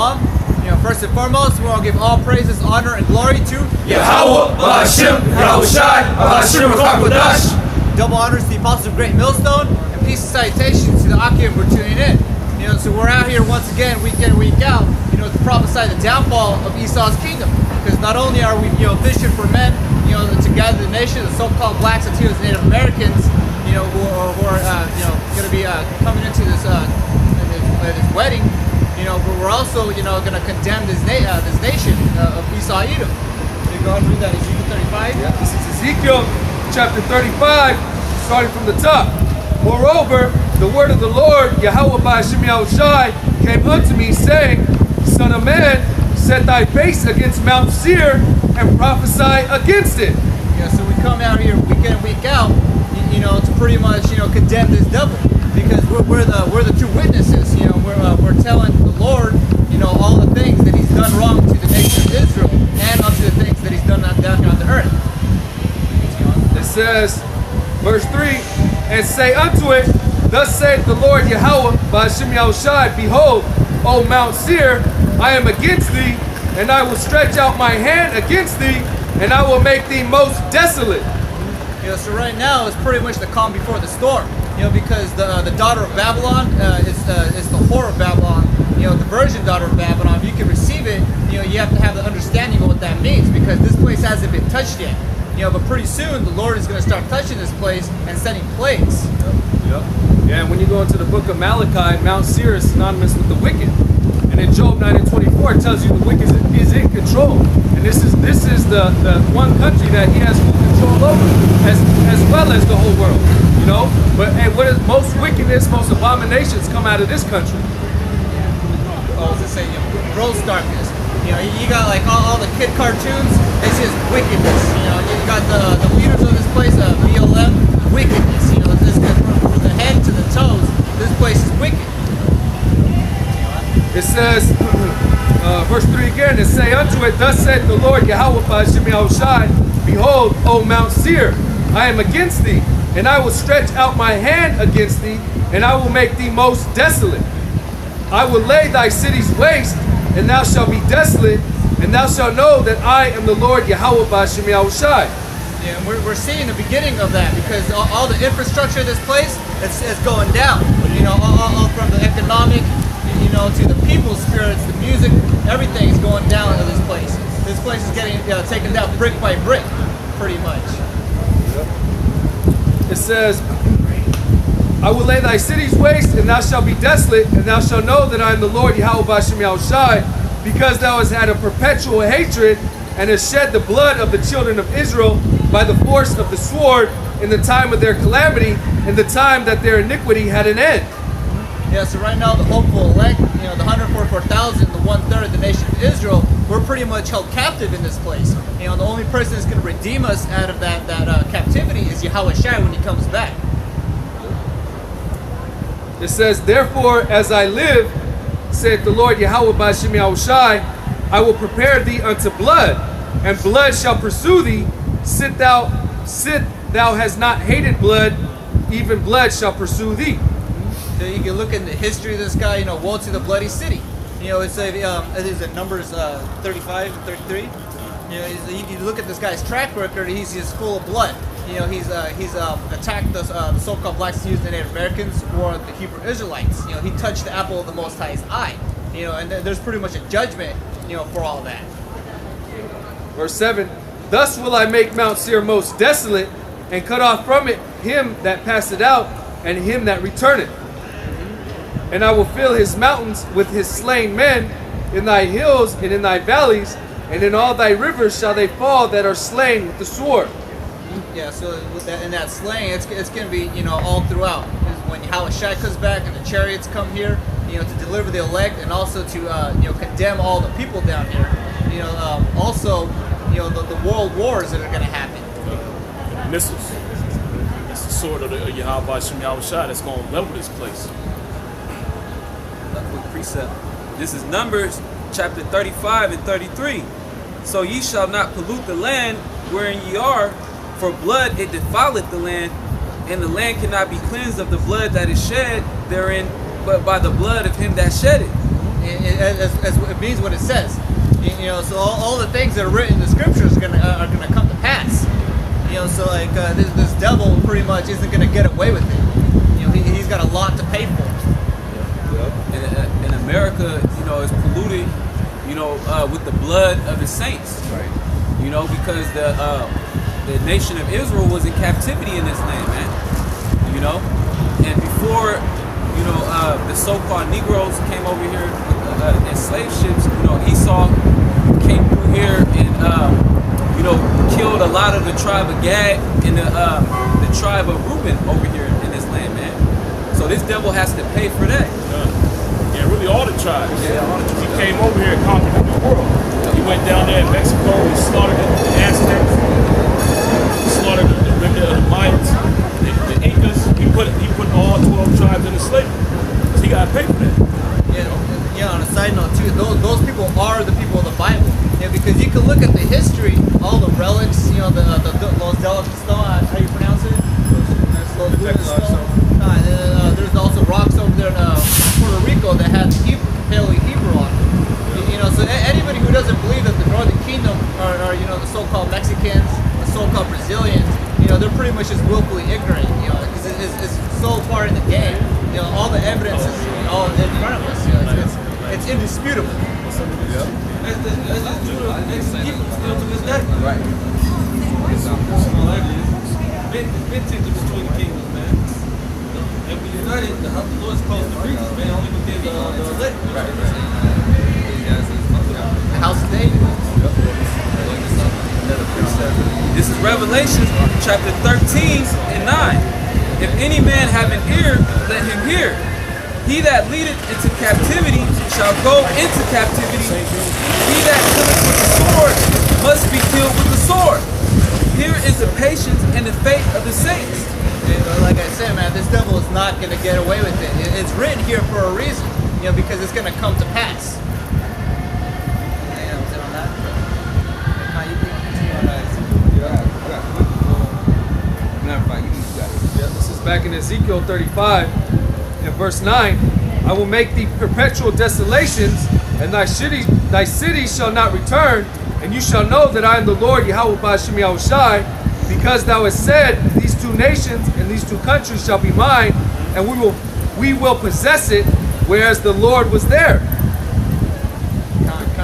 Shalom. First and foremost, we want to give all praises, honor, and glory to Yahweh, Bahashim, Yahushai, Bahashim, Rakakwadash. Double honors to the Apostles of Great Millstone, and peace and salutations to the Akim for tuning in. So we're out here once again, week in, week out, to prophesy the downfall of Esau's kingdom. Because not only are we, fishing for men, to gather the nation, the so-called blacks, Latinos, Native Americans, who are, going to be coming into this wedding. But we're also, going to condemn this nation of Esau Edom. Can you go ahead and read that, Ezekiel 35? Yeah, this is Ezekiel chapter 35, starting from the top. Moreover, the word of the Lord, Yahweh Bahashim Yahushai, came unto me, saying, Son of man, set thy face against Mount Seir, and prophesy against it. Yeah, so we come out here week in, week out, to pretty much, condemn this devil. Because we're the two witnesses, we're telling the Lord, all the things that he's done wrong to the nation of Israel, and unto the things that he's done down here on the earth. It says, verse 3, and say unto it, Thus saith the Lord Yahweh, Bahashim Yahushai, Behold, O Mount Seir, I am against thee, and I will stretch out my hand against thee, and I will make thee most desolate. So right now it's pretty much the calm before the storm. Because the daughter of Babylon is the whore of Babylon, the virgin daughter of Babylon. If you can receive it, you have to have the understanding of what that means, because this place hasn't been touched yet. But pretty soon the Lord is going to start touching this place and sending plagues. Yep. Yeah, and when you go into the book of Malachi, Mount Seir is synonymous with the wicked. And in Job 9:24 it tells you the wicked is in control. And this is the one country that he has full control over, as well as the whole world. But what is most wickedness, most abominations come out of this country? Oh, as I say, gross darkness. You got like all the kid cartoons. It's just wickedness. You got the leaders of this place, BLM, wickedness. This from the head to the toes. This place is wicked. It says, verse 3 again, and say unto it, Thus saith the Lord Yahweh Bahashim Yahushai, Behold, O Mount Seir, I am against thee, and I will stretch out my hand against thee, and I will make thee most desolate. I will lay thy cities waste, and thou shalt be desolate, and thou shalt know that I am the Lord Yahweh Bahashim Yahushai. Yeah, and we're seeing the beginning of that, because all the infrastructure of this place, it's going down. All from the economic, to the people's spirits, the music, everything is going down in this place. This place is getting taken down brick by brick, pretty much. It says, I will lay thy cities waste, and thou shalt be desolate, and thou shalt know that I am the Lord Yahweh Bahashim Yahushai, because thou hast had a perpetual hatred, and hast shed the blood of the children of Israel by the force of the sword in the time of their calamity, in the time that their iniquity had an end. Yeah, so right now the hopeful elect, the 144,000, the 1/3 of the nation of Israel, we're pretty much held captive in this place. The only person that's going to redeem us out of that captivity is Yahweh Shai when he comes back. It says, Therefore, as I live, saith the Lord Yahweh Bahashim Yahushai, I will prepare thee unto blood, and blood shall pursue thee. Sit thou hast not hated blood, even blood shall pursue thee. So you can look at the history of this guy, woe to the bloody city. It is in Numbers 35 and 33. You look at this guy's track record, he's just full of blood. He's attacked the so-called blacks, used the Native Americans, or the Hebrew Israelites. He touched the apple of the Most High's eye. And there's pretty much a judgment, for all that. Verse 7, Thus will I make Mount Seir most desolate, and cut off from it him that passeth out, and him that returneth. And I will fill his mountains with his slain men, in thy hills and in thy valleys, and in all thy rivers shall they fall that are slain with the sword. Yeah, so in that slaying, it's going to be, all throughout. When Yahweh Shai comes back and the chariots come here, to deliver the elect, and also to, condemn all the people down here. Also, the world wars that are going to happen. And missiles. It's the sword of the Yahweh Bahashim Yahushai that's going to level this place. A quick precept. This is Numbers chapter 35 and 33. So ye shall not pollute the land wherein ye are, for blood it defileth the land, and the land cannot be cleansed of the blood that is shed therein, but by the blood of him that shed it. as it means what it says. You know, so all the things that are written in the scriptures are gonna come to pass. You know, so like this devil pretty much isn't gonna get away with it. You know, he's got a lot to pay for. And America, you know, is polluted, you know, with the blood of the saints. Right. You know, because the nation of Israel was in captivity in this land, man. You know, and before, you know, the so-called Negroes came over here in slave ships, you know, Esau came through here and, you know, killed a lot of the tribe of Gad and the tribe of Reuben over here in this land, man. So this devil has to pay for that. Yeah, really all the tribes. Yeah, all the tribes. He came over here and conquered the new world. He went down there in Mexico, he slaughtered the Aztecs, he slaughtered the remnant of the Mayans, the Incas. He put all 12 tribes into slavery. So he got to pay for that. Yeah, on a side note too, those people are the people of the Bible. Yeah, because you can look at the history, all the relics, you know, the Los Delos Stone, how you pronounce it? Los Lunas Stone. There's also rocks over there in Puerto Rico that have Paleo Hebrew on them. You know, so anybody who doesn't believe that the Northern Kingdom are you know, the so-called Mexicans, the so-called Brazilians, you know, they're pretty much just willfully ignorant. You know, because it's so far in the game. You know, all the evidence is all in front of us. You know, it's indisputable. Yep. That's true. The next people still to this day. Right. Vintage between the kingdoms, man. And we united, the Lord's supposed to reach us, man, only within the elect. Right. The House of David. This is Revelation chapter 13 and 9. If any man have an ear, let him hear. He that leadeth into captivity shall go into captivity. He that killeth with the sword must be killed with the sword. Here is the patience and the faith of the saints. And like I said, man, this devil is not going to get away with it. It's written here for a reason, you know, because it's going to come to pass. This is back in Ezekiel 35 and verse 9. I will make thee perpetual desolations, and thy city shall not return, and you shall know that I am the Lord Yahweh Ba'ashem Yahushai, because thou hast said, these two nations and these two countries shall be mine, and we will possess it, whereas the Lord was there.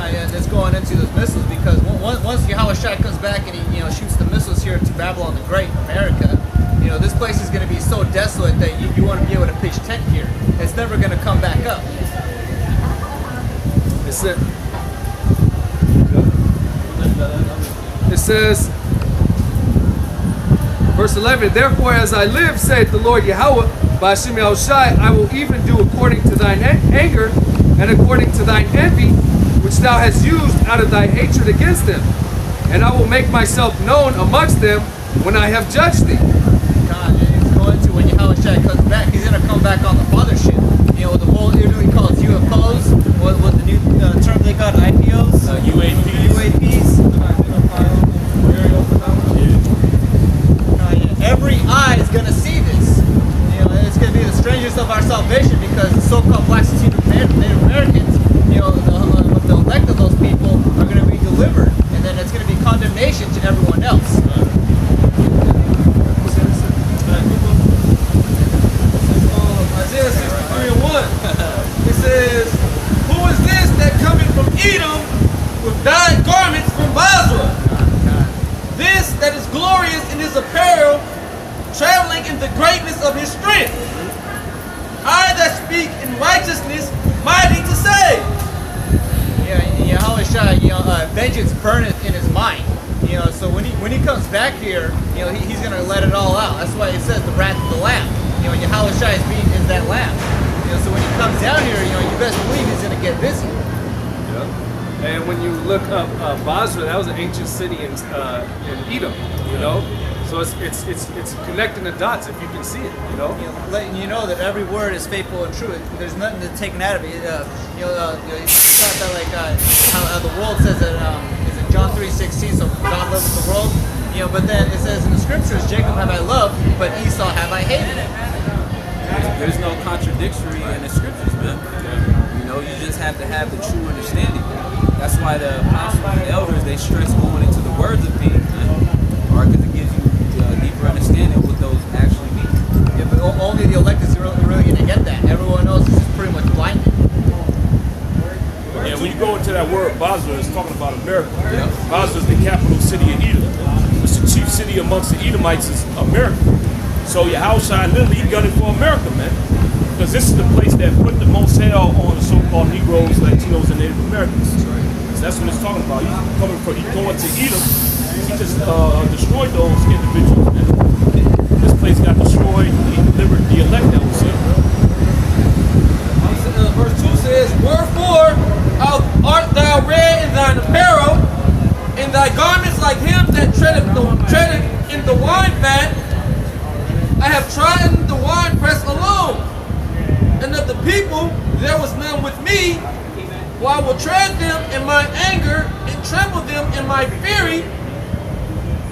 It's going into those missiles, because once Yahushai comes back and he, you know, shoots the missiles here to Babylon the Great, America, you know, this place is going to be so desolate that you want to be able to pitch tent here. It's never going to come back up. It says, verse 11, therefore as I live, saith the Lord Yahweh, Ba'ashem Yahushai, I will even do according to thine anger and according to thine envy, which thou hast used out of thy hatred against them. And I will make myself known amongst them when I have judged thee. God, it's going to, when Yahushua comes back, he's going to come back on the fathership. You know, the whole, you know, he calls UFOs, what the new term they got, IPOs? UAPs. Every eye is going to see this. You know, and it's going to be the strangers of our salvation, because the so-called blacks and Native Americans, you know, the elect of those people are going to be delivered, and then it's going to be condemnation to everyone else. Isaiah 63 and 1. It says, who is this that cometh from Edom with dyed garments from Basra? This that is glorious in his apparel, traveling in the greatness of his strength. I that speak in righteousness, mighty to save. Yeah, Yahushua, you know, vengeance burneth in his mind. You know, so when he comes back here, you know, he's gonna let it all out. That's why it says the wrath of the Lamb. You know, Yahushua is that Lamb. You know, so when he comes down here, you know, you best believe he's gonna get busy. Yeah. And when you look up Basra, that was an ancient city in Edom. You know, so it's connecting the dots if you can see it. You know, letting you know that every word is faithful and true. There's nothing to take out of it. You know, it's not that like how the world says that. Is it John 3:16? So God loves the world. You know, but then it says in the scriptures, Jacob have I loved, but Esau have I hated. There's no contradictory in the scriptures, man. You know, know, you just have to have the true understanding. That's why the apostles and the elders, they stress going into the words of things, man. Or because it gives you a deeper understanding of what those actually mean. Yeah, but only the elect is really going to get that. Everyone else is just pretty much blinded. Yeah, when you go into that word Basra, it's talking about America. Yeah. Basra is the capital city of Edom. It's the chief city amongst the Edomites is America. So Yahushua literally gunning for America, man. Because this is the place that put the most hell on the so-called Negroes, Latinos, and Native Americans. So that's what it's talking about. He's going to Edom. He just destroyed those individuals, man. This place got destroyed. He delivered the elect that was here. Verse 2 says, wherefore art thou red in thine apparel, and thy garments like him that treadeth in the wine vat. I have trodden the winepress alone, and of the people there was none with me, for I will tread them in my anger, and trample them in my fury,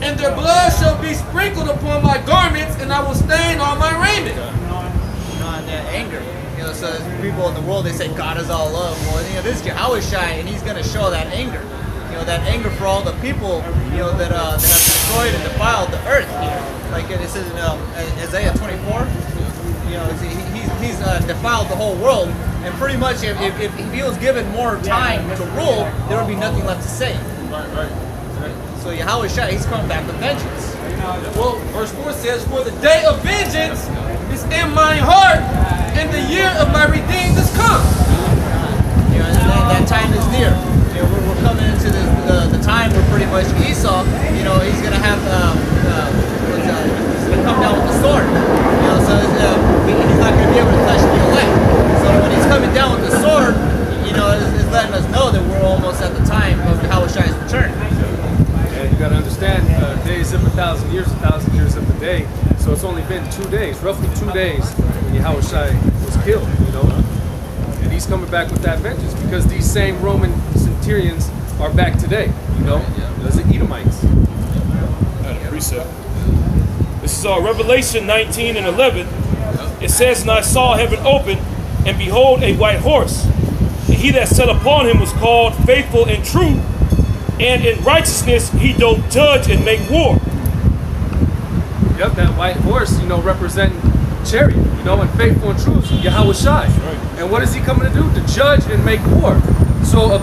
and their blood shall be sprinkled upon my garments, and I will stain all my raiment. On that anger. You know, so people in the world, they say God is all love. Well, you know, this is Yahushua, and he's going to show that anger. You know, that anger for all the people, you know, that have destroyed and defiled the earth here. Like it says in Isaiah 24, you know, he's defiled the whole world. And pretty much, if he was given more time to rule, there would be nothing left to say. Right. So Yahushua, he's coming back with vengeance. Well, verse 4 says, for the day of vengeance is in my heart, and the year of my redeemed is come. You know, that time is near. You know, we're coming into the time where pretty much Esau, you know, he's gonna have he's gonna come down with the sword. You know, so he's not gonna be able to touch the elect. So when he's coming down with the sword, you know, it's letting us know that we're almost at the time of Yahushua's return. And you got to understand, days of 1,000 years, 1,000 years of the day. So it's only been 2 days, roughly 2 days, when Yahushua was killed, you know. And he's coming back with that vengeance because these same Roman centurions are back today, you know. Those are Edomites. Precept. This is Revelation 19 and 11. It says, and I saw heaven open, and behold, a white horse. And he that sat upon him was called Faithful and True, and in righteousness he doth judge and make war. Yep, that white horse, you know, representing chariot, you know, and faithful and true, Yahushua. Right. And what is he coming to do? To judge and make war. So,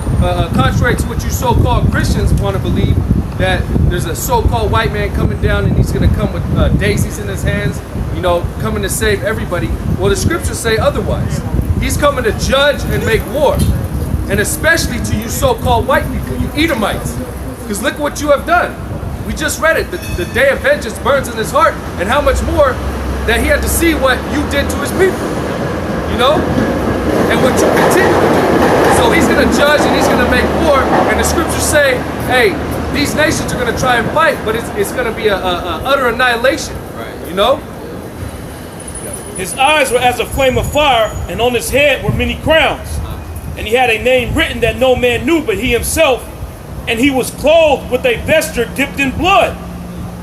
contrary to what you so-called Christians want to believe, that there's a so-called white man coming down and he's going to come with daisies in his hands, you know, coming to save everybody. Well, the scriptures say otherwise. He's coming to judge and make war. And especially to you so-called white people, you Edomites. Because look what you have done. We just read it. The day of vengeance burns in his heart. And how much more that he had to see what you did to his people. You know? And what you continue to do. So he's going to judge and he's going to make war. And the scriptures say, hey, these nations are going to try and fight, but it's going to be a utter annihilation. Right. You know? His eyes were as a flame of fire, and on his head were many crowns. And he had a name written that no man knew but he himself. And he was clothed with a vesture dipped in blood.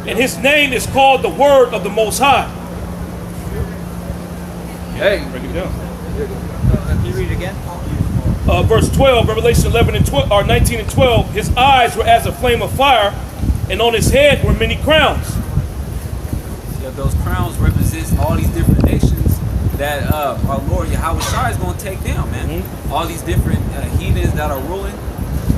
And his name is called the Word of the Most High. Hey. Break it down. Can you read it again? Verse 12, Revelation 11 and 12, or 19 and 12. His eyes were as a flame of fire, and on his head were many crowns. Yeah, those crowns represent all these different nations that our Lord Yahushua is going to take down, man. Mm-hmm. All these different heathens that are ruling,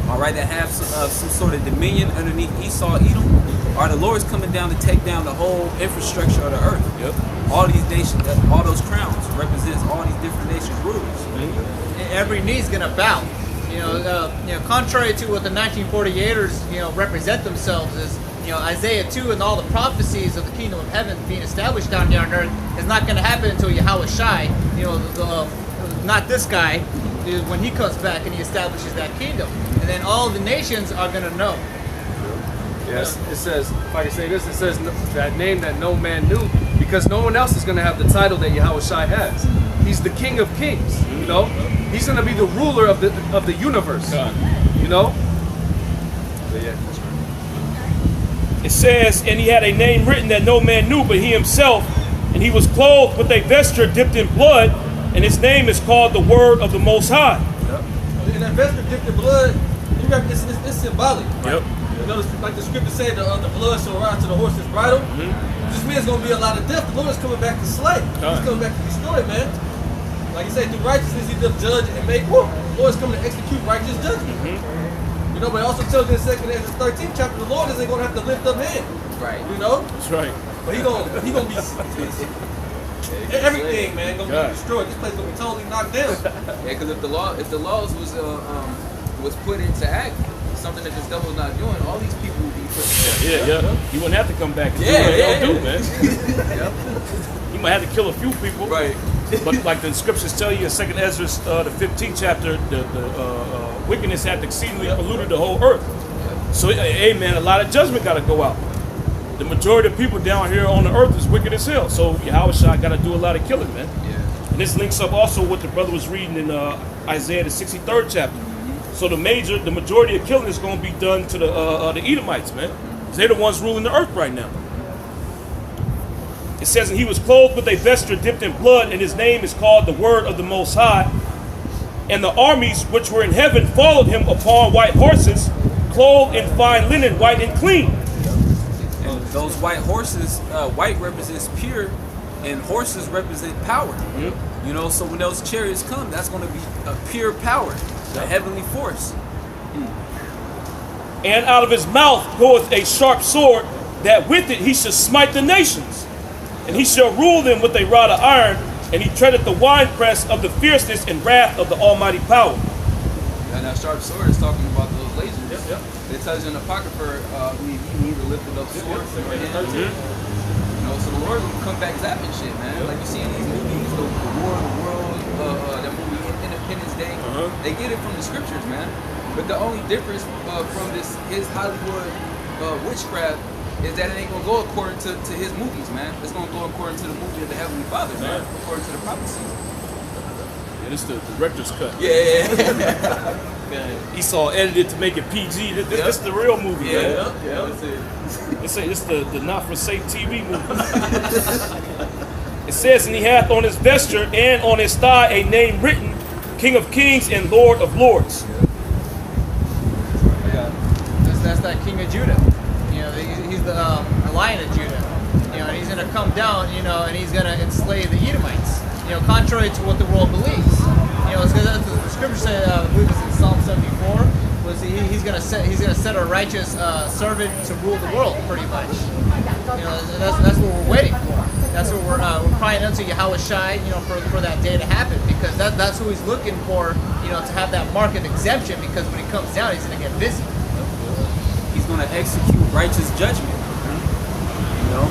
all right, that have some sort of dominion underneath Esau, Edom. Or the Lord's coming down to take down the whole infrastructure of the earth. Yep. All these nations, all those crowns represents all these different nations' rulers. Mm-hmm. Every knee's gonna bow. You know, contrary to what the 1948ers, you know, represent themselves as, you know, Isaiah 2 and all the prophecies of the kingdom of heaven being established down here on earth is not going to happen until Yahushua, you know, not this guy, when he comes back and he establishes that kingdom. And then all the nations are going to know. Yes, it says, if I can say this, it says that name that no man knew, because no one else is going to have the title that Yahushua has. He's the King of Kings, you know? He's going to be the ruler of the universe, you know? But yeah. It says, and he had a name written that no man knew but he himself, and he was clothed with a vesture dipped in blood, and his name is called the Word of the Most High. And that vesture dipped in blood, you remember, it's symbolic. Yep. You know, like the scripture said, the blood shall rise to the horse's bridle. This means going to be a lot of death. The Lord is coming back to slay. He's coming back to destroy, man. Like you say, through righteousness, he does judge and make war. The Lord is coming to execute righteous judgment. You know, but it also tells you in 2 Ezra 13 chapter, the Lord isn't going to have to lift up hand. Right. You know? That's right. But he gonna be everything, man, gonna be destroyed. This place gonna be totally knocked down. Yeah, because if the laws was put into act, something that this devil's not doing, all these people would be put to death. Yeah. You wouldn't have to come back and do what they don't do, man. You might have to kill a few people. Right. But like the scriptures tell you in 2 Ezra, the 15th chapter, the wickedness had exceedingly polluted the whole earth. So, hey man, a lot of judgment got to go out. The majority of people down here on the earth is wicked as hell. So Yahushua got to do a lot of killing, man. Yeah. And this links up also what the brother was reading in Isaiah, the 63rd chapter. So the majority of killing is going to be done to the Edomites, man. They're the ones ruling the earth right now. It says, and he was clothed with a vesture dipped in blood, and his name is called the Word of the Most High. And the armies which were in heaven followed him upon white horses, clothed in fine linen, white and clean. And those white horses, white represents pure, and horses represent power. You know, so when those chariots come, that's going to be a pure power, a heavenly force. And out of his mouth goeth a sharp sword, that with it he shall smite the nations. And he shall rule them with a rod of iron, and he treadeth the winepress of the fierceness and wrath of the almighty power. And that sharp sword is talking about those lasers. It tells you in the Apocrypha, he either lifted up sword or hand. You know, so the Lord will come back zapping shit, man. Like you see in these movies, the War of the World, that movie Independence Day, they get it from the scriptures, man. But the only difference from his Hollywood witchcraft is that it ain't gonna go according to his movies, man. It's gonna go according to the movie of the Heavenly Father, man. According to the prophecies. And it's the director's cut. Yeah. Esau edited to make it PG. This is the real movie, man. It's the not for safe TV movie. It says, and he hath on his vesture and on his thigh a name written, King of Kings and Lord of Lords. That's that King of Judah. You know, he's the Lion of Judah. You know, and he's going to come down, you know, and he's going to enslave the Edomites. You know, contrary to what the world believes. You know, it's because the scripture said, I believe it's in Psalm 74, was he's going to set a righteous servant to rule the world, pretty much. You know, that's what we're waiting for. That's what we're crying unto Yahushua, you know, for that day to happen, because that's who he's looking for, you know, to have that mark of exemption, because when he comes down, he's going to get busy. He's going to execute righteous judgment. You know?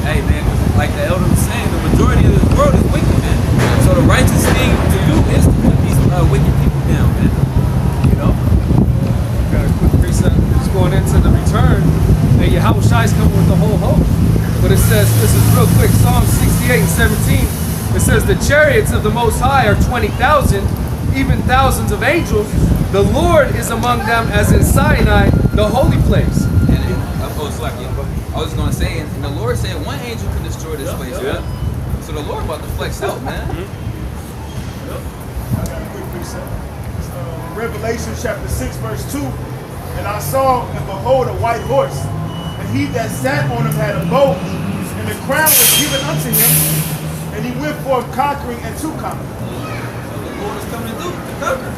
Hey, man, like the elder was saying, the majority of this world is wicked, man. So the righteous thing to do is to put these wicked people down, man. You know? Got a quick precept. Just going into the return, and Yahushua is coming with the whole host. But it says, this is real quick, Psalm 68 and 17. It says, the chariots of the Most High are 20,000, even thousands of angels. The Lord is among them as in Sinai, the holy place. And I was going to say, and the Lord said one angel can destroy this place, man. So the Lord about to flex out, man. I got a quick precept. Revelation chapter 6, verse 2. And I saw, and behold, a white horse, and he that sat on him had a bow, and the crown was given unto him, and he went forth conquering and to conquer. So the Lord is coming to do to conquer.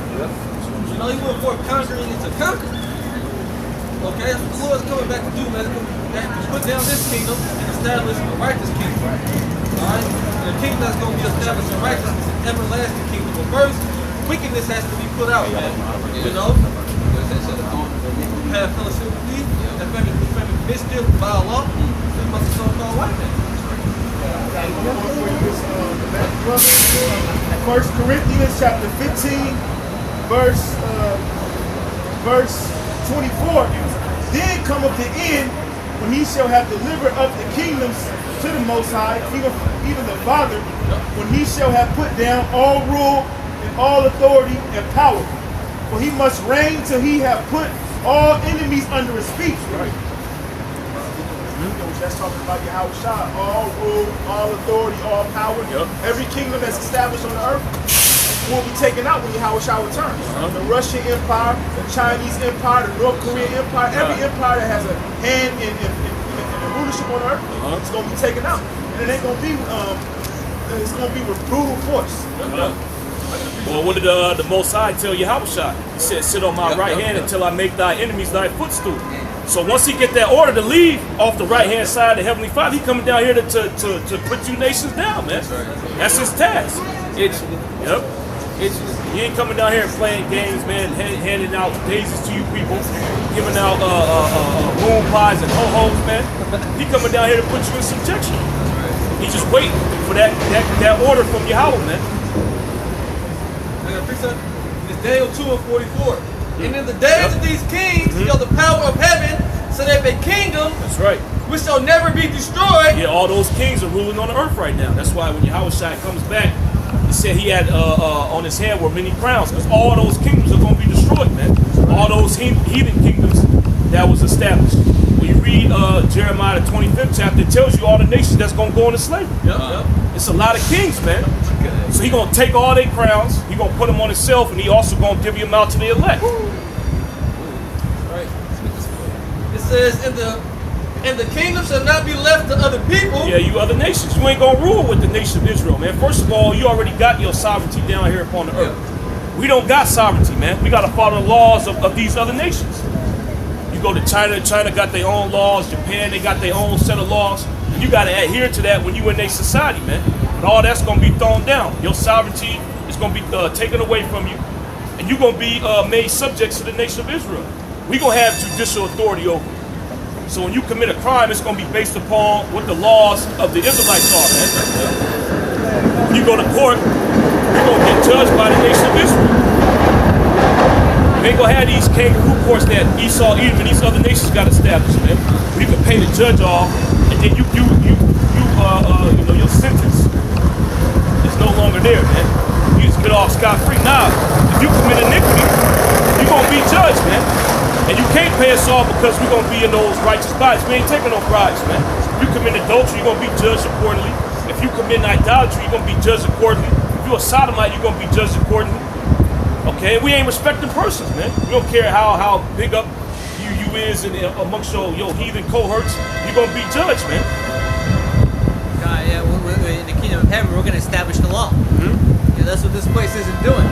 You know, he went forth conquering and to conquer. Okay, that's what the Lord is coming back to do, man. To put down this kingdom and establish a righteous kingdom. Alright? And a kingdom that's going to be established in righteousness, an everlasting kingdom. But first, wickedness has to be put out, man. You know? Have fellowship with me, that family mischief, vile law, that must have so-called white man. First Corinthians chapter 15, verse 24. Then cometh the end, when he shall have delivered up the kingdoms to the Most High, even the Father, when he shall have put down all rule and all authority and power. For he must reign till he have put all enemies under his feet. Right. That's talking about Yahushua. All rule, all authority, all power. Every kingdom that's established on the earth, will be taken out when Yahushua returns. The Russian Empire, the Chinese Empire, the North Korean Empire, every empire that has a hand in the rulership on earth, it's going to be taken out. And it ain't going to be, it's going to be with brutal force. Well, what did the Most High tell Yahushua? He said, sit on my right hand until I make thy enemies thy footstool. So once he get that order to leave off the right hand side of the Heavenly Father, he coming down here to put you nations down, man. That's his task. He ain't coming down here and playing games, man, handing out daisies to you people, giving out moon pies and ho-hos, man. He coming down here to put you in subjection. He just waiting for that order from Yahweh, man. It's Daniel 2 and 44. And in the days of these kings shall the power of heaven set up a kingdom. That's right. Which shall never be destroyed. Yeah, all those kings are ruling on the earth right now. That's why when Yahushua comes back, he said he had on his head were many crowns, because all those kingdoms are going to be destroyed, man. All those heathen kingdoms that was established. When you read Jeremiah the 25th chapter, it tells you all the nations that's going to go into slavery. It's a lot of kings, man. So he gonna take all their crowns, he gonna put them on himself, and he also gonna divvy them out to the elect. Right. It says, and the kingdom shall not be left to other people. Yeah, you other nations. You ain't gonna rule with the nation of Israel, man. First of all, you already got your sovereignty down here upon the earth. We don't got sovereignty, man. We gotta follow the laws of these other nations. You go to China, China got their own laws. Japan, they got their own set of laws. You gotta adhere to that when you in their society, man. And all that's going to be thrown down. Your sovereignty is going to be taken away from you. And you're going to be made subjects to the nation of Israel. We're going to have judicial authority over you. So when you commit a crime, it's going to be based upon what the laws of the Israelites are, man. When you go to court, you're going to get judged by the nation of Israel. You ain't going to have these kangaroo courts that Esau, Edom, and these other nations got established, man. You can pay the judge off, and then you know, your sentence is no longer there, man. You just get off scot-free. Now, if you commit iniquity, you're going to be judged, man. And you can't pay us off because we're going to be in those righteous bodies. We ain't taking no bribes, man. If you commit adultery, you're going to be judged accordingly. If you commit idolatry, you're going to be judged accordingly. If you're a sodomite, you're going to be judged accordingly. Okay? We ain't respecting persons, man. We don't care how big up you is and amongst your heathen cohorts. You're going to be judged, man. Yeah, in the kingdom of heaven, we're going to establish the law. That's what this place isn't doing.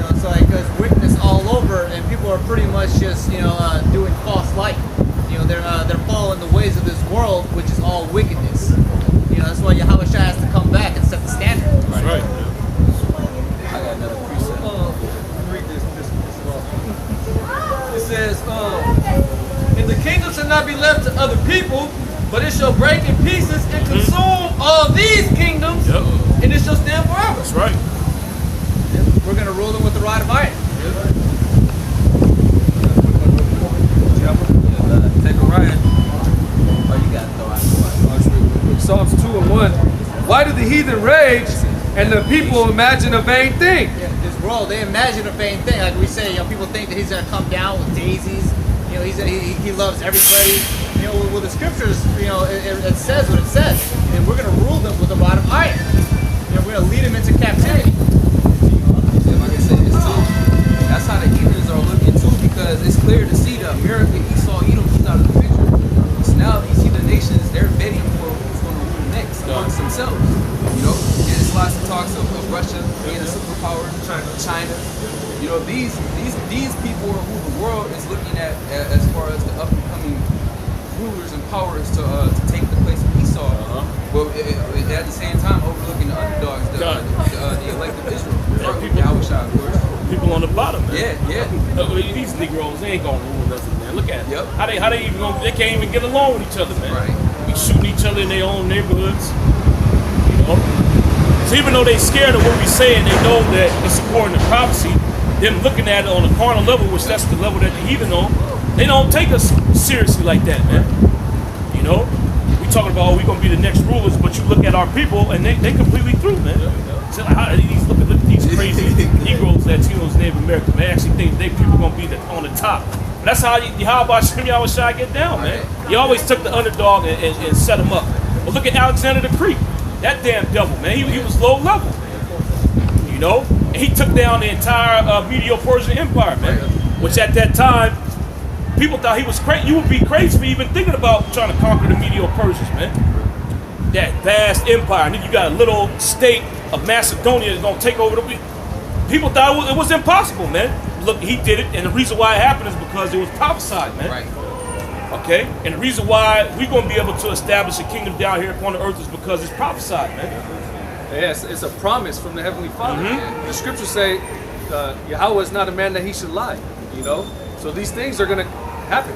It's like there's wickedness all over, and people are pretty much just doing false light. They're following the ways of this world, which is all wickedness. That's why Yahushua has to come back and set the standard. That's right. I got another precept. Read this. It says, and the kingdom shall not be left to other people, but it shall break in pieces and consume all these kingdoms, and it shall stand forever. That's right. We're going to rule them with the rod of iron. Take a ride. Oh, you got to throw out. Psalms 2 and 1. Why do the heathen rage and the people imagine a vain thing? This world, they imagine a vain thing. Like we say, people think that he's going to come down with daisies. He loves everybody. Well, the scriptures, it says what it says. And we're going to rule them with a rod of iron. We're going to lead them into captivity. Like I said, it's too. That's how the heathens are looking too, because it's clear to see the America, Esau, Edom is out of the picture. So now these heathen nations, they're betting for who's going to rule next amongst themselves. There's lots of talks of Russia being a superpower, China. These people are who the world is looking at as far as the up and coming rulers and powers to take the place of Esau. But at the same time, overlooking the underdogs, the elect of Israel. People on the bottom, man. Yeah. These Negroes, they ain't gonna rule nothing, man. Look at them. How they even gonna? They can't even get along with each other, man. Right. Be shooting each other in their own neighborhoods. So even though they scared of what we say and they know that it's according to prophecy, them looking at it on a carnal level, which that's the level that the heathen on, they don't take us seriously like that, man. We talking about, we gonna be the next rulers, but you look at our people and they completely through, man. So look at these crazy Negroes that's Native American. They actually think they people gonna be on the top. But that's how Yahushua get down, man. He always took the underdog and set him up. But look at Alexander the Greek. That damn devil, man. He was low level. And and he took down the entire Medo-Persian Empire, man. Which at that time, people thought he was crazy. You would be crazy for even thinking about trying to conquer the Medo-Persians, man. That vast empire, and then you got a little state of Macedonia that's gonna take over the. People thought it was impossible, man. Look, he did it, and the reason why it happened is because it was prophesied, man. Right. Okay, and the reason why we're gonna be able to establish a kingdom down here upon the earth is because it's prophesied, man. Yes, it's a promise from the Heavenly Father. The scriptures say, Yahweh is not a man that he should lie. You know, so these things are gonna happen.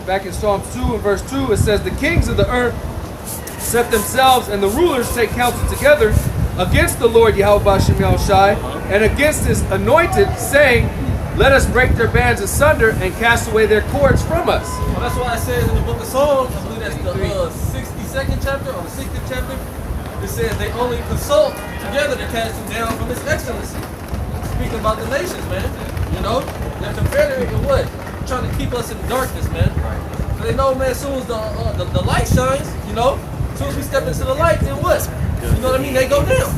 Back in Psalms 2 and verse 2, it says, "The kings of the earth set themselves, and the rulers take counsel together against the Lord Yahweh B'Shem Yahushai, and against his anointed, saying, let us break their bands asunder and cast away their cords from us." Well, that's why it says in the book of Psalms, I believe that's the 62nd chapter or the 60th chapter, it says they only consult together to cast him down from his excellency. Speaking about the nations, man. You know, they're confederate in what? Trying to keep us in darkness, man. So they know, man, as soon as the light shines, you know, as soon as we step into the light, then what? You know what I mean? They go down.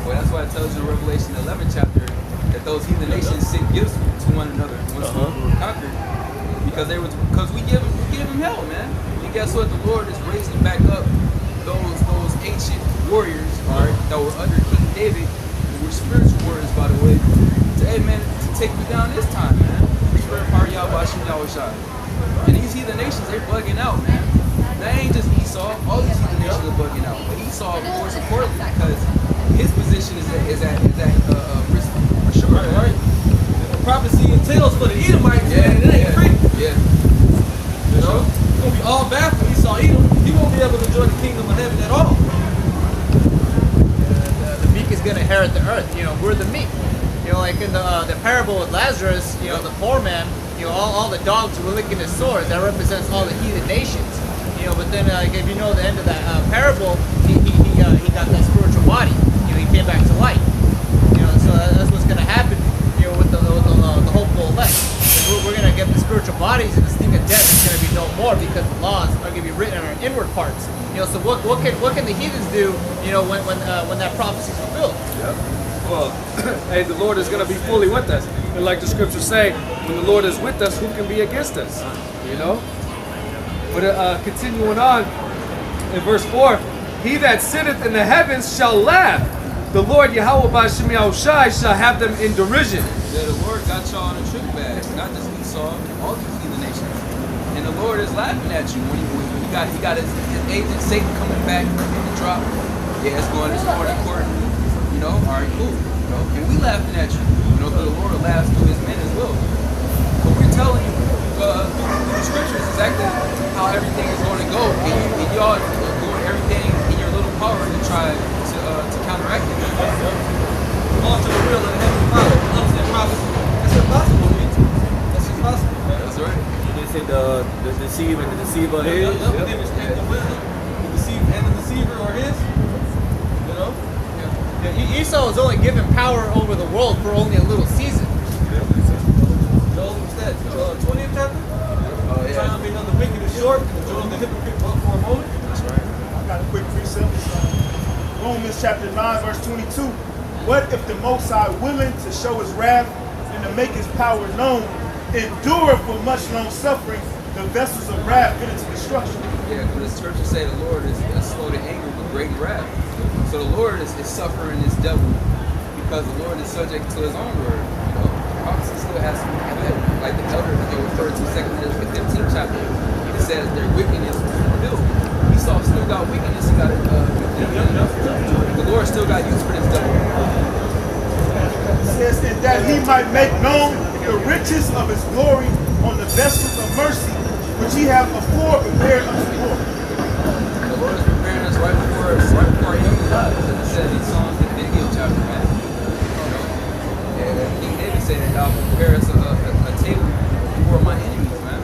Well, that's why it tells you in Revelation 11 chapter that those heathen nations sent gifts to one another once we were conquered, because we give them hell, man. And guess what? The Lord is raising back up those ancient warriors, that were under King David, who were spiritual warriors, by the way. Hey, man, to take me down this time, man. Spirit power Yahweh B'Shem Yahushai. And these heathen nations, they're bugging out, man. That ain't just Esau. All these heathen nations are bugging out. But Esau, more importantly, because his position is at risk for sure, right? The prophecy entails for the Edomites, man. It ain't free. Yeah. You know, it's gonna be all bad for Esau. Edom. He won't be able to enjoy the kingdom of heaven at all. The meek is gonna inherit the earth. You know, we're the meek. You know, like in the parable with Lazarus, you know, the poor man, you know, all the dogs were licking his sores. That represents all the heathen nations. You know, but then like, if you know the end of that parable, he got that spiritual body. You know, he came back to life. You know, so that's what's gonna happen. You know, with the hopeful elect. We're gonna get the spiritual bodies, and the sting of death is gonna be no more because the laws are gonna be written on our inward parts. You know, so what can the heathens do? You know, when that prophecy is fulfilled? Yep. Well, hey, the Lord is going to be fully with us. And like the scriptures say, when the Lord is with us, who can be against us? You know? But continuing on, in verse 4, "He that sitteth in the heavens shall laugh. The Lord Yahweh B'Shem Yahushai shall have them in derision." Yeah, the Lord got y'all in a trick bag, not just Esau, all these heathen nations. And the Lord is laughing at you when he got his agent Satan coming back in the drop. Yeah, it's going to court. You know, all right, cool. You know, and we laughing at you. You know, because the Lord laughs through his men as well. But we're telling you through the scriptures exactly how everything is going to go. And y'all are doing everything in your little power to try to counteract it. Launch of the real and heavenly power. Understand prophecy. That's impossible, man. That's impossible, man. That's right. They say the deceiver and the deceiver is. The deceiver or his. You know? Yeah, Esau is only given power over the world for only a little season. What's that? 20th chapter? Oh, yeah. Trying to be another wicked and short, and join the hypocrite for a moment. That's right. I got a quick precept. Romans chapter 9, verse 22. "What if the Most High, willing to show his wrath and to make his power known, endure for much long suffering the vessels of wrath fit into destruction?" Yeah, because the scriptures say the Lord is slow to anger with great wrath. So the Lord is suffering this devil because the Lord is subject to his own word. You know, prophecy still has some effect. Like the elder that they referred to 2 15th chapter. It says their wickedness was fulfilled. Esau still got wickedness. He got the Lord still got use for this devil. It says, "And that he might make known the riches of his glory on the vessels of mercy, which he hath afore prepared unto the Lord." The Lord is preparing us right before our enemies die. As it says in Psalms, the Ezekiel chapter, man. You know? Yeah, King David said that I'll prepare us a table before my enemies, man.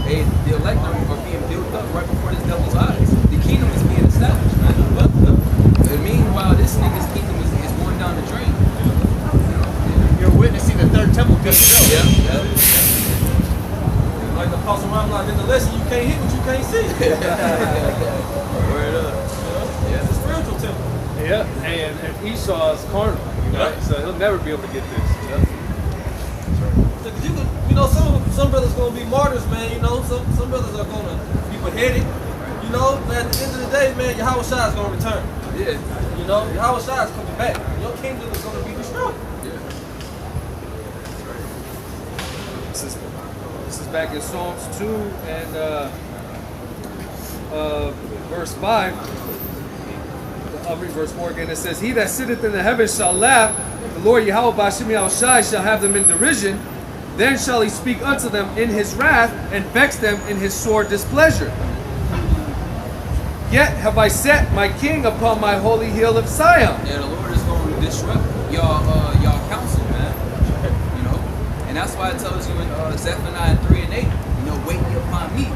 Hey, the elect are being built up right before this devil's eyes. The kingdom is being established, man. And meanwhile, this nigga's kingdom is going down the drain. You know? You're witnessing the third temple being built. Yeah. Like the Apostle Ron, like in the lesson, you can't hit what you can't see. Word up. It's a spiritual temple. You Yeah, and Esau is carnal, right? So he'll never be able to get this. Yeah. Because you could, some brothers gonna be martyrs, man. Some brothers are gonna be beheaded. But at the end of the day, man, Yahweh Shai is gonna return. Yeah. Yahweh Shai is coming back. Your kingdom is gonna be destroyed. Yeah. This is back in Psalms 2 and verse 5. I'll read verse 4 again. It says, "He that sitteth in the heavens shall laugh. The Lord Yahweh Bashim Yahushai shall have them in derision. Then shall he speak unto them in his wrath and vex them in his sore displeasure. Yet have I set my king upon my holy hill of Zion." Yeah, the Lord is going to disrupt y'all counsel, man. And that's why it tells you in Zephaniah 3 and 8, wait ye upon me.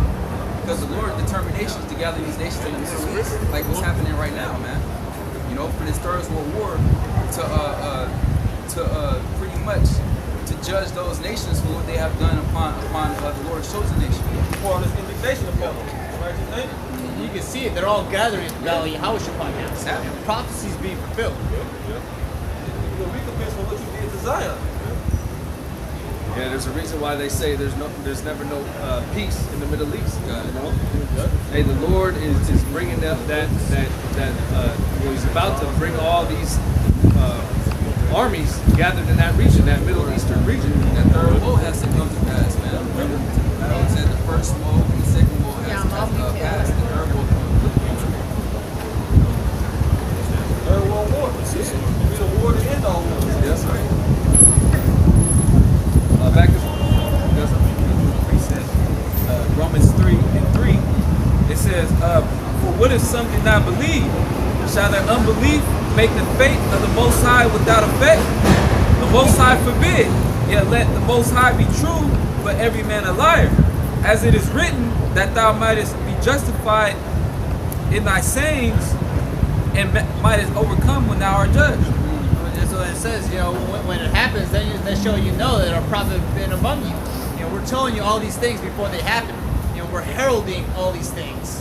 Because the Lord's determination is to gather these nations in the Middle East, like what's happening right now, man. For this Third World War to pretty much to judge those nations for what they have done upon the Lord's chosen nation. For this indignation upon them. Right, you think? You can see it. They're all gathering in the Valley of Yahushua now. And prophecies being fulfilled. We compare for what you did to Zion. Yeah, there's a reason why they say there's never no peace in the Middle East. Hey, the Lord is bringing up he's about to bring all these armies gathered in that region, that Middle Eastern region. That third woe has to come to pass, man. Remember, I said the first woe and the second woe has to pass. The third woe comes to future. Third World War. It's the war to end all wars. That's right. Back to Romans 3 and 3, it says, "For what if some did not believe? Shall their unbelief make the faith of the Most High without effect? The Most High forbid. Yet let the Most High be true, but every man a liar. As it is written, that thou mightest be justified in thy sayings, and mightest overcome when thou art judged." So it says, when it happens, then they show that our prophet has been among you. We're telling you all these things before they happen. We're heralding all these things.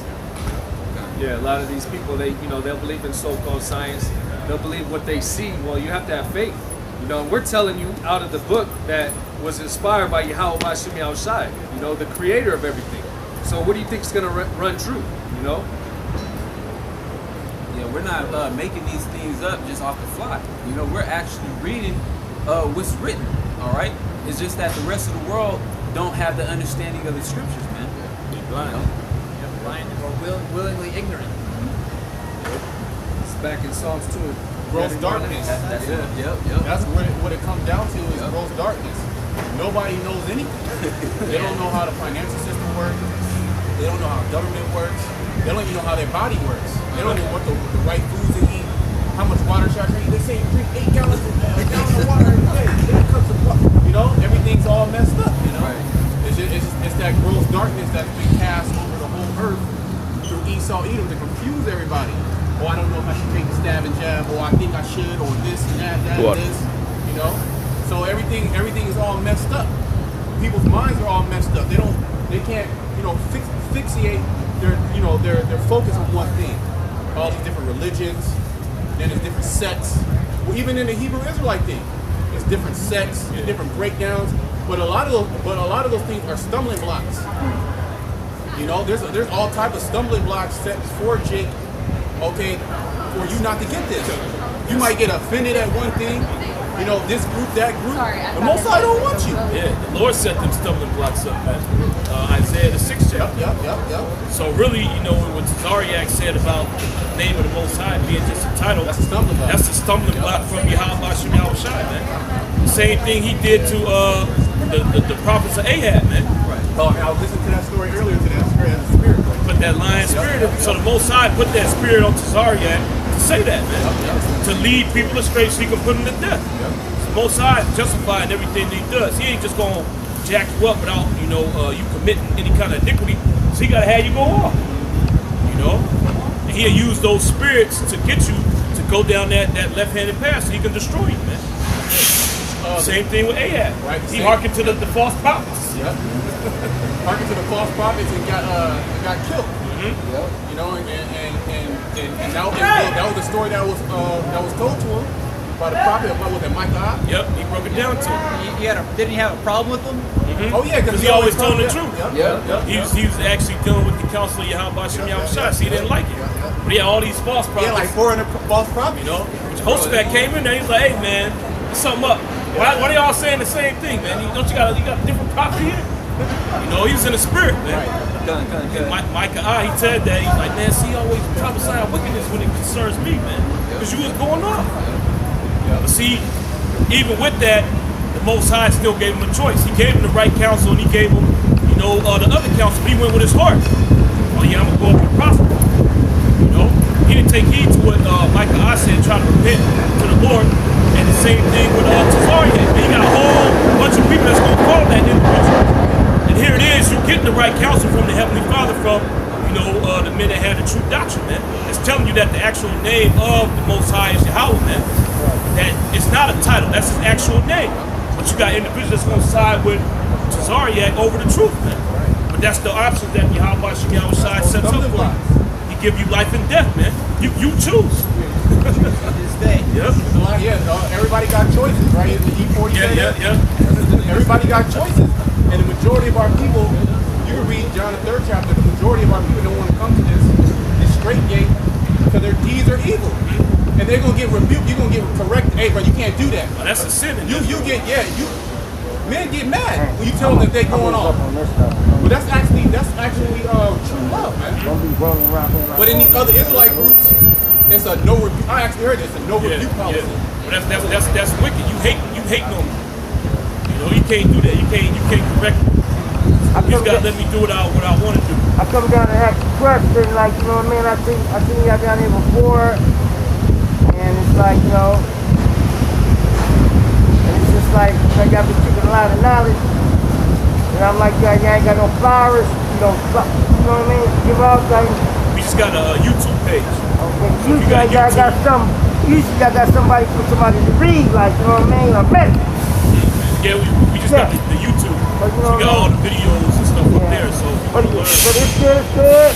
Yeah, a lot of these people, they'll believe in so-called science. They'll believe what they see. Well, you have to have faith. And we're telling you out of the book that was inspired by Yahweh Bashim Yahushai, the creator of everything. So what do you think is going to run true, Yeah, we're not making these things up just off the fly. We're actually reading what's written, all right? It's just that the rest of the world don't have the understanding of the scriptures, man. They're blind. Blind or willingly ignorant. It's back in Psalms 2. Gross darkness. That's it. Yep. That's what it comes down to is gross darkness. Nobody knows anything. They don't know how the financial system works. They don't know how government works. They don't even know how their body works. They don't know what the right foods to eat. How much water should I drink? They say drink 8 gallons of water every day. 8 cups of water. Everything's all messed up. Right. It's that gross darkness that's been cast over the whole earth through Esau, Edom to confuse everybody. Oh, I don't know if I should take the stab and jab. Oh, I think I should. Or this and that and this. So everything is all messed up. People's minds are all messed up. They can't fixate their focus on one thing. All these different religions. Then there's different sects. Well, even in the Hebrew Israelite thing, there's different sects, there's different breakdowns. But a lot of those things are stumbling blocks. There's all type of stumbling blocks set for Jake. Okay, for you not to get this. You might get offended at one thing. This group, that group. The Most High don't want you. Yeah, the Lord set them stumbling blocks up, man. Isaiah the 6th chapter. Yep. So really, what Tazariak said about the name of the Most High being just a title, That's a stumbling block. That's a stumbling block from Yahweh Bashim Yahushai, man. Same thing he did to the prophets of Ahab, man. Oh, I was listening to that story earlier to that spirit. Put that lion spirit in. So the Most High put that spirit on Tazariak to say that, man. To lead people astray so he can put them to death. The Most High is justifying everything that he does. He ain't just going to jack you up without, you committing any kind of iniquity. So he got to have you go off. And he'll use those spirits to get you to go down that left-handed path so he can destroy you, man. Same thing with Ahab. Right, he hearkened to the false prophets. Yep. Hearkened to the false prophets and got killed. You know, and that was the story that was told to him by the prophet. What was it, Micah? Yep, he broke it down to him. Didn't he have a problem with them? Oh yeah, Because he always told the truth. Yep. He was actually dealing with the counsel of Yahweh Shem Yahushua. He didn't like it. But he had all these false prophets. Yeah, like 400 false prophets. You know, Hoshaphat came in there. He's like, "Hey man, there's something up. Why they all saying the same thing, man? You got a different prophet here." You know, he was in the spirit, man. Micah, he said that. He's like, "Man, see, you always prophesy wickedness when it concerns me, man, because you was going off." But see, even with that, the Most High still gave him a choice. He gave him the right counsel, and he gave him, the other counsel. He went with his heart. Oh yeah, I'm gonna go up and prosper. You know, he didn't take heed to what Micah said, trying to repent to the Lord. And the same thing with Tazariah. You got a whole bunch of people that's gonna follow that individual. And here it is, you're getting the right counsel from the Heavenly Father, from the men that had the true doctrine, man. It's telling you that the actual name of the Most High is Yahweh, man. That it's not a title, that's his actual name. But you got individuals that's gonna side with Tazariah over the truth, man. But that's the option that Yahweh Shem Yahushua sets up for you. He give you life and death, man. You choose. This day. Yep. Everybody got choices, right? In the E40 Yeah. Everybody got choices. And the majority of our people, you can read John the 3rd chapter, the majority of our people don't want to come to this straight gate because their deeds are evil. And they're going to get rebuked. You're going to get corrected. Hey, bro, you can't do that. Oh, that's a sin. Men get mad when you tell them that they're going off. But that's actually true love, man. But in these other Israelite groups, it's a no rebuke. I actually heard it's a no rebuke policy. But that's wicked. You hate no man. You can't do that. You can't correct me. You just gotta let me do what I want to do. I come down and ask a question, like, you know what I mean? I seen y'all down here before, and it's like, and it's just like y'all been keeping a lot of knowledge, and I'm like, y'all ain't got no flowers, you know what I mean? Give out, like. We just got a YouTube page. Okay, you got somebody for somebody to read, like, you know what I mean? I bet. Yeah, we just got the YouTube. So we got all the videos and stuff up there. So, but it's good.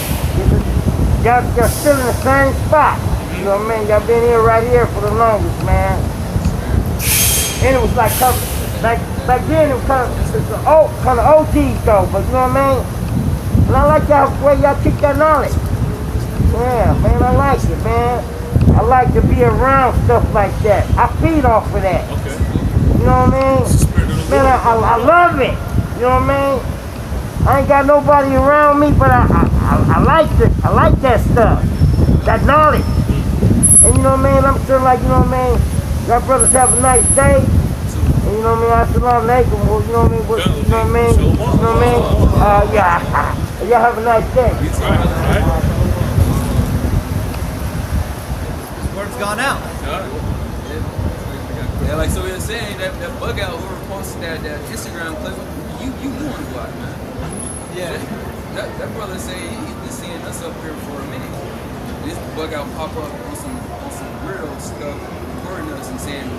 Y'all still in the same spot. You know what I mean? Y'all been here right here for the longest, man. And it was like back then. It was kind of OGs though. But you know what I mean? And I like y'all way y'all keep that knowledge. Yeah, man, I like it, man. I like to be around stuff like that. I feed off of that. Okay. You know what I mean? Man, I love it. You know what I mean? I ain't got nobody around me, but I like it. I like that stuff. That knowledge. And you know what I mean? I'm still like, you know what I mean? Y'all brothers have a nice day. And you know what I mean? Assalamu alaikum. You know what I mean? You know what I mean? You know what I mean? Yeah. Y'all have a nice day. Right. This word's gone out. Yeah, like so we were saying that bug out whoever posted that Instagram clip, you knew on the block, man. Yeah. That brother say he's been seeing us up here for a minute. This bug out pop up on some weirdo stuff, recording us and saying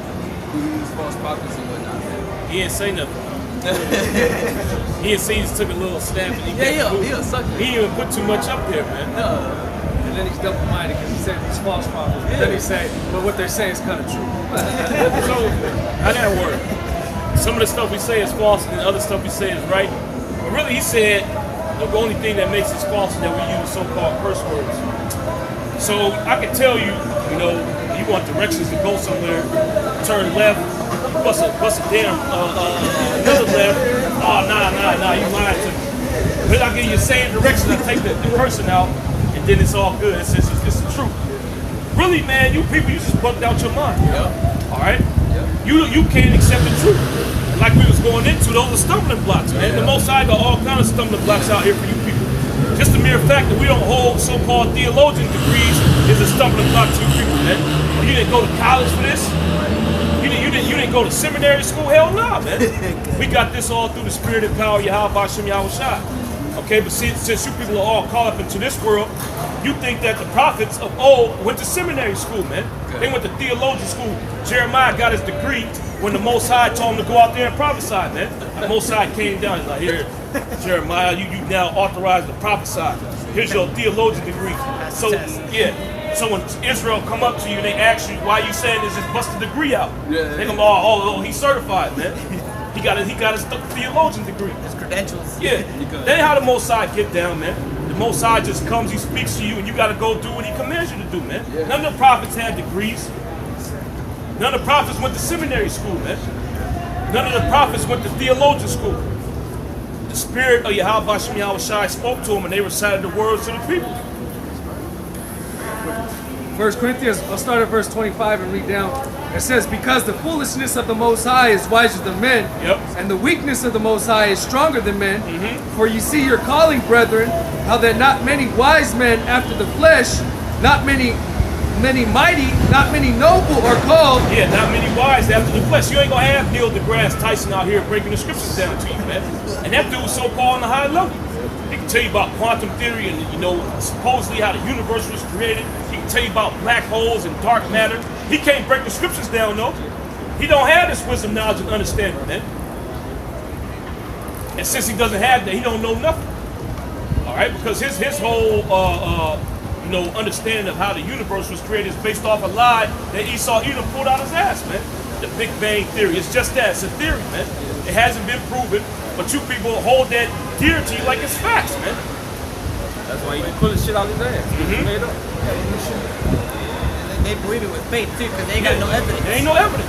who these false prophets and whatnot, man. He didn't say nothing. He didn't say he just took a little snap and he didn't even put too much up there, man. No. And then he's double-minded because he said these false prophets. But then he said, but what they're saying is kind of true. So, how that work? Some of the stuff we say is false and the other stuff we say is right. But really, he said the only thing that makes us false is that we use so-called curse words. So, I can tell you, you want directions to go somewhere, turn left, bust a damn another left. Oh, nah, you lying to me. But I give you the same direction, I take the person out, and then it's all good. It's the truth. Really, man, you people, you just bugged out your mind. Yep. All right? Yep. You can't accept the truth. And like we was going into, those are stumbling blocks, man. The Most High got all kind of stumbling blocks out here for you people. Just the mere fact that we don't hold so-called theologian degrees is a stumbling block to you people, man. You didn't go to college for this. You didn't go to seminary school. Hell no, man. We got this all through the spirit and power of Yahweh Shem Yahushua. Okay, but since you people are all caught up into this world, you think that the prophets of old went to seminary school, man. Okay. They went to theologian school. Jeremiah got his degree when the Most High told him to go out there and prophesy, man. The Most High came down and like, here, Jeremiah, you now authorized to prophesy. Here's your theologian degree. So yeah. So when Israel come up to you and they ask you why you saying this, just bust the degree out. They go, oh, he's certified, man. He got his theologian degree. His credentials. Yeah. That ain't how the Most High get down, man. The Most High just comes, he speaks to you, and you got to go do what he commands you to do, man. None of the prophets had degrees. None of the prophets went to seminary school, man. None of the prophets went to theologian school. The spirit of Yahweh Hashem Yahweh Shai spoke to them, and they recited the words to the people. 1 Corinthians, I'll start at verse 25 and read down. It says, because the foolishness of the Most High is wiser than men, and the weakness of the Most High is stronger than men. For you see your calling, brethren, how that not many wise men after the flesh, not many mighty, not many noble are called. Yeah, not many wise after the flesh. You ain't gonna have Neil deGrasse Tyson out here breaking the scriptures down to you, man. And that dude's so-called on the high level. He can tell you about quantum theory and, you know, supposedly how the universe was created. He can tell you about black holes and dark matter. He can't break the scriptures down, though. He don't have this wisdom, knowledge, and understanding, man. And since he doesn't have that, he don't know nothing. All right, because his whole you know, understanding of how the universe was created is based off a lie that Esau Edom pulled out his ass, man. The Big Bang Theory. It's just that. It's a theory, man. It hasn't been proven, but you people hold that dear to you like it's facts, man. That's why you be pulling shit out his ass. Made up. They believe it with faith too, because they ain't got no evidence. There ain't no evidence.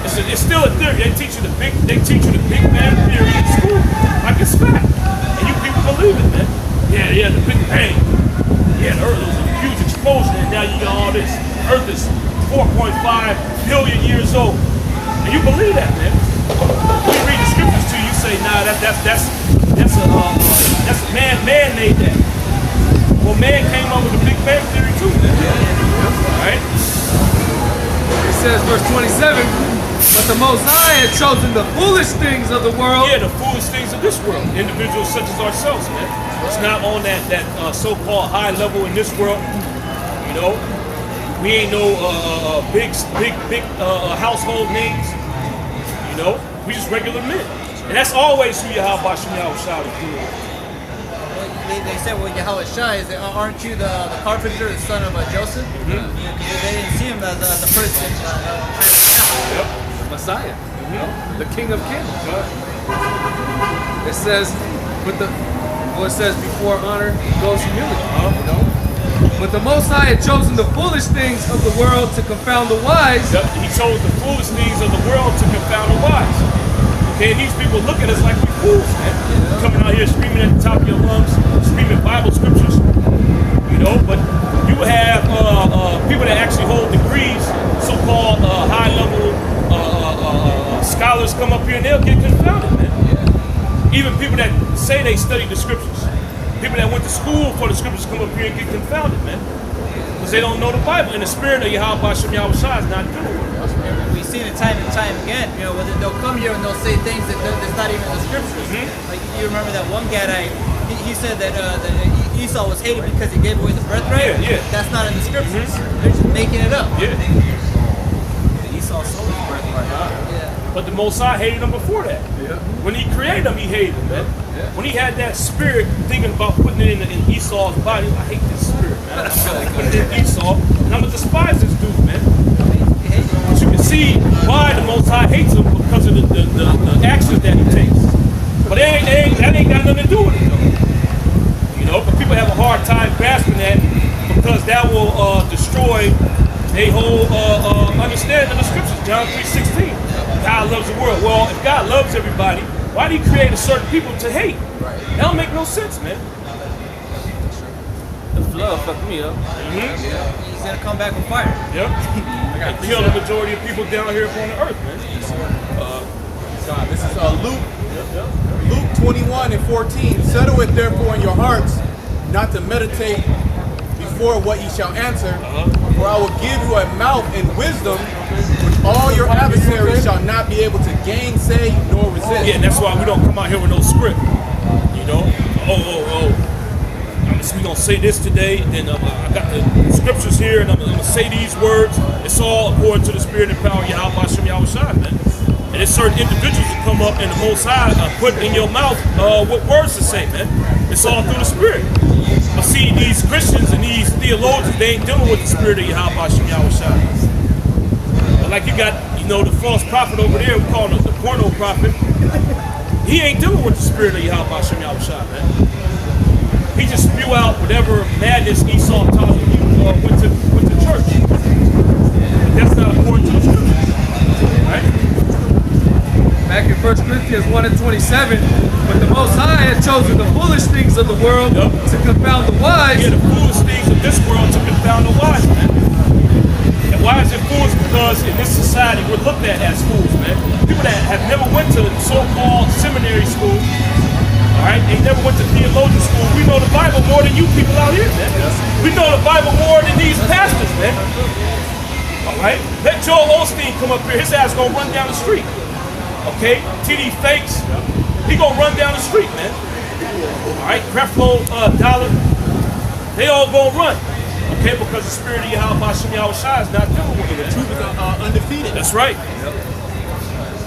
It's still a theory. They teach you the Big Bang Theory in school like it's fact, and you people believe it, man. Yeah, the Big Bang. Yeah, the Earth was a huge explosion, and now you got all this. Earth is 4.5 billion years old, and you believe that, man. When you read the scriptures to you, you say, nah, that's a man made that. Well, man came up with the Big Bang Theory too, man. All right. It says, verse 27, but the Most High had chosen the foolish things of the world. Yeah, the foolish things of this world. Individuals such as ourselves, man. It's not on that so-called high level in this world. You know, we ain't no big household names. You know, we just regular men, and that's always who Yahweh Hashem Yahweh Shai is doing. They said, well, Yahweh Shai, aren't you the carpenter, the son of Joseph? Because they didn't see him as the person Messiah, the King of Kings. It says, it says before honor goes humility. You know? But the Most High had chosen the foolish things of the world to confound the wise. He chose the foolish things of the world to confound the wise. Okay, and these people look at us like we fools, man. Coming out here screaming at the top of your lungs, screaming Bible scriptures. You know, but you have people that actually hold degrees, so-called high-level scholars come up here and they'll get confounded, man. Even people that say they study the scriptures, people that went to school for the scriptures come up here and get confounded, man. Because they don't know the Bible. And the spirit of Yahweh Hashem Yahweh Shai is not dealing with us. We've seen it time and time again, you know, whether they'll come here and they'll say things that's not even in the scriptures. Like, you remember that one guy, he said that Esau was hated because he gave away the birthright? Yeah. That's not in the scriptures. They're just making it up. Yeah. Esau sold his birthright. But the Most High hated him before that. When he created him, he hated him, man. When he had that spirit thinking about putting it in Esau's body, I hate this spirit, man. I'm gonna put it in Esau, and I'm gonna despise this dude, man. But you can see why the Most High hates him because of the actions that he takes. But that ain't got nothing to do with it, though. You know, but people have a hard time grasping that because that will destroy their whole understanding of the scriptures. John 3:16. God loves the world. Well, if God loves everybody, why did he create a certain people to hate? That don't make no sense, man. The flood fucked me up. He's going to come back with fire. Yep. And kill the majority of people down here upon the earth, man. This is Luke 21:14. Settle it therefore in your hearts, not to meditate before what ye shall answer, for I will give you a mouth and wisdom, which all your adversaries shall not be able to gainsay nor resist. Yeah, and that's why we don't come out here with no script. You know? We gonna say this today, and I got the scriptures here, and I'm gonna say these words. It's all according to the spirit and power of Yahweh Hashem Yahweh Shai, man. And there's certain individuals that come up and the Most High put in your mouth what words to say, man. It's all through the Spirit. But see, these Christians and these theologians, they ain't dealing with the Spirit of Yahweh Shem Yahushua. But like you got, you know, the false prophet over there, we call him the porno prophet. He ain't dealing with the Spirit of Yahweh Shem Yahushua, man. He just spew out whatever madness Esau taught when he went to church. But that's not according to the Scripture, right? Back in 1 Corinthians 1 and 27, but the Most High has chosen the foolish things of the world to confound the wise. Yeah, the foolish things of this world to confound the wise, man. And why is it foolish? Because in this society, we're looked at as fools, man. People that have never went to so-called seminary school, all right, they never went to theologian school. We know the Bible more than you people out here, man. We know the Bible more than these pastors, man. All right? Let Joel Osteen come up here. His ass gonna run down the street. Okay, TD Fakes, he gonna run down the street, man. All right, Creflo Dollar, they all gonna run. Okay, because the Spirit of Yahweh Shem Yahushua is not dealing with it. The truth is undefeated. That's right.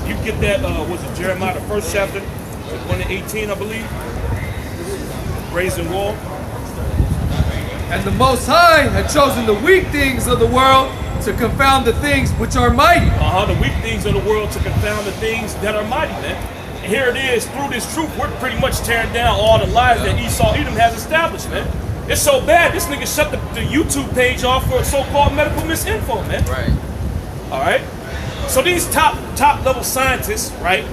You get that, was it Jeremiah, the 1st chapter, 1 to 18, I believe. Brazen wall. And the Most High had chosen the weak things of the world to confound the things which are mighty. The weak things of the world to confound the things that are mighty, man. And here it is, through this truth, we're pretty much tearing down all the lies that Esau Edom has established, man. It's so bad, this nigga shut the YouTube page off for so-called medical misinfo, man. Right. All right? So these top level scientists, right,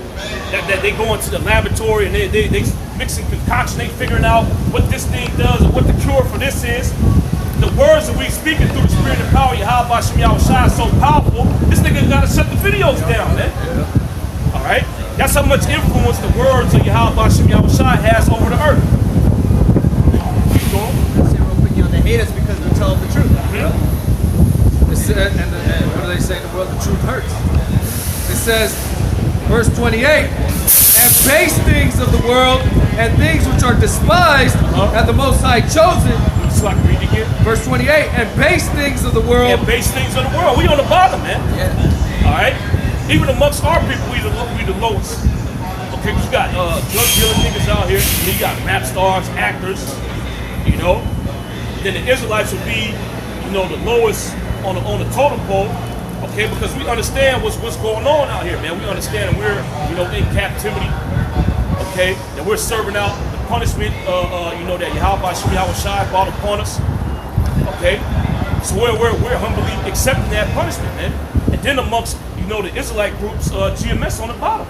that they go into the laboratory and they mixing concoction, they figuring out what this thing does and what the cure for this is. The words that we speaking through the Spirit and power of Yahweh Shem Yahushua is so powerful, this nigga gotta shut the videos down, man. All right? That's how much influence the words of Yahweh Shem Yahushua has over the earth. Keep going. They hate us because we tell them the truth. It said, and what do they say in the world? The truth hurts. It says, verse 28, and base things of the world and things which are despised have the Most High chosen. So I can read it again. Verse 28, and base things of the world. And base things of the world. We on the bottom, man. Yeah. All right? Even amongst our people, we the lowest. Okay, you got drug dealing niggas out here. You got rap stars, actors, you know. Then the Israelites would be, you know, the lowest on the totem pole. Okay, because we understand what's going on out here, man. We understand we're, you know, in captivity. Okay, and we're serving out the punishment, you know, that Yahweh Shem Yahushua brought upon us. Okay, so we're humbly accepting that punishment, man. And then amongst, you know, the Israelite groups, GMS on the bottom.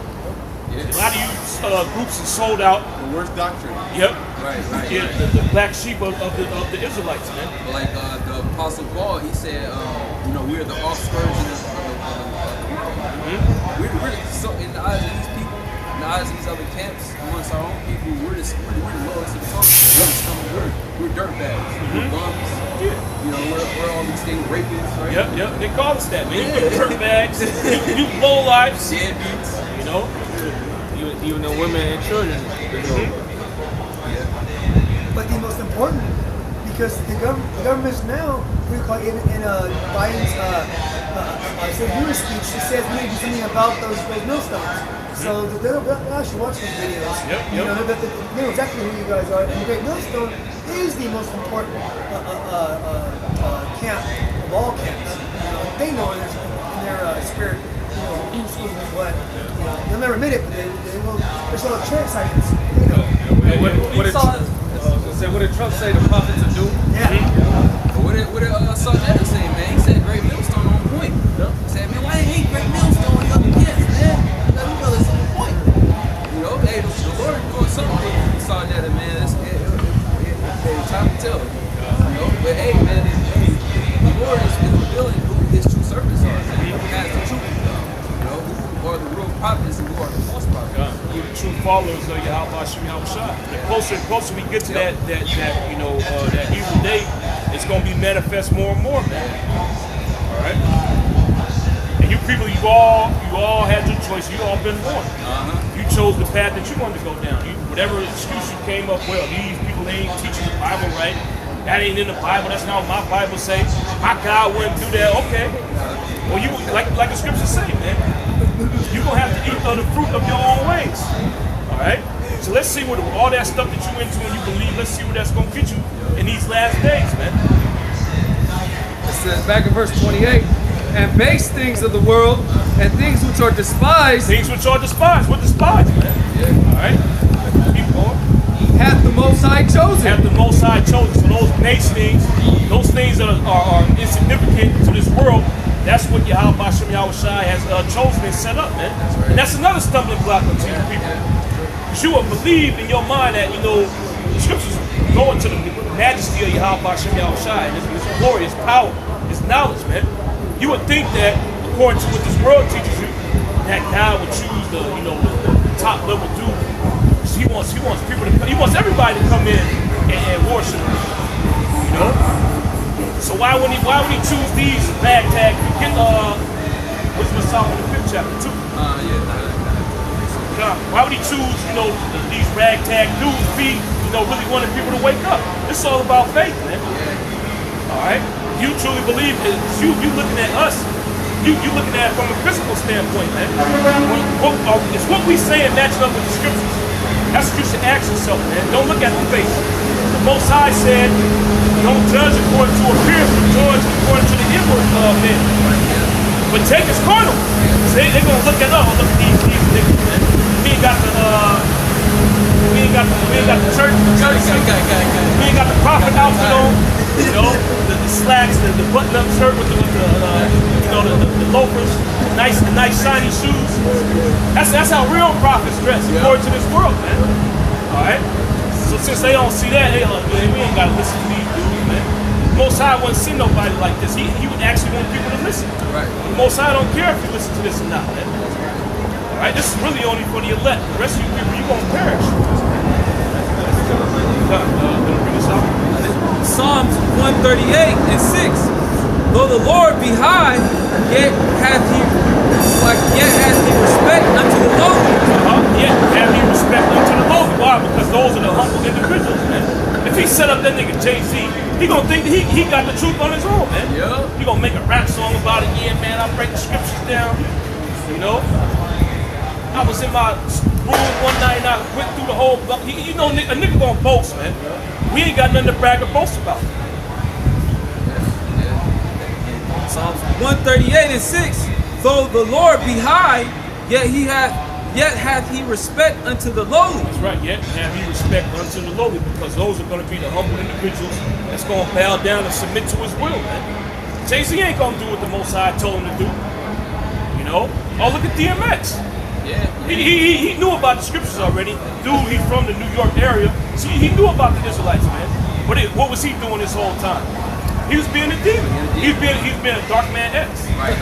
Yes. A lot of you groups are sold out. The worst doctrine. Yep. Right. Yeah, the black sheep of the Israelites, man. But like the Apostle Paul, he said, you know, we're the offscourge of the we're so in the eyes of these people, in the eyes of these other camps, amongst our own people, we're the lowest of the totem. We're dirtbags. We're bums. Yeah. You know, we're all these things, rapists, right? Yep. They call us that, man. You dirtbags, you low lives, Deadbeats. you know. Even the women and children. But the most important, because the government's now, we call it in Biden's speech, it says we need to do something about those millstones. So they'll actually watch these videos. You know, they know exactly who you guys are. And the Great Millstone is the most important camp of all camps. You know, they know in their spirit, you know, who's what. You know, they'll never admit it, but they will. There's a lot of church sightings. You know. What did Trump say? The prophets are doomed. Yeah. What did Sargento say, man? He said Great Millstone on point. He said, man, why they hate Great Millstone and other camps, man? Let me know it's on point. You know, hey, the Lord doing something with Sargento, man. It's time to tell. You know, but hey, man, the Lord is revealing who his true servants are, man. Who has the truth. You know, who are the real prophets and who are the false prophets. We're the true followers of Yahweh Shem Yahushua. The closer we get to that you know, that evil day, it's gonna be manifest more and more, man. All right. And you people, you all had your choice. You all been born. You chose the path that you wanted to go down. Whatever excuse you came up with, these people ain't teaching the Bible right. That ain't in the Bible. That's not what my Bible say. My God wouldn't do that. Okay. Or you, like the scriptures say, man, you're going to have to eat of the fruit of your own ways. All right? So let's see what all that stuff that you into and you believe, let's see what that's going to get you in these last days, man. It says back in verse 28, and base things of the world and things which are despised. Things which are despised. What despised, man? Yeah. All right? Keep going. Hath the Most High chosen. Have the Most High chosen. So those base things, those things that are insignificant to this world, that's what Yahweh Bashem Yahushai has chosen and set up, man. And that's another stumbling block to you people. Because you will believe in your mind that, you know, the scriptures go into the majesty of Yahweh Bashem Yahushai, and his glory, his power, his knowledge, man. You would think that, according to what this world teaches you, that God would choose the, you know, the top level dude. He wants people to, he wants everybody to come in and worship him, you know. So why would he choose these ragtag? Get what's talking in the 5th chapter too? Why would he choose, you know, these ragtag dudes be, you know, really wanting people to wake up? It's all about faith, man. All right, you truly believe it. You looking at us. You looking at it from a physical standpoint, man. It's what we say and matching up with the scriptures. That's what you should ask yourself, man. Don't look at the face. The Most High said, don't judge according to appearance, but judge according to the inward man. But take his carnal. So they're going to look at, oh, look at these niggas, man. We ain't got the church. We ain't got the prophet outfit on. You know, the slacks, the button-up shirt with the you know, the loafers, the nice shiny shoes. That's how real prophets dress, according to this world, man. All right. So since they don't see that, they like, man, we ain't gotta listen to these dudes, man. Most High wouldn't send nobody like this. He would actually want people to listen. Right. Most High don't care if you listen to this or not, man. All right. This is really only for the elect. The rest of you people, you gonna perish. Gonna bring this out. Psalms 138 and 6. Though the Lord be high, yet hath he respect unto the lowly. Yet hath he respect unto the lowly. Why? Because those are the humble individuals, man. If he set up that nigga Jay-Z, he gonna think that he got the truth on his own, man. Yeah. He gonna make a rap song about it. Yeah, man, I break the scriptures down. You know? I was in my room one night and I went through the whole book. You know, a nigga gonna boast, man. We ain't got nothing to brag or boast about. Psalms 138 and 6. Though the Lord be high, yet hath he respect unto the lowly. That's right, yet have he respect unto the lowly, because those are going to be the humble individuals that's going to bow down and submit to his will, man. Jay-Z ain't going to do what the Most High told him to do. You know? Oh, look at DMX. Yeah. He knew about the scriptures already. Dude, he's from the New York area. So he knew about the Israelites, man. What was he doing this whole time? He was being a demon. He's been a dark man X. Right.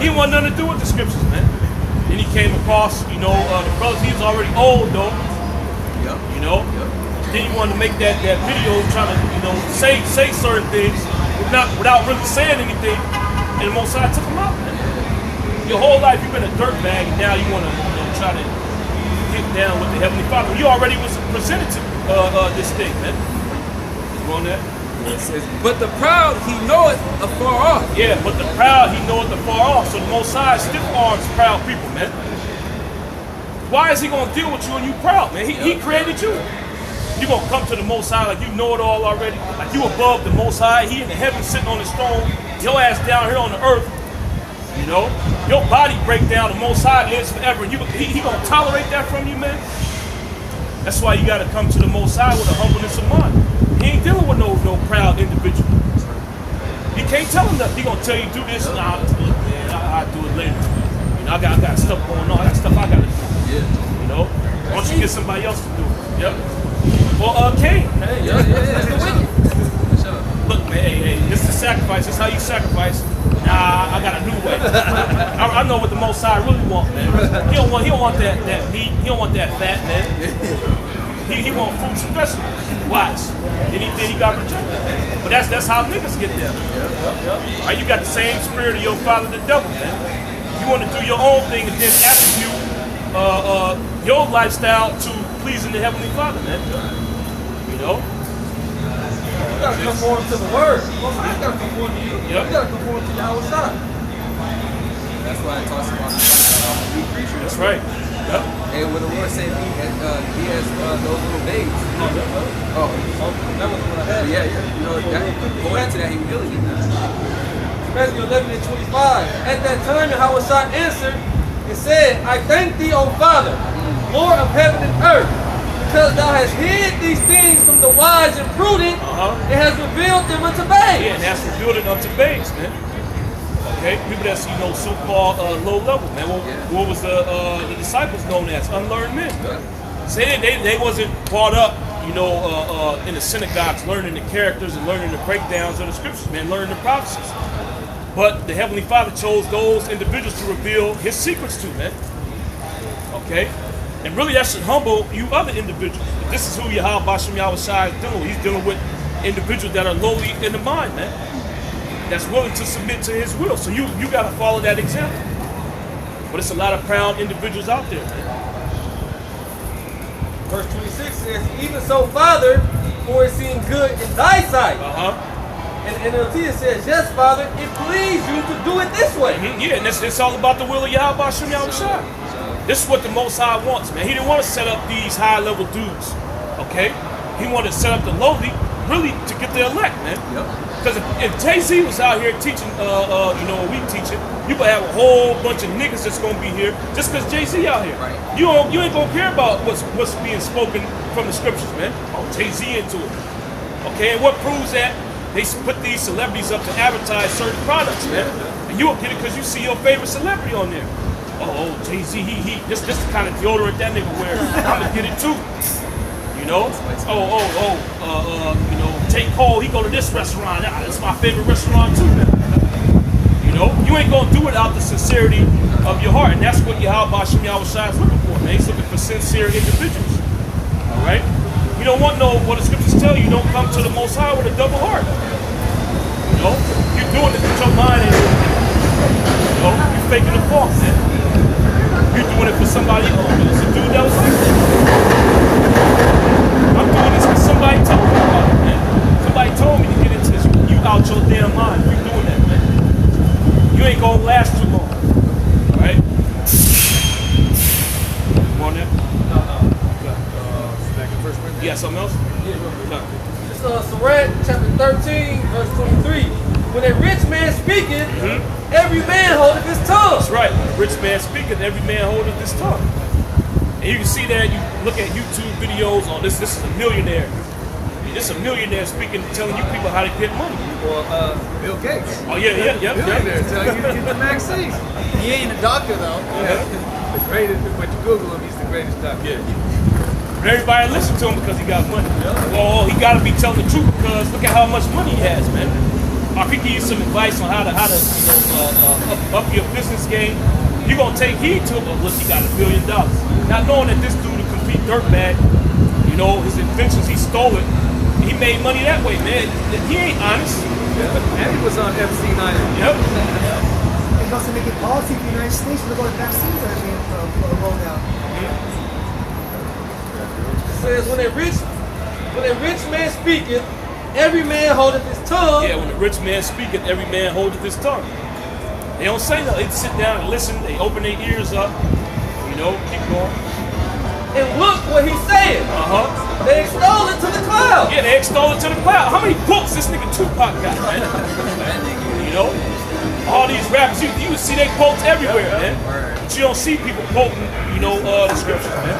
He didn't want nothing to do with the scriptures, man. Then he came across, you know, the brothers. He was already old, though. Yep. You know. Yep. Then he wanted to make that video, trying to, you know, say certain things without really saying anything. And the Most High took him out, man. Your whole life you've been a dirtbag, and now you want to, you know, try to get down with the Heavenly Father. You already was presented to this thing, man. On that. It says, but the proud he knoweth afar off. Yeah, but the proud he knoweth afar off. So the Most High stiff arms proud people, man. Why is he gonna deal with you when you proud, man? He created you. You gonna come to the Most High like you know it all already, like you above the Most High. He in the heavens sitting on his throne. Your ass down here on the earth. You know, your body break down. The Most High lives forever. And he gonna tolerate that from you, man. That's why you gotta come to the Most High with a humbleness of mind. He ain't dealing with no proud individual. You can't tell him nothing. He gonna tell you do this, and I'll do it later. You know, I got stuff going on. I got stuff I gotta do. Yeah. You know, why don't you get somebody else to do it? Yep. Well, Cain. Hey, that's the wicked. Look, man, hey, this is a sacrifice. This is how you sacrifice. Nah, I got a new way. I know what the Most High really want, man. He don't want that meat. He don't want that fat, man. He want fruits and vegetables. Watch. Anything he got rejected. But that's how niggas get there. All right, you got the same spirit of your father, the devil, man. You want to do your own thing and then attribute your lifestyle to pleasing the Heavenly Father, man. You know? You gotta conform to the word. Most High gotta conform to you. You gotta conform to Yahweh Shai. That's why it talks about the new creature. That's right. Yep. And when the Lord said he has those little babes. Oh, that was what I had. Yeah. You know, going into that humility. Matthew 11 and 25. At that time, Yahweh Shai answered and said, I thank thee, O Father, Lord of heaven and earth, because thou hast hid these things from the wise and prudent, and has revealed them unto babes. Yeah, and has revealed it unto babes, man. Okay, people that's so-called low level, man. What was the disciples known as? Unlearned men. Say they wasn't brought up, in the synagogues, learning the characters and learning the breakdowns of the scriptures, man, learning the prophecies. But the Heavenly Father chose those individuals to reveal His secrets to, man. Okay? And really that should humble you other individuals. This is who Yahweh Bashem Yahweh Shai is dealing with. He's dealing with individuals that are lowly in the mind, man. That's willing to submit to His will. So you got to follow that example. But it's a lot of proud individuals out there, man. Verse 26 says, even so, Father, for it seemed good in thy sight. And NLT it says, yes, Father, it pleased you to do it this way. Yeah, and it's all about the will of Yahweh Bashem Yahweh Shai. This is what the Most High wants, man. He didn't want to set up these high-level dudes, okay? He wanted to set up the lowly, really, to get the elect, man. Because if Jay-Z was out here teaching, what we teaching, you would have a whole bunch of niggas that's going to be here just because Jay-Z out here. Right. You ain't going to care about what's being spoken from the scriptures, man. Oh, Jay-Z into it. Okay, and what proves that? They put these celebrities up to advertise certain products, man. And you'll get it because you see your favorite celebrity on there. Oh, Jay-Z, this the kind of deodorant that nigga wears. I'm gonna get it too. J. Cole, he go to this restaurant. That's my favorite restaurant too, man. You ain't gonna do it out the sincerity of your heart. And that's what Yahweh Bashem Yahweh Shai is looking for, man. He's looking for sincere individuals. Alright? You don't want what the scriptures tell you. You don't come to the Most High with a double heart. You're doing it with your mind and you're faking the false, man. You're doing it for somebody else. It's a dude that was like that. I'm doing this because somebody told me about it, man. Somebody told me to get into this. You out your damn mind. You're doing that, man. You ain't gonna last too long. Alright? Come on now. You got something else? It's Sirach chapter 13, verse 23. When a rich man speaketh, every man holdeth his tongue. That's right. Rich man speaketh, every man holdeth his tongue. And you can see that. You look at YouTube videos on this. This is a millionaire. This is a millionaire speaking, telling you people how to get money. Well, Bill Gates. Oh yeah. Millionaire telling you to get the vaccine. He ain't a doctor though. Yeah. The greatest, but you Google him, he's the greatest doctor. Yeah. But everybody listen to him because he got money. Well, he got to be telling the truth because look at how much money he has, man. I could give you some advice on how to up your business game. You're gonna take heed to it, but look, he got $1 billion. Not knowing that this dude is a complete dirtbag. His inventions, he stole it. He made money that way, man. He ain't honest. And he was on FC9. Yep. He's also making policy for the United States. Look at the vaccines that are being rolled out. It says, when a rich man speaketh, every man holdeth his tongue. Yeah, when the rich man speaketh, every man holdeth his tongue. They don't say nothing. They sit down and listen. They open their ears up. Keep going. And look what he said. They extol it to the cloud. Yeah, they extol it to the cloud. How many books this nigga Tupac got, man? All these rappers, you see they quotes everywhere, man. But you don't see people quoting, the scriptures, man.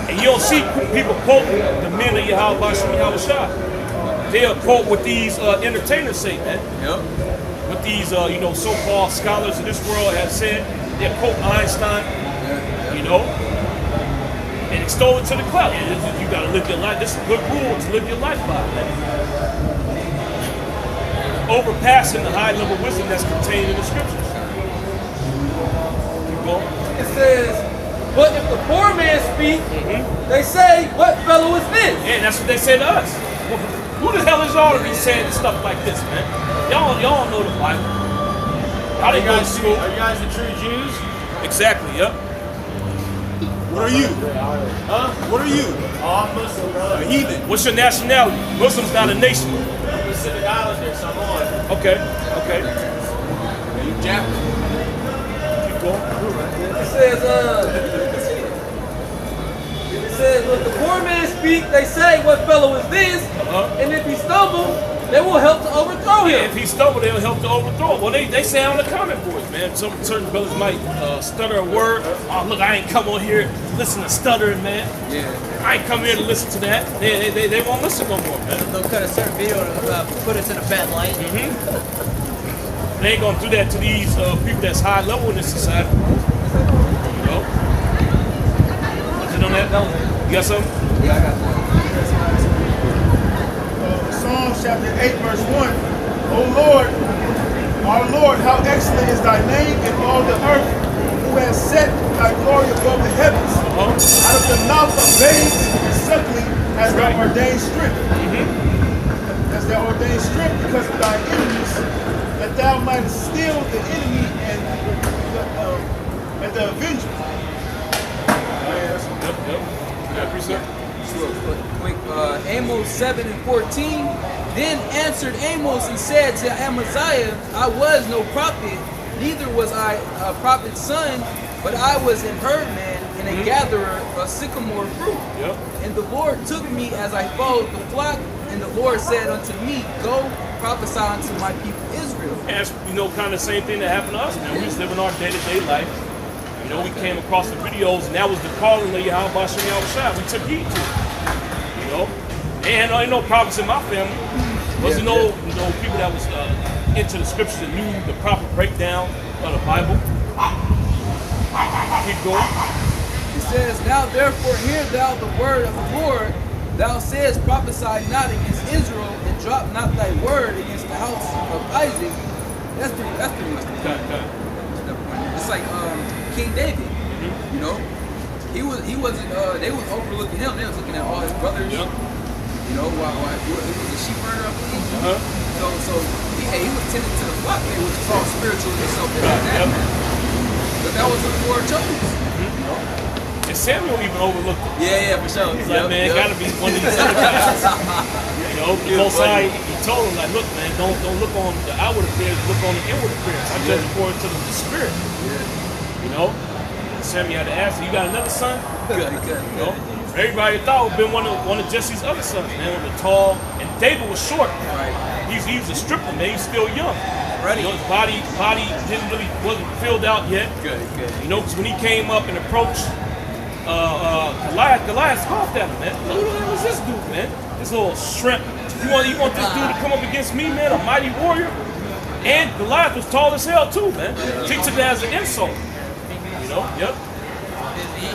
And you don't see people quoting the men of Yahweh Bashem Yahweh Shai. They'll quote what these entertainers say, man. What these, so-called scholars of this world have said. They'll quote Einstein, and extol it to the cloud. You gotta live your life. This is a good rule to live your life by, man. Overpassing the high level wisdom that's contained in the scriptures. Keep going. It says, but if the poor man speak, they say, what fellow is this? Yeah, that's what they say to us. Who the hell is y'all to be saying stuff like this, man? Y'all don't know the Bible. How they go to school? Are you guys the true Jews? Exactly, yep. What are you? Huh? What are you? Oh, I'm Muslim, brother. A heathen. What's your nationality? Muslim's not a nation. I'm Pacific Islander, so I'm on. Okay, okay. You Japanese. Keep going. It says, look, the poor man speak, they say, what fellow is this? And if he stumble, they will help to overthrow him. If he stumbled, they'll help to overthrow him. Well, they say on the comment boards, man. Some certain brothers might stutter a word. Oh, look, I ain't come on here to listen to stuttering, man. Yeah. I ain't come here to listen to that. They won't listen no more, man. They'll cut a certain video and put us in a bad light. They ain't gonna do that to these people that's high level in this society. You know? What's it on that? You got something? Yeah, I got one. Psalms chapter 8, verse 1. O Lord, our Lord, how excellent is thy name in all the earth, who has set thy glory above the heavens. Out of the mouth of babes and suckling hast thou ordained strength. Hast thou ordained strength because of thy enemies, that thou mightest steal the enemy and the avenger. Quick, Amos 7 and 14. Then answered Amos and said to Amaziah, I was no prophet, neither was I a prophet's son, but I was an herdman and a gatherer of sycamore fruit. And the Lord took me as I followed the flock, and the Lord said unto me, Go prophesy unto my people Israel. And that's, you know, kind of the same thing that happened to us, man. We was living our day-to-day life. You know, we came across the videos, and that was the calling of Yahweh Shem Yahushua. We took heed to it. You know, and ain't no prophets in my family. Wasn't no people that was into the scriptures that knew the proper breakdown of the Bible. Keep going. It says, Now therefore hear thou the word of the Lord. Thou sayest, prophesy not against Israel, and drop not thy word against the house of Isaac. That's pretty much the point. It's like King David, you know, he wasn't. They was overlooking him. They was looking at all his brothers. You know, while he was a sheep herder, I believe. So he was tending to the flock, which is all spiritual and something like that. But that was who the Lord chose. You know? And Samuel even overlooked it. Yeah, for sure. He's like, man, it gotta be one of these other guys. You know, the Most High, he told him, like, look, man, don't look on the outward appearance, look on the inward appearance. I judge according to the spirit. You know? Samuel had to ask him, you got another son? Good. You know? Everybody thought it would have been one of Jesse's other sons, man. One of the tall, and David was short. Right. He was a stripper, man. He's still young. Right. You know, his body wasn't filled out yet. Good. You know, because when he came up and approached Goliath scoffed at him, man. Who the hell is this dude, man? This little shrimp. You want this dude to come up against me, man? A mighty warrior? And Goliath was tall as hell too, man. He took that as an insult. You know? Yep.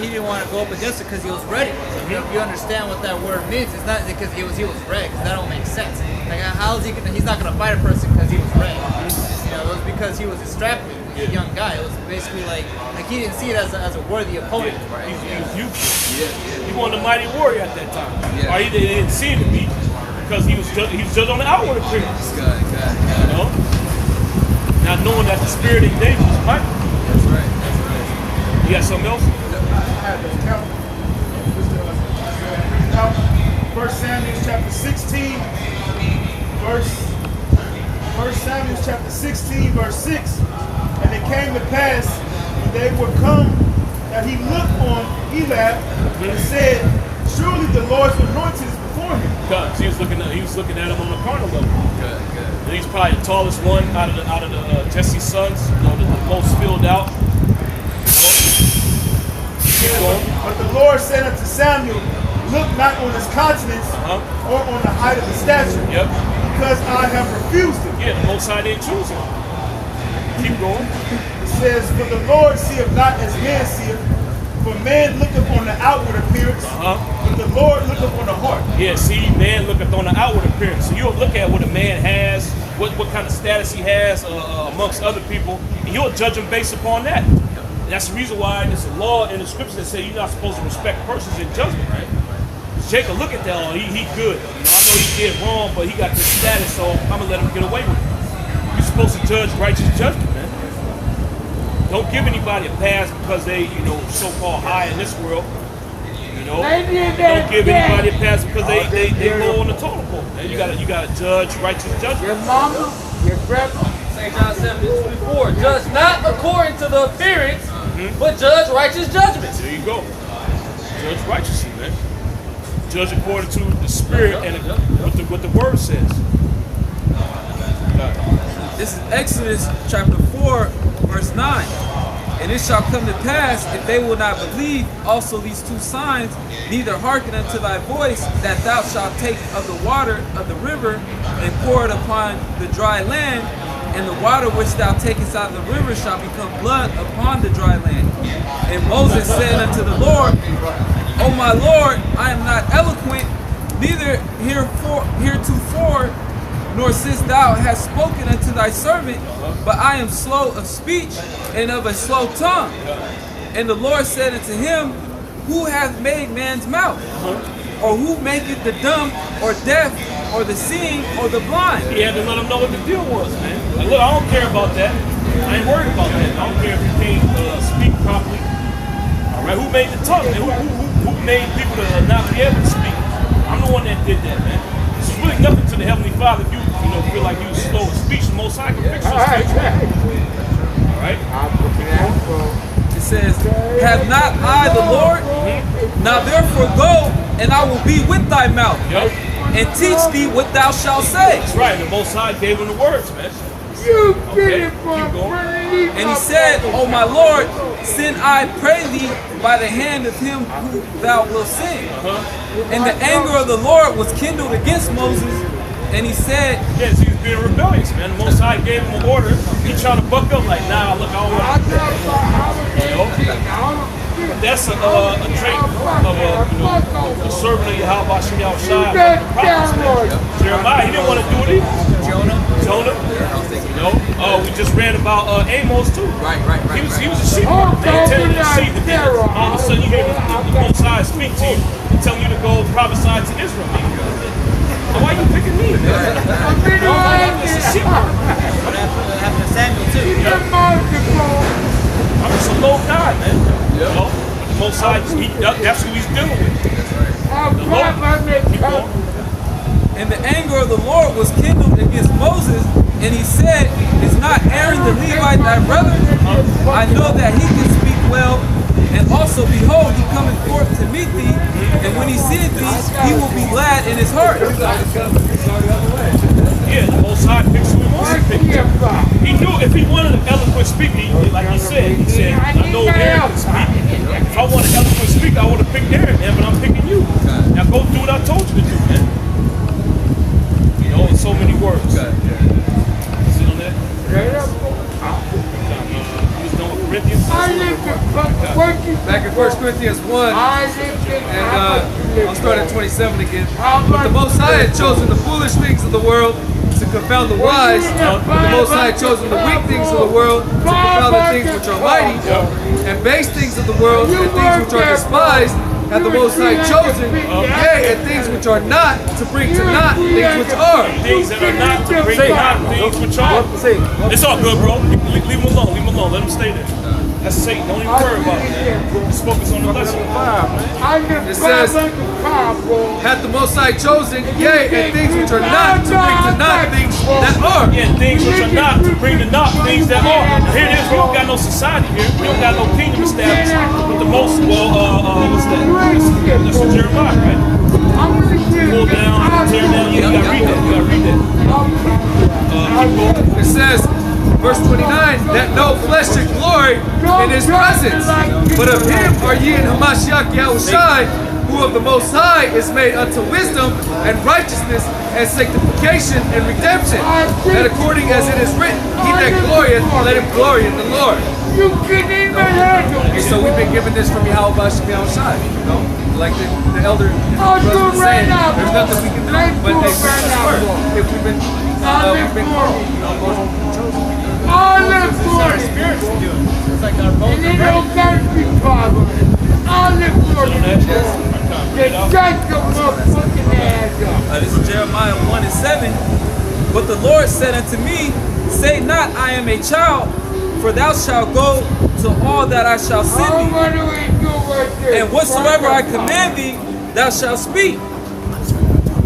He didn't want to go up against it because he was ready. If you understand what that word means, it's not because he was ready, because that don't make sense. Like, how is he gonna? He's not gonna fight a person because he was ready. You know, it was because he was a strapping, a young guy. It was basically like he didn't see it as a worthy opponent. He was youthful. He wasn't a mighty warrior at that time. Yeah. Or he didn't see him to be, because he was judged on the outward appearance. Good. You know? Not knowing that the spirit in David was mighty. That's right. You got something else? First Samuel chapter 16, verse 6. And it came to pass when they were come that he looked on Eliab and said, Surely the Lord's anointed is before him. Because he was looking at him on the carnal level. Good. And he's probably the tallest one out of the Jesse's sons, you know, the most filled out. But the Lord said unto Samuel, Look not on his countenance or on the height of his stature, because I have refused him. Yeah, the Most High didn't choose him. Keep going. It says, For the Lord seeth not as man seeth, for man looketh on the outward appearance, but the Lord looketh on the heart. Yeah, see, man looketh on the outward appearance. So you'll look at what a man has, what kind of status he has amongst other people, and you'll judge him based upon that. And that's the reason why there's a law in the scriptures that say you're not supposed to respect persons in judgment, right? Jacob, look at that. Oh, he good. You know, I know he did wrong, but he got this status, so I'm gonna let him get away with it. You're supposed to judge righteous judgment, man. Don't give anybody a pass because they, you know, so-called high in this world. You know, don't give anybody a pass because they low on the totem pole. Man, you gotta judge righteous judgment. Your mama, your grandma. St. John 7:24. Judge not according to the appearance, but judge righteous judgments. There you go. Judge righteously, man. Judge according to the spirit and what the word says. This is Exodus chapter 4, verse 9. And it shall come to pass, if they will not believe also these two signs, neither hearken unto thy voice, that thou shalt take of the water of the river, and pour it upon the dry land, and the water which thou takest out of the river shall become blood upon the dry land. And Moses said unto the Lord, O my Lord, I am not eloquent, neither heretofore, nor since thou hast spoken unto thy servant, but I am slow of speech and of a slow tongue. And the Lord said unto him, Who hath made man's mouth? Or who maketh the dumb, or deaf, or the seeing, or the blind? He had to let him know what the deal was, man. Like, look, I don't care about that. I ain't worried about that. I don't care if you can't speak properly. All right, who made the tongue? Who made people to not be able to speak? I'm the one that did that, man. It's really nothing to the Heavenly Father if you feel like you slow of speech. The Most High can fix your speech. All right? It says, Have not I the Lord? Now therefore go, and I will be with thy mouth, and teach thee what thou shalt say. That's right. The Most High gave him the words, man. You Okay, get it from keep going. And he said, O my Lord, send I pray thee by the hand of him who thou wilt send. And the anger of the Lord was kindled against Moses, and he said, Yes, he was being rebellious, man. The Most High gave him an order. He trying to buck up like, nah, look, I don't want to. You know? That's a trait of a servant of Yahweh Shem Yahushai, like the prophets, man. Jeremiah, he didn't want to do it either. Jonah. You know? We just read about Amos too. Right. He was a sheep. They intended to see the demons. All of a sudden you hear the Most High speak to you and telling you to go prophesy to Israel. Why are you picking me? It's a sheep. What happened to Samuel too? I'm just a low guy, man. You know? The Most High, that's who he's dealing with. The Lord. Keep going. And the anger of the Lord was kindled against Moses, and he said, Is not Aaron the Levite thy brother? I know that he can speak well, and also, behold, he cometh forth to meet thee, and when he seeth thee, he will be glad in his heart. Yeah, the Most High picks who he wants to pick. He knew if he wanted an eloquent speaker, like he said, I know Aaron can speak. If I want an eloquent speaker, I would have picked Aaron, man, but I'm picking you. Now go do what I told you to do, man. You know, in so many words. See on that? He was done with Corinthians. Back in 1 Corinthians 1, and I'll start at 27 again. But the Most High had chosen the foolish things of the world to confound the wise. The Most High had chosen the weak things of the world to confound the things which are mighty, and base things of the world and things which are despised hath the Most High chosen, yea, and things which are not, to bring to naught things which are. Things that are not to bring not things which are. It's all good, bro. Leave him alone. Leave him alone. Let him stay there. That's Satan. Don't even worry about it. Just focus on the lesson. It says, hath the Most High chosen, yea, and things which are not, to bring to naught things that are. Yeah, things which are not, to bring to naught things that are. Now, here it is. We don't got no society here. We don't got no kingdom established. But the most, what's that? That's in Jeremiah, right? Pull down, tear down. Yeah, you gotta read that. It says, verse 29, that no flesh should glory in his presence, but of him are ye in Hamashiach Yahushai, who of the Most High is made unto wisdom and righteousness and sanctification and redemption, that according as it is written, he that glorieth, let him glory in the Lord. And so we've been given this from Yahweh Shem Yahushai, you know, like the elder brothers were saying, there's nothing we can do but they preach this word. If we've been called, you know, chosen. It's our spirits doing it. It's like our bones are This is Jeremiah 1:7. But the Lord said unto me, Say not, I am a child, For thou shalt go to all that I shall send thee, What do we do with this? and whatsoever I command thee, thou shalt speak.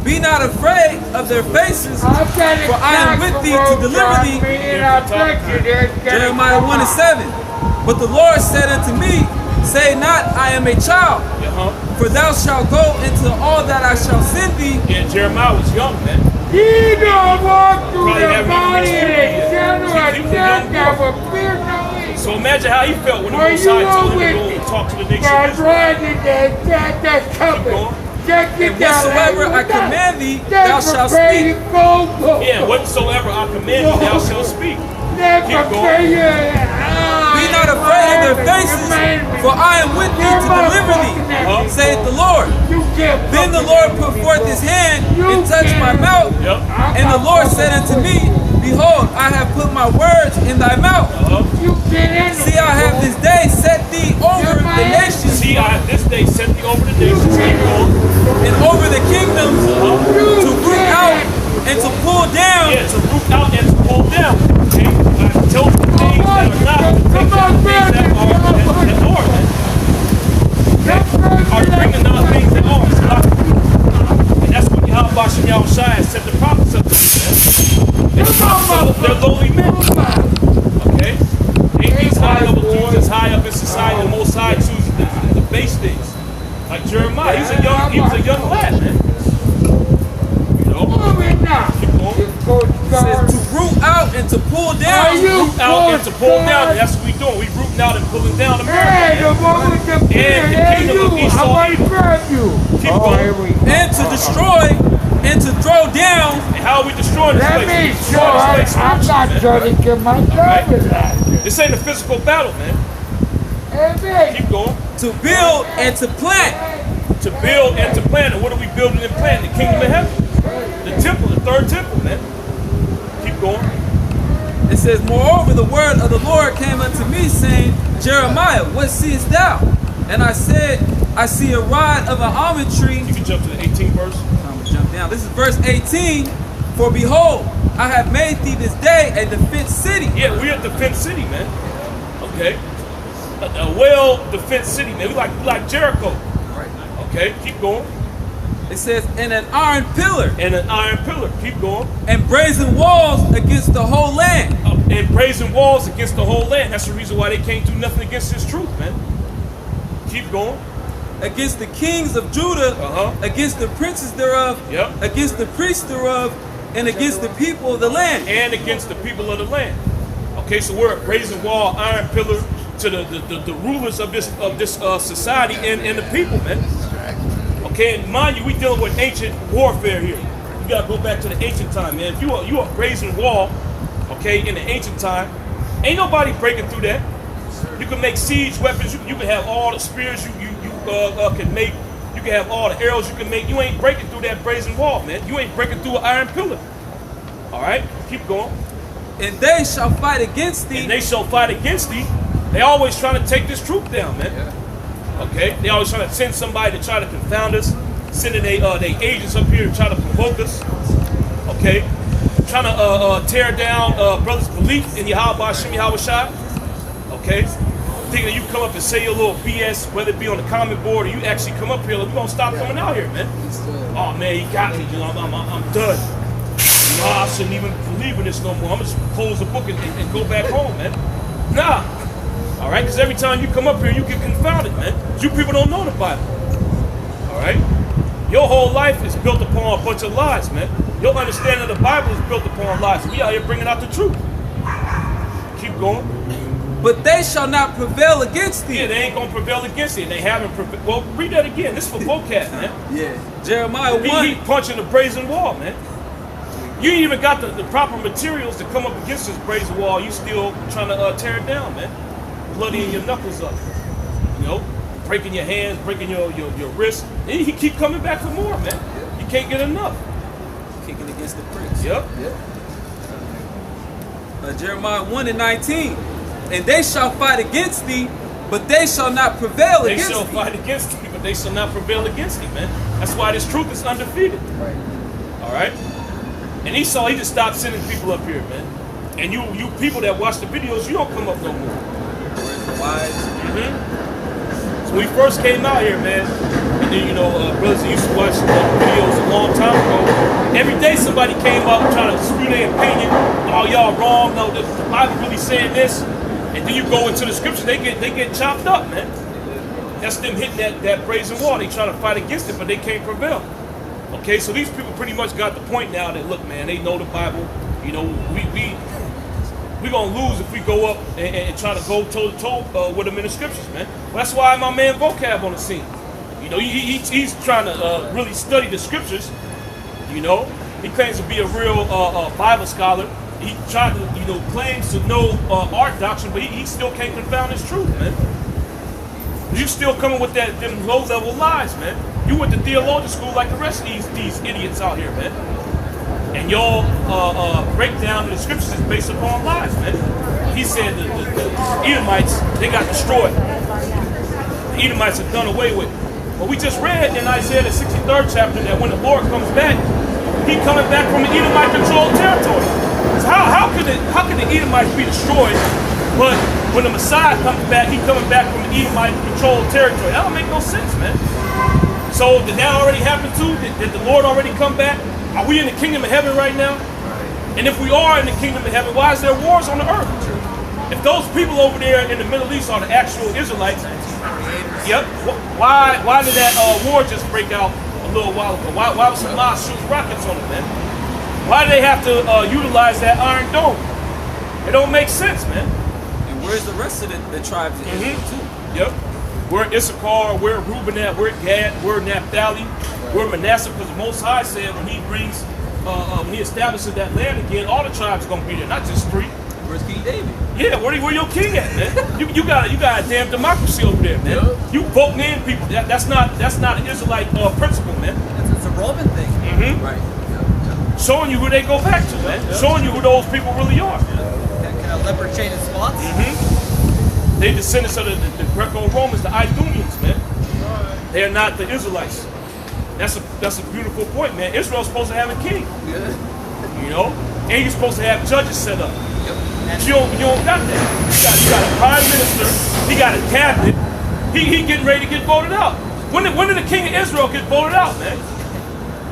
Be not afraid of their faces, for I am with thee to deliver thee. Jeremiah 1:7. But the Lord said unto me, say not, I am a child, for thou shalt go into all that I shall send thee. Yeah, Jeremiah was young, man. He don't walk through Probably the haven't body even and experienced it. general He was a young attack boy. of a fear no So imagine how he felt when the Where Most you High told him with to go me? and talk to the nation of That's Israel. right, that's coming. Check it And whatsoever I command thee, thou shalt speak. Yeah, whatsoever I command thee, thou shalt speak. Keep going. Be not afraid of their faces, for I am with thee to deliver thee, saith the Lord. Then the Lord put forth his hand and touched my mouth. And the Lord said unto me, behold, I have put my words in thy mouth. See, I have this day set thee over the nations. See, I have this day set thee over the nations. And over the kingdoms to root out and to pull down. Yeah, to root out and to pull down. Okay? I told you the things that are not, the things that are, that are, man. Are bringing down things that are. And that's what Yahweh Shem Yahushai said the prophets of them, man. They're lowly men. Okay? Ain't these high up dudes as high up in society, the Most High chooses the base things. Like Jeremiah, he was a young lad, man. You know? It says to root out and to pull down. Root out and to pull down, and that's what we're doing. We rooting out and pulling down America. And the kingdom of Esau. Keep going. And to destroy and to throw down. And how are we destroying this place? I'm not trying to get my job with that. This ain't a physical battle, man. Keep going. To build and to plant. To build and to plant. And what are we building and planting? The kingdom of heaven. The temple, the third temple, man. Keep going. It says, moreover, the word of the Lord came unto me, saying, Jeremiah, what seest thou? And I said, I see a rod of an almond tree. You can jump to the 18th verse. I'm going to jump down. This is verse 18. For behold, I have made thee this day a defense city. Yeah, we're a defense city, man. Okay. A well-defense city, man. We like Jericho. Right. Okay, keep going. It says, and an iron pillar. And an iron pillar. Keep going. And brazen walls against the whole land. And brazen walls against the whole land. That's the reason why they can't do nothing against this truth, man. Keep going. Against the kings of Judah, against the princes thereof, against the priests thereof, and against the people of the land. And against the people of the land. Okay, so we're a brazen wall, iron pillar to the rulers of this society and the people, man. Okay, and mind you, we dealing with ancient warfare here. You gotta go back to the ancient time, man. If you a brazen wall, okay, in the ancient time, ain't nobody breaking through that. You can make siege weapons. You can have all the spears you can make. You can have all the arrows you can make. You ain't breaking through that brazen wall, man. You ain't breaking through an iron pillar. All right, keep going. And they shall fight against thee. And they shall fight against thee. They always trying to take this truth down, man. Okay, they always trying to send somebody to try to confound us, sending they agents up here to try to provoke us. Okay, trying to tear down brothers' belief in Yahweh Shem Yahushai. Okay, thinking that you come up and say your little BS, whether it be on the comment board or you actually come up here, like, we're gonna stop coming out here, man. Oh man, he got me. You know, I'm done. You know, I shouldn't even believe in this no more. I'm gonna just close the book and go back home, man. Nah. All right, because every time you come up here, you get confounded, man. You people don't know the Bible. All right? Your whole life is built upon a bunch of lies, man. Your understanding of the Bible is built upon lies. We out here bringing out the truth. Keep going. But they shall not prevail against thee. Yeah, they ain't going to prevail against thee. They haven't prevailed. Well, read that again. This is for vocab, man. Yeah. Jeremiah 1. He punching the brazen wall, man. You ain't even got the proper materials to come up against this brazen wall. You still trying to tear it down, man. Bloodying your knuckles up, you know, breaking your hands, breaking your wrists. And he keep coming back for more, man. You can't get enough. Kicking against the prince. Yep. Jeremiah 1:19. And they shall fight against thee, but they shall not prevail against thee. They shall fight against thee, but they shall not prevail against thee, man. That's why this truth is undefeated. Right. All right? And Esau, he just stopped sending people up here, man. And you people that watch the videos, you don't come up no more. Where's the wise? So when we first came out here, man, and then, you know, brothers that used to watch videos a long time ago, every day somebody came up trying to spew their opinion. Oh, y'all wrong. No, the Bible really saying this. And then you go into the scriptures, they get chopped up, man. That's them hitting that brazen wall. They try to fight against it, but they can't prevail. Okay, so these people pretty much got the point now that, look, man, they know the Bible. You know, we gonna lose if we go up and try to go toe to toe with them in the scriptures, man. Well, that's why my man Vocab on the scene. You know, he's trying to really study the scriptures. You know, he claims to be a real Bible scholar. He tried to, you know, claims to know our doctrine, but he still can't confound his truth, man. You still coming with them low-level lies, man. You went to theologian school like the rest of these idiots out here, man. And y'all breakdown of the scriptures is based upon lies, man. He said the Edomites, they got destroyed. The Edomites are done away with. But we just read in Isaiah the 63rd chapter that when the Lord comes back, he coming back from the Edomite-controlled territory. So how can the Edomites be destroyed, but when the Messiah comes back, he coming back from the Edomite-controlled territory? That don't make no sense, man. So did that already happen too? Did the Lord already come back? Are we in the kingdom of heaven right now? And if we are in the kingdom of heaven, why is there wars on the earth? If those people over there in the Middle East are the actual Israelites, yep. Why did that war just break out a little while ago? Why was Hamas shooting rockets on them, man? Why do they have to utilize that Iron Dome? It don't make sense, man. And where's the rest of the tribes in Israel too? Yep. We're Issachar, we're Reuben at, we're Gad, we're Naphtali, we're Manasseh, because the Most High said when he brings, when he establishes that land again, all the tribes are gonna be there, not just 3. Where's King David? Yeah, where your king at, man? you got a damn democracy over there, man. Yep. You voting in people. That's not an Israelite principle, man. It's a Roman thing. Right. Showing you who they go back to, man. Showing you who those people really are. Can a leopard change its spots? They descendants of the Greco-Romans, the Idumeans, man. They are not the Israelites. That's a beautiful point, man. Israel's supposed to have a king. You know? And you're supposed to have judges set up. But you don't got that. You got a prime minister, he got a cabinet, he getting ready to get voted out. When did the king of Israel get voted out, man?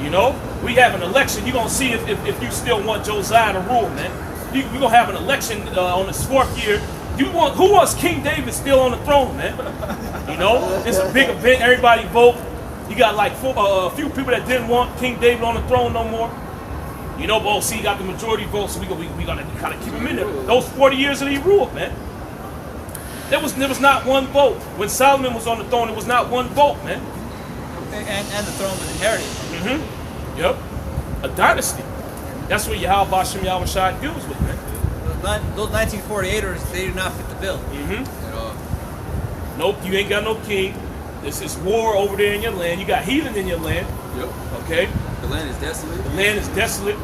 You know? We have an election. You're going to see if you still want Josiah to rule, man. We're going to have an election on the 4th year. Who wants King David still on the throne, man? You know? It's a big event. Everybody vote. You got like a few people that didn't want King David on the throne no more. You know, but OC got the majority vote, so we got to kind of keep him in there. Those 40 years that he ruled, man. There was not one vote. When Solomon was on the throne, there was not one vote, man. And the throne was inherited. Yep. A dynasty. That's what Yahweh Bashem Yahushua deals with, man. Those 1948ers, they do not fit the bill. Nope, you ain't got no king. This is war over there in your land. You got heathen in your land. Yep. Okay? The land is desolate. The land is desolate.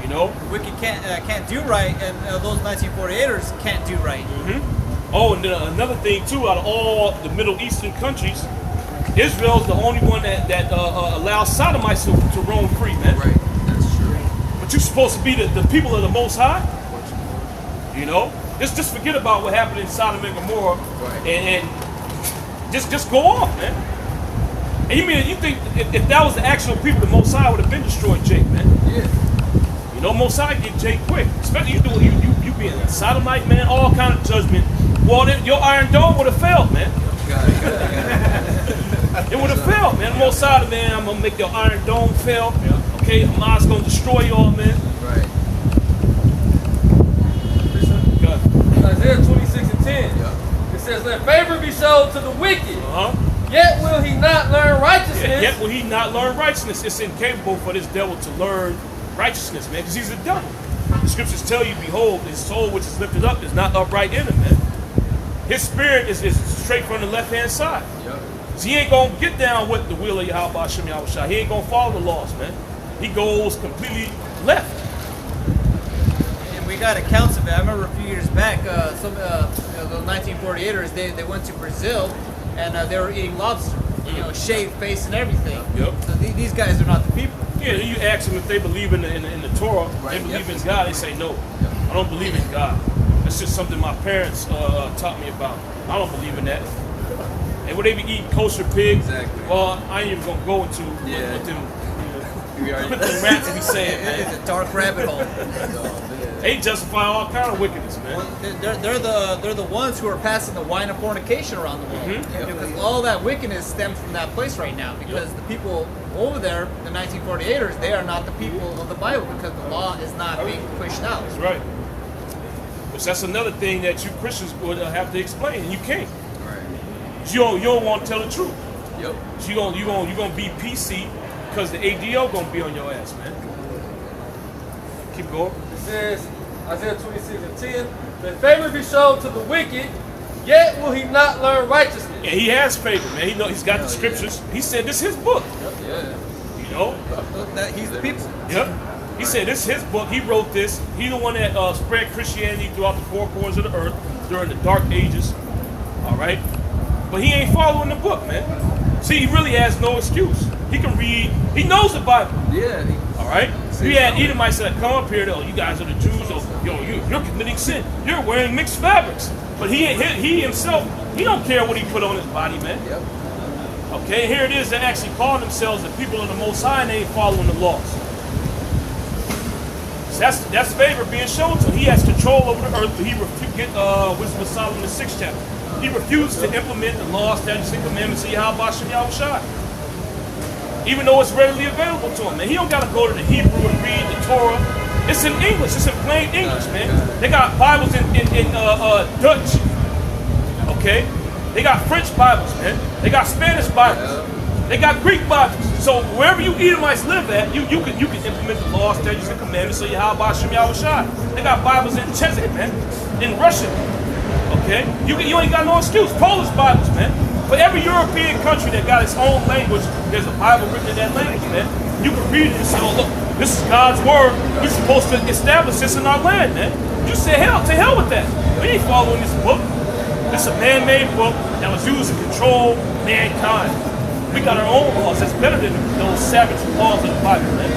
You know? The wicked can't do right, and those 1948ers can't do right. Oh, and then another thing too, out of all the Middle Eastern countries, Israel's the only one that allows sodomites to roam free, man. Right, that's true. But you're supposed to be the people of the Most High. You know? Just forget about what happened in Sodom and Gomorrah. Right. And just go off, man. And you think if that was the actual people, the Most High would have been destroyed Jake, man. Yeah. You know, Most High get Jake quick. Especially you being a sodomite, man, all kind of judgment. Well, then your Iron Dome would have failed, man. It would have failed, man. The Most High, man, I'm gonna make your Iron Dome fail. Okay, Hamas gonna destroy y'all, man. Right. Isaiah 26:10. It says, "Let favor be shown to the wicked. Yet will he not learn righteousness." Yet will he not learn righteousness. It's incapable for this devil to learn righteousness, man, because he's a devil. The scriptures tell you, behold, his soul which is lifted up is not upright in him, man. His spirit is straight from the left-hand side. So he ain't going to get down with the will of Yahweh Hashem Yahushua. He ain't going to follow the laws, man. He goes completely left. And we got accounts of it. I remember a few years back, some those 1948ers, they went to Brazil, and they were eating lobster. You know, shaved face and everything. So these guys are not the people. Yeah, you ask them if they believe in the Torah, they believe in God, they say no. I don't believe in God. That's just something my parents taught me about. I don't believe in that. And would they be eating kosher pig? Exactly. Well, I ain't even gonna go into what them, what them rats be saying, man. It's a dark rabbit hole. They justify all kind of wickedness, man. They're the ones who are passing the wine of fornication around the world. Because all that wickedness stems from that place right now. Because the people over there, the 1948ers, they are not the people of the Bible because the law is not being pushed out. That's right. Which that's another thing that you Christians would have to explain, and you can't. Right. You don't want to tell the truth. Yep. So you gonna be PC because the ADO gonna be on your ass, man. Keep going. It says, Isaiah 26:10, "May favor be shown to the wicked, yet will he not learn righteousness." Yeah, he has favor, man. He's got the scriptures. He said this is his book. Yeah. You know? He's the people. Yep. He said this is his book. He wrote this. He's the one that spread Christianity throughout the four corners of the earth during the dark ages. All right? But he ain't following the book, man. See, he really has no excuse. He can read. He knows the Bible. Yeah. All right? You had Edomites that come up here, though. You guys are the Jews. Oh, you're committing sin. You're wearing mixed fabrics. But he himself, he don't care what he put on his body, man. Yep. Okay, here it is. They actually call themselves the people of the Most High, and they ain't following the laws. So that's favor being shown to him. He has control over the earth, but he wisdom of Solomon, the 6th chapter. He refused to implement the laws, statutes, and commandments of Yahweh Shem Yahushua. Even though it's readily available to him, man. He don't got to go to the Hebrew and read the Torah. It's in English. It's in plain English, man. They got Bibles in Dutch. Okay? They got French Bibles, man. They got Spanish Bibles. They got Greek Bibles. So wherever you Edomites live at, you can implement the laws, statutes, and commandments of Yahweh Shem Yahushua. They got Bibles in Czech, man. In Russian. Okay? You ain't got no excuse. Polish Bibles, man. For every European country that got its own language, there's a Bible written in that language, man. You can read it and say, oh, look, this is God's word. We're supposed to establish this in our land, man. You say, to hell with that. We ain't following this book. This is a man-made book that was used to control mankind. We got our own laws that's better than those savage laws of the Bible, man.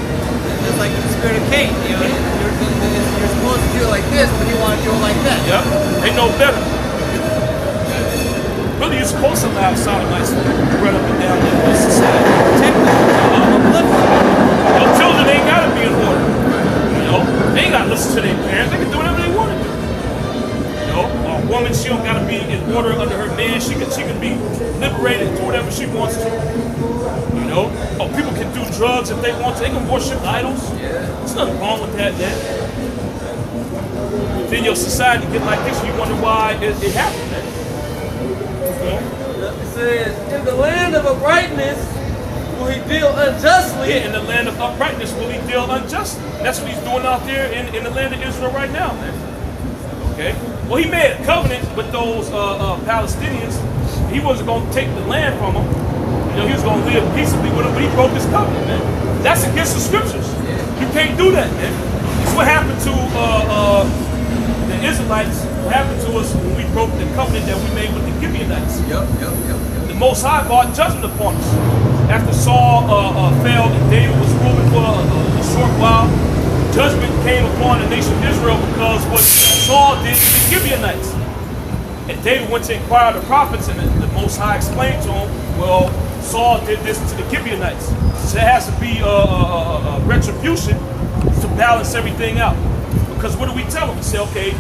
It's like the spirit of Cain. You know, you're supposed to do it like this, but you want to do it like that. Yep. They know better. Really, you're supposed to allow sodomites to run up and down in society. Your children ain't got to be in order. You know, they ain't got to listen to their parents. They can do whatever they want to do. You know, a woman, she don't got to be in order under her man. She can be liberated to whatever she wants to. You know, people can do drugs if they want to. They can worship idols. Yeah. There's nothing wrong with that, man. Then your society get like this, you wonder why it happened, man. It says, "In the land of uprightness will he deal unjustly." Yeah, in the land of uprightness will he deal unjustly. That's what he's doing out there in the land of Israel right now, man. Okay? Well, he made a covenant with those Palestinians. He wasn't going to take the land from them. You know, he was going to live peaceably with them, but he broke his covenant, man. That's against the scriptures. You can't do that, man. It's what happened to the Israelites. What happened to us when we broke the covenant that we made with the Gibeonites. Yep. The Most High brought judgment upon us. After Saul failed and David was ruling for a short while, judgment came upon the nation of Israel because what Saul did to the Gibeonites. And David went to inquire of the prophets, and the Most High explained to him, well, Saul did this to the Gibeonites. So there has to be a retribution to balance everything out. Because what do we tell them? We say, okay,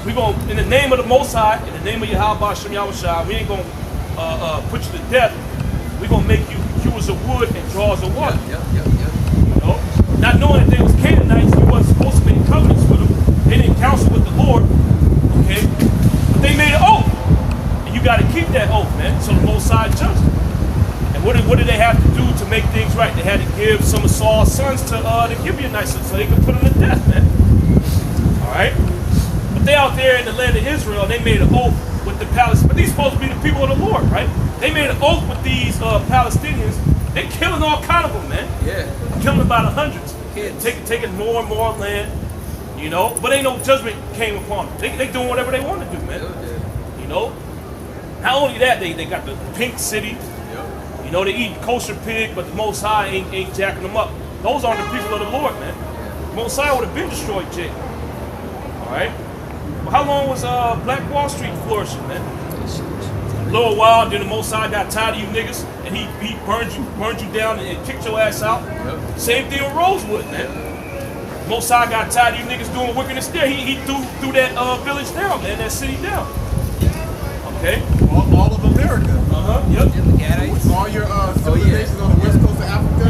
we're going to, in the name of the Most High, in the name of Yahweh Shem Yahushua, we ain't going to put you to death. We're going to make you hewers of wood and drawers of water. Yep. You know? Not knowing that they was Canaanites, we wasn't supposed to make covenants with them. They didn't counsel with the Lord. Okay? But they made an oath. And you got to keep that oath, man. So the Most High judged them. And what did they have to do to make things right? They had to give some of Saul's sons to the Gibeonites so they could put them to death, man. All right? But they out there in the land of Israel, and they made an oath with the Palestinians. But these supposed to be the people of the Lord, right? They made an oath with these Palestinians. They're killing all kind of them, man. Yeah. Killing about the hundreds. Taking more and more land, you know. But ain't no judgment came upon them. They doing whatever they want to do, man. You know. Not only that, they got the pink city. You know, they eat kosher pig, but the Most High ain't jacking them up. Those aren't the people of the Lord, man. The Most High would have been destroyed, Jacob. All right. Well, how long was Black Wall Street flourishing, man? A little while. Then the Most High got tired of you niggas, and he burned you down and kicked your ass out. Yep. Same thing with Rosewood, man. Most High got tired of you niggas doing wickedness there. He threw that village down, man, that city down. Okay. All of America. Yep. All your civilizations on the west coast of Africa.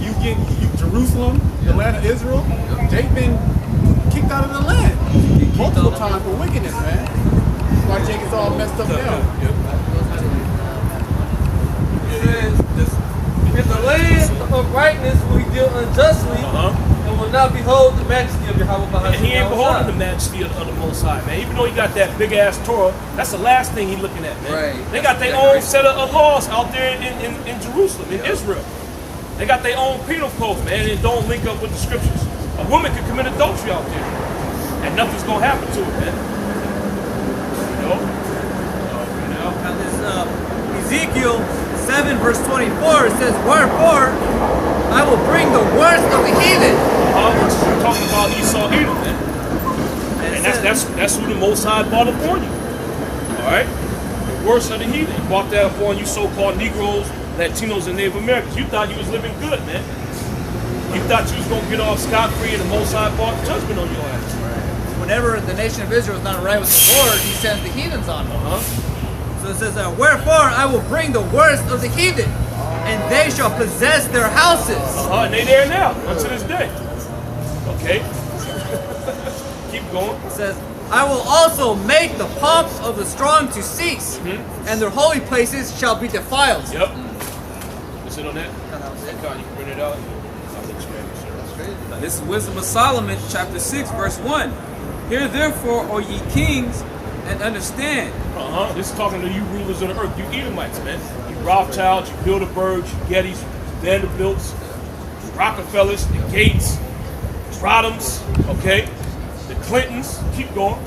You get Jerusalem, the land of Israel. They've been kicked out of the land multiple times for wickedness, man. That's why Jacob's all messed up now. In the land of rightness will he deal unjustly, and will not behold the majesty of Yahweh behind him. And he ain't beholding the majesty of the Most High, man. Even though he got that big ass Torah, that's the last thing he's looking at, man. Right. They got their own set of laws out there in Jerusalem, in Israel. They got their own penal code, man, and it don't link up with the scriptures. A woman could commit adultery out there, and nothing's gonna happen to her, man. You know? Now this Ezekiel 7 verse 24, it says, "Wherefore I will bring the worst of the heathen." We're talking about Esau, Edom, man. And that's who the Most High brought upon you. All right, the worst of the heathen. He brought that upon you, so-called Negroes, Latinos, and Native Americans. You thought you was living good, man. You thought you was gonna get off scot-free, and the Most High brought judgment on your ass. Whenever the nation of Israel is not right with the Lord, he sends the heathens on them. So it says, "Wherefore I will bring the worst of the heathen, and they shall possess their houses." And they there now, unto this day. Okay. Keep going. It says, "I will also make the pomp of the strong to cease, and their holy places shall be defiled." Yep. Is it on that? You can bring it out. I'll let you answer. Now, this is Wisdom of Solomon, chapter 6, verse 1. Hear therefore, O ye kings, and understand. This is talking to you rulers of the earth, you Edomites, man. You Rothschilds, you Bilderbergs, you Gettys, you Vanderbilts, you Rockefellers, the Gates, Rodhams, okay? The Clintons, keep going.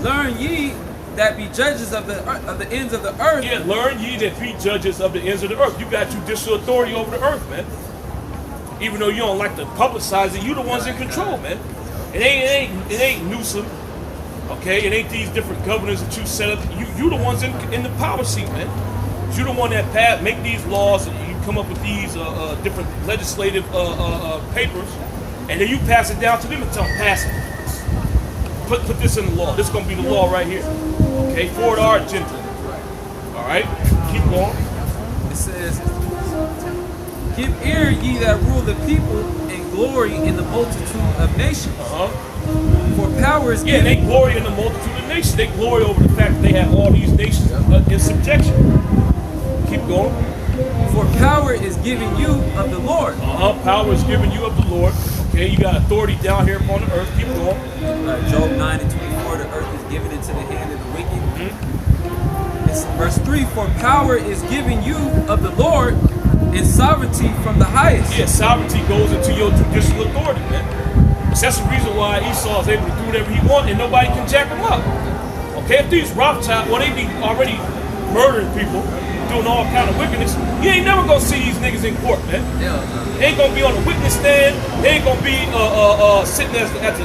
Learn ye that be judges of the ends of the earth. Yeah, learn ye that be judges of the ends of the earth. You got judicial authority over the earth, man. Even though you don't like to publicize it, you the ones in control, man. It ain't Newsom, okay? It ain't these different governors that you set up. You the ones in the power seat, man. You the one that make these laws, and you come up with these different legislative papers, and then you pass it down to them and tell them, pass it. Put this in the law. This is gonna be the law right here. Okay, forward our agenda. All right, keep going. It says, "Give ear, ye that rule the people, and glory in the multitude of nations." For power is given. Yeah, they glory in the multitude of nations. They glory over the fact that they have all these nations in subjection. Keep going. For power is given you of the Lord. Power is given you of the Lord. Okay, you got authority down here upon the earth. Keep going. Job 9 and 24, the earth is given into the hand of the wicked. It's verse 3, for power is given you of the Lord, and sovereignty from the highest. Yeah, sovereignty goes into your judicial authority, man. So that's the reason why Esau is able to do whatever he wants and nobody can jack him up. Okay, if these Rothschilds, well, they be already murdering people, doing all kind of wickedness, you ain't never gonna see these niggas in court, man. They ain't gonna be on the witness stand. They ain't gonna be sitting at the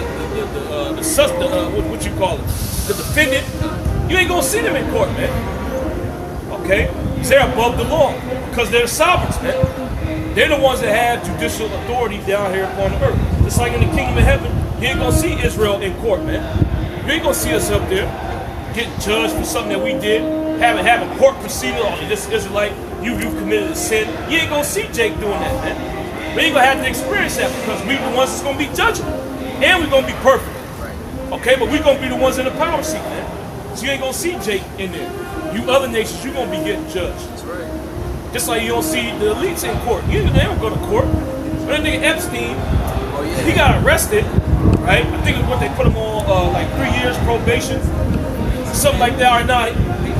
what you call it, the defendant. You ain't gonna see them in court, man. Okay, they're above the law because they're sovereigns, man. They're the ones that have judicial authority down here upon the earth. Just like in the kingdom of heaven, you ain't gonna see Israel in court, man. You ain't gonna see us up there getting judged for something that we did, having court proceedings on this Israelite, you've committed a sin. You ain't gonna see Jake doing that, man. We ain't gonna have to experience that because we the ones that's gonna be judging. And we're gonna be perfect. Okay, but we're gonna be the ones in the power seat, man. So you ain't gonna see Jake in there. You other nations, you're gonna be getting judged. That's right. Just like you don't see the elites in court. They don't go to court. But that nigga Epstein, he got arrested, right? I think it's what they put him on, like 3 years probation, something like that. Or not.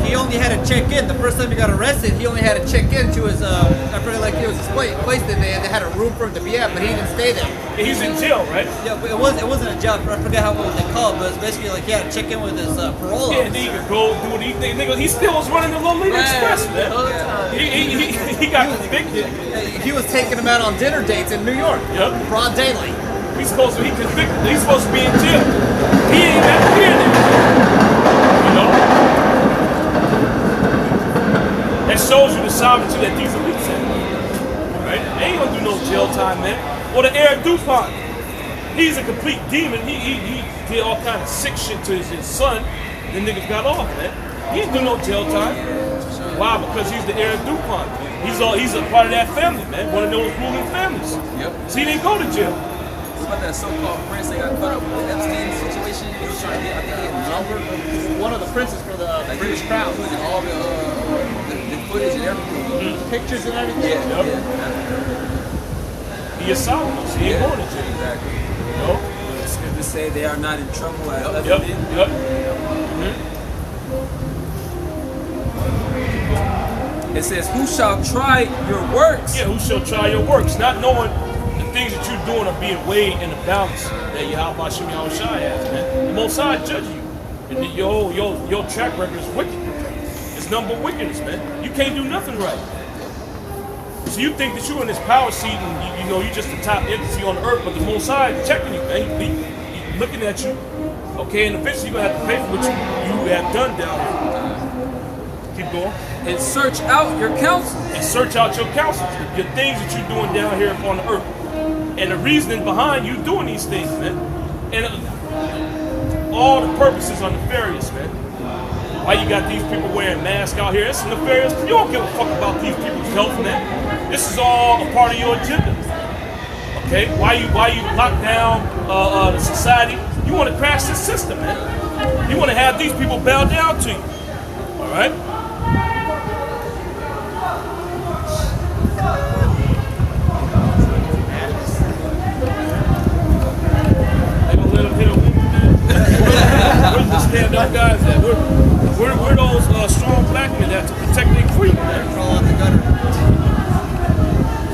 He only had to check in. The first time he got arrested, he only had to check in to his, I forget, like it was his place that they had a room for him to be at, but he didn't stay there. He's in jail, right? Yeah, but it wasn't a jail. I forget what it was called, but it's basically like he had to check in with his parole officer. Yeah, then he could go do what he think. Nigga, he still was running the Lolita Express, man. He got convicted. He was taking him out on dinner dates in New York. Yep. Broad daylight. He's supposed to be convicted. He's supposed to be in jail. He ain't got to be in there. You know? That shows you the sovereignty that these elites have. Right? They ain't gonna do no jail time, man. Or the heir DuPont. He's a complete demon. He did all kind of sick shit to his son. The nigga got off, man. He ain't do no jail time. Why? Because he's the heir of DuPont. He's a part of that family, man. One of those ruling families. Yep. So he didn't go to jail. What about that so-called prince that got caught up with the Epstein situation? He was trying to get, I think he had a number. One of the princes for the British Crown. Including all the footage and everything. Pictures and everything. Yep. He is Solomon. So he ain't going to jail. Exactly. You know? The scriptures say they are not in trouble as other Yep. men. Yep. It says, who shall try your works? Yeah, who shall try your works? Not knowing the things that you're doing are being weighed in the balance that Yahweh Hashem Yahushua has, man. The Most High judge you. And your track record is wicked. It's number wickedness, man. You can't do nothing right. So you think that you're in this power seat and you know you're just the top entity on the earth, but the Most High is checking you, man. He looking at you. Okay, and eventually you're gonna have to pay for what you have done down here. Keep going. And search out your counsel. And search out your counsels, the things that you're doing down here upon the earth. And the reasoning behind you doing these things, man. And all the purposes are nefarious, man. Why you got these people wearing masks out here? It's nefarious. You don't give a fuck about these people's health, man. This is all a part of your agenda. Okay? Why you lock down the society? You want to crash the system, man. You want to have these people bow down to you. All right? Where's the stand-up guys at? Where those strong black men at to protect their queen, man? Crawl out the gutter.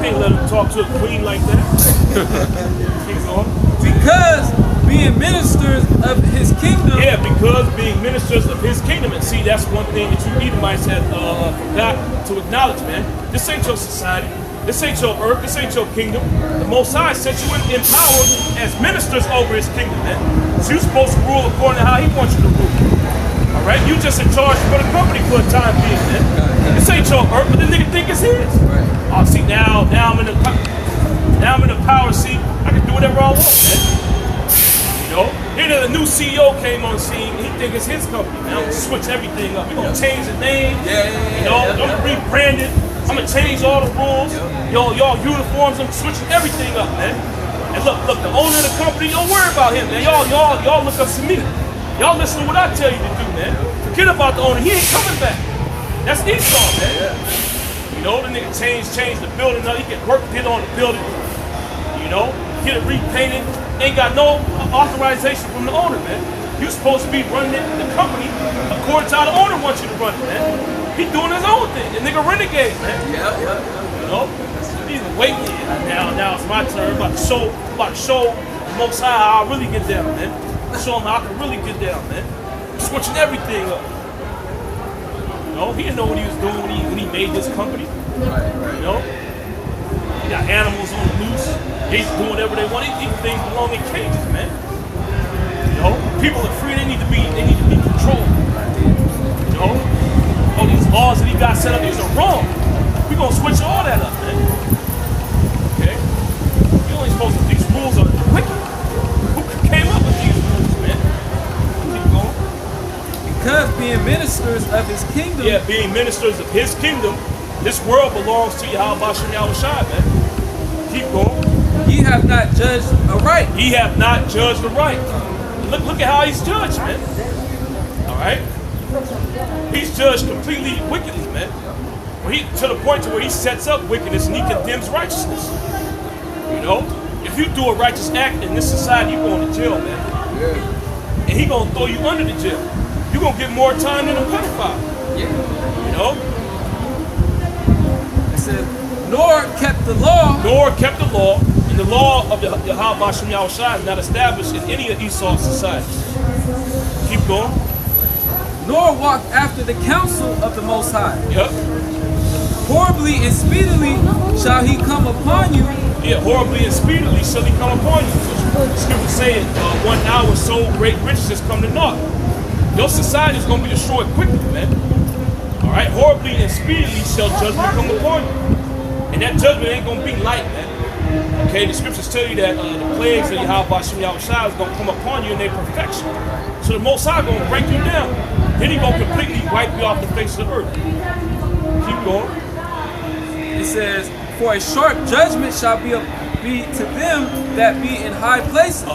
Can't let them talk to a queen like that. Keep going. Because being ministers of his kingdom. Yeah, because being ministers of his kingdom. And see, that's one thing that you Edomites had forgot to acknowledge, man. This ain't your society. This ain't your earth. This ain't your kingdom. The Most High set you in power as ministers over his kingdom, man. So you're supposed to rule according to how he wants you to rule. All right? You just in charge for the company for a time being, man. This ain't your earth, but the nigga think it's his. Oh, see, now I'm in the power seat. I can do whatever I want, man. You know? Here the new CEO came on scene. He think it's his company, man. I'm gonna switch everything up. We're gonna change the name. You know, I'm gonna rebrand it. I'm gonna change all the rules. Y'all uniforms, I'm switching everything up, man. And look, the owner of the company, don't worry about him, man. Y'all look up to me. Y'all listen to what I tell you to do, man. Forget about the owner, he ain't coming back. That's Esau, man. You know, the nigga change the building up, he get work did on the building. You know, get it repainted. Ain't got no authorization from the owner, man. You supposed to be running the company according to how the owner wants you to run it, man. He doing his own thing. The nigga renegade, man. You know? He's waiting. Now it's my turn. I'm about to show the Most High how I really get down, man. Show him how I can really get down, man. I'm switching everything up. You know? He didn't know what he was doing when he made this company. You know? He got animals on the loose. He's doing whatever they want. These things belong in cages, man. You know? People are free. They need to be controlled. You know? Oh, these laws that he got set up, these are wrong. We're gonna switch all that up, man. Okay? You're only supposed to, these rules are wicked. Who came up with these rules, man? Keep going. Because being ministers of his kingdom. Yeah, being ministers of his kingdom, this world belongs to Yahweh Hashem Yahushua, man. Keep going. Ye have not judged aright. Ye have not judged aright. Look at how he's judged, man. All right? He's judged completely wickedly, man. To the point to where he sets up wickedness and he condemns righteousness. You know? If you do a righteous act in this society, you're going to jail, man. And he gonna throw you under the jail. You're gonna get more time than a pedophile. You know? It says, nor kept the law. And the law of the Yahweh Hashem Yahushua is not established in any of Esau's societies. Keep going. Nor walked after the counsel of the Most High. Yep. Horribly and speedily shall he come upon you Yeah, horribly and speedily shall he come upon you. So the scripture saying, 1 hour so great riches has come to naught. Your society is going to be destroyed quickly, man. All right, horribly and speedily shall judgment come upon you. And that judgment ain't going to be light, man. Okay, the scriptures tell you that the plagues of Yahweh Shem Yahushua is going to come upon you in their perfection. So the Most High is going to break you down. Then he's going to completely wipe you off the face of the earth. Keep going. It says, for a sharp judgment shall be to them that be in high places.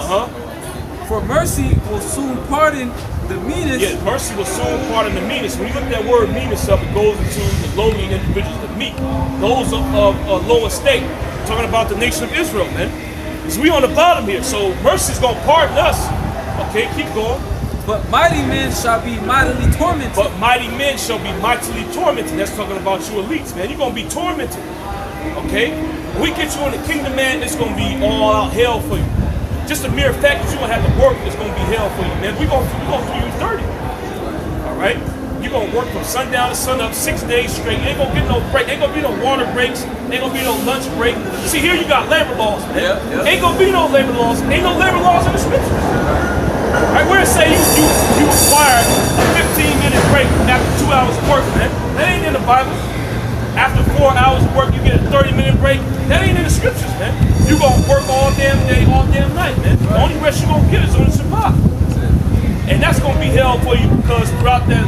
For mercy will soon pardon the meanest. Yeah, mercy will soon pardon the meanest. When you look at that word meanest up, it goes into the lowly individuals, the meek, those of low estate. Talking about the nation of Israel, man. Because we on the bottom here, so mercy's gonna pardon us. Okay, keep going. But mighty men shall be mightily tormented. But mighty men shall be mightily tormented. That's talking about you elites, man. You're gonna be tormented. Okay? When we get you in the kingdom, man, it's gonna be all out hell for you. Just the mere fact that you don't have to work is gonna be hell for you, man. We're gonna do you dirty. Alright? You're gonna work from sundown to sunup 6 days straight. You ain't gonna get no break. Ain't gonna be no water breaks. Ain't gonna be no lunch break. See, here you got labor laws, man. Ain't gonna be no labor laws. Ain't no labor laws in the scriptures. Right, where it say you require a 15-minute break after 2 hours of work, man. That ain't in the Bible. After 4 hours of work, you get a 30-minute break. That ain't in the scriptures, man. You gonna work all damn day, all damn night, man. The only rest you gonna get is on the Shabbat. And that's gonna be hell for you because throughout that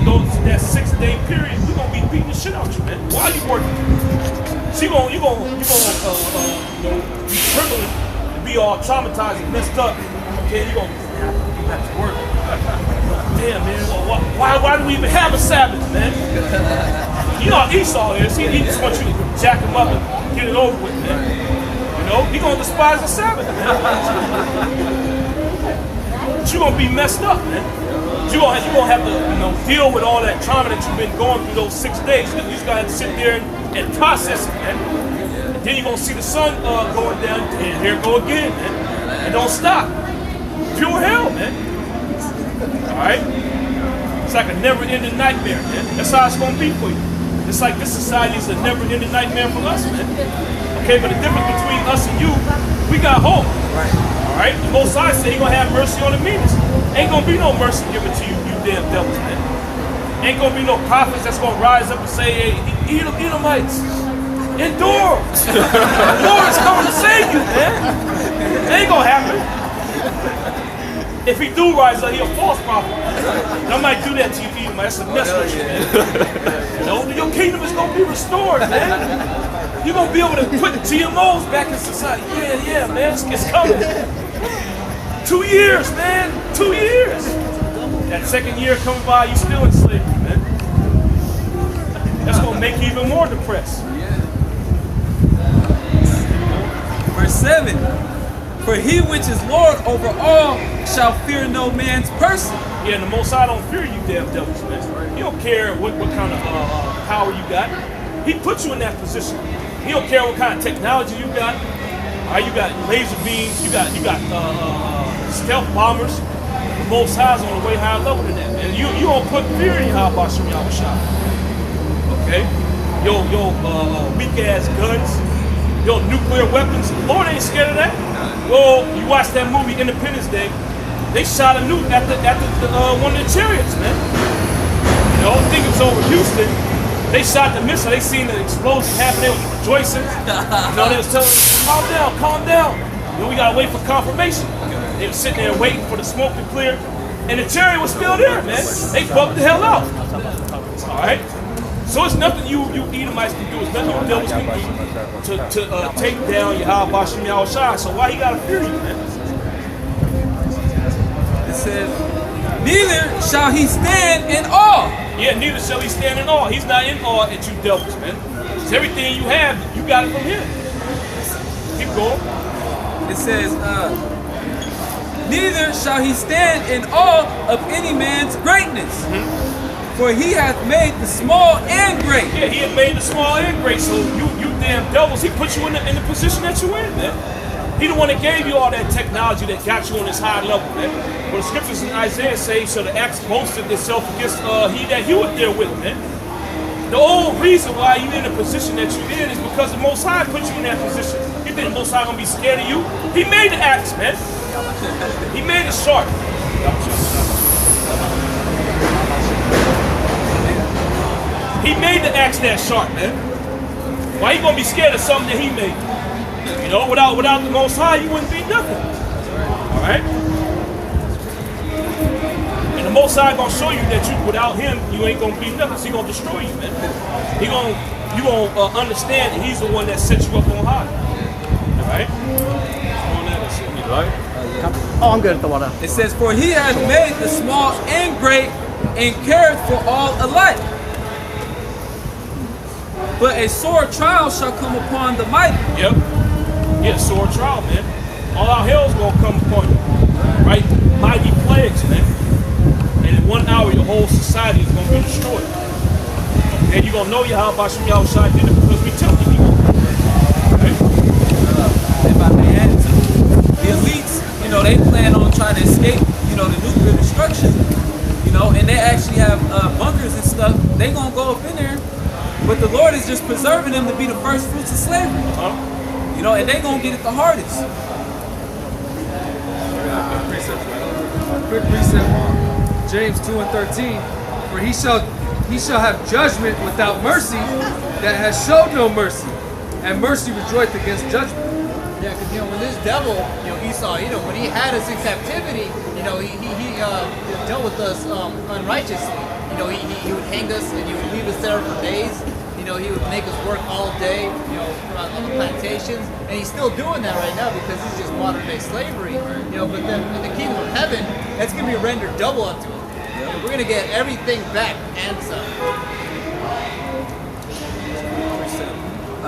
6-day period, we're gonna be beating the shit out you, man. While you working. So you gonna be privileged to be all traumatized and messed up. Okay, you gonna back to work. Damn, man. Why do we even have a Sabbath, man? You know how Esau is. He just wants you to jack him up and get it over with, man. You know, he gonna despise the Sabbath, man. But you're gonna be messed up, man. You're gonna have to, deal with all that trauma that you've been going through those 6 days. You just gotta have to sit there and process it, man. And then you're gonna see the sun going down, and here it go again, man. And don't stop. Pure hell, man. Alright? It's like a never-ending nightmare, man. That's how it's gonna be for you. It's like this society is a never-ending nightmare for us, man. Okay, but the difference between us and you, we got hope. Alright? The Most High said he gonna have mercy on the meanest. Ain't gonna be no mercy given to you, you damn devils, man. Ain't gonna be no prophets that's gonna rise up and say, hey, Edomites, endure. The Lord is coming to save you, man. It ain't gonna happen. If he do rise up, he a false prophet. I might do that to you, Edomites. That's a mess with you, man. Your kingdom is gonna be restored, man. You're gonna be able to put GMOs back in society. Yeah, man. It's coming. 2 years, man. 2 years. That second year coming by, you still in slavery, man. That's gonna make you even more depressed. Verse 7. For he which is Lord over all shall fear no man's person. Yeah, and the Most High don't fear you damn devils, man. He don't care what kind of power you got. He put you in that position. He don't care what kind of technology you got. You got laser beams. You got stealth bombers. The Most High's on a way higher level than that, man. You don't put fear in Yahweh Shem Yahushua. Okay? Yo, weak ass guns. Yo, nuclear weapons. The Lord ain't scared of that. Well, you watch that movie Independence Day. They shot a nuke at one of the chariots, man. You know, I think it was over Houston. They shot the missile. They seen the explosion happen. They was rejoicing. You know, they was telling them, calm down. You know, we gotta wait for confirmation. They was sitting there waiting for the smoke to clear, and the chariot was still there, man. They bugged the hell out. All right. So it's nothing you Edomites can do. It's nothing you devils can do to take down Yahweh Shem Yahushua. So why he gotta fear you, man? It says, neither shall he stand in awe. Yeah, neither shall he stand in awe. He's not in awe at you devils, man. It's everything you have, you got it from him. Keep going. It says, neither shall he stand in awe of any man's greatness. For he hath made the small and great. Yeah, he had made the small and great. So you damn devils, he put you in the position that you're in, man. He the one that gave you all that technology that got you on this high level, man. But the scriptures in Isaiah say, so the axe boasted itself against he that he was there with, man. The whole reason why you're in the position that you're in is because the Most High put you in that position. He You think the Most High gonna be scared of you? He made the axe, man. He made it sharp. He made the axe that sharp, man. Why you gonna be scared of something that he made? You know, without the Most High, you wouldn't be nothing. All right. And the Most High gonna show you that without him, you ain't gonna be nothing. So he gonna destroy you, man. You gonna understand that he's the one that set you up on high. All right. Oh, I'm good at the water. It says, for he has made the small and great and careth for all alike. But a sore trial shall come upon the mighty. Yep. Yeah, sore trial, man. All our hell's gonna come upon you. Right? Mighty plagues, man. And in 1 hour, your whole society is gonna be destroyed. And you're gonna know Yahweh Shem Yahushua did it because we tell you. Right? If I may add to the elites, you know, they plan on trying to escape, you know, the nuclear destruction. You know, and they actually have bunkers and stuff. They gonna go up in there. But the Lord is just preserving them to be the first fruits of slavery. You know, and they gonna get it the hardest. Quick precept, James 2 and 13. For he shall have judgment without mercy that has showed no mercy, and mercy rejoiced against judgment. Yeah, because when this devil, Esau, when he had us in captivity, he dealt with us unrighteously. He would hang us and he would leave us there for days. He would make us work all day, on the plantations, and he's still doing that right now because it's just modern day slavery. But then in the kingdom of heaven, that's going to be rendered double unto him. We're going to get everything back and some.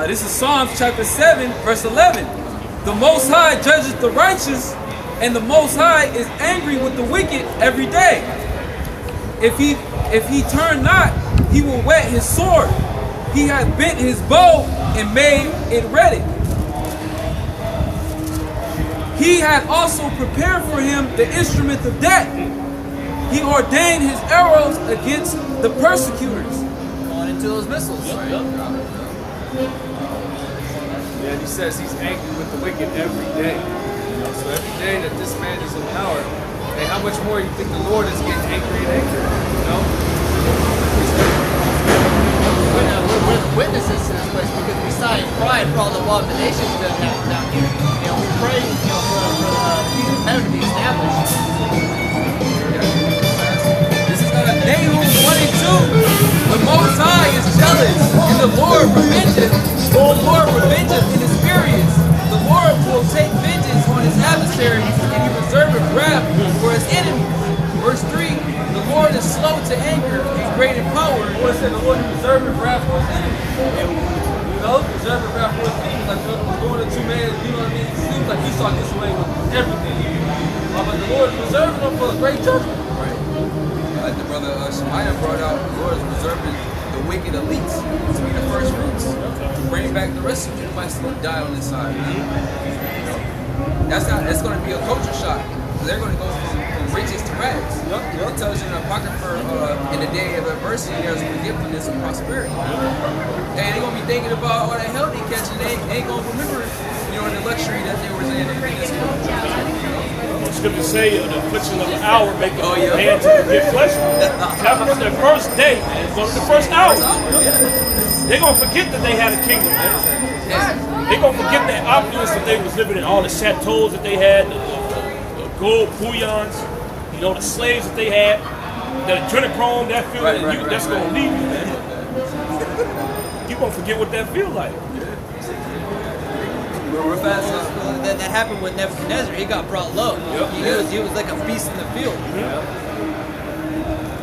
This is Psalms chapter 7, verse 11. The Most High judges the righteous, and the Most High is angry with the wicked every day. If he turn not, he will whet his sword. He hath bent his bow and made it ready. He hath also prepared for him the instrument of death. He ordained his arrows against the persecutors. Going into those missiles. Yeah, he says he's angry with the wicked every day. So every day that this man is in power, hey, how much more you think the Lord is getting angry and angry? We're the witnesses to this place because we sign pride for all the abominations that happen down here. We pray, for the kingdom of heaven to be established. This is Nahum 1:2. The Most High is jealous, and the Lord revengeth. The Lord revengeth in his furious. The Lord will take vengeance on his adversaries, and he reserveth wrath for his enemies. Verse 3. The Lord is slow to anger and great in power. The Lord said the Lord is reserving wrath for his enemies. Reserving wrath for his enemies. Like going to two men, you know what I mean? It seems like Esau gets away with everything. But the Lord is reserving them for a great judgment. Right. Like the brother Shemaiah brought out, the Lord is reserving the wicked elites to be the first fruits. To bring back the rest of you. Nobody still die on this side. That's going to be a culture shock. They're going to go from riches to rags. It tells you in the Apocrypha, in the day of adversity, there's forgiveness and prosperity. And they're going to be thinking about all that hell they catching. They ain't going to remember, the luxury that they were in this world. The scriptures say the affliction of the hour make it hand to forget flesh. That was the first day, man. The first hour. They're going to forget that they had a kingdom, man. They're going to forget that opulence that they was living in, all the chateaus that they had, the gold bullions, the slaves that they had, the adrenochrome, that feeling, that's going to leave you, man. You're going to forget what that feel like. Real fast. That happened with Nebuchadnezzar. He got brought low. He was like a beast in the field.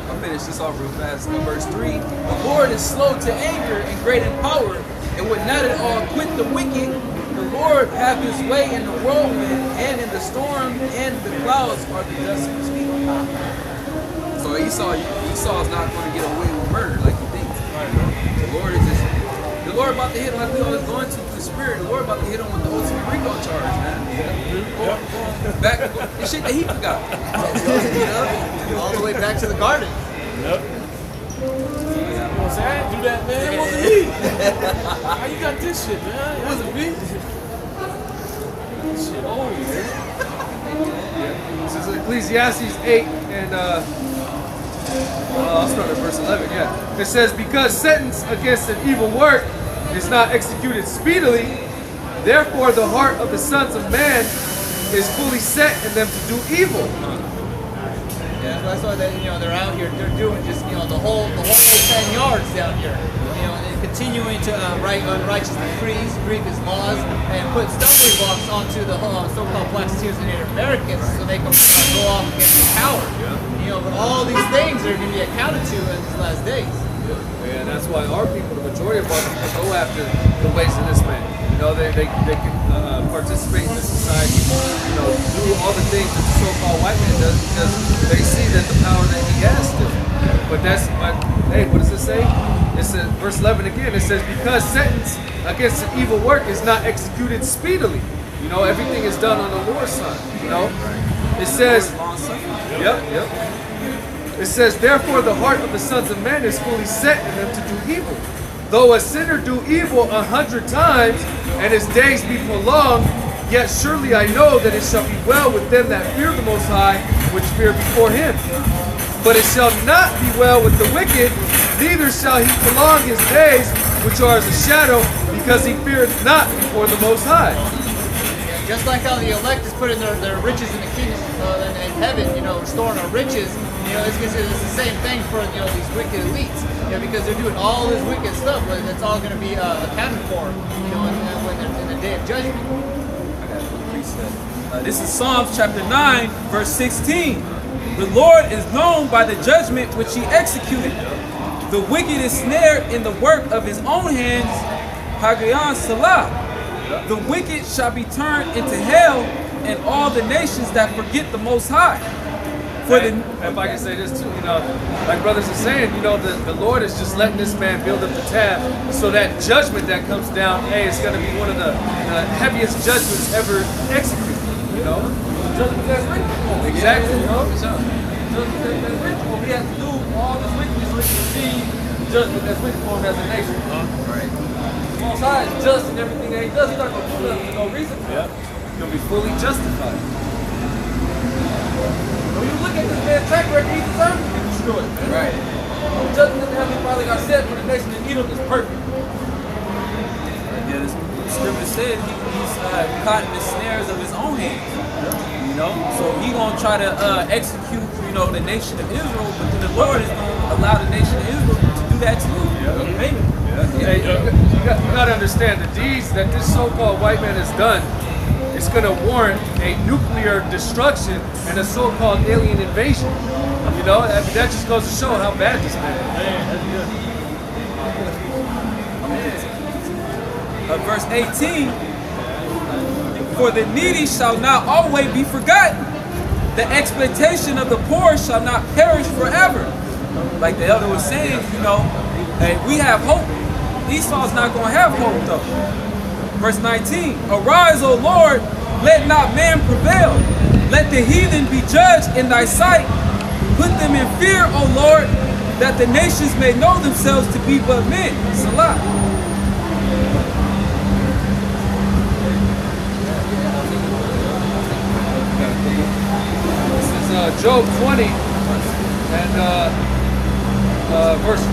I'll finish this off real fast. Verse 3. The Lord is slow to anger and great in power, and would not at all quit the wicked. The Lord hath his way in the whirlwind, and in the storm, and the clouds are the dust of his feet. So Esau is not going to get away with murder like you think. The Lord about to hit him like we always going to the spirit. The Lord about to hit him with the ultimate RICO charge, man. Back the shit that he forgot. All the way back to the garden. Yep. I didn't do that, man. It wasn't me. How you got this shit, man? It wasn't me. Ecclesiastes 8 and I'll start at verse 11. Yeah, it says, because sentence against an evil work is not executed speedily, therefore the heart of the sons of man is fully set in them to do evil. Yeah, that's why they, they're out here. They're doing just the whole 10 yards down here. And continuing to write unrighteous decrees, grieve his laws, and put stumbling blocks onto the so-called Black Steers and Native Americans, so they can go off and get the power. But all these things are going to be accounted to in these last days. Yeah, that's why our people, the majority of our people, go after the ways of this man. They can participate in this society, do all the things that the so-called white man does because they see that the power that he has still. But hey, what does it say? It says, verse 11 again, it says, because sentence against an evil work is not executed speedily. Everything is done on the Lord's side. It says, yep. It says, therefore the heart of the sons of men is fully set in them to do evil. Though a sinner do evil 100 times, and his days be prolonged, yet surely I know that it shall be well with them that fear the Most High, which fear before him. But it shall not be well with the wicked, neither shall he prolong his days, which are as a shadow, because he feareth not before the Most High. Just like how the elect is putting their riches in the kingdom in heaven, storing our riches, it's the same thing for these wicked elites, because they're doing all this wicked stuff, but it's all going to be accounted for, when they're in the day of judgment. I got a precept. This is Psalms chapter 9, verse 16. The Lord is known by the judgment which he executed. The wicked is snared in the work of his own hands. Hagayan Salah. The wicked shall be turned into hell, and all the nations that forget the Most High. If I can say this too, like brothers are saying, the Lord is just letting this man build up the tab, so that judgment that comes down, it's going to be one of the heaviest judgments ever executed. Judgment that's written for him. Exactly. Judgment that's written for him. He has to do all this wickedness to receive judgment that's written for him as a nation. Right. Most High is just in everything that he does. He's not going to do nothing for no reason. He'll be fully justified. When you look at this man's track record, he deserves to be destroyed. Right. The judgment that the Heavenly Father got set for the nation of Edom is perfect. Yeah, the scripture said he's caught in the snares of his own hands. So he gonna try to execute, the nation of Israel, but then the Lord is gonna allow the nation of Israel to do that too. Amen. Hey, you got to understand the deeds that this so-called white man has done. It's going to warrant a nuclear destruction and a so-called alien invasion. That just goes to show how bad this man is. Verse 18, for the needy shall not always be forgotten. The expectation of the poor shall not perish forever. Like the elder was saying, hey, we have hope. Esau's not going to have hope though. Verse 19, arise, O Lord, let not man prevail. Let the heathen be judged in thy sight. Put them in fear, O Lord, that the nations may know themselves to be but men. Salah. This is Job 20 and verse.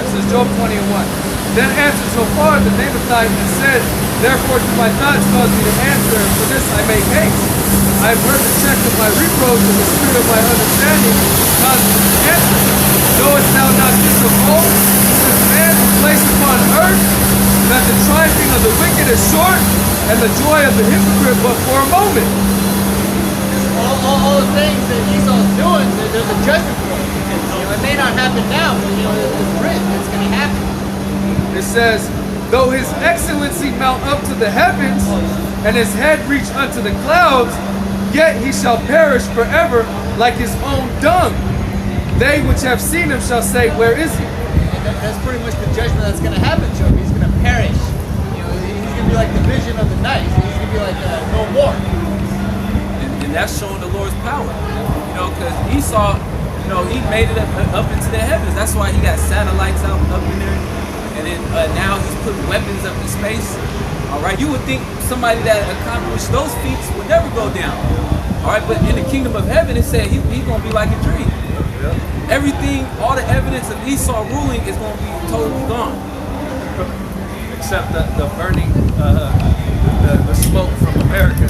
It says Job 20 and 1. Then answered Zophar the Naamathite and said, therefore do my thoughts cause me to answer, and for this I make haste. I have heard the check of my reproach, and the spirit of my understanding causes me to answer. Knowest thou not this of old, since man was placed upon earth, that the triumphing of the wicked is short, and the joy of the hypocrite but for a moment? All the things that Esau's doing, there's a judgment for it. It may not happen now, but it's written, it's going to happen. It says, though his excellency mount up to the heavens, and his head reach unto the clouds, yet he shall perish forever like his own dung. They which have seen him shall say, where is he? And that's pretty much the judgment that's going to happen to him. He's going to perish. He's going to be like the vision of the night. He's going to be like no more. And that's showing the Lord's power. Because Esau, he made it up into the heavens. That's why he got satellites out up in there. And then now he's putting weapons up in space. All right, you would think somebody that accomplished those feats would never go down. All right, but in the kingdom of heaven, it said he's going to be like a dream. Everything, all the evidence of Esau ruling is going to be totally gone. Except the burning, the smoke from America.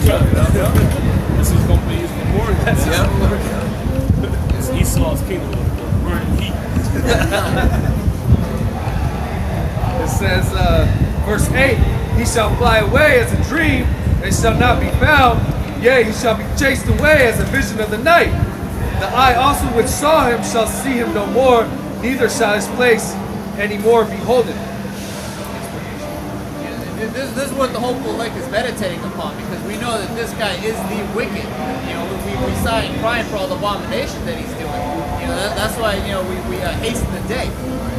This is going to be his memorial. It's Esau's kingdom of burning heat. It says, verse 8, he shall fly away as a dream and shall not be found. Yea, he shall be chased away as a vision of the night. The eye also which saw him shall see him no more, neither shall his place any more behold it. This is what the hopeful elect is meditating upon, because we know that this guy is the wicked. You know, we sigh and crying for all the abominations that he's doing. You know, that's why, you know, we hasten the day.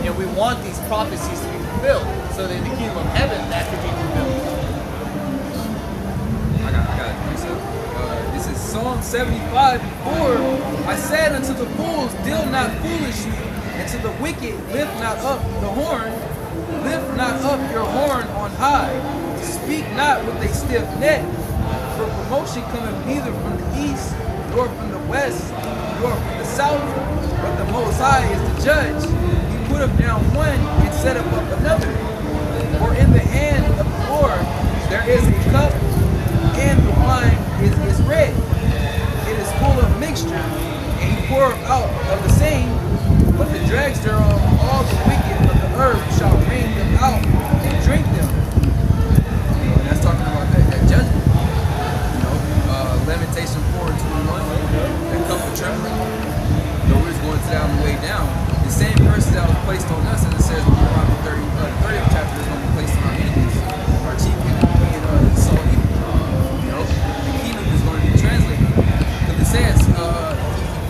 You know, we want these prophecies to be fulfilled, so that in the kingdom of heaven that could be fulfilled. I got it. This is Psalm 75:4. I said unto the fools, deal not foolishly, and to the wicked lift not up the horn. Lift not up your horn on high. Speak not with a stiff neck. For promotion cometh neither from the east, nor from the west, nor from the south. But the Most High is the judge. He puteth down one and setteth up another. For in the hand of the Lord there is a cup, and the wine is red. It is full of mixture, and he poureth out of the same. But the dregs thereof, all the wicked of the earth shall rain them out and drink them. And that's talking about that judgment. You know, Lamentation 4:21, that cup of trembling, though it's going down the way down. The same curse that was placed on us, and it says in Deuteronomy 30th chapter, is going to be placed on our enemies. Our chief enemy being Esau. You know, the kingdom is going to be translated. Because it says, he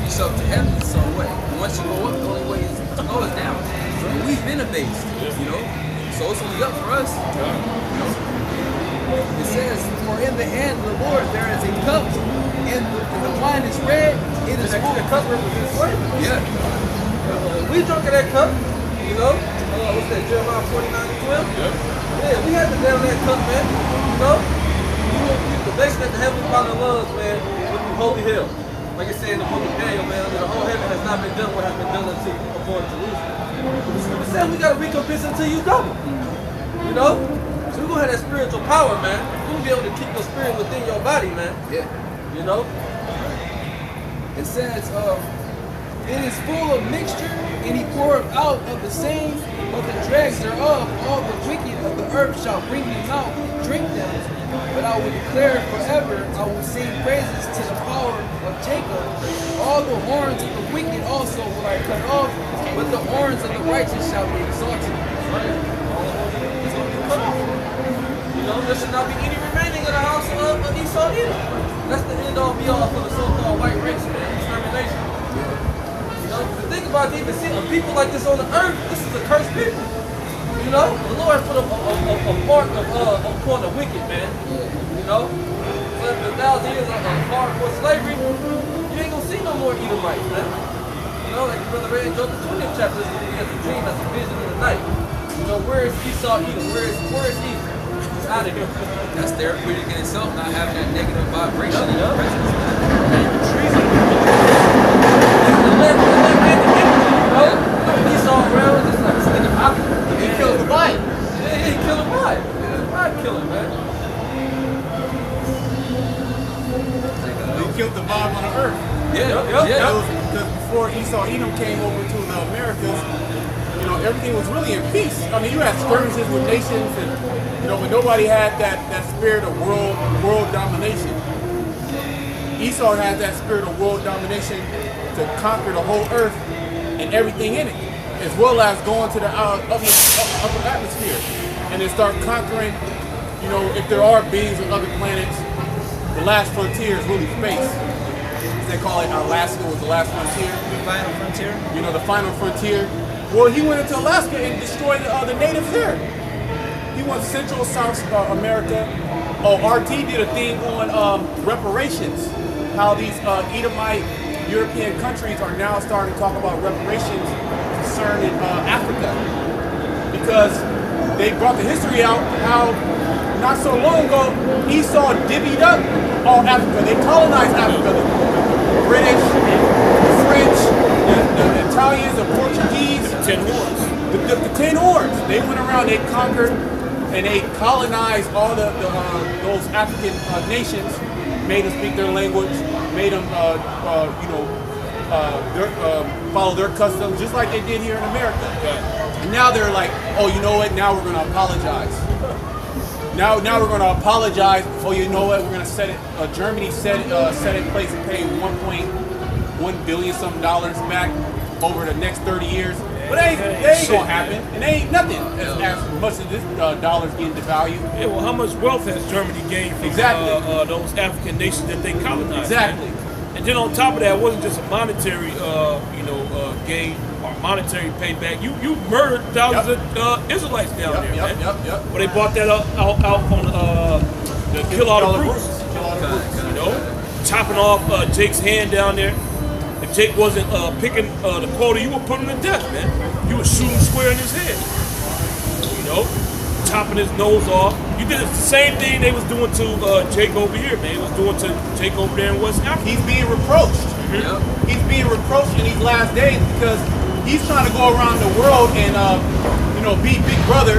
reached up to heaven, so what? Once you go up, the only way to go is down. And we've been abased, you know? So it's only up for us. You know? It says, for in the hand of the Lord there is a cup, and the wine is red, it is full. The cup represents slavery. Yeah. We drunk of that cup, you know? What's that, Jeremiah 49:12? Yeah, we had to down that cup, man. You know? The best that the heavenly Father loves, man, would be holy hell. Like it said in the book of Daniel, man, the whole heaven has not been done what has been done unto upon Jerusalem. It said we got to recompense unto you double. You know? So we're going to have that spiritual power, man. You're going to be able to keep your spirit within your body, man. Yeah. You know? It says, it is full of mixture, and he poureth out of the same, but the dregs thereof, all the wicked of the earth shall bring them out and drink them. But I will declare forever, I will sing praises to the power of Jacob. All the horns of the wicked also will I cut off, but the horns of the righteous shall be exalted. You know, there should not be any remaining in the house of Esau either. That's the end all be all for the so-called white race, man. Extermination. You know, to think about it, even seeing people like this on the earth, this is a cursed people. You know, the Lord put a mark upon the wicked, man. You know, so after 1,000 years of hardcore slavery, you ain't gonna see no more Edomites, man. You know, like Brother Ray in Job 20th chapter, he has a dream, that's a vision in the night. You know, where is Esau Edom? Where is Edom? He's out of here. That's therapeutic in itself, not having that negative vibration in your presence. Esau around, just like sticking out. He killed the vine. Yeah, he killed a vine. Vine killing, man. He killed the vibe on the earth. Because before Esau Edom came over to the Americas, you know, everything was really in peace. I mean, you had skirmishes with nations, and you know, but nobody had that spirit of world domination. Esau had that spirit of world domination to conquer the whole earth and everything in it, as well as going to the upper atmosphere and then start conquering. You know, if there are beings on other planets, the last frontier is really space. They call it Alaska was the last frontier. The final frontier. You know, the final frontier. Well, he went into Alaska and destroyed the natives there. He went Central South America. Oh, RT did a thing on reparations. How these Edomite European countries are now starting to talk about reparations concerning Africa. Because they brought the history out how not so long ago, Esau divvied up all Africa. They colonized Africa. The British, the French, the Italians, the Portuguese. The 10 horns. The 10 horns. They went around, they conquered, and they colonized all those African nations, made them speak their language, made them, follow their customs, just like they did here in America. And now they're like, oh, you know what? Now we're going to apologize. Now we're going to apologize. Oh, you know what? We're going to set it. Germany set in place and pay $1.1 billion some dollars back over the next 30 years. But they ain't gonna happen, and they ain't nothing as much as this dollar's getting devalued. Yeah, well, how much wealth has Germany gained from those African nations that they colonized? Exactly. Man? And then on top of that, it wasn't just a monetary, gain or monetary payback. You murdered thousands of Israelites down there, man. Well, they bought that out on the kill all the brutes. You know, chopping off Jake's hand down there. If Jake wasn't picking the quota, you would put him to death, man. You would shoot him square in his head. You know, chopping his nose off. You did the same thing they was doing to Jake over here, man. They was doing to Jake over there in West Africa. He's being reproached. He's being reproached in these last days because he's trying to go around the world and, be big brother,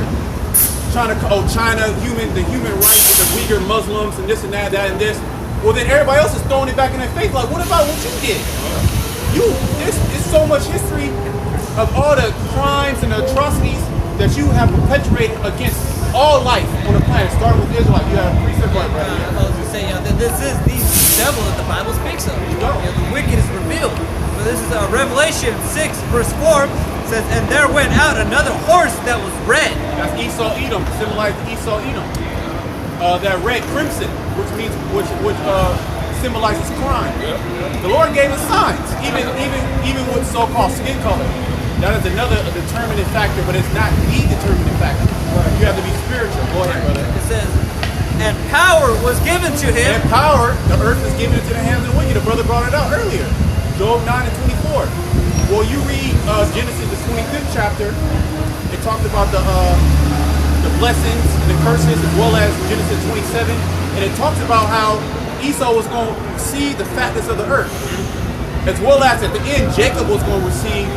trying to, China, the human rights of the Uyghur Muslims and this and that and this. Well, then everybody else is throwing it back in their face. Like, what about what you did? It's so much history of all the crimes and the atrocities that you have perpetuated against all life on the planet. Starting with Israel, you have a precept right here. I was going to say, this is the devil that the Bible speaks of. The wicked is revealed. But this is Revelation 6, verse 4. Says, and there went out another horse that was red. That's Esau Edom, symbolized Esau Edom. That red crimson, which symbolizes crime. The Lord gave us signs, even with so-called skin color. That is another determining factor, but it's not the determining factor. You have to be spiritual. Go ahead, brother. It says, and power was given to him. And power, the earth is given into the hands of the wicked. The brother brought it out earlier. Job 9 and 24. Well, you read Genesis, the 25th chapter. It talks about the blessings and the curses, as well as Genesis 27, and it talks about how Esau was going to receive the fatness of the earth, as well as at the end Jacob was going to receive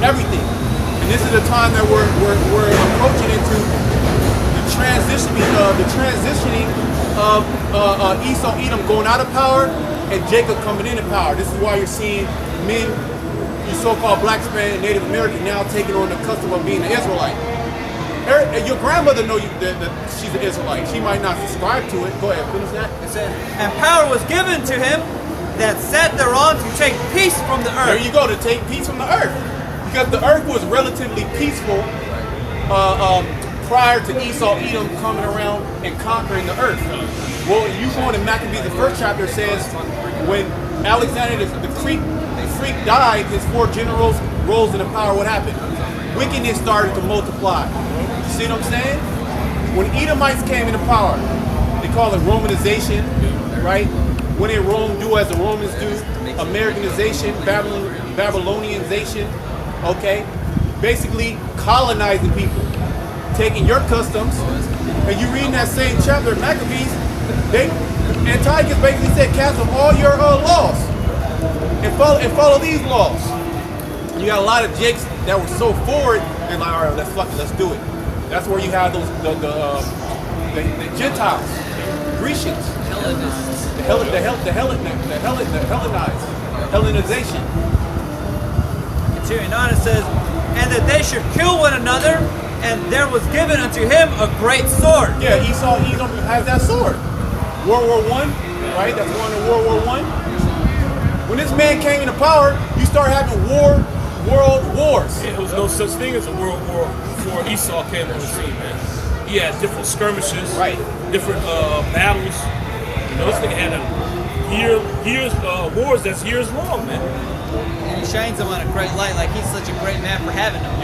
everything. And this is the time that we're approaching into the transitioning of Esau Edom going out of power and Jacob coming into power. This is why you're seeing men, your so-called blacks, man, and Native American now taking on the custom of being an Israelite. Your grandmother knows that she's an Israelite. She might not subscribe to it. Go ahead, finish that. It says, and power was given to him that sat thereon to take peace from the earth. There you go, to take peace from the earth. Because the earth was relatively peaceful prior to Esau Edom coming around and conquering the earth. Well, you go in Maccabees, the first chapter says, when Alexander the freak died, his 4 generals rose into power. What happened? Wickedness started to multiply. You see what I'm saying? When Edomites came into power, they call it Romanization, right? When in Rome, do as the Romans do. Americanization, Babylonianization, okay? Basically colonizing people, taking your customs, and you read in that same chapter of Maccabees, Antiochus basically said, cancel all your laws and follow these laws. You got a lot of Jakes that were so forward and like, all right, let's do it. That's where you have those the Gentiles, Grecians, Hellenization. Continuing on, it says, and that they should kill one another, and there was given unto him a great sword. Yeah, Esau has that sword. World War I, right? That's going to World War I. When this man came into power, you start having world wars. Yeah, there was no such thing as a world war before Esau came on the scene, man. He had different skirmishes, right? Different battles. You know, this nigga had years wars that's years long, man. And he shines them on a great light, like he's such a great man for having them.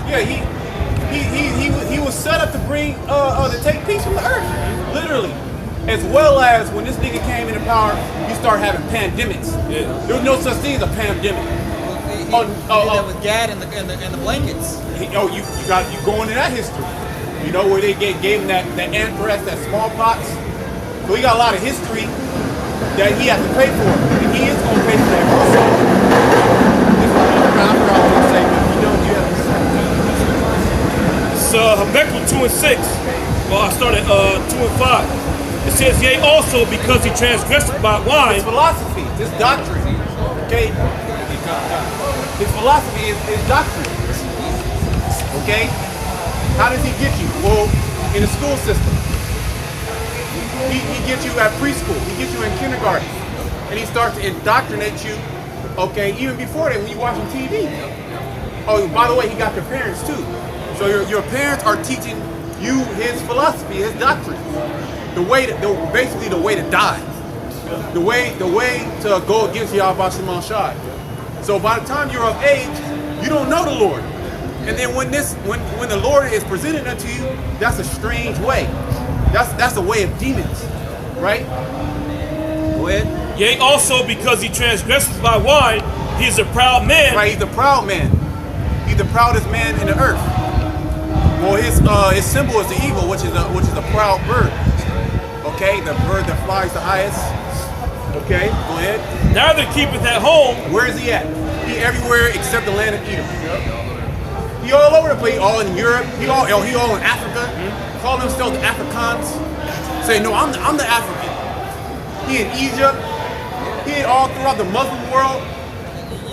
Yeah, he was set up to bring to take peace from the earth, literally. As well as when this nigga came into power, you start having pandemics. Yeah. There was no such thing as a pandemic. He did that with Gad and the blankets. You go into that history. You know, where they gave him that anthrax, that smallpox. So he got a lot of history that he has to pay for. And he is going to pay for that also. I forgot what I was going to say, but you know, you have to say. It's Habakkuk 2 and 6. Well, I started 2 and 5. It says, yea, also because he transgressed by wine. His philosophy, his doctrine. Okay? His philosophy is doctrine. Okay? How does he get you? Well, in the school system. He gets you at preschool. He gets you in kindergarten. And he starts to indoctrinate you, okay, even before that when you're watching TV. Oh, by the way, he got your parents too. So your parents are teaching you his philosophy, his doctrine. Basically the way to die. The way to go against Yahweh Shemel Shai. So by the time you're of age, you don't know the Lord. And then when the Lord is presented unto you, that's a strange way. That's a way of demons, right? Go ahead. Yea, also because he transgresses by wine, he is a proud man. Right, he's a proud man. He's the proudest man in the earth. Well, his symbol is the eagle, which is a proud bird. Okay, the bird that flies the highest. Okay, go ahead. Neither keepeth at home. Where is he at? He everywhere except the land of Edom. He all over the place. All in Europe. He all in Africa. Call themselves Afrikaans. Say no, I'm the African. He in Egypt. He all throughout the Muslim world.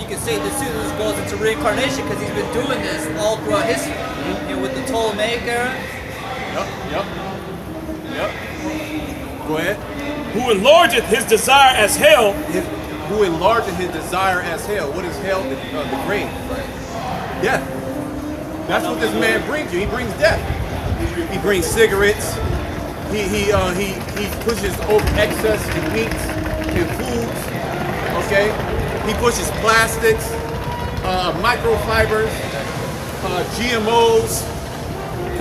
You can say this goes into reincarnation because he's been doing this all throughout history. You know, with the Ptolemaic era. Yep. Go ahead. Who enlargeth his desire as hell. Who enlargeth his desire as hell. What is hell? The grave. Death. That's what this man brings you. He brings death. He brings cigarettes. He pushes over excess in meats, in foods. Okay. He pushes plastics, microfibers, GMOs.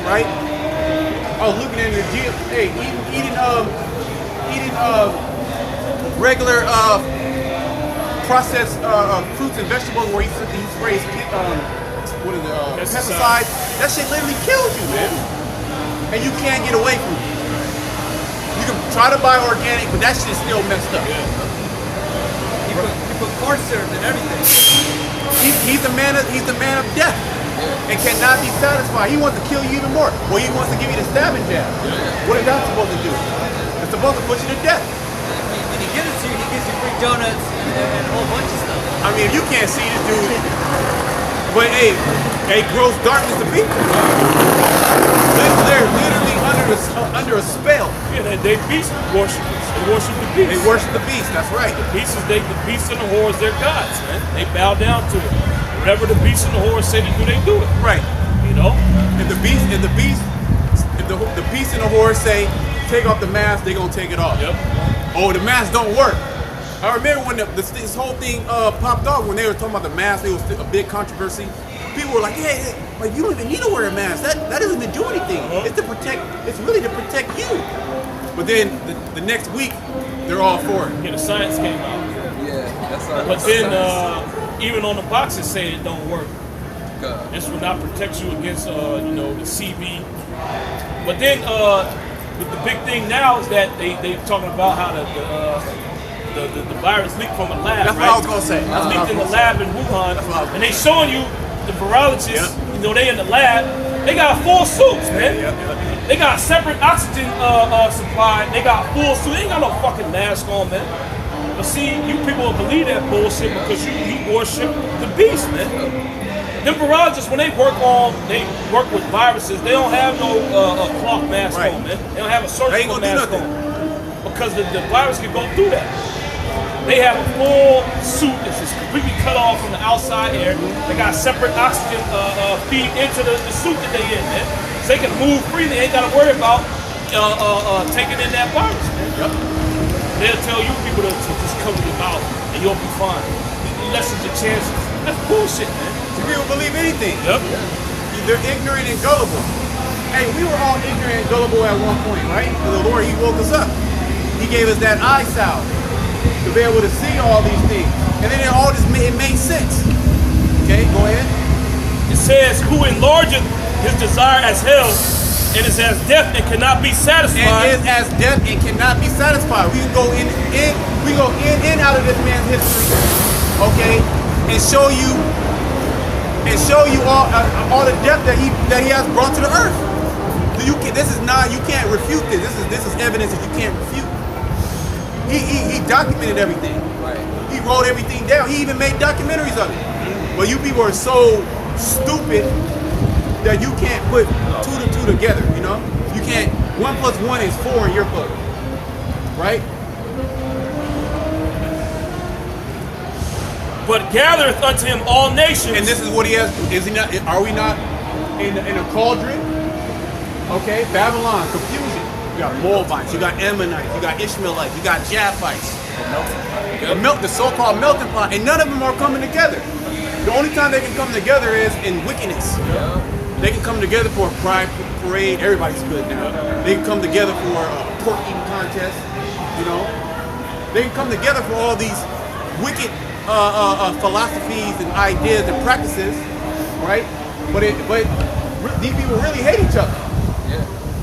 Right. Oh, looking at your eating regular processed fruits and vegetables where he sprays pesticides. That shit literally kills you, man. And you can't get away from it. You can try to buy organic, but that shit's still messed up. He put corn syrup in everything. He's the man of death. And cannot be satisfied. He wants to kill you even more. Well, he wants to give you the stabbing jab. What is that supposed to do? It's supposed to put you to death. When he gives it to you, he gives you free donuts and a whole bunch of stuff. I mean, if you can't see this dude, but hey, gross darkness to people. They're literally under a spell. Yeah, they beast worshipers. They worship the beast. They worship the beast. That's right. The beast and the whore is their gods, man. They bow down to it. Whatever the beast and the whore say to do, they do it. Right. You know. If the beast and the whore say take off the mask, they gonna take it off. Yep. Oh, the mask don't work. I remember when this whole thing popped off when they were talking about the mask. It was a big controversy. People were like, "Hey, like you don't even need to wear a mask. That doesn't even do anything. It's to protect. It's really to protect you." But then the next week, they're all for it. Yeah, the science came out. Yeah, that's all. But then even on the boxes say it don't work. This will not protect you against the CB. But then the big thing now is that they're talking about how the virus leaked from a lab. That's right? what I was gonna say. It's leaked in the lab in Wuhan, and they showing you the virologists. They in the lab. They got full suits, man. They got separate oxygen supply. They got full suits. They ain't got no fucking mask on, man. But see, you people will believe that bullshit because you worship the beast, man. Them virologists, when they work with viruses, they don't have no cloth mask on, man. They don't have a surgical mask on. Because the virus can go through that. They have a full suit that's just completely cut off from the outside air. They got separate oxygen feed into the suit that they in, man. So they can move freely. They ain't got to worry about taking in that virus, man. Yep. They'll tell you people to just cover your mouth and you'll be fine. It lessens your chances. That's bullshit, man. So people believe anything. Yep. They're ignorant and gullible. Hey, we were all ignorant and gullible at one point, right? The Lord, He woke us up. He gave us that eye salve to be able to see all these things. And then it all just made sense. Okay, go ahead. It says, who enlargeth his desire as hell, It is as death and cannot be satisfied. And is as death and cannot be satisfied. We can go in and out of this man's history, okay, and show you all the death that he has brought to the earth. You can't refute this. This is evidence that you can't refute. He documented everything. Right. He wrote everything down. He even made documentaries of it. But you people are so stupid that you can't put two to two together, you know? You can't, 1 + 1 is 4 in your book, right? But gathereth unto him all nations. And this is what he has, is he not, are we not in a cauldron? Okay, Babylon, confusion. You got Moabites, you got Ammonites, you got Ishmaelites, you got Japhites. The so-called melting pot, and none of them are coming together. The only time they can come together is in wickedness. They can come together for a pride parade. Everybody's good now. They can come together for a pork eating contest. You know, they can come together for all these wicked philosophies and ideas and practices, right? But these people really hate each other.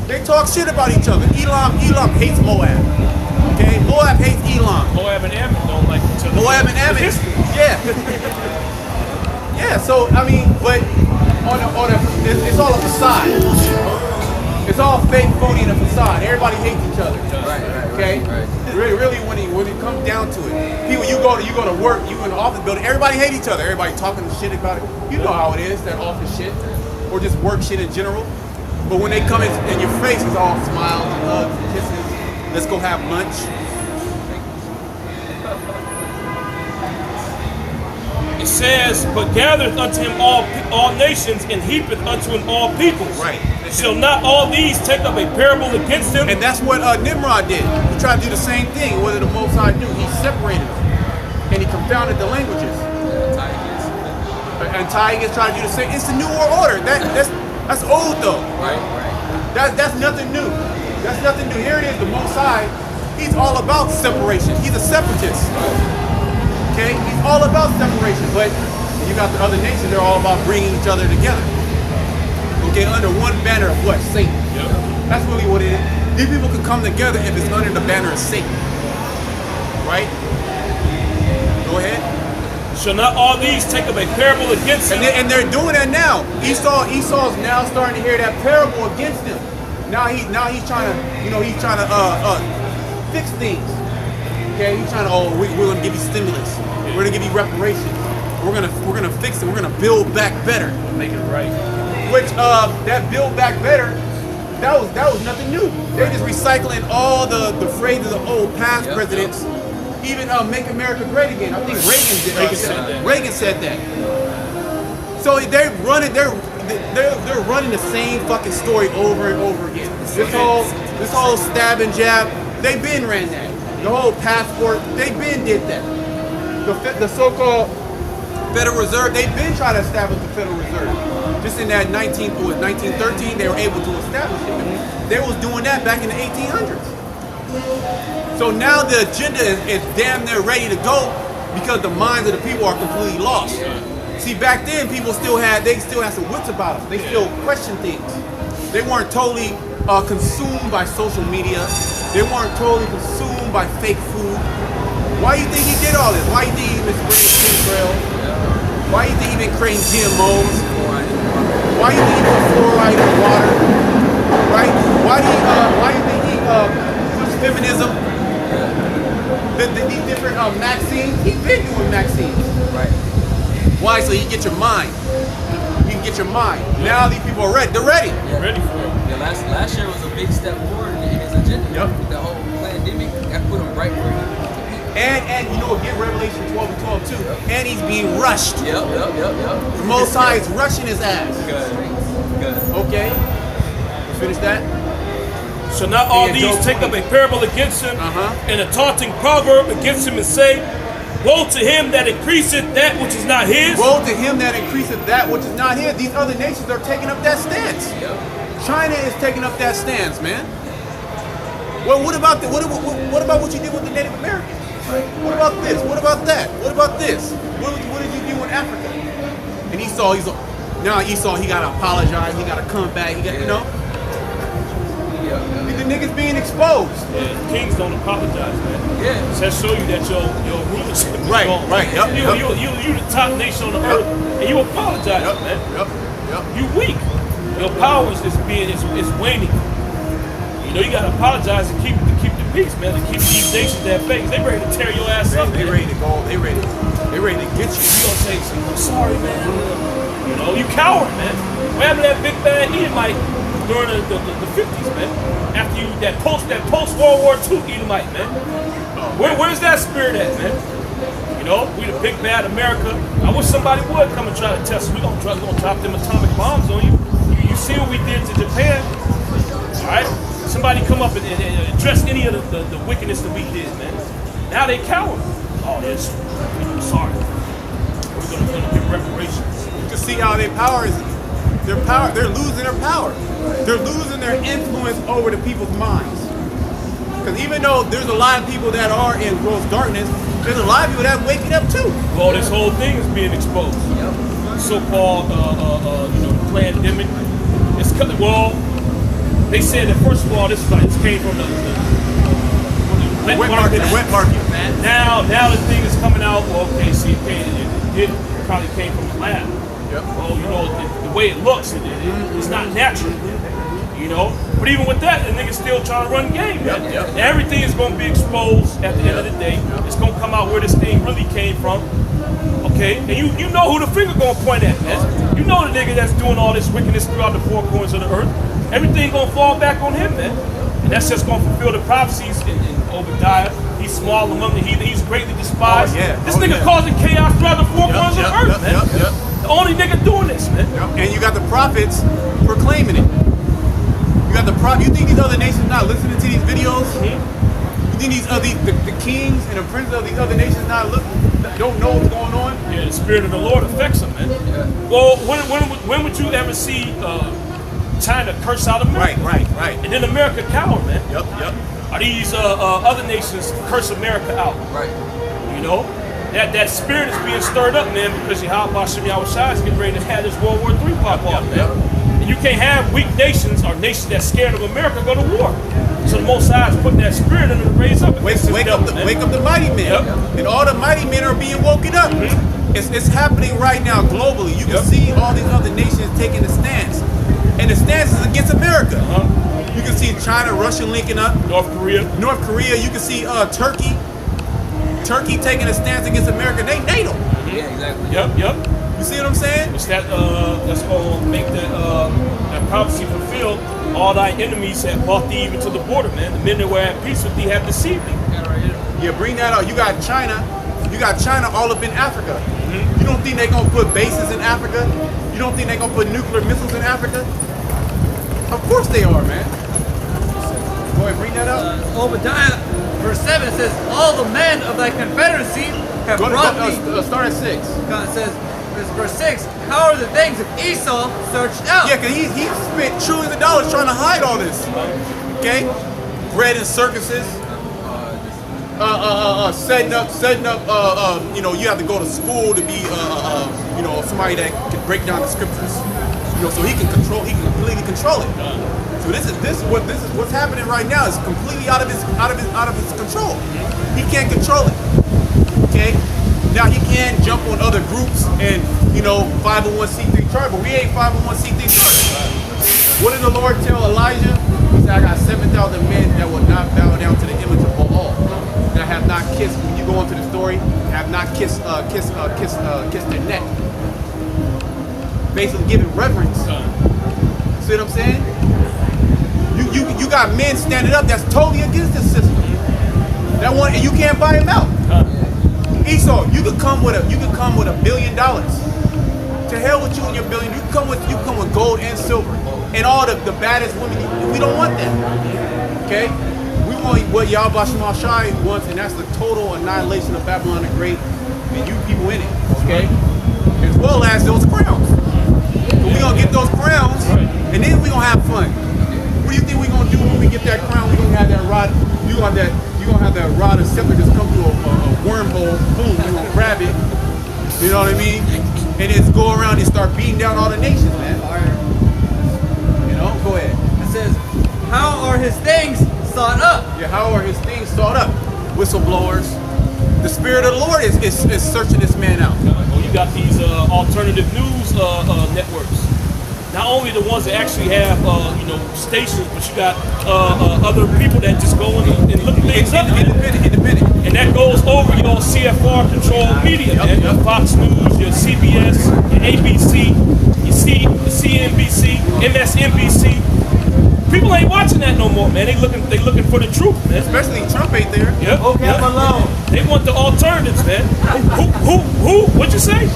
They talk shit about each other. Elam hates Moab. Okay, Moab hates Elam. Moab and Ammon don't like each other. Moab and Ammon, yeah. Yeah, so I mean, but it's all a facade. It's all fake, phony, and a facade. Everybody hates each other. Okay. Really, when it comes down to it, people, you go to work, you in the office building, everybody hate each other. Everybody talking shit about it. You know how it is, that office shit, or just work shit in general. But when they come in your face, it's all smiles and hugs and kisses. Let's go have lunch. It says, but gathereth unto him all nations, and heapeth unto him all peoples. Right. Shall not all these take up a parable against him? And that's what Nimrod did. He tried to do the same thing. What did the Most High do? He separated them. And he confounded the languages. Antiochus tried to do the same. It's the New World Order. That's old though. Right. That's nothing new. That's nothing new. Here it is, the Most High. He's all about separation. He's a separatist. Okay? He's all about separation. But you got the other nations, they're all about bringing each other together. Okay, under one banner of what? Satan. Yep. That's really what it is. These people can come together if it's under the banner of Satan. Right? Go ahead. Shall not all these take up a parable against him? And they're doing that now. Esau's now starting to hear that parable against him. Now he's trying to, he's trying to fix things. Okay, he's trying to, we're gonna give you stimulus. We're gonna give you reparations. We're gonna fix it. We're gonna build back better. Make it right. Which that build back better, that was nothing new. They're just recycling all the phrases of old past presidents. Even Make America Great Again. I think Reagan said that. So they're running the same fucking story over and over again. This whole stab and jab, they been ran that. The whole passport, they been did that. The so-called Federal Reserve, they've been trying to establish the Federal Reserve. Just in that 1913, they were able to establish it. They was doing that back in the 1800s. So now the agenda is damn near ready to go because the minds of the people are completely lost. See, back then people still had some wits about them. They still questioned things. They weren't totally consumed by social media. They weren't totally consumed by fake food. Why do you think he did all this? Why do you think he even spreading chemtrails? Why do you think he been creating GMOs? Why do you think he put fluoride in water? Right? Why do you think he puts feminism? These different Maximes, he's been doing Maximes. Right. Why? So you can get your mind. You can get your mind. Now these people are ready. They're ready. They're ready for it. Yeah, last year was a big step forward in his agenda. Yep. The whole pandemic, that put him right where he needed to be. And get Revelation 12 and 12 too. And he's being rushed. Yep. The Most High is rushing his ass. Good. Okay. Let's finish that. Shall not all these take up a parable against him, and a taunting proverb against him, and say, woe to him that increaseth that which is not his? Woe to him that increaseth that which is not his. These other nations are taking up that stance. Yep. China is taking up that stance, man. Well, what about what you did with the Native Americans? What about this? What about that? What about this? What did you do in Africa? And Esau, he got to apologize. He got to come back. The niggas being exposed. Yeah, kings don't apologize, man. Yeah. So that show you that your rulership is Right, gone. right, yep, You the top nation on the earth, and you apologize, man. You weak. Your power is waning. You know, you gotta apologize and keep the peace, man. To keep these nations at bay. They ready to tear your ass up. They ready to go. They ready to get you. You gonna say, I'm sorry, man. You know, you coward, man. What happened to that big bad Edomite during the 50s, man? After you that post World War II Edomite, man. Where's that spirit at, man? You know, we the big bad America. I wish somebody would come and try to test us. We gonna drop them atomic bombs on you. You see what we did to Japan? All right? Somebody come up and address any of the wickedness that we did, man. Now they coward. Oh, yes. I'm sorry. We're gonna give reparations. You can see how their power is. They're losing their power. They're losing their influence over the people's minds. Because even though there's a lot of people that are in gross darkness, there's a lot of people that are waking up too. Well, this whole thing is being exposed. So-called, pandemic. It's coming. Well, they said that first of all, this came from the wet market. Now the thing is coming out. Well, okay, see, it probably came from the lab. Well, you know, the way it looks, it's not natural. You know, but even with that, the niggas still trying to run game. Everything is going to be exposed at the end of the day. It's going to come out where this thing really came from. Okay, and you know who the finger going to point at, man. You know the nigga that's doing all this wickedness throughout the four corners of the earth. Everything going to fall back on him, man. And that's just going to fulfill the prophecies in Obadiah. He's small among the heathen. He's greatly despised. This nigga causing chaos throughout the four corners of the earth, man. The only nigga doing this, man. And you got the prophets proclaiming it. You got the You think these other nations not listening to these videos? You think these the kings and the princes of these other nations don't know what's going on? Yeah, the spirit of the Lord affects them, man. Well, when would you ever see China curse out America? Right. And then America cower, man. Are these other nations curse America out? Right. You know? That spirit is being stirred up, man, because Yahweh is getting ready to have this World War III pop off, man. And you can't have weak nations or nations that's scared of America go to war. So the Most High is putting that spirit in them to raise up. Wake up the mighty men. And all the mighty men are being woken up. It's happening right now globally. You can see all these other nations taking a stance. And the stance is against America. You can see China, Russia linking up. North Korea. You can see Turkey taking a stance against America. They NATO. Yeah, exactly. Yep. You see what I'm saying? It's that's gonna make that prophecy fulfilled. All thy enemies have brought thee even to the border, man. The men that were at peace with thee have deceived thee. Yeah, bring that out. You got China all up in Africa. You don't think they're gonna put bases in Africa? You don't think they're gonna put nuclear missiles in Africa? Of course they are, man. Go ahead, bring that up. Obadiah, verse 7, it says, all the men of thy confederacy have brought thee. Start at 6. God says, verse 6, how are the things of Esau searched out? Yeah, because he spent trillions of dollars trying to hide all this. Okay? Bread and circuses. Setting up, you have to go to school to be, somebody that can break down the scriptures. So he can completely control it. So what's happening right now is completely out of his control. He can't control it. Okay? Now he can jump on other groups and 501c3 charge, but we ain't 501c3 charge. What did the Lord tell Elijah? He said, I got 7,000 men that will not bow down to the image of Baal. That have not kissed, when you go into the story, have not kissed their neck. Basically giving reverence. See what I'm saying? You got men standing up that's totally against this system. And you can't buy him out. Esau, you could come with $1 billion. To hell with you and your billion. You come with gold and silver and all the baddest women. We don't want that. Okay? We want what Yahweh Shai wants, and that's the total annihilation of Babylon the Great and you people in it. Okay? As well as those crowns. So we're gonna get those crowns, and then we're gonna have fun. What do you think we're gonna do when we get that crown? We're gonna have that rod. You're gonna have that rod and scepter just come through a wormhole. Boom, you're gonna grab it. You know what I mean? And just go around and start beating down all the nations, man. Go ahead. It says, how are his things sought up. Yeah, how are his things sought up? Whistleblowers. The Spirit of the Lord is searching this man out. Oh, you got these alternative news networks. Not only the ones that actually have stations, but you got other people that just go in and look things up. Independent. And that goes over your CFR controlled media, man. Your Fox News, your CBS, your ABC, your CNBC, MSNBC. People ain't watching that no more, man. They looking for the truth, man. Especially Trump ain't there. Yep. Okay, I'm alone. They want the alternatives, man. Who? What'd you say?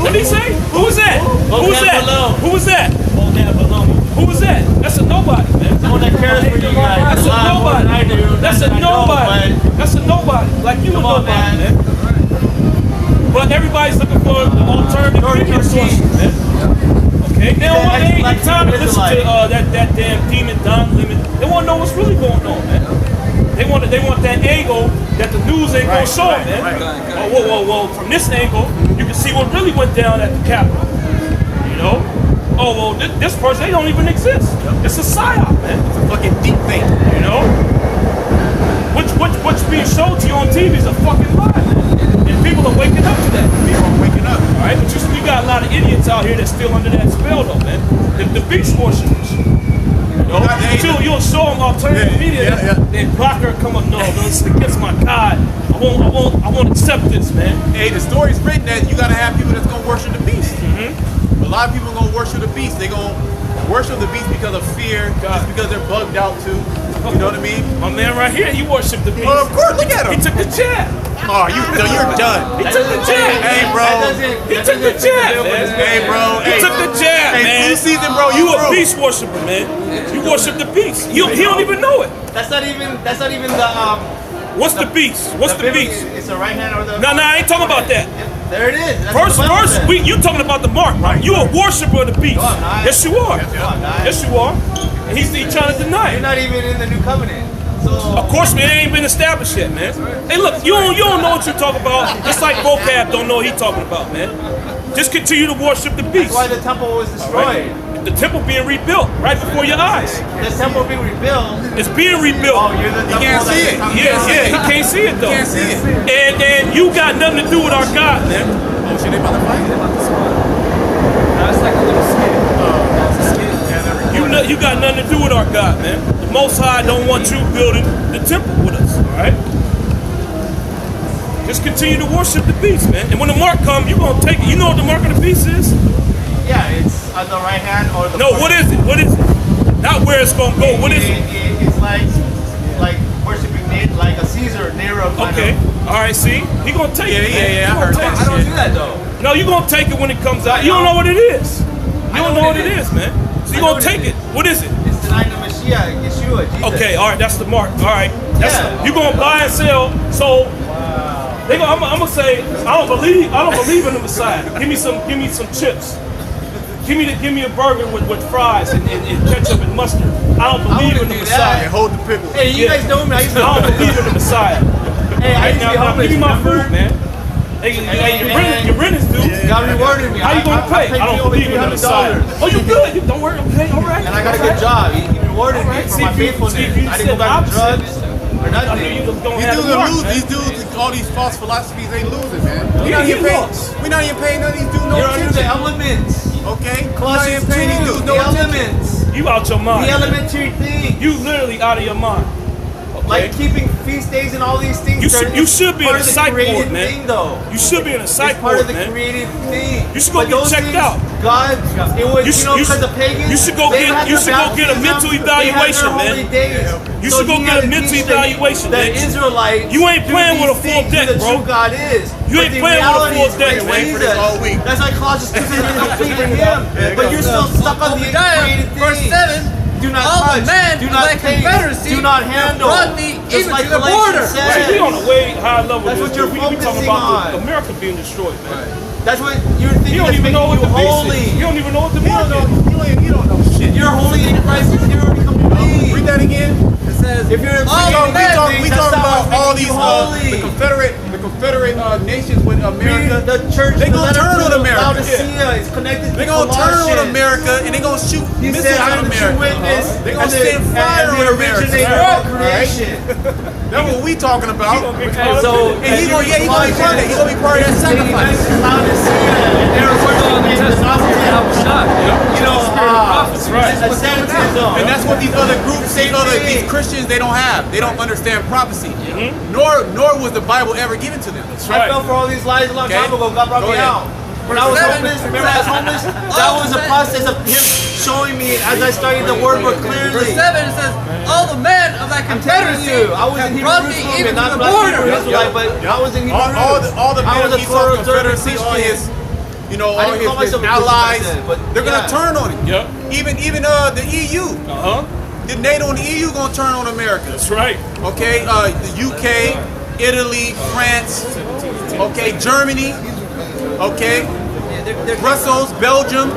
What'd he say? Who was that? Who was that? Who was that? Who was that? That's a nobody, man. The one that cares for you guys. That's a nobody. That's a nobody. That's a nobody. Like you a nobody, man. But everybody's looking for the alternative media sources, man. Okay? They don't want any time to listen to that damn demon Don Lemon. They want to know what's really going on, man. They want that angle that the news ain't gonna show, man. Whoa. From this angle, you can see what really went down at the Capitol. You know? Oh, well, this person, they don't even exist. It's a psyop, man. It's a fucking deep thing. You know? What's being shown to you on TV is a fucking lie, man. And people are waking up to that. People are waking up. All right? But you got a lot of idiots out here that's still under that spell, though, man. The beast worshippers. Until you'll show them alternative media, then Blocker come up, no, it's against my God. I won't accept this, man. Hey, the story's written that you gotta have people that's gonna worship the beast. A lot of people are gonna worship the beast. They gonna worship the beast because of fear, just because they're bugged out too. You know what I mean? My man right here, he worshiped the beast. Well, of course, look at him. He took the jab. Oh, you're done. He took the jab. Hey, bro. He took the jab, man. Hey, bro. He took the jab, hey, man. Blue season, bro. You a beast worshiper, man. You worship the beast. He don't even know it. That's not even the What's the beast? What's the beast? It's the right hand or the. No, I ain't talking about that. There it is. That's First, you talking about the mark. Right. You a worshiper of the beast. No, I'm not. Yes, you are. No, I'm not. Yes, you are. And he's trying to deny it. You're not even in the new covenant. So. Of course, man, it ain't been established yet, man. Hey, look, you don't know what you're talking about. Just like vocab don't know what he's talking about, man. Just continue to worship the beast. That's why the temple was destroyed. Right? The temple being rebuilt right before your eyes. The temple being rebuilt. It's being rebuilt. Oh, you're the temple. He can't see it. Yeah, he can't see it though. He can't see it. And you got nothing to do with our God, man. Oh shit, they about to fight. They about to squad. That's like a little skit. That's a skit. You got nothing to do with our God, man. The Most High don't want you building the temple with us, all right? Just continue to worship the beast, man. And when the mark comes, you're going to take it. You know what the mark of the beast is? Yeah, it's on the right hand or the. No, what is it? What is it? Not where it's going to go. What is it? It's like worshiping like a Caesar, Nero. Okay. All right, see? He going to take it. Yeah, I heard that. I don't do that though. No, you're going to take it when it comes out. You don't know what it is. You don't know what it is, man. So you're going to take it. What is it? It's denying the Mashiach, Yeshua, Jesus. Okay, all right, that's the mark. All right. You're going to buy and sell. So I'm gonna say I don't believe in the Messiah. Give me some chips. Give me a burger with fries and ketchup and mustard. I don't believe in the Messiah. Hold the pickle. Hey, you guys know me. I don't believe in the Messiah. Hey, I used to be now homeless. give me my food, man. Hey, your rent is due. God rewarded me. How you gonna pay? I don't believe in the Messiah. Oh, you good? Don't worry. Okay, all right. And I got a good job. He rewarded me for my faithfulness. I didn't go back to drugs or nothing. These dudes, all these false philosophies, they losing, man. We not even paying none of these dudes no You're under the attention. elements. Okay? Colossians 2, the elements. You out your mind. The elementary things. You literally out of your mind. Like keeping feast days and all these things. You should be in a psych ward, man. Thing, though. You should be in a psych part ward, of the man. creative thing. You should go get checked out. God, it was because the pagans. You should go get a mental evaluation, man. You should go get a mental evaluation, man. The Israelites. You ain't playing with a full deck, bro. True God is. You ain't playing with a full deck, Wait for this all week. That's why Colossians 2 says you're complete in Him, but you're still stuck on the created thing. Verse 7. Do not all touch, the men do of not thy taste, confederacy do not handle. brought thee Just even like to the border. Galatians says. We on a way high level. That's what you're we talking focusing about on. America being destroyed, man. That's what you're thinking. You don't even know what the holy. beast is. You don't even know what the mark is. You don't know shit. You're holy in Christ. You're already complete. Read that again. It says, if you're we talk about all these the Confederate nations with America. The church. They gonna turn on America. Laodicea is connected to They're gonna turn on Colossians. America and they're gonna shoot He missiles said, on I'm the true America. witness. They're gonna and send fire and on the America. originator of all creation. That's what we talking about. And so, And he gonna be part of that. He gonna be part of that sacrifice. Laodicea, and they're working in the And that's what these other groups, these Christians, they don't have. They don't understand prophecy. Nor was the Bible ever given to them. I fell for all these lies a long time ago. God brought me out. When I was homeless, remember I was homeless? That was a process of Him showing me as I studied the Word more clearly. Verse 7 it says, all the men of that confederacy I was in brought thee Hebrew even to not the black border. Hebrew Israelite, but I was in Hebrew. All the men of Esau's confederacy, all his, all his allies, they're gonna turn on him. Even the EU. The NATO and the EU gonna turn on America. That's right. Okay, the UK, Italy, France, okay, Germany, okay, Brussels, Belgium.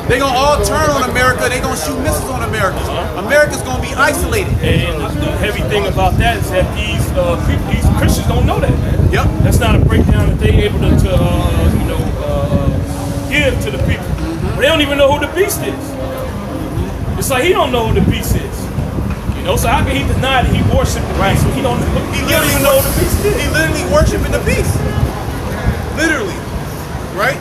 They're gonna all turn on America. They're gonna shoot missiles on America. America's gonna be isolated. And the heavy thing about that is that these Christians don't know that, man. Yep. That's not a breakdown that they're able to give to the people. They don't even know who the beast is. It's like he don't know who the beast is. So how can he deny that he worshiped the beast? He don't even know who the beast is. He literally worshiping the beast. Literally. Right?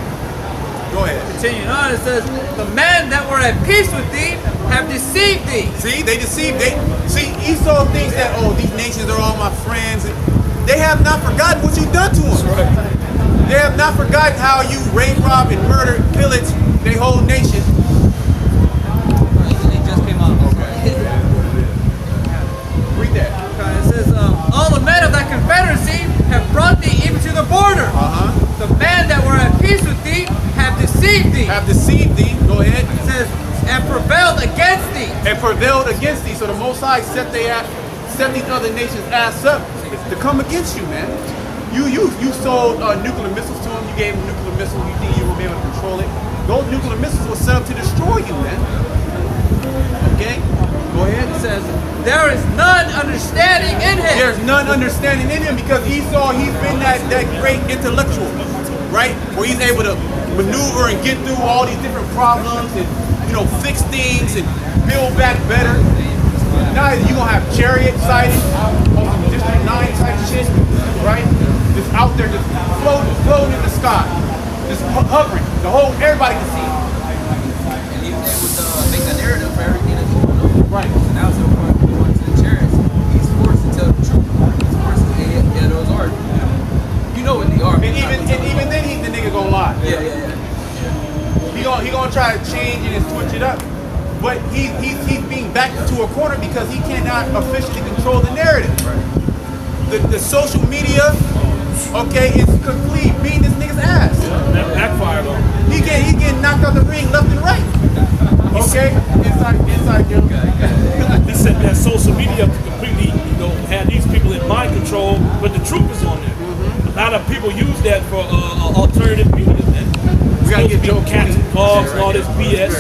Go ahead. Continuing on, it says, the men that were at peace with thee have deceived thee. See, they deceived. See, Esau thinks that, these nations are all my friends. They have not forgotten what you've done to them. That's right. They have not forgotten how you rape, rob, and murder, pillage their whole nation. It just came out. Read that. It says, all the men of that confederacy have brought thee even to the border. The men that were at peace with thee have deceived thee. Have deceived thee. Go ahead. It says, and prevailed against thee. And prevailed against thee. So the Most High set these other nations' ass up to come against you, man. You sold nuclear missiles to them. You gave them nuclear missiles. You think you will be able to control it. Those nuclear missiles were set up to destroy you, man. Okay? Go ahead. It says, there is none understanding in him. There's none understanding in him because Esau, he's been that great intellectual, right? Where he's able to maneuver and get through all these different problems and, fix things and build back better. Now you're going to have chariot sighting on some District 9 type shit, right? Just out there, just floating in the sky. Just hovering. Everybody can see it. And he would make a narrative for everything that's going on. Right. So now it's the point when we went to the chariots, he's forced to tell the truth. He's forced to say, yeah, those are. You know what they are. And even then, the nigga gonna lie. Yeah. He gonna try to change it and switch it up. But he's being backed into a corner because he cannot officially control the narrative. The social media, okay, is complete beating this nigga's ass. That backfired on him. He getting knocked out the ring left and right. Okay? Inside Joe. He said that social media completely, had these people in mind control, but the truth is on there. A lot of people use that for alternative media. We gotta get Joe cats and dogs and all this BS.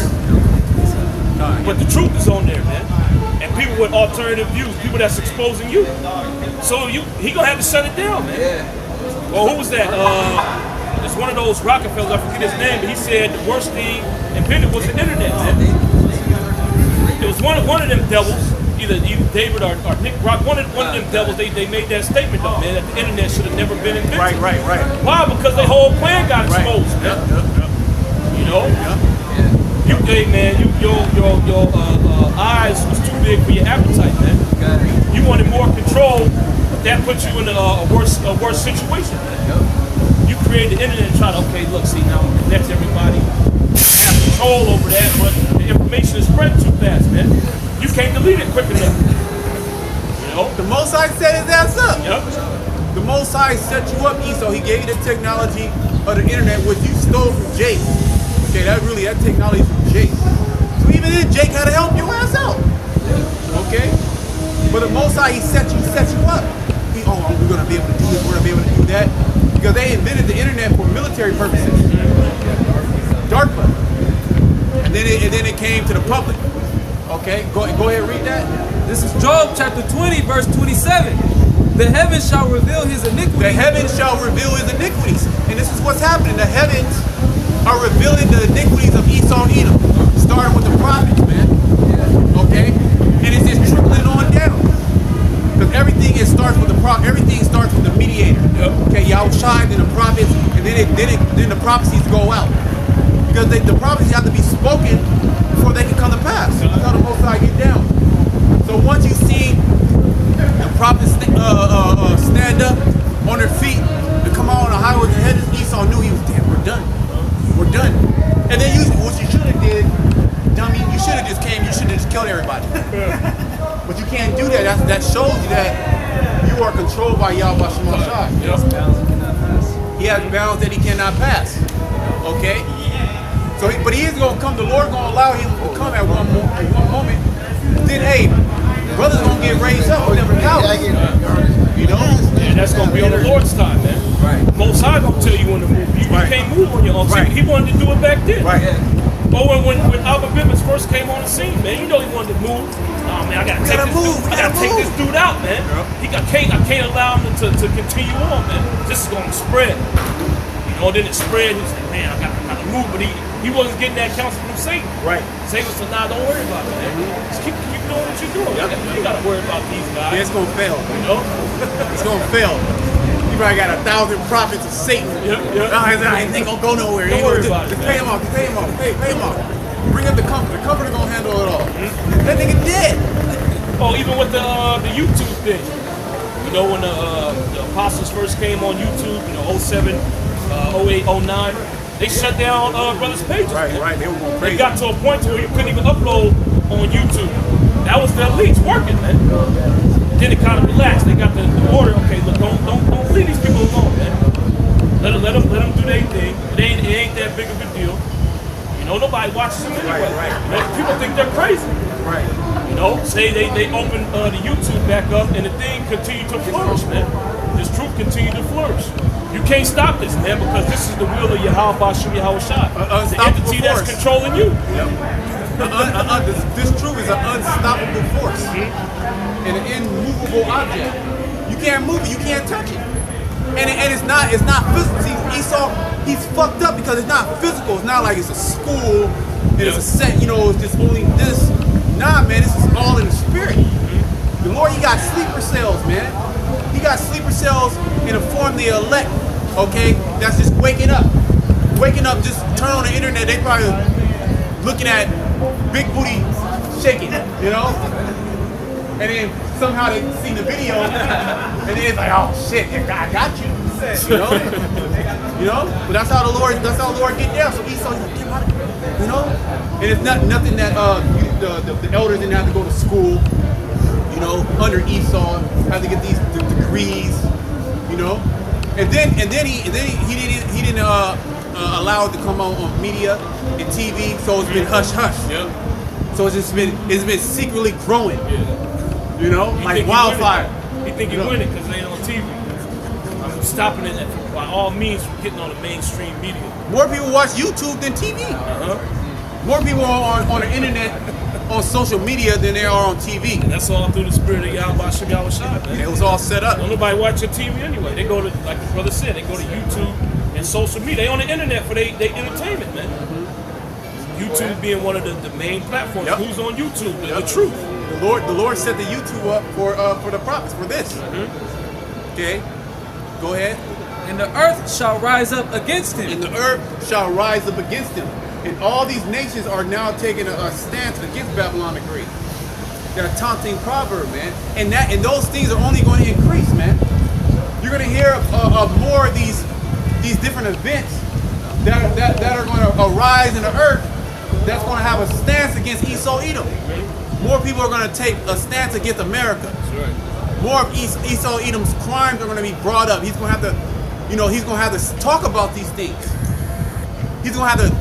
But the truth is on there, man. And people with alternative views, people that's exposing you. So he gonna have to shut it down, man. Yeah. Well, who was that? It's one of those Rockefellers, I forget his name, but he said the worst thing invented was the internet, man. It was one of them devils, either David or Nick Rock, one of them devils, they made that statement though, man, that the internet should have never been invented. Right. Why? Because their whole plan got exposed, man. Hey man, your eyes was too big for your appetite, man. You wanted more control, but that puts you in a worse situation, man. You created the internet and try to, look, see now we connect everybody, have control over that, but the information is spreading too fast, man. You can't delete it quick enough. The Most High set his ass up. Yep. The Most High set you up, Esau. He gave you the technology of the internet, which you stole from Jake. Okay, that technology is from Jake. So even then, Jake had to help your ass out. Okay? But the Most High, he set you up. We're gonna be able to do this, we're gonna be able to do that. Because they invented the internet for military purposes. DARPA. And then it came to the public. Okay, go ahead, read that. This is Job chapter 20, verse 27. The heavens shall reveal his iniquity. The heavens shall reveal his iniquities. And this is what's happening. The heavens are revealing the iniquities of Esau and Edom. Starting with the prophets, man. Okay? And it's just trickling on down. Because everything starts with the mediator. Okay, Yahushua, then the prophets, and then the prophecies go out. Because the prophecies have to be spoken before they can come to pass. That's how the Most High get down. So once you see the prophets stand up on their feet and come out on the highways and hedges, Esau knew he was dead. We're done. We're done. And then what you should have did, dummy, you should have just came, you should have just killed everybody. But you can't do that. That shows you that you are controlled by Yahweh Shemashah. He has bounds that he cannot pass. Okay? So, but he is going to come. The Lord going to allow him to come at one moment. Then, hey, brothers going to get raised up with them cowards. You know? And that's going to be on the Lord's time, man. Right. Most High going to tell you when to move. You can't move on your own. Right. He wanted to do it back then. Right. Or when Albert Bivens first came on the scene, man, you know he wanted to move. Oh man, I gotta take this dude out, man. I can't allow him to continue on, man. This is gonna spread. You know, then it spread. He was like, man, I gotta move, but he wasn't getting that counsel from Satan. Right. Satan said, nah, don't worry about it, man. Just keep doing what you're doing. You gotta worry about these guys. Yeah, it's gonna fail. You know? It's gonna fail. You probably got 1,000 prophets of Satan. Yep. I ain't gonna go nowhere. Don't worry about it. Just pay him off. Pay him off. Bring up the comforter. The comforter gonna handle it all. That nigga dead. Oh, even with the YouTube thing. You know, when the apostles first came on YouTube, you know, 07, 08, 09, they shut down brothers' pages. Right. They were going crazy. It got to a point where you couldn't even upload on YouTube. That was the elites working, man. Then it kind of relaxed. They got the order. Okay, look, don't leave these people alone, man. Let them do their thing. It ain't that big of a deal. You know, nobody watches them anyway. Right. You know, people think they're crazy. Right. You know, say they open the YouTube back up and the thing continued to flourish, man. This truth continued to flourish. You can't stop this, man, because this is the will of Yahweh Bashim Yahushua. The entity that's controlling you. Yep. This truth is an unstoppable force. And an immovable object. You can't move it, you can't touch it. And it's not physical. See, Esau, he's fucked up because it's not physical. It's not like it's a school, it's a set, you know, it's just only this. Nah, man, this is all in the spirit. The Lord, he got sleeper cells, man. He got sleeper cells in the form of the elect, okay? That's just waking up. Waking up, just turn on the internet, they probably looking at big booty shaking, you know? And then somehow they seen the video, and then it's like, oh shit, I got you. You know? You know? But that's how the Lord get down. So Esau, he's like, get out of here. You know? And it's nothing that the elders didn't have to go to school, you know, under Esau, have to get these degrees, you know? And then he didn't allow it to come on media and TV, so it's been hush hush. Yep. So it's been secretly growing. Yeah. You know, like wildfire. He think he winning because they ain't on TV. I'm stopping it by all means from getting on the mainstream media. More people watch YouTube than TV. More people are on the internet, on social media than they are on TV. And that's all through the spirit of Yahweh Shem Yahushua, man. It was all set up. Don't nobody watch your TV anyway. They go to, like the brother said, they go to YouTube and social media. They on the internet for their entertainment, man. YouTube being one of the main platforms. Yep. Who's on YouTube? The truth. The Lord set the YouTube up for the prophets, for this. Okay, go ahead. And the earth shall rise up against him. And the earth shall rise up against him. And all these nations are now taking a stance against Babylon the Great. They're a taunting proverb, man. And those things are only going to increase, man. You're going to hear of more of these different events that are going to arise in the earth that's going to have a stance against Esau Edom. More people are going to take a stance against America. That's right. More of Esau Edom's crimes are going to be brought up. He's going to have to, he's going to have to talk about these things. He's going to have to,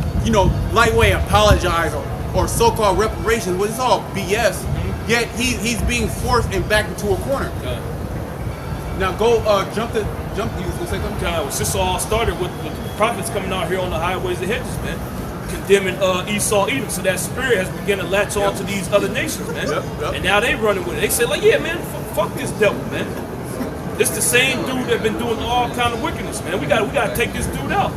lightweight apologize or so-called reparations, which is all BS. Yet he's being forced and backed into a corner. Now go jump. You was gonna say something? This all started with the prophets coming out here on the highways and hedges, man, condemning Esau Edom. So that spirit has begun to latch on to these other nations, man. And now they running with it. They said, like, yeah, man, fuck this devil, man. This the same dude that been doing all kind of wickedness, man. We gotta take this dude out.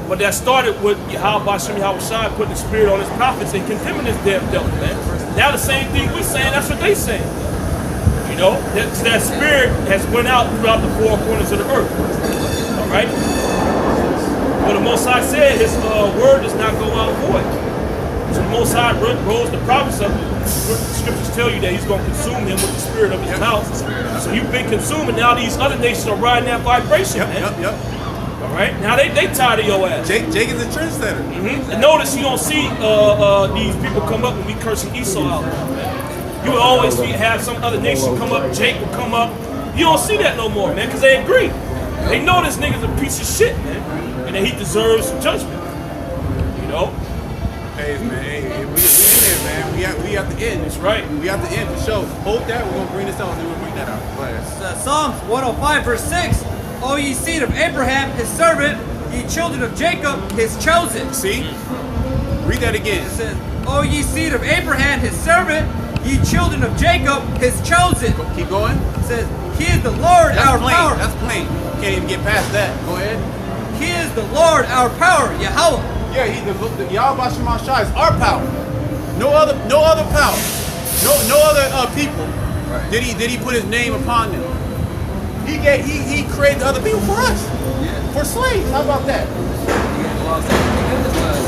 But that started with Yahweh Shai putting the spirit on his prophets and condemning this damn devil, man. Now the same thing we saying, that's what they saying. You know, that spirit has went out throughout the four corners of the earth. All right? But the Most High said his word does not go out void. So the Most High rose the prophets up. The scriptures tell you that he's going to consume him with the spirit of his mouth. So you've been consuming. Now these other nations are riding that vibration, man. All right? Now they tired of your ass. Jake is a trendsetter. And notice you don't see these people come up and be cursing Esau out. You would always have some other nation come up, Jake will come up. You don't see that no more, man, because they agree. They know this nigga's a piece of shit, man, and that he deserves judgment. You know? Hey, man, we in there, man. We at the end. That's right. We at the end for sure. Hold that. We're going to bring this out and then we'll bring that out. Go ahead. Psalms 105 verse 6. O ye seed of Abraham, his servant, ye children of Jacob, his chosen. See? Read that again. It says, O ye seed of Abraham, his servant, ye children of Jacob, his chosen. Keep going. It says, he is the Lord, our power. That's plain. Can't even get past that. Go ahead. He is the Lord, our power, Yahweh. Yeah, he's the Yahweh Shema Shai is our power. No other power. No other people. Right. Did he put his name upon them? He created other people for us. Yeah. For slaves. How about that?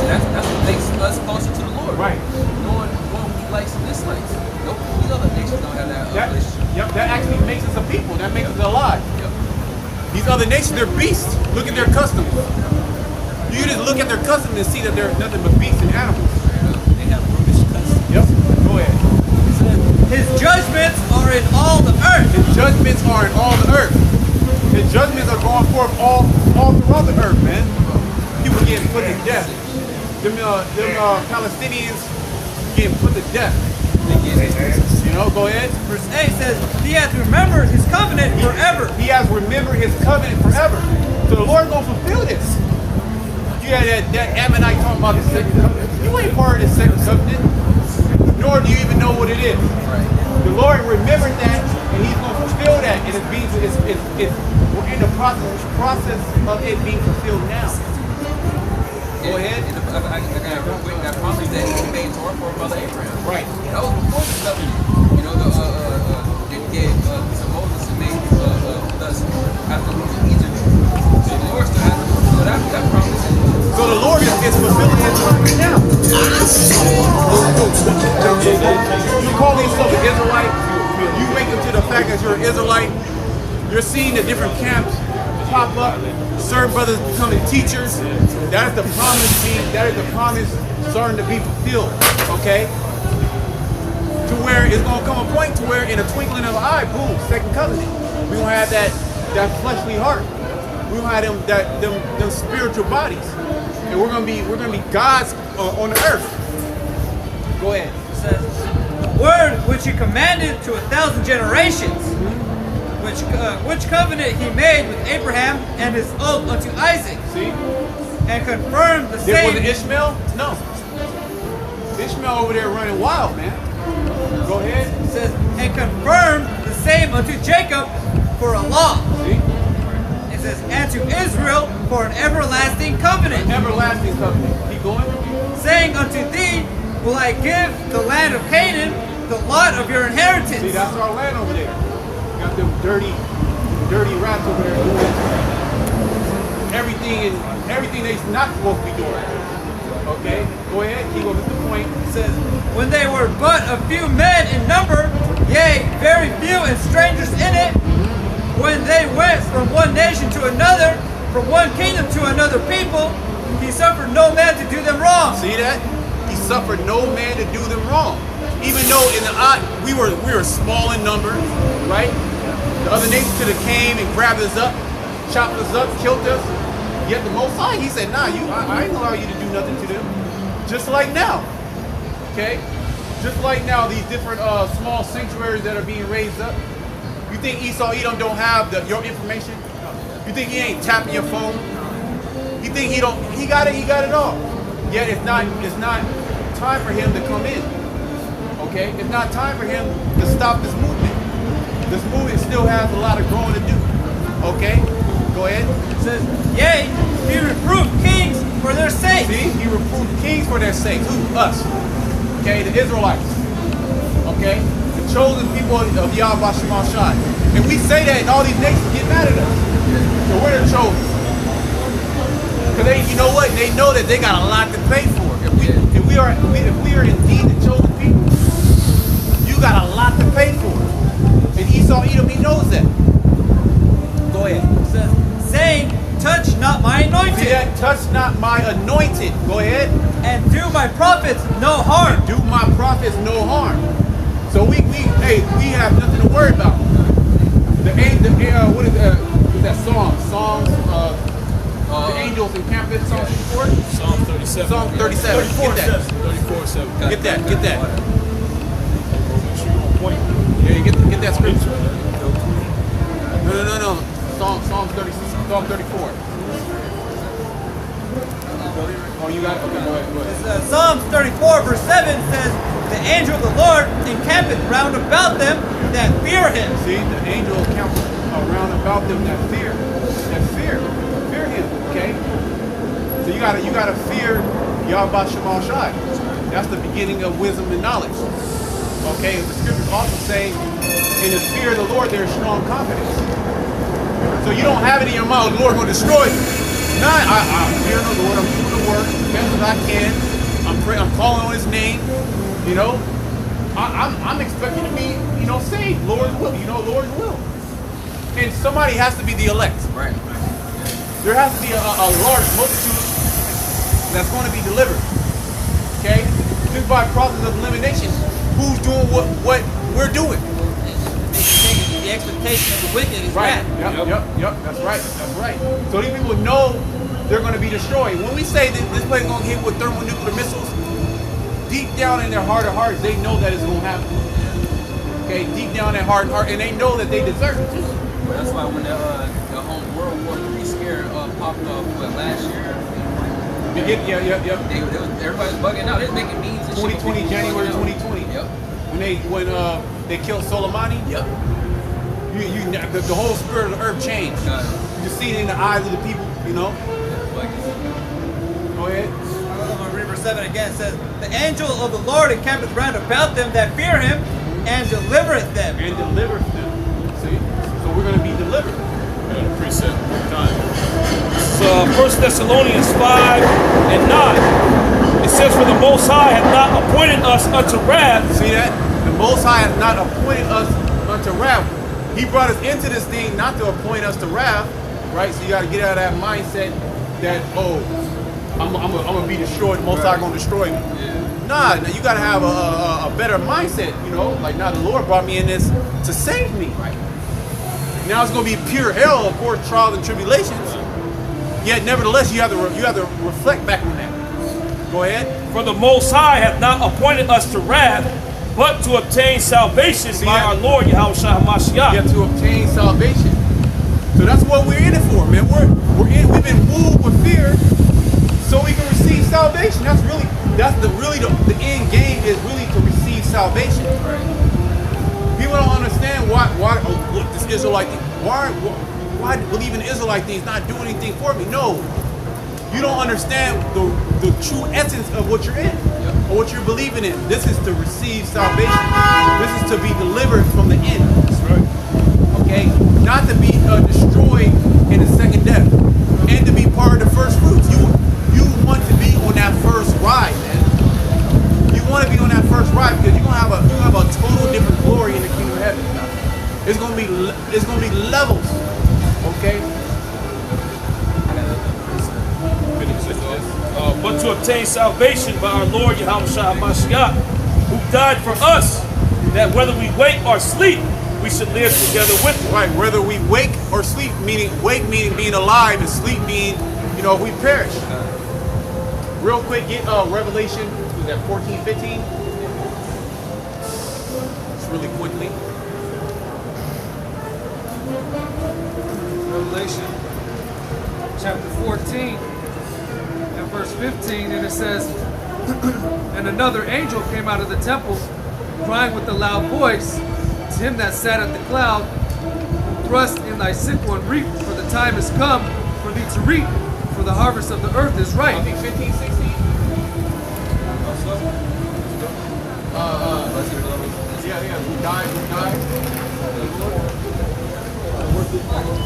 That's what makes us closer to the Lord. Right. Knowing what he likes and dislikes. Nope. These other nations don't have that relationship. Yep, that actually makes us a people. That makes us alive. Yep. These other nations, they're beasts. Look at their customs. You just look at their customs and see that they're nothing but beasts and animals. They have brutish customs. Yep. Go ahead. His judgments are in all the earth. His judgments are in all the earth. His judgments are going forth all throughout the earth, man. People getting put to death. Them Palestinians getting put to death. You know, go ahead. Verse 8 says, he has remembered his covenant forever. He has remembered his covenant forever. So the Lord gonna fulfill this. You had that Ammonite talking about the second covenant. You ain't part of the second covenant, nor do you even know what it is. The Lord remembered that, and he's gonna fulfill that. And we're in the process of it being fulfilled now. Go ahead. I promised that he made Torah for brother Abraham. Right. That was before the covenant. You know, they gave to Moses and made us after losing Egypt. So the Lord still has to fulfill that promise. So the Lord is fulfilling his promise now. You call yourself an Israelite. You wake up to the fact that you're an Israelite. You're seeing the different camps pop up. Certain brothers becoming teachers. That is the promise starting to be fulfilled. Okay? To where it's gonna come a point to where in a twinkling of an eye, boom, second covenant. We gonna have that fleshly heart. We gonna have them spiritual bodies. And we're gonna be gods on the earth. Go ahead. It says, the word which he commanded to 1,000 generations, which covenant he made with Abraham and his oath unto Isaac. See? And confirmed the There same. was Ishmael? No. Ishmael over there running wild, man. Go ahead. It says, and confirmed the same unto Jacob for a law. See? It says, and to Israel for an everlasting covenant. An everlasting covenant. Keep going. Saying unto thee, will I give the land of Canaan, the lot of your inheritance. See, that's our land over there. Got them dirty rats over there doing everything they're not supposed to be doing. Okay, go ahead, keep on the point. It says, when they were but a few men in number, yea, very few and strangers in it, when they went from one nation to another, from one kingdom to another people, he suffered no man to do them wrong. See that? He suffered no man to do them wrong. Even though in the eye we were small in number, right? The other nations could have came and grabbed us up, chopped us up, killed us. Yet the Most High, he said, nah, I ain't allow you to do nothing to them. Just like now. Okay? Just like now, these different small sanctuaries that are being raised up. You think Esau Edom don't have your information? You think he ain't tapping your phone? You think he got it all. Yet it's not time for him to come in. Okay? It's not time for him to stop this movement. this movement still has a lot of growing to do. Okay? Go ahead. It says, yea, he reproved kings for their sake. See? He reproved kings for their sakes. Who? Us. Okay? The Israelites. Okay? The chosen people of Yahweh Shema Shai. And we say that and all these nations get mad at us. So we're the chosen. Because they, you know what? They know that they got a lot to pay for. If we are indeed the chosen people, you got a lot to pay for. And Esau Edom, he knows that. Go ahead. It says, saying, touch not my anointed. See that? Touch not my anointed. Go ahead. And do my prophets no harm. And do my prophets no harm. So we have nothing to worry about. What is that song? Songs. The angels encamped. Psalm 34? Psalm 37. Psalm 37. 34:7. Get that. Get that. Make sure you're on point. Yeah, you get that scripture. No. Psalm 34. Oh, you got it? Okay, go ahead. Psalms 34 verse 7 says, the angel of the Lord encampeth round about them that fear him. See, the angel encampeth round about them that fear. Fear him, okay? So you gotta fear Yahweh Shema Shai. That's the beginning of wisdom and knowledge. Okay, the scriptures also say, in the fear of the Lord there is strong confidence. So you don't have it in your mind, the Lord's going to destroy you. Nah, I fear the Lord, I'm doing the work as best as I can. I'm calling on his name, you know. I'm expecting to be, saved. Lord's will, Lord's will. And somebody has to be the elect. Right. There has to be a large multitude that's going to be delivered. Okay? Just by process of elimination, who's doing what we're doing. The expectation of the wicked is right. wrath. Yep. That's right. So these people know they're going to be destroyed. When we say that this place is going to get hit with thermonuclear missiles, deep down in their heart of hearts, they know that it's going to happen. Okay, deep down in their heart, and they know that they deserve it too. Well, that's why when the whole World War III scare popped up last year. Yep. Everybody's bugging out. They're making memes. 2020, January 2020. Yep. When they killed Soleimani. Yep. The whole spirit of the earth changed. You see it in the eyes of the people. Go ahead. I'm going to read verse 7 again. It says, the angel of the Lord encampeth round about them that fear him, and delivereth them. See? So we're going to be delivered. Precept time. So 1 Thessalonians 5 and 9. It says, for the Most High hath not appointed us unto wrath. See that? The Most High hath not appointed us unto wrath. He brought us into this thing not to appoint us to wrath, right? So you got to get out of that mindset that, I'm gonna be destroyed. The Most High gonna destroy me. Yeah. Nah, you gotta have a better mindset. Like now the Lord brought me in this to save me. Right. Now it's gonna be pure hell, of course, trials and tribulations. Yet nevertheless, you have to reflect back on that. Go ahead. For the Most High hath not appointed us to wrath, but to obtain salvation by our Lord Yahweh HaMashiach. Yeah, to obtain salvation. So that's what we're in it for, man. We've been wooed with fear, so we can receive salvation. The end game is really to receive salvation. Right. People don't understand why this Israelite thing. Why believing the Israelite thing is not doing anything for me? No, you don't understand the true essence of what you're in. Or what you're believing in. This is to receive salvation. This is to be delivered from the end. That's right. Okay? Not to be destroyed in the second death. And to be part of the first fruits. You want to be on that first ride, man. You want to be on that first ride because you're gonna have a total different glory in the kingdom of heaven. It's gonna be levels. Okay? But to obtain salvation by our Lord Yahweh HaMashiach, who died for us, that whether we wake or sleep, we should live together with him. Right, whether we wake or sleep, wake meaning being alive, and sleep meaning, we perish. Real quick, get Revelation, was that 14, 15? Just really quickly. Revelation chapter 14. Verse 15, and it says, and another angel came out of the temple, crying with a loud voice, him that sat at the cloud, thrust in thy sickle and reap, for the time is come for thee to reap, for the harvest of the earth is ripe. I think 15, 16. Yeah, we died.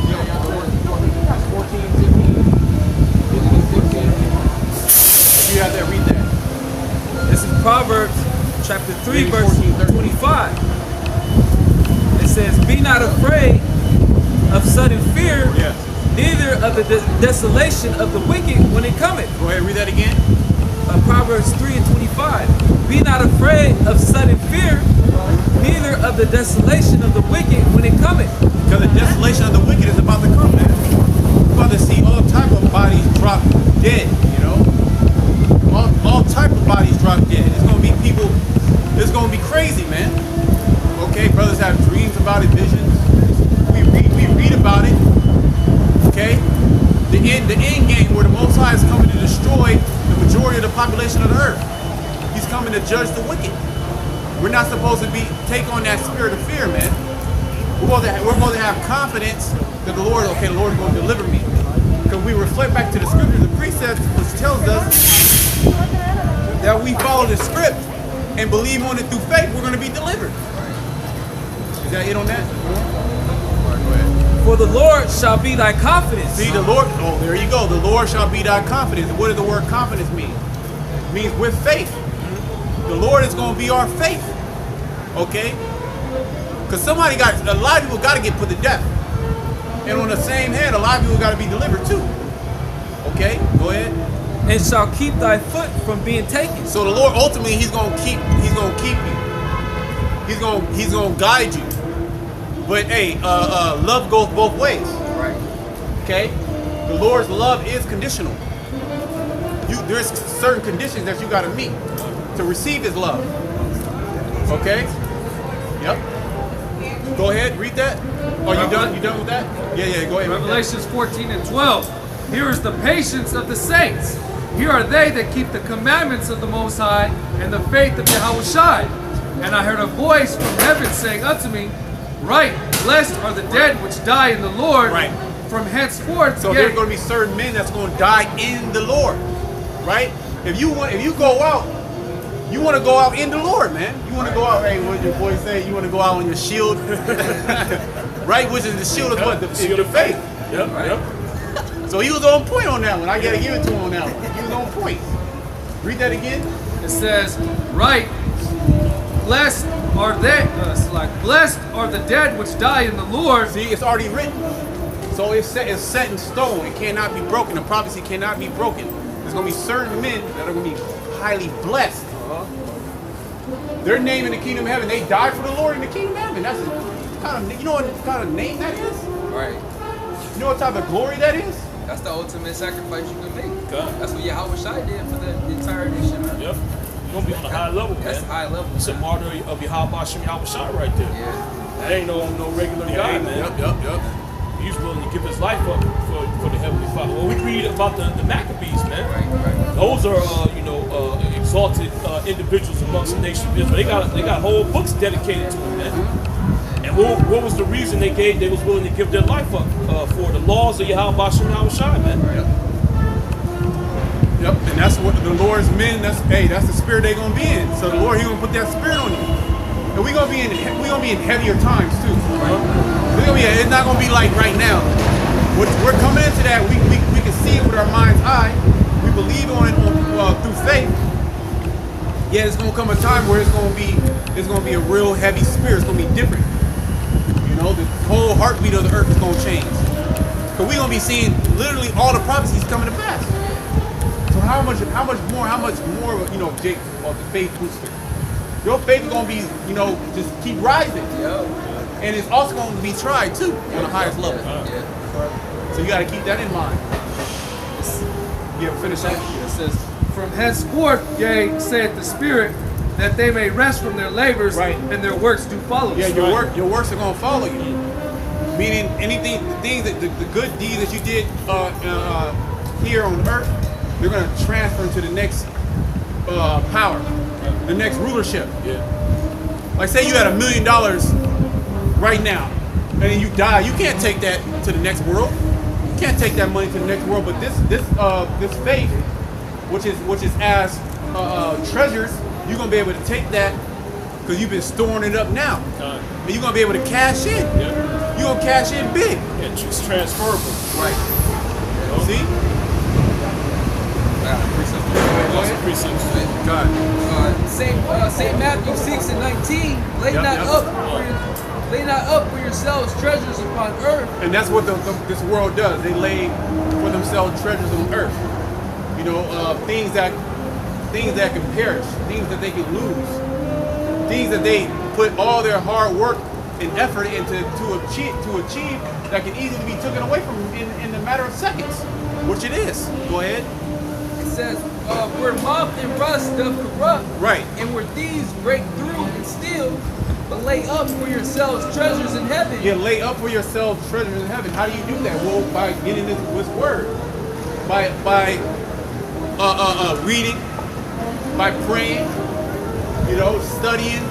Yeah, the word 14, 15, 16. If you have that, read that. This is Proverbs chapter 3, verse 25. It says, be not afraid of sudden fear, neither of the desolation of the wicked when it cometh. Go ahead, read that again. Proverbs 3 and 25. Be not afraid of sudden fear, neither of the desolation of the wicked when it cometh. Because the desolation of the wicked is about to come, man. We're about to see all type of bodies drop dead, you know? All type of bodies drop dead. It's going to be people, it's going to be crazy, man. Okay, brothers have dreams about it, visions. We read about it. Okay? The end game where the Most High is coming to destroy the majority of the population of the earth. He's coming to judge the wicked. We're not supposed to take on that spirit of fear, man. We're supposed to have confidence that the Lord is going to deliver me. Because we reflect back to the scripture, the precepts, which tells us that we follow the script and believe on it through faith, we're going to be delivered. Is that it on that? For the Lord shall be thy confidence. See, the Lord, oh, there you go. The Lord shall be thy confidence. What does the word confidence mean? It means with faith. The Lord is going to be our faith. Okay? Because a lot of people got to get put to death. And on the same hand, a lot of people got to be delivered too. Okay? Go ahead. And shall keep thy foot from being taken. So the Lord ultimately, He's going to keep you. He's going to guide you. But hey, love goes both ways. Right. Okay? The Lord's love is conditional. There's certain conditions that you got to meet to receive His love. Okay? Yep. Go ahead, read that. Are you done? You done with that? Yeah, go ahead. Revelations 14 and 12. Here is the patience of the saints. Here are they that keep the commandments of the Most High and the faith of Yahushua. And I heard a voice from heaven saying unto me, right, blessed are the dead which die in the Lord. Right. From henceforth. So there's going to be certain men that's going to die in the Lord. Right? If you go out, you want to go out in the Lord, man. You want to go out, hey, what did your boy say? You want to go out on your shield. Right? Which is the shield of what? The shield of faith. Yep, right? yep. So he was on point on that one. I got to give it to him on that one. He was on point. Read that again. It says, right, blessed are they, blessed are the dead which die in the Lord. See, it's already written. So it's set in stone. It cannot be broken. The prophecy cannot be broken. There's going to be certain men that are going to be highly blessed. Their name in the kingdom of heaven, they died for the Lord in the kingdom of heaven. That's kind of, you know what kind of name that is? Right. You know what type of glory that is? That's the ultimate sacrifice you can make. God. That's what Yahushua did for the entire nation. Yep. You're going to be on a high level, man. That's high level. It's a martyr of Yahushua right there. Yeah. That ain't no regular guy, man. Yep. He's willing to give his life up for the Heavenly Father. Well, we read about the Maccabees, man. Right. Those are, exalted individuals amongst the nation of Israel. They got whole books dedicated to them, man. And what was the reason they was willing to give their life up for the laws of Yahushua, man? Yep, and that's what the Lord's men. That's the spirit they're gonna be in. So the Lord, He's gonna put that spirit on you. And we're gonna be in heavier times too. It's not gonna be like right now. We're coming into that. We can see it with our mind's eye. We believe on it through faith. Yeah, it's gonna come a time where it's gonna be a real heavy spirit. It's gonna be different. You know, the whole heartbeat of the earth is gonna change. Because we're gonna be seeing literally all the prophecies coming to pass. So how much more, Jake, about the faith booster? Your faith is gonna be, just keep rising. Yep. And it's also gonna be tried too on the highest level. Yeah. So you gotta keep that in mind. Yeah, finish that. It says, from henceforth, yea, saith the Spirit, that they may rest from their labors, right, and their works do follow. Yeah, your works are gonna follow you. Meaning the good deeds that you did here on earth, you're gonna transfer to the next power, the next rulership. Yeah. Like say you had $1 million right now, and then you die, you can't take that to the next world. You can't take that money to the next world. But this faith, which is as treasures, you're gonna be able to take that because you've been storing it up now, and you're gonna be able to cash in. Yeah. You're gonna cash in big. Yeah, it's transferable. Right. See? Precepts. God. St. Matthew 6 and 19. Lay not up for yourselves treasures upon earth. And that's what this world does. They lay for themselves treasures on earth. You know, things that can perish, things that they can lose, things that they put all their hard work and effort into to achieve that can easily be taken away from them in a matter of seconds, which it is. Go ahead. It says, where moth and rust doth corrupt, right, and where thieves break through and steal, but lay up for yourselves treasures in heaven. Yeah, lay up for yourselves treasures in heaven. How do you do that? Well, by getting this word, by reading, by praying, you know, studying.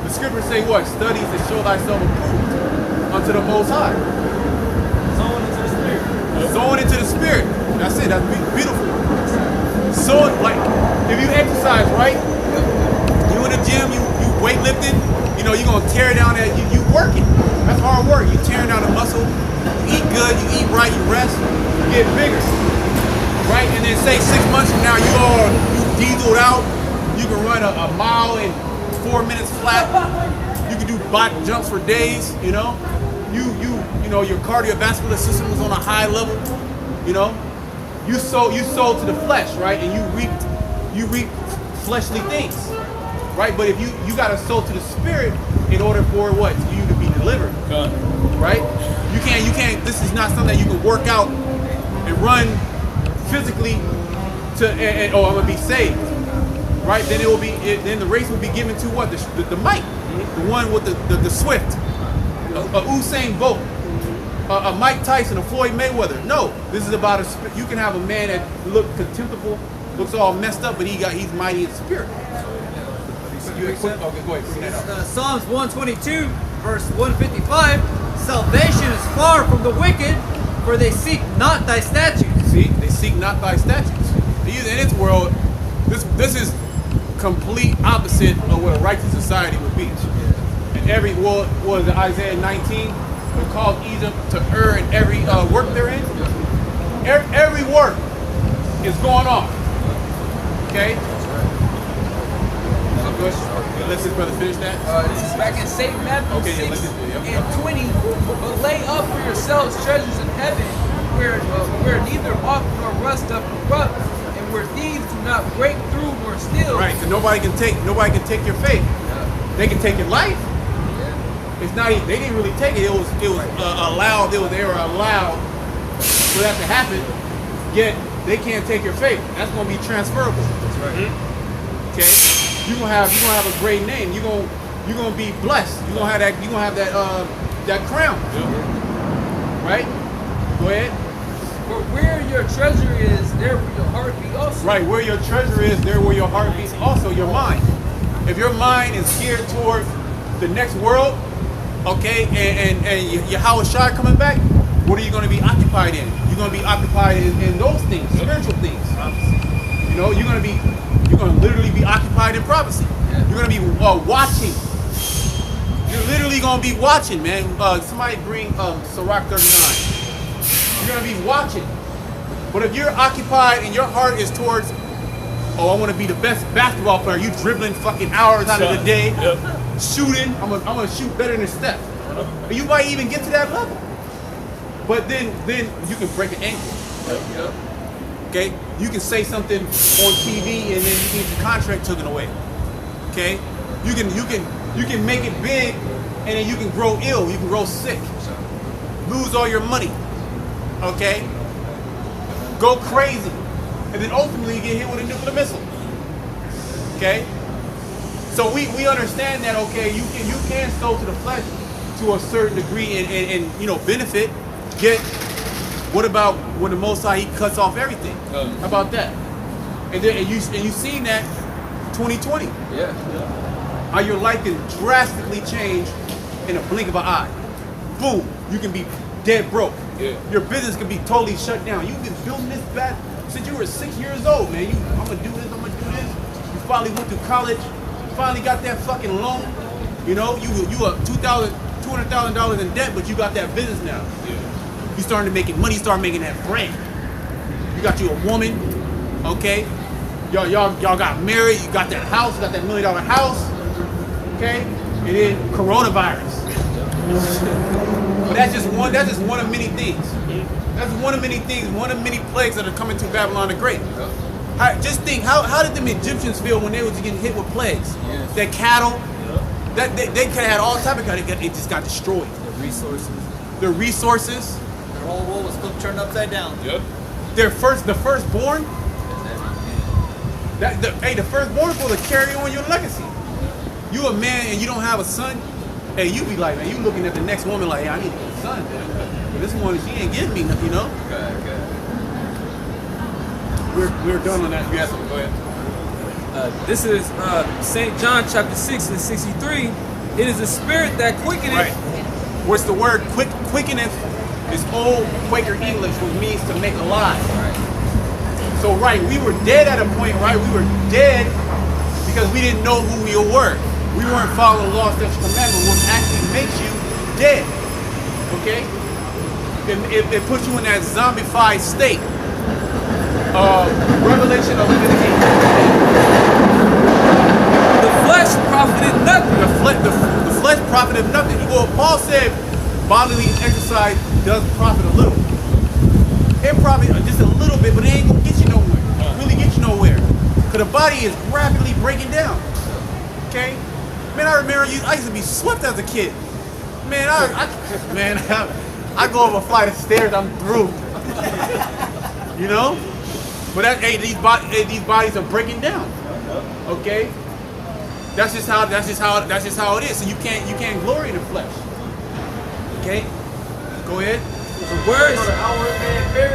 The scriptures say what? Study to show thyself approved unto the Most High. Sowing into the spirit. Sowing into the spirit. That's it. That's beautiful. So, like, if you exercise, right? You in the gym, you weightlifting. You know, you're gonna tear down that. You working. That's hard work. You tearing down the muscle. You eat good. You eat right. You rest. You get bigger. Right? And then say 6 months from now, you dieseled out. You can run a mile in 4 minutes flat. You can do bot jumps for days. You know, you know your cardiovascular system is on a high level. You know, you sow to the flesh, right? And you reap fleshly things, right? But if you gotta sow to the spirit in order for what? You to be delivered, right? You can't. This is not something that you can work out and run physically and oh, I'm gonna be saved, right? Then it will be. Then the race will be given to what? The might, the one with the swift, a Usain Bolt, a Mike Tyson, a Floyd Mayweather. No, this is about a. You can have a man that looks contemptible, looks all messed up, but he's mighty in spirit. Okay, go ahead. Psalms 122, verse 155. Salvation is far from the wicked, for they seek not thy statutes. See, they seek not thy statutes. In this world, this is complete opposite of what a righteous society would be. And every was Isaiah 19, it called Egypt to err in every work they're in. Every work is going on. Okay. Let's just brother finish that. This is back in St. Matthew 6 and 20. But lay up for yourselves treasures in heaven, where neither moth nor rust doth corrupt, and where thieves do not break through nor steal. Right, because nobody can take your faith. They can take your life. It's not. They didn't really take it. It was allowed. They were allowed for that to happen. Yet they can't take your faith. That's going to be transferable. That's right. Okay. You're gonna have a great name. You're gonna be blessed. You're gonna have that crown. Yeah. Right? Go ahead. For where your treasure is, there will your heart be also. Right, where your treasure is, there will your heart be also, your mind. If your mind is geared towards the next world, okay, and Yahweh Shai coming back, what are you gonna be occupied in? You're gonna be occupied in those things, spiritual things. You know, you're gonna literally be occupied in prophecy. You're gonna be watching. You're literally gonna be watching, man. Somebody bring Sirach 39. You're gonna be watching. But if you're occupied and your heart is towards, oh, I want to be the best basketball player. You dribbling fucking hours out of the day, shooting. I'm gonna shoot better than Steph. And you might even get to that level. But then you can break an ankle. Okay, you can say something on TV and then you get your contract taken away. Okay, you can make it big and then you can grow ill, you can grow sick, lose all your money. Okay, go crazy, and then ultimately get hit with a nuclear missile. Okay, so we understand that. Okay, you can sow to the flesh to a certain degree and you know benefit. Yet, what about when the Most High, he cuts off everything? How about that? And you seen that 2020. Yeah. How your life can drastically change in a blink of an eye. Boom, you can be dead broke. Yeah. Your business can be totally shut down. You've been building this back since you were 6 years old, man. I'm gonna do this, I'm gonna do this. You finally went through college, you finally got that fucking loan. You know, you are $200,000 in debt, but you got that business now. Yeah. You started making money, you start making that bread. You got you a woman, okay? Y'all got married, you got that house, you got that $1 million house, okay? And then coronavirus. But that's just one of many things. That's one of many things, one of many plagues that are coming to Babylon the Great. Just think, how did the Egyptians feel when they was getting hit with plagues? Yes. Their cattle, that they could have had all type of cattle, it just got destroyed. The resources. Their resources, Their whole world was flipped, turned upside down. Yep. the firstborn. The firstborn is supposed to carry on your legacy. You a man and you don't have a son, hey, you be like, man, you looking at the next woman like, hey, I need to get a son, man. But this one, she ain't giving me nothing, you know? Okay. We're done on that. You have something, go ahead. This is St. John chapter 6 and 63. It is the spirit that quickeneth. Right. What's the word? Quickeneth is old Quaker English, which means to make alive. Right. So, right, we were dead at a point, right? We were dead because we didn't know who we were. We weren't following the law, statutes, commandments, which actually makes you dead. Okay? It puts you in that zombified state. Revelation of Leviticus. The flesh profited nothing. The flesh profited nothing. Well, Paul said bodily exercise does profit a little. It probably just a little bit, but it ain't gonna get you nowhere. Really get you nowhere. Because the body is rapidly breaking down. Okay? Man, I remember I used to be swept as a kid. Man, I go up a flight of stairs, I'm through. You know? But these bodies are breaking down. Okay? That's just how it is. So you can't glory in the flesh. Okay? Go ahead. The words.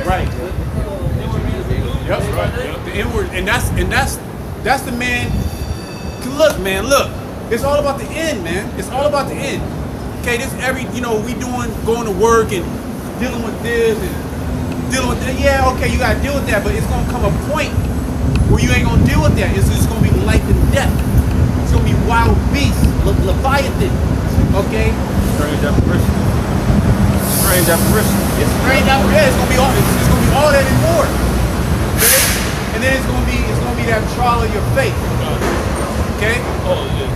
Right. Yep. Right. The inward, and that's the man. Look, man, look. It's all about the end, man. It's all about the end. Okay, this we going to work and dealing with this and dealing with that. Yeah, okay, you gotta deal with that, but it's gonna come a point where you ain't gonna deal with that. It's just gonna be life and death. It's gonna be wild beasts, Leviathan. Okay? Strange apparition. Strange apparition. It's strange apparition. It's gonna be all that and more. Okay? And then it's gonna be that trial of your faith. Okay? Oh yeah.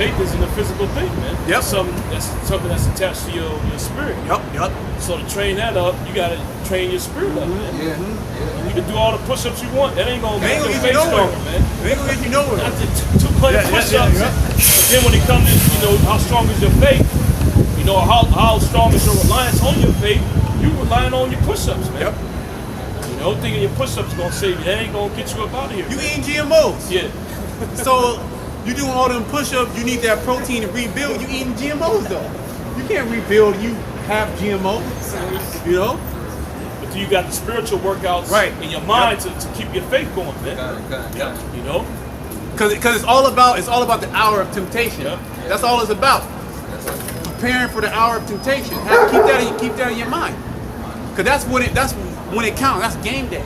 Faith isn't a physical thing, man. Yep. Something that's attached to your spirit. Yep. So to train that up, you gotta train your spirit up, man. Yeah. You can do all the push-ups you want. That ain't gonna make your get faith you nowhere, stronger, man. It ain't gonna get you nowhere. Not to play push-ups. But then when it comes to how strong is your faith, how strong is your reliance on your faith, you relying on your push-ups, man. Yep. Thinking your push-ups gonna save you. That ain't gonna get you up out of here. You eating GMOs. Yeah. So you doing all them push-ups, you need that protein to rebuild. You eating GMOs though. You can't rebuild, you have GMO. You know? But you got the spiritual workouts in your mind to keep your faith going, man. Got it. You know? Because it's all about the hour of temptation. Yep. That's all it's about. Preparing for the hour of temptation. Keep that in your mind. Because that's when it counts. That's game day.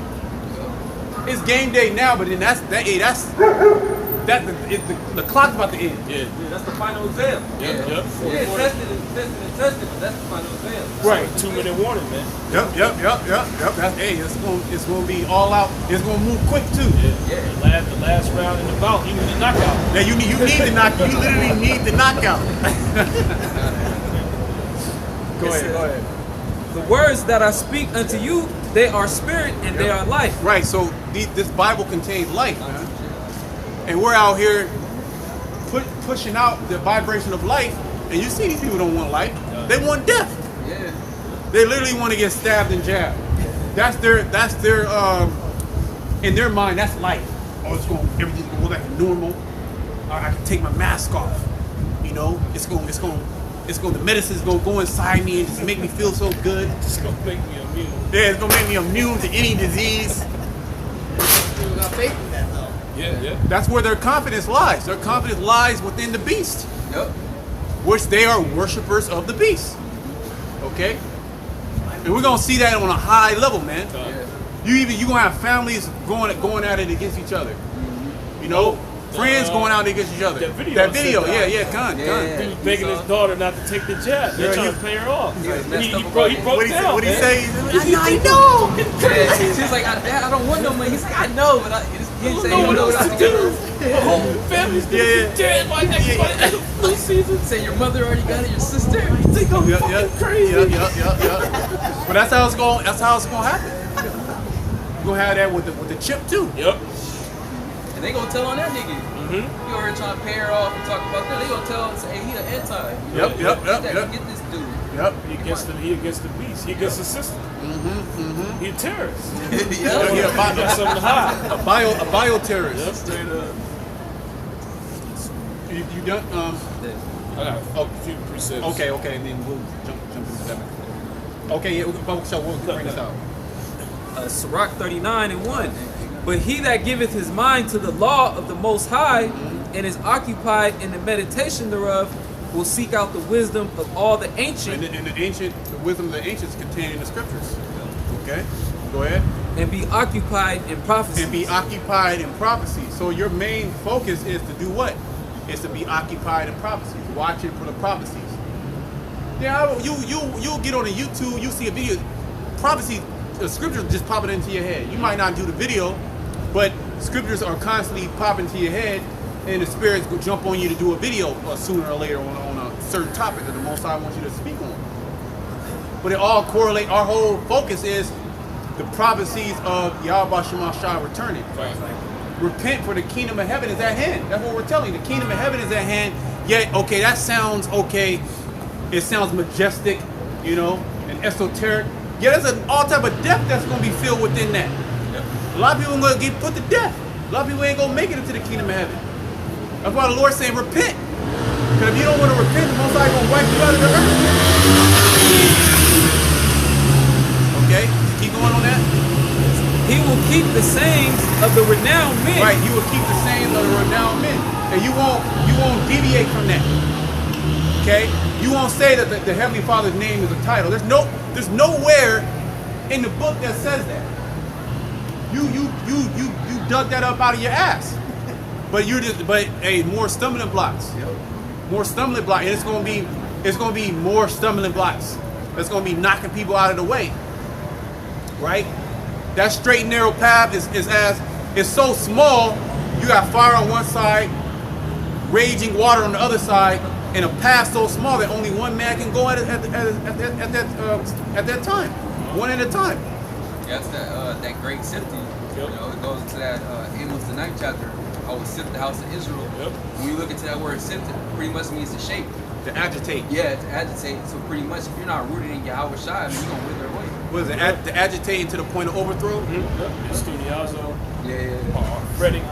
It's game day now, but then the clock's about to end. Yeah. That's the final exam. Yep. Yeah, tested, but that's the final exam. Right. 2-minute warning, man. Yep. It's gonna be all out. It's gonna move quick too. Yeah. The last round in the bout, you need the knockout. Yeah, you need the knockout. You literally need the knockout. Go ahead. The words that I speak unto you, they are spirit and they are life. Right. So this Bible contains life, man. And we're out here pushing out the vibration of life, and you see these people don't want life. They want death. Yeah. They literally want to get stabbed and jabbed. That's their in their mind, that's life. Oh, everything's gonna go back to normal. I can take my mask off. The medicine's gonna go inside me and just make me feel so good. It's gonna make me immune. Yeah, it's gonna make me immune to any disease. People got faith in that though. Yeah. That's where their confidence lies. Their confidence lies within the beast. Yep. which they are worshipers of the beast. Okay? And we're gonna see that on a high level, man. You gonna have families going at it against each other. You know? Friends going out against each other. That video, Con. He was begging his daughter not to take the jab. They're trying to pay her off. He broke down. What he say? I know. She's like, I don't want no money. He's like, I know, but he didn't say he don't know what to do. The whole family's dead by next flu season. Say your mother already got it, your sister. They go fucking crazy. But that's how it's going. That's how it's going to happen. You're gonna have that with the chip too. Yep. And they gonna tell on that nigga. You over here trying to pay her off and talk about that. They gonna tell and say, hey, he an anti. Get this dude. Yep. He against the beast. He against the system. He a terrorist. He got something to hide. A bioterrorist. Yep. Straight up. You done? I got a few precepts. Okay, and then we'll jump into that. Okay, so we'll bring this out. Sirach 39:1. But he that giveth his mind to the law of the Most High and is occupied in the meditation thereof will seek out the wisdom of all the ancient. And the wisdom of the ancients contained in the scriptures. Okay, go ahead. And be occupied in prophecy. So your main focus is to do what? It's to be occupied in prophecies. Watching for the prophecies. Yeah, you'll get on a YouTube, you see a video, prophecy. The scriptures just popping into your head. You might not do the video, but scriptures are constantly popping to your head, and the spirits will jump on you to do a video sooner or later on a certain topic that the Most High wants you to speak on. But it all correlates. Our whole focus is the prophecies of Yahweh Shemashah returning. Right. Repent, for the kingdom of heaven is at hand. That's what we're telling you. The kingdom of heaven is at hand. Yet, okay, that sounds okay. It sounds majestic, you know, and esoteric. Yeah, there's all type of death that's going to be filled within that. A lot of people are going to get put to death. A lot of people ain't going to make it into the kingdom of heaven. That's why the Lord's saying repent. Because if you don't want to repent, the Most High going to wipe you out of the earth. Okay, keep going on that. He will keep the sayings of the renowned men. Right, you will keep the sayings of the renowned men. And you won't deviate from that. Okay? You won't say that the Heavenly Father's name is a title. There's nowhere in the book that says that. You dug that up out of your ass. But more stumbling blocks. More stumbling blocks. And it's gonna be more stumbling blocks. It's gonna be knocking people out of the way. Right? That straight and narrow path is so small, you got fire on one side, raging water on the other side, and a path so small that only one man can go at that time, one at a time. That's that great sifting. You know, it goes into that Amos the 9th chapter. I will sift the house of Israel. When you look into that word sift, it pretty much means to shape. To agitate. Yeah, to agitate. So pretty much, if you're not rooted in Yahweh Shai, you're gonna wither away. What is it? To agitate to the point of overthrow? Estudiazo. Yeah. Fretting.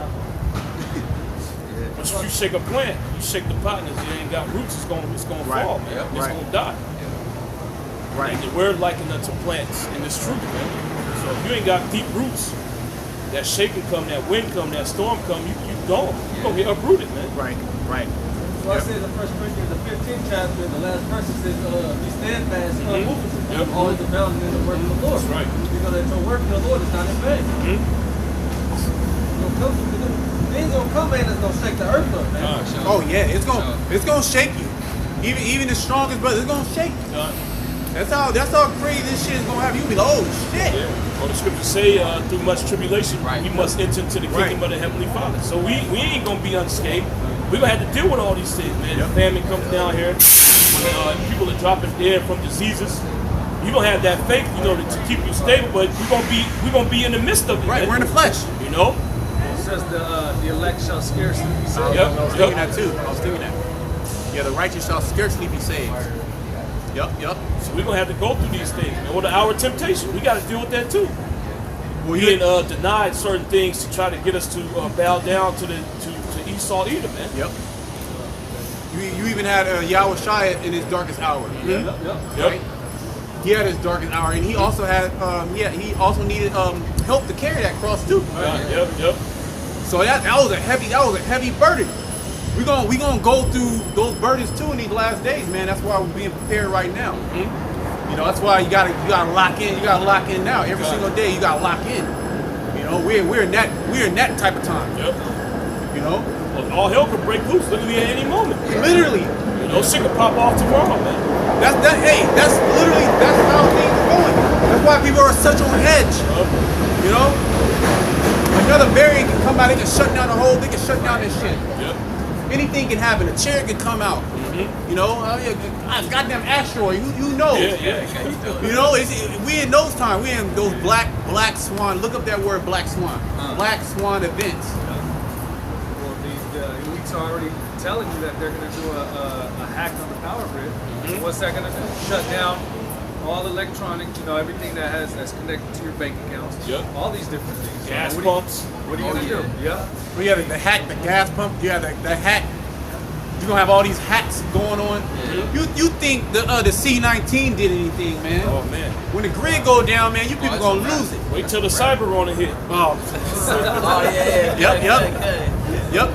But if you shake a plant, you shake the pot, and if it ain't got roots, it's gonna fall, man. It's gonna die. Right. And we're likened unto plants in this truth, man. So if you ain't got deep roots, that shaking come, that wind come, that storm come, you gone. You're gonna get uprooted, man. Right. So I said in 1 Corinthians the 15th chapter, the last verse it says, be steadfast, unmovable, always abounding in the work of the Lord. That's right. Because that your work in the Lord is not in vain. Things gonna come, man, that's gonna shake the earth up, man. Oh yeah, it's gonna shake you. Even the strongest brother, it's gonna shake you. That's how crazy this shit is gonna happen. You'll be like, oh shit. Yeah. Well, the scriptures say through much tribulation, we must enter into the kingdom of the Heavenly Father. So we ain't gonna be unscathed. We're going to have to deal with all these things, man. The famine comes down here. When people are dropping dead from diseases. You're going to have that faith, you know, to keep you stable, but we're going to be in the midst of it. Right, man. we're in the flesh. You know? It says the elect shall scarcely be saved. I was thinking that too. Yeah, the righteous shall scarcely be saved. Yep. So we're going to have to go through these things. Man. Or the hour of temptation. We got to deal with that too. Well, being denied certain things to try to get us to bow down to Esau Edom, man. Yep. You even had Yahweh Shai in his darkest hour. Right? He had his darkest hour, and he also had he also needed help to carry that cross too. Yep. So that was a heavy burden. we gonna go through those burdens too in these last days, man. That's why we're being prepared right now. You know, that's why you gotta lock in. You gotta lock in now. Every single day you gotta lock in. You know, we're in that type of time. Yep. You know, Well, all hell could break loose literally at any moment. literally. You know, shit could pop off tomorrow, man. That's literally how things are going. That's why people are such on edge. You know, another variant can come out. They can shut down the whole. They can shut down this shit. Yep. Anything can happen. A chair can come out. You know, goddamn asteroid. You know. Yeah. You know, we in those times. We in those black swan. Look up that word, black swan. Black swan events. Well, these leaks are already telling you that they're going to do a hack on the power grid. What's that going to do? Shut down all electronics, you know, everything that's connected to your bank accounts. Yep. All these different things. Gas pumps. What are you going to do? Yeah. We have the hack, the gas pump. You have the hack. You're gonna have all these hacks going on. You think the C-19 did anything, man? Oh man. When the grid go down, man, you people gonna lose it. Wait till the cyber run hit. Oh. Yep.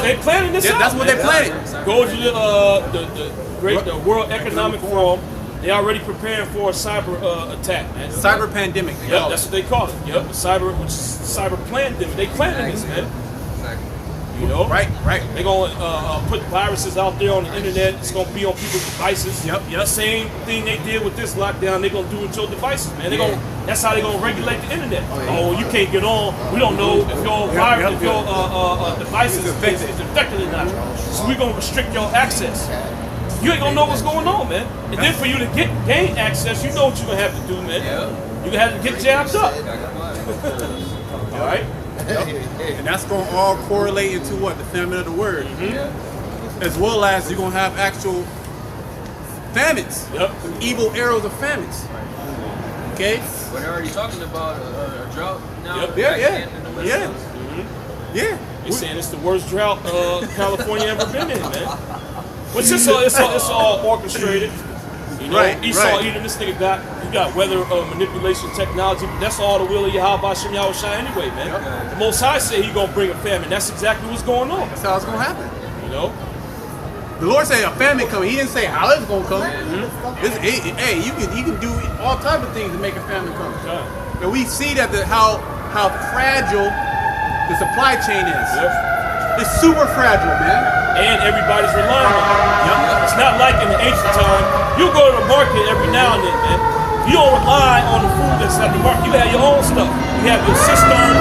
They planning this out. That's what they planning. Go to the World Economic Forum. They already preparing for a cyber attack, man. Cyber pandemic. Yep, that's what they call it. Yep, cyber pandemic. They planning this, man. You know, right. They're gonna put viruses out there on the internet. It's gonna be on people's devices. Yep. The same thing they did with this lockdown, they're gonna do with your devices, man. That's how they're gonna regulate the internet. Oh, you can't get on. We don't know if your if your device is infected or not. So we're gonna restrict your access. You ain't gonna know what's going on, man. And then for you to gain access, you know what you're gonna have to do, man. You're gonna have to get jabbed up. All right. And that's going to all correlate into what? The famine of the word. As well as you're going to have actual famines. Evil arrows of famines. Okay? But they're already talking about a drought now. Yeah. They're saying it's the worst drought California ever been in, man. Which it's all orchestrated. You know, Esau Edom, this nigga got weather manipulation technology, but that's all the will of Yahweh Shem Yahushua anyway, man. The Most High said he gonna bring a famine. That's exactly what's going on. That's how it's gonna happen. You know? The Lord said a famine coming. He didn't say how it's gonna come. Hey, you can do all type of things to make a famine come. And we see that how fragile the supply chain is. It's super fragile, man. And everybody's relying on it. It's not like in the ancient time. You go to the market every now and then, man. You don't rely on the food that's at the market. You have your own stuff. You have your cistern.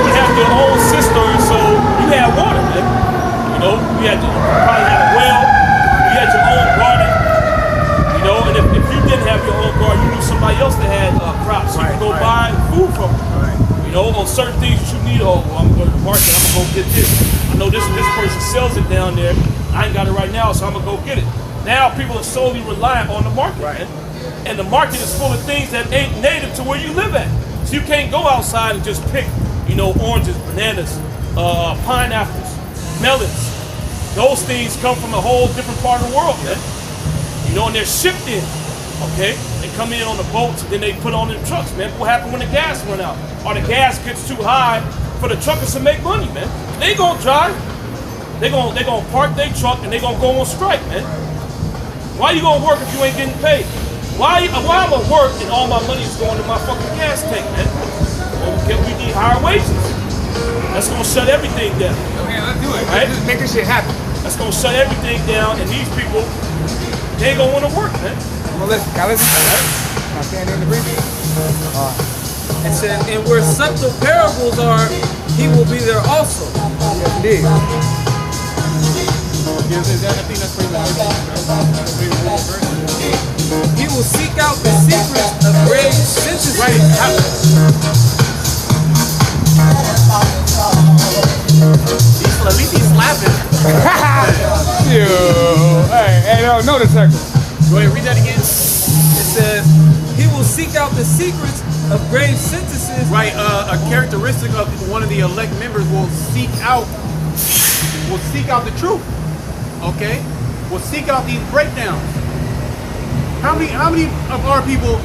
You have your own cistern, so you have water, man. You know, you probably had a well. You had your own garden. You know, and if you didn't have your own garden, you knew somebody else that had crops, so you could go buy food from them. You know, on certain things that you need. Oh, well, I'm going to the market. I'm gonna go get this. I know this person sells it down there. I ain't got it right now, so I'm gonna go get it. Now people are solely reliant on the market, man. And the market is full of things that ain't native to where you live at. So you can't go outside and just pick, you know, oranges, bananas, pineapples, melons. Those things come from a whole different part of the world, man. You know, and they're shipped in, okay? They come in on the boats, then they put on them trucks, man. What happened when the gas run out? Or the gas gets too high for the truckers to make money, man. They gonna drive. They gonna park their truck and they gonna go on strike, man. Why you gonna work if you ain't getting paid? Why I'm gonna work and all my money is going to my fucking gas tank, man? Well, we need higher wages. That's gonna shut everything down. Okay, let's do it. Right? Just make this shit happen. That's gonna shut everything down, and these people, they ain't gonna want to work, man. Well, listen, guys, I'm standing in the briefing. It said, and where subtle parables are, he will be there also. Yes, indeed. He will seek out the secrets of grave sentences. At least he's slapping. Hey, no, the second. Go ahead, read that again. It says, he will seek out the secrets of grave sentences. Right, a characteristic of one of the elect members will seek out the truth. Okay? Will seek out these breakdowns. How many of our people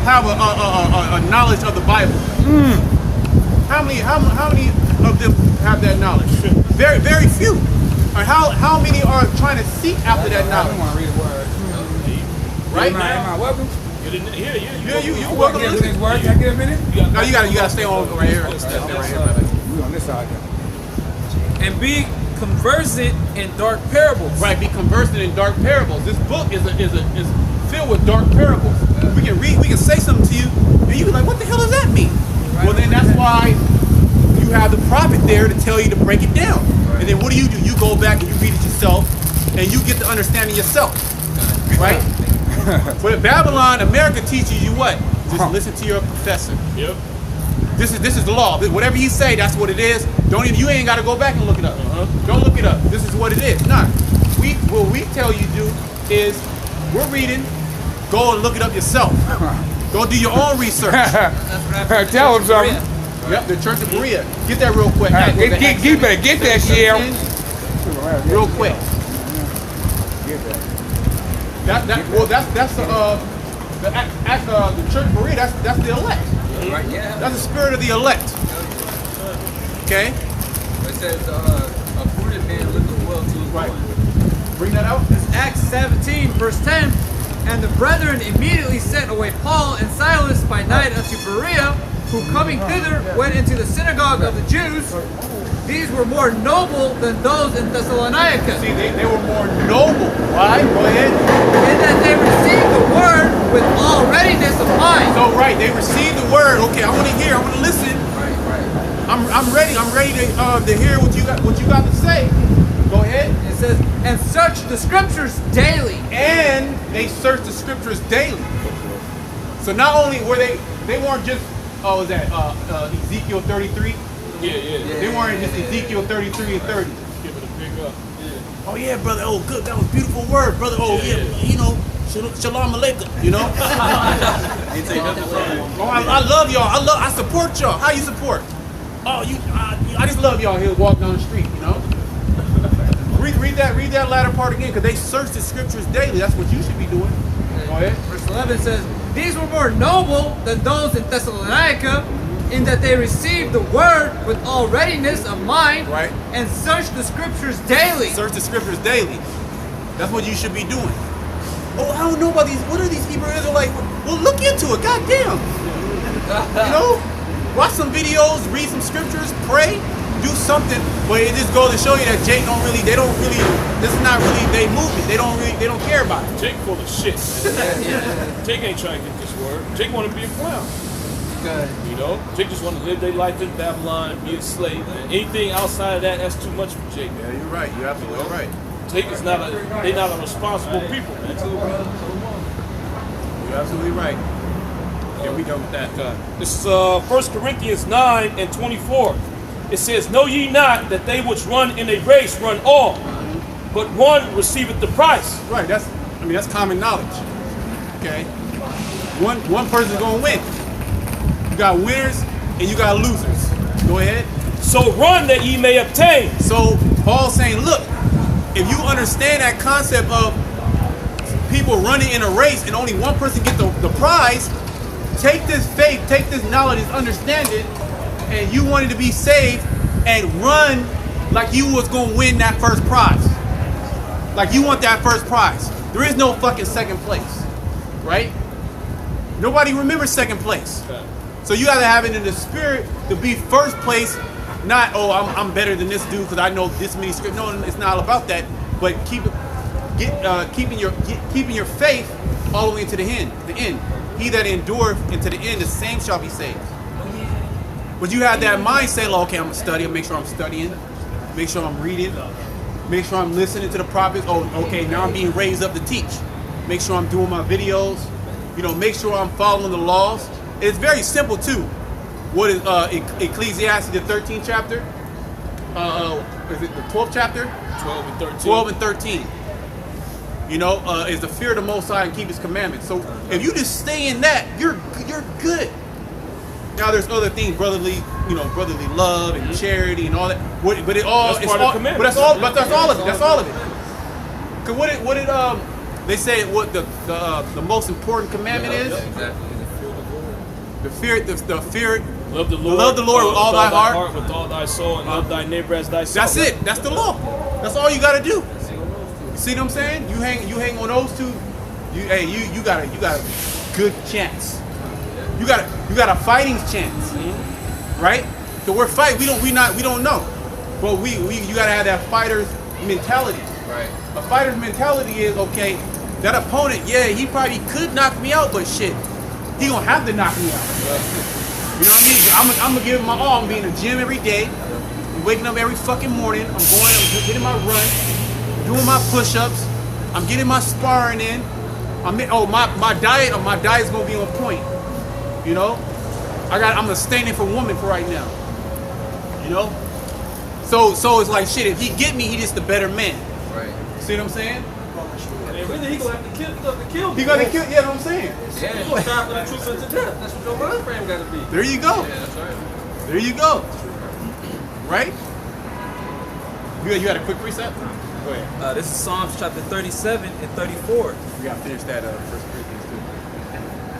have a knowledge of the Bible? How many of them have that knowledge? Very, very few. Or how many are trying to seek after that knowledge? Right? Am I welcome? Yeah, you welcome to listen. Can I get a minute? No, you gotta stay on right here. Stay right here, brother. We on this side. And be conversant in dark parables. Right, be conversant in dark parables. This book is filled with dark parables. We can say something to you, and you be like, what the hell does that mean? Well, then that's why you have the prophet there to tell you to break it down. And then what do? You go back and you read it yourself, and you get the understanding yourself. Right? But Babylon, America teaches you what? Just listen to your professor. Yep. This is the law. Whatever he say, that's what it is. You ain't got to go back and look it up. Don't look it up. This is what it is. Nah. What we tell you to do is we're reading. Go and look it up yourself. Go do your own research. Tell him something. Yep, the Church of Berea. Get that real quick. You better get that shit. Real quick. That's the Church of Berea. That's the elect. Right, yeah. That's the spirit of the elect. Okay. It says a prudent man liveth well to his Right. wife. Bring that out. It's Acts 17, verse 10. And the brethren immediately sent away Paul and Silas by night unto Berea, who coming thither went into the synagogue of the Jews. These were more noble than those in Thessalonica. See, they were more noble. Why? Go ahead. In that they received the word with all readiness of mind. So right, they received the word. Okay, I want to hear. I want to listen. Right. I'm ready. I'm ready to hear what you got to say. Go ahead. It says, and search the scriptures daily. And they searched the scriptures daily. So not only were they weren't just was that Ezekiel 33. Yeah. They weren't just Ezekiel 33 and 30. Give it a big up. Yeah. Oh yeah, brother. Oh good. That was a beautiful word, brother. Oh yeah. You know, shalom alaikum. You know. Oh, I love y'all. I support y'all. How you support? Oh, I just love y'all. He'll walk down the street. You know. Read that latter part again, because they search the scriptures daily. That's what you should be doing. Go ahead. Verse 11 says, these were more noble than those in Thessalonica, in that they received the word with all readiness of mind, right, and searched the scriptures daily. Search the scriptures daily. That's what you should be doing. Oh, I don't know about these. What are these Hebrew Israelites? Well, look into it. Goddamn. You know, watch some videos, read some scriptures, pray, do something. But it just goes to show you that Jake this is not really their movement. They don't care about it. Jake full of shit. Jake ain't trying to get this word. Jake want to be a clown. Good. You know, Jake just want to live their life in Babylon and be a slave. And anything outside of that, that's too much for Jake. Yeah, you're right. You're absolutely right. Jake is not they're not a responsible people, man. You're absolutely right. Here we go with that. This is 1 Corinthians 9 and 24. It says, know ye not that they which run in a race run all, but one receiveth the prize. Right, that's common knowledge. Okay. One person's gonna win. You got winners and you got losers. Go ahead. So run that ye may obtain. So Paul's saying, look, if you understand that concept of people running in a race and only one person gets the prize, take this faith, take this knowledge, this understanding, and you wanted to be saved and run like you was gonna win that first prize. Like you want that first prize. There is no fucking second place, right? Nobody remembers second place. So you gotta have it in the spirit to be first place. Not, oh, I'm better than this dude because I know this many scripts. No, it's not all about that. But keeping your faith all the way to the end. He that endureth into the end, the same shall be saved. But you have that mindset, like, okay, I'm gonna study. Make sure I'm studying. Make sure I'm reading. Make sure I'm listening to the prophets. Oh, okay, now I'm being raised up to teach. Make sure I'm doing my videos. You know, make sure I'm following the laws. It's very simple too. What is Ecclesiastes, the 13th chapter? Is it the 12th chapter? 12 and 13. 12 and 13. You know, is the fear of the Most High and keep His commandments. So if you just stay in that, you're good. Now there's other things, brotherly love and charity and all that. But that's all of it. That's all of it. Cause what did They say what the most important commandment is. Exactly. The fear. Love the Lord. Love the Lord with all thy heart. with all thy soul, and love thy neighbor as thyself. That's it. That's the law. That's all you gotta do. You see what I'm saying? You hang on those two. You got a good chance. You got a fighting chance, right? So we're fight. We don't know, but you gotta have that fighter's mentality. Right. A fighter's mentality is okay. That opponent, yeah, he probably could knock me out, but shit, he gonna have to knock me out. You know what I mean? I'm gonna give it my all. I'm being in the gym every day. I'm waking up every fucking morning. I'm getting my run, doing my push-ups. I'm getting my sparring in. My diet's gonna be on point. You know, I'm a standing for woman for right now. You know, so it's like shit. If he get me, he just a better man. Right. See what I'm saying? And really, he gonna have to kill me. He gonna kill. Yeah, what I'm saying. Yeah, he gonna stop for the truth unto death. That's what your mind frame gotta be. There you go. Yeah, that's right. There you go. Right? You had a quick precept? Go ahead. This is Psalms chapter 37 and 34. We gotta finish that 1 Corinthians too.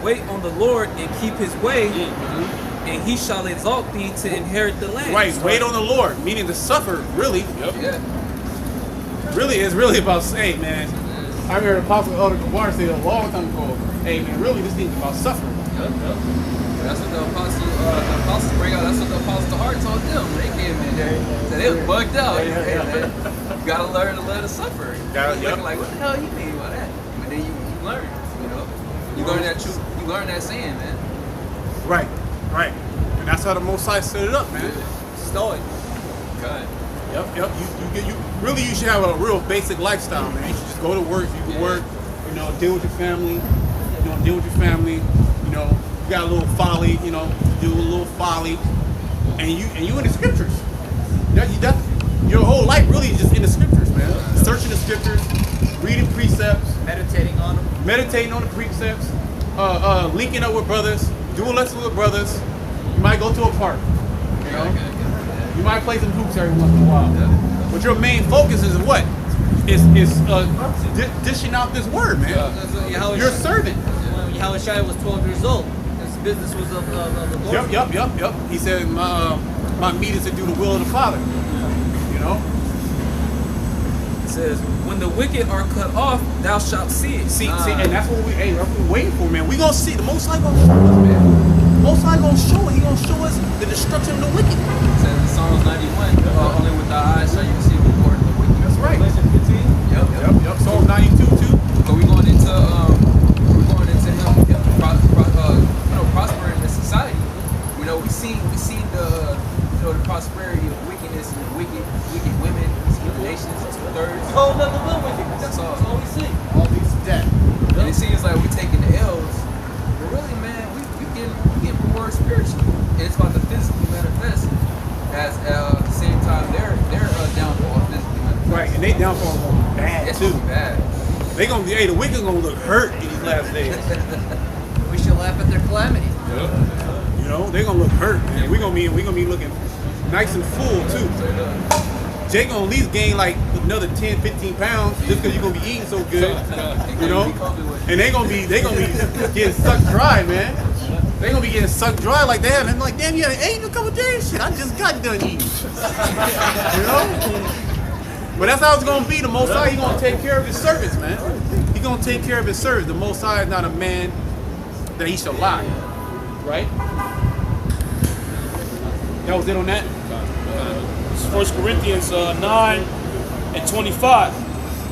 Wait on the Lord and keep his way, and he shall exalt thee to inherit the land. Right, wait on the Lord, meaning to suffer, really. Yeah. Really, it's really about saying, man. I heard Apostle Elder Gabar say a long time ago, hey man, really this thing's about suffering. That's what the apostles bring out. That's what the apostle heart told them when they came in there. So they was bugged out. Hey, man, you gotta learn to let it suffer. Looking like, what the hell you mean by that? But then you learn, you know. You learn that truth. You learn that saying, man. Right. And that's how the Most High set it up, man. Stoic. God. Yep. You should have a real basic lifestyle, man. You should just go to work. You can work. You know, deal with your family. You know, you got a little folly. You know, do a little folly, and you in the scriptures. Your whole life really is just in the scriptures, man. Searching the scriptures, reading precepts, Meditating on them. meditating on the precepts, linking up with brothers, doing lessons with brothers. You might go to a park. You know, you might play some hoops every once in a while. But your main focus is what? Is dishing out this word, man. You're a servant. When Yahushua was 12 years old, his business was of the Lord. Yep. He said, my meat is to do the will of the Father. You know? It says, when the wicked are cut off, thou shalt see it. See, and that's what we're waiting for, man. We gonna see. The Most High gonna show us, man. The Most High gonna show it. He gonna show us the destruction of the wicked. It says in Psalms 91, only with thy eyes shall you see the report of the wicked. That's right. Revelation 15. Yep. Psalm 92 too. So we're going into him, prospering in society. You know, we see the the prosperity of wickedness and the wicked women, nations, 2/3. Whole nother little wicked. That's all. That's all we see. All these dead. And it seems like we're taking the L's, but really, man, we getting more spiritual. And it's about to physically manifest. As at the same time, they're downfall physically manifest. Right, and they downfall going bad It's too. bad. They gonna be, the wicked gonna look hurt in these last days. We should laugh at their calamity. You know, they gonna look hurt, man. We gonna be looking nice and full too. Jay gonna at least gain like another 10, 15 pounds just because you're gonna be eating so good. You know? And they gonna be getting sucked dry, man. They gonna be getting sucked dry like that. And like, damn, you haven't eaten in a couple days. Shit, I just got done eating. You know? But that's how it's gonna be. The Most High, he gonna take care of his servants, man. He gonna take care of his servants. The Most High is not a man that he shall lie. Right? That was it on that? It's 1 Corinthians 9 and 25.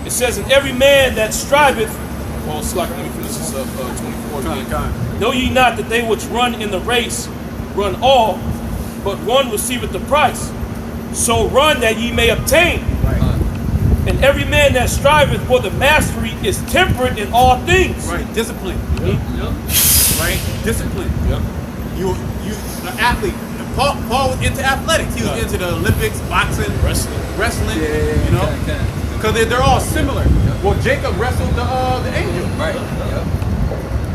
It says, and every man that striveth, well, it's like, let me finish this up, 24 again. Know ye not that they which run in the race run all, but one receiveth the prize. So run that ye may obtain. Right. And every man that striveth for the mastery is temperate in all things. Right, discipline. Right? Discipline. You an athlete. Paul was into athletics. He was into the Olympics, boxing, wrestling. You know, because they're all similar. Well, Jacob wrestled the angel. Right.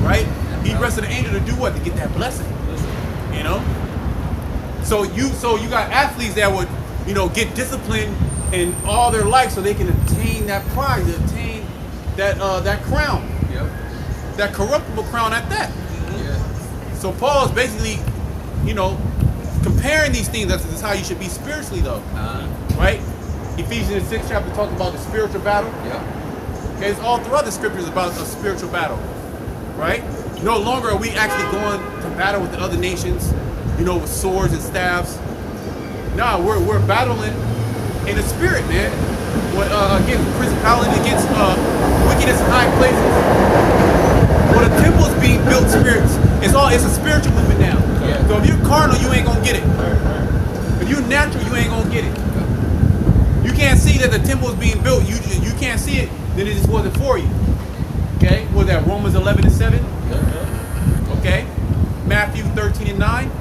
Right. He wrestled the angel to do what? To get that blessing. You know. So you got athletes that would get disciplined in all their life so they can attain that prize, to attain that crown, Yep. that corruptible crown at that. Yeah. So Paul is basically, you know, comparing these things. This is how you should be spiritually, though, right? Ephesians 6 chapter talks about the spiritual battle. Yep. Okay, it's all throughout the scriptures about a spiritual battle, right? No longer are we actually going to battle with the other nations, you know, with swords and staves. No, we're battling in the spirit, man. Against principality, against wickedness in high places. When the temple is being built, spirits, it's a spiritual movement now. Yeah. So if you're carnal, you ain't gonna get it. If you're natural, you ain't gonna get it. You can't see that the temple is being built. You can't see it, then it just wasn't for you. Okay, what was that? Romans 11:7. Okay, Matthew 13:9.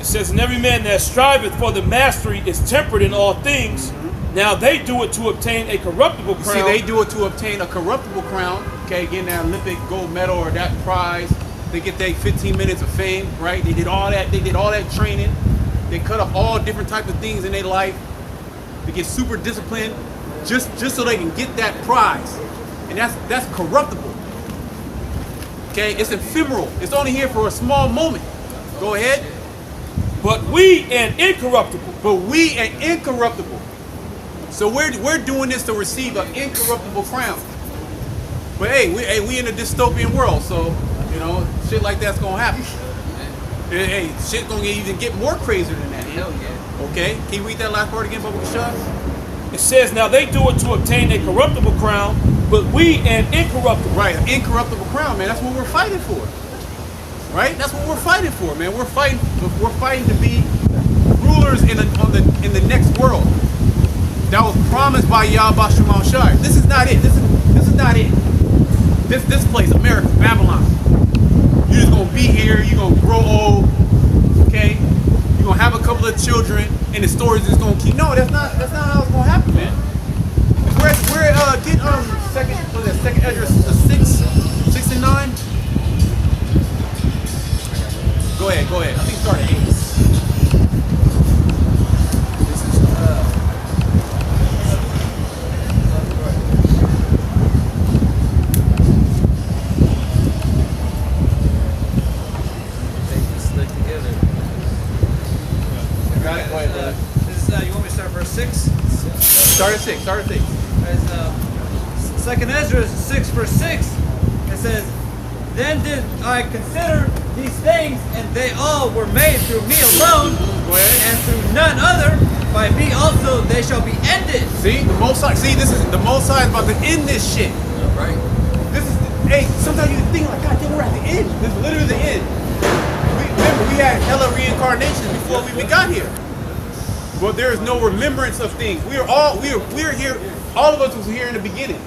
It says, and every man that striveth for the mastery is temperate in all things. Now they do it to obtain a corruptible crown. See, they do it to obtain a corruptible crown. Okay, getting that Olympic gold medal or that prize. They get their 15 minutes of fame, right? They did all that. They did all that training. They cut up all different types of things in their life. They get super disciplined just so they can get that prize. And that's corruptible. Okay, it's ephemeral. It's only here for a small moment. Go ahead. But we and incorruptible. But we and incorruptible. So we're doing this to receive an incorruptible crown. But hey, we in a dystopian world, so you know shit like that's gonna happen. Hey, shit gonna even get more crazier than that. Hell yeah. Okay, can you read that last part again, Bubba Shah? It says, now they do it to obtain a corruptible crown, but we an incorruptible. Right, an incorruptible crown, man. That's what we're fighting for. Right? That's what we're fighting for, man. We're fighting to be rulers in the next world. That was promised by Yahweh Shemal Shai. This is not it. This is not it. This place, America, Babylon. You're just gonna be here. You're gonna grow old. Okay. You're gonna have a couple of children, and the story's just gonna keep. No, that's not how it's gonna happen, man. We're second Ezra 6 and 9. Go ahead. I think start at 8. This is they just stick together. Got it. Go ahead, brother. This is, you want me to start verse 6? Start at 6. As 2 Ezra 6 verse 6, it says, then did I consider these things, and they all were made through me alone, and through none other. By me also they shall be ended. See, the Most High. See, this is the Most High is about to end this shit. Right. This is. Hey, sometimes you think like, God damn, we're at the end. This is literally the end. Remember, we had hella reincarnations before we even got here. But there is no remembrance of things. We are here. All of us was here in the beginning.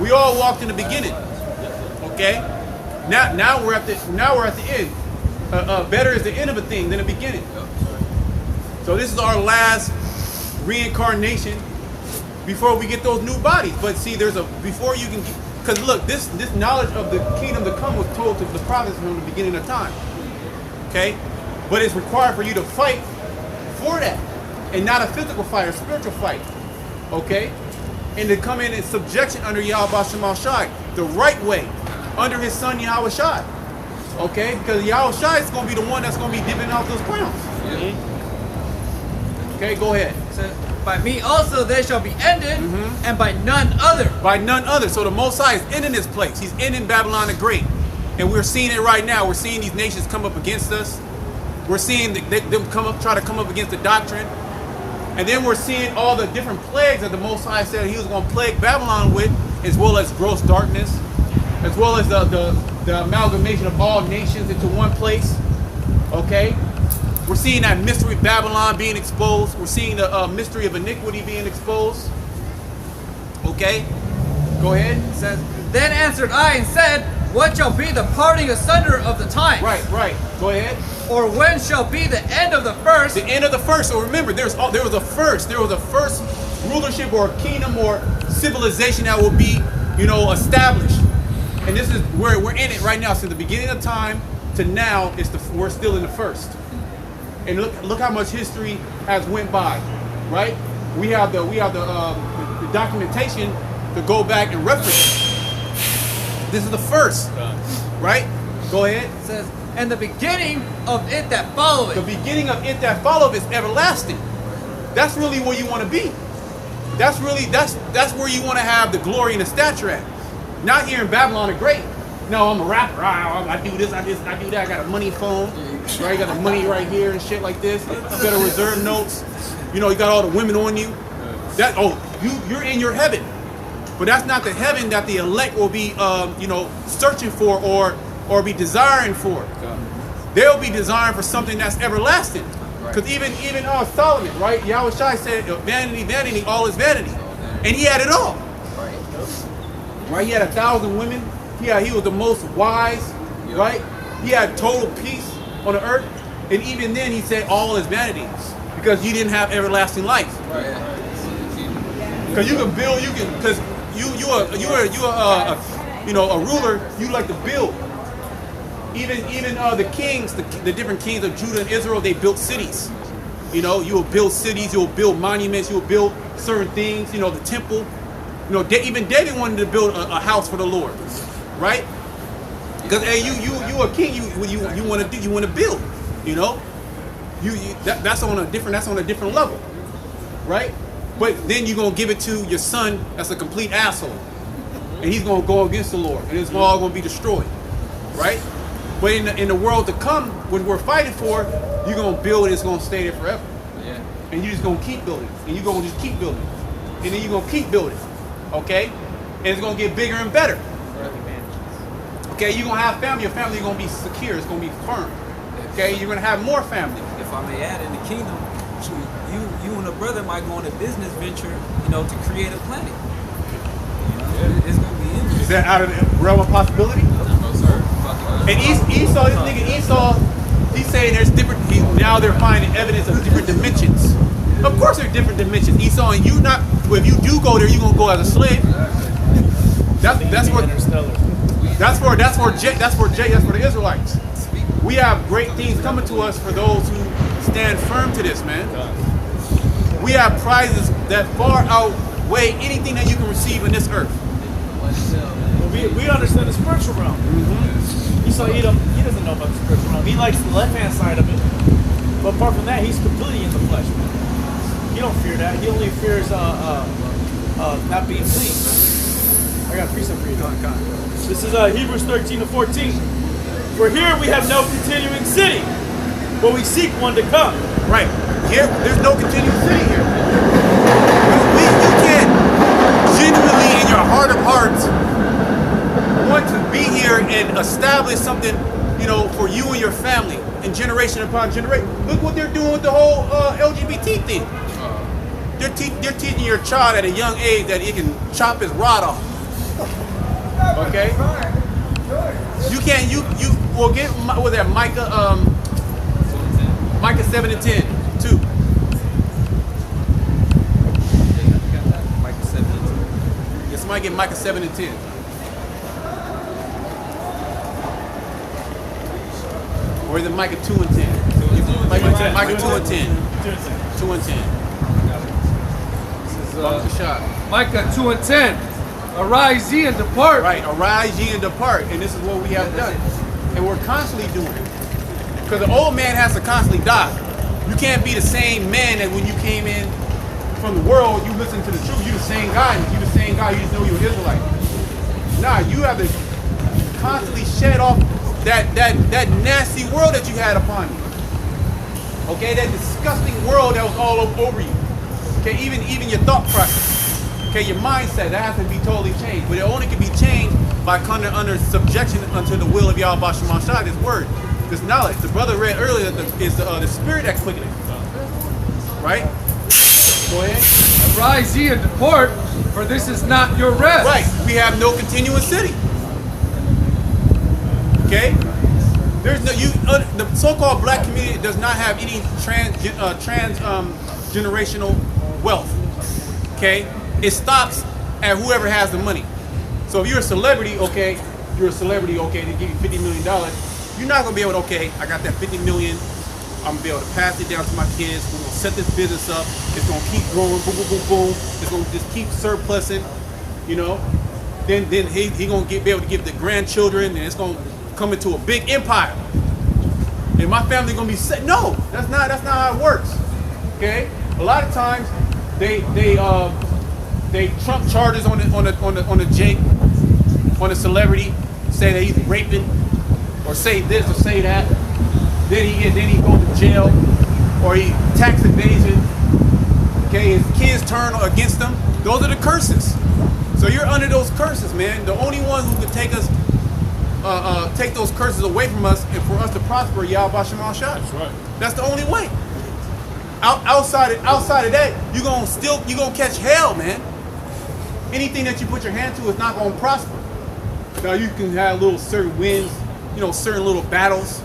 We all walked in the beginning. Okay. Now we're at the end. Better is the end of a thing than the beginning. So this is our last reincarnation before we get those new bodies. But see, before you can, because look, this knowledge of the kingdom to come was told to the prophets from the beginning of time. Okay, but it's required for you to fight for that, and not a physical fight, a spiritual fight. Okay, and to come in subjection under Yahweh Shemal Shai, the right way, under His Son Yahweh Shai. Okay, because Yahweh Shai is going to be the one that's going to be giving out those crowns. Okay, go ahead. So, by me also they shall be ended, and by none other. By none other. So the Most High is ending this place. He's ending Babylon the Great. And we're seeing it right now. We're seeing these nations come up against us. We're seeing them try to come up against the doctrine. And then we're seeing all the different plagues that the Most High said He was going to plague Babylon with, as well as gross darkness, as well as the amalgamation of all nations into one place. Okay? We're seeing that mystery of Babylon being exposed. We're seeing the mystery of iniquity being exposed. Okay? Go ahead. It says, then answered I and said, what shall be the parting asunder of the time? Right. Go ahead. Or when shall be the end of the first? The end of the first. So remember, there was a first. There was a first rulership or kingdom or civilization that will be, established. And this is where we're in it right now. Since the beginning of time to now, we're still in the first. And look how much history has went by, right? We have the documentation to go back and reference. This is the first, right? Go ahead. It says, and the beginning of it that followeth. The beginning of it that followeth is everlasting. That's really where you want to be. That's where you want to have the glory and the stature at. Not here in Babylon the Great. No, I'm a rapper. I do this, I do that. I got a money phone. Right? You got the money right here and shit like this. You got a reserve notes. You know, you got all the women on you. You're in your heaven. But that's not the heaven that the elect will be, searching for or be desiring for. They'll be desiring for something that's everlasting. Because even Solomon, right? Yahweh Shai said, vanity, vanity, all is vanity. And he had it all. Right? He had 1,000 women. He was the most wise, right? He had total peace on the earth. And even then he said all is vanity. Because you didn't have everlasting life. Because you can build, because you're a ruler, you like to build. Even the kings, the different kings of Judah and Israel, they built cities. You know, you will build cities, you will build monuments, you will build certain things. You know, the temple. You know, even David wanted to build a house for the Lord, right? Because hey, you a king, you want to build. You know, that's on a different level, right? But then you're gonna give it to your son that's a complete asshole, and he's gonna go against the Lord, and it's all gonna be destroyed, right? But in the world to come, when we're fighting for, you're going to build and it's going to stay there forever. Yeah. And you're just going to keep building. And you're going to just keep building. And then you're going to keep building. Okay? And it's going to get bigger and better. Okay? You're going to have family. Your family is going to be secure. It's going to be firm. Okay? You're going to have more family. If I may add, in the kingdom, you and a brother might go on a business venture, to create a planet. It's going to be interesting. Is that out of the realm of possibility? No, sir. And Esau, this nigga Esau, he's saying there's different, now they're finding evidence of different dimensions. Of course there are different dimensions. Esau, and you not, if you do go there, you're going to go as a slave. That's for the Israelites. We have great things coming to us for those who stand firm to this, man. We have prizes that far outweigh anything that you can receive in this earth. We understand the spiritual realm. Esau Edom, he doesn't know about the spiritual realm. He likes the left-hand side of it. But apart from that, he's completely in the flesh, man. He don't fear that. He only fears not being clean. I got a precept for you. This is Hebrews 13-14. For here we have no continuing city, but we seek one to come. Right. Here, there's no continuing city here. You can't genuinely, in your heart of hearts, want to be here and establish something, for you and your family, and generation upon generation. Look what they're doing with the whole LGBT thing. They're teaching your child at a young age that he can chop his rod off. Okay. You can't. You will get. What was that? Micah 7:10 too. Micah 7:10. Get somebody get Micah 7:10. Or is it Micah 2:10? Micah 2:10. 2:10. This is Micah 2:10. Arise ye and depart. Right, arise ye and depart. And this is what we have done. And we're constantly doing it. Because the old man has to constantly die. You can't be the same man that when you came in from the world, you listen to the truth. You're the same guy. You're the same guy. You just know you're an Israelite. Nah, you have to constantly shed off that nasty world that you had upon you. Okay, that disgusting world that was all over you. Okay, even your thought process. Okay, your mindset, that has to be totally changed. But it only can be changed by coming under subjection unto the will of Yahweh Shema Shai, this word, this knowledge. The brother read earlier that is the spirit that quickeneth. Right? Go ahead. Arise ye and depart, for this is not your rest. Right. We have no continuous city. Okay? There's no the so-called black community does not have any generational wealth. Okay? It stops at whoever has the money. So if you're a celebrity, okay, they give you $50 million. You're not gonna be able to, okay, I got that $50 million, I'm gonna be able to pass it down to my kids. We're gonna set this business up. It's gonna keep growing, boom, boom, boom, boom. It's gonna just keep surplusing, you know. Then he gonna be able to give the grandchildren, and it's gonna come into a big empire. And my family gonna be set. No, that's not how it works. Okay. A lot of times they trump charges on the Jake, on a celebrity, say that he's raping, or say this or say that. Then he goes to jail, or he tax evasion. Okay, his kids turn against him. Those are the curses. So you're under those curses, man. The only one who can take us, take those curses away from us, and for us to prosper, Yahweh Shema Shai. That's right. That's the only way. Outside of that, you're gonna catch hell, man. Anything that you put your hand to is not gonna prosper. Now you can have little certain wins, you know, certain little battles,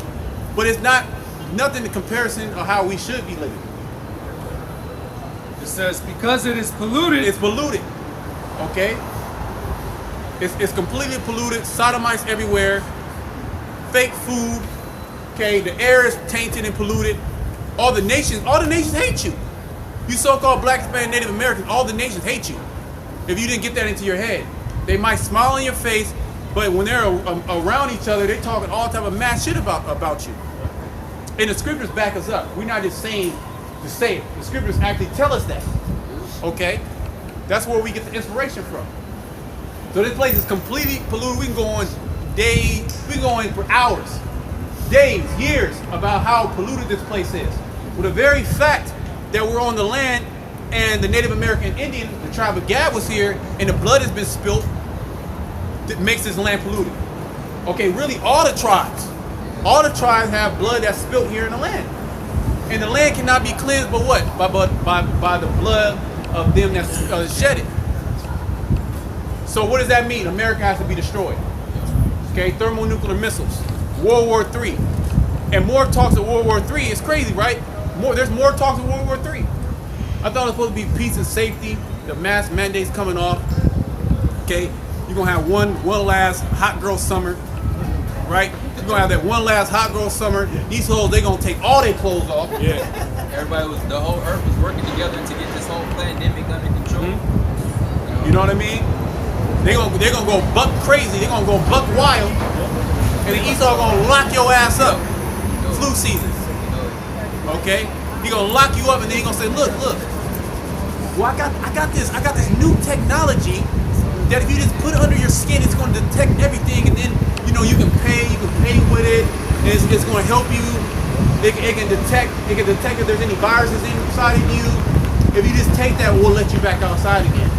but it's nothing in comparison of how we should be living. It says, because it is polluted. It's polluted. Okay? It's completely polluted. Sodomites everywhere. Fake food. Okay, the air is tainted and polluted. All the nations hate you. You so-called Black, Hispanic, Native Americans, all the nations hate you. If you didn't get that into your head. They might smile in your face, but when they're around each other, they're talking all type of mad shit about you. And the scriptures back us up. We're not just saying to say it. The scriptures actually tell us that. Okay? That's where we get the inspiration from. So this place is completely polluted. We can go on days, we can go on for hours, days, years about how polluted this place is. With the very fact that we're on the land and the Native American Indian, the tribe of Gad was here, and the blood has been spilt, that makes this land polluted. Okay, really all the tribes have blood that's spilt here in the land. And the land cannot be cleansed by what? By the blood of them that's shedded. So what does that mean? America has to be destroyed. Okay, thermonuclear missiles, World War III. And more talks of World War III. It's crazy, right? There's more talks of World War III. I thought it was supposed to be peace and safety. The mask mandates coming off. Okay, you're gonna have one last hot girl summer, right? You're gonna have that one last hot girl summer. These hoes, they gonna take all their clothes off. Yeah. The whole earth was working together to get this whole pandemic under control. Mm-hmm. You know what I mean? They're gonna go buck crazy. They're gonna go buck wild, and the Esau gonna lock your ass up. Flu season. Okay? He gonna lock you up, and then he gonna say, look. Well, I got this new technology that if you just put it under your skin, it's gonna detect everything, and then you can pay with it. And it's gonna help you. It can detect if there's any viruses inside of you. If you just take that, we'll let you back outside again.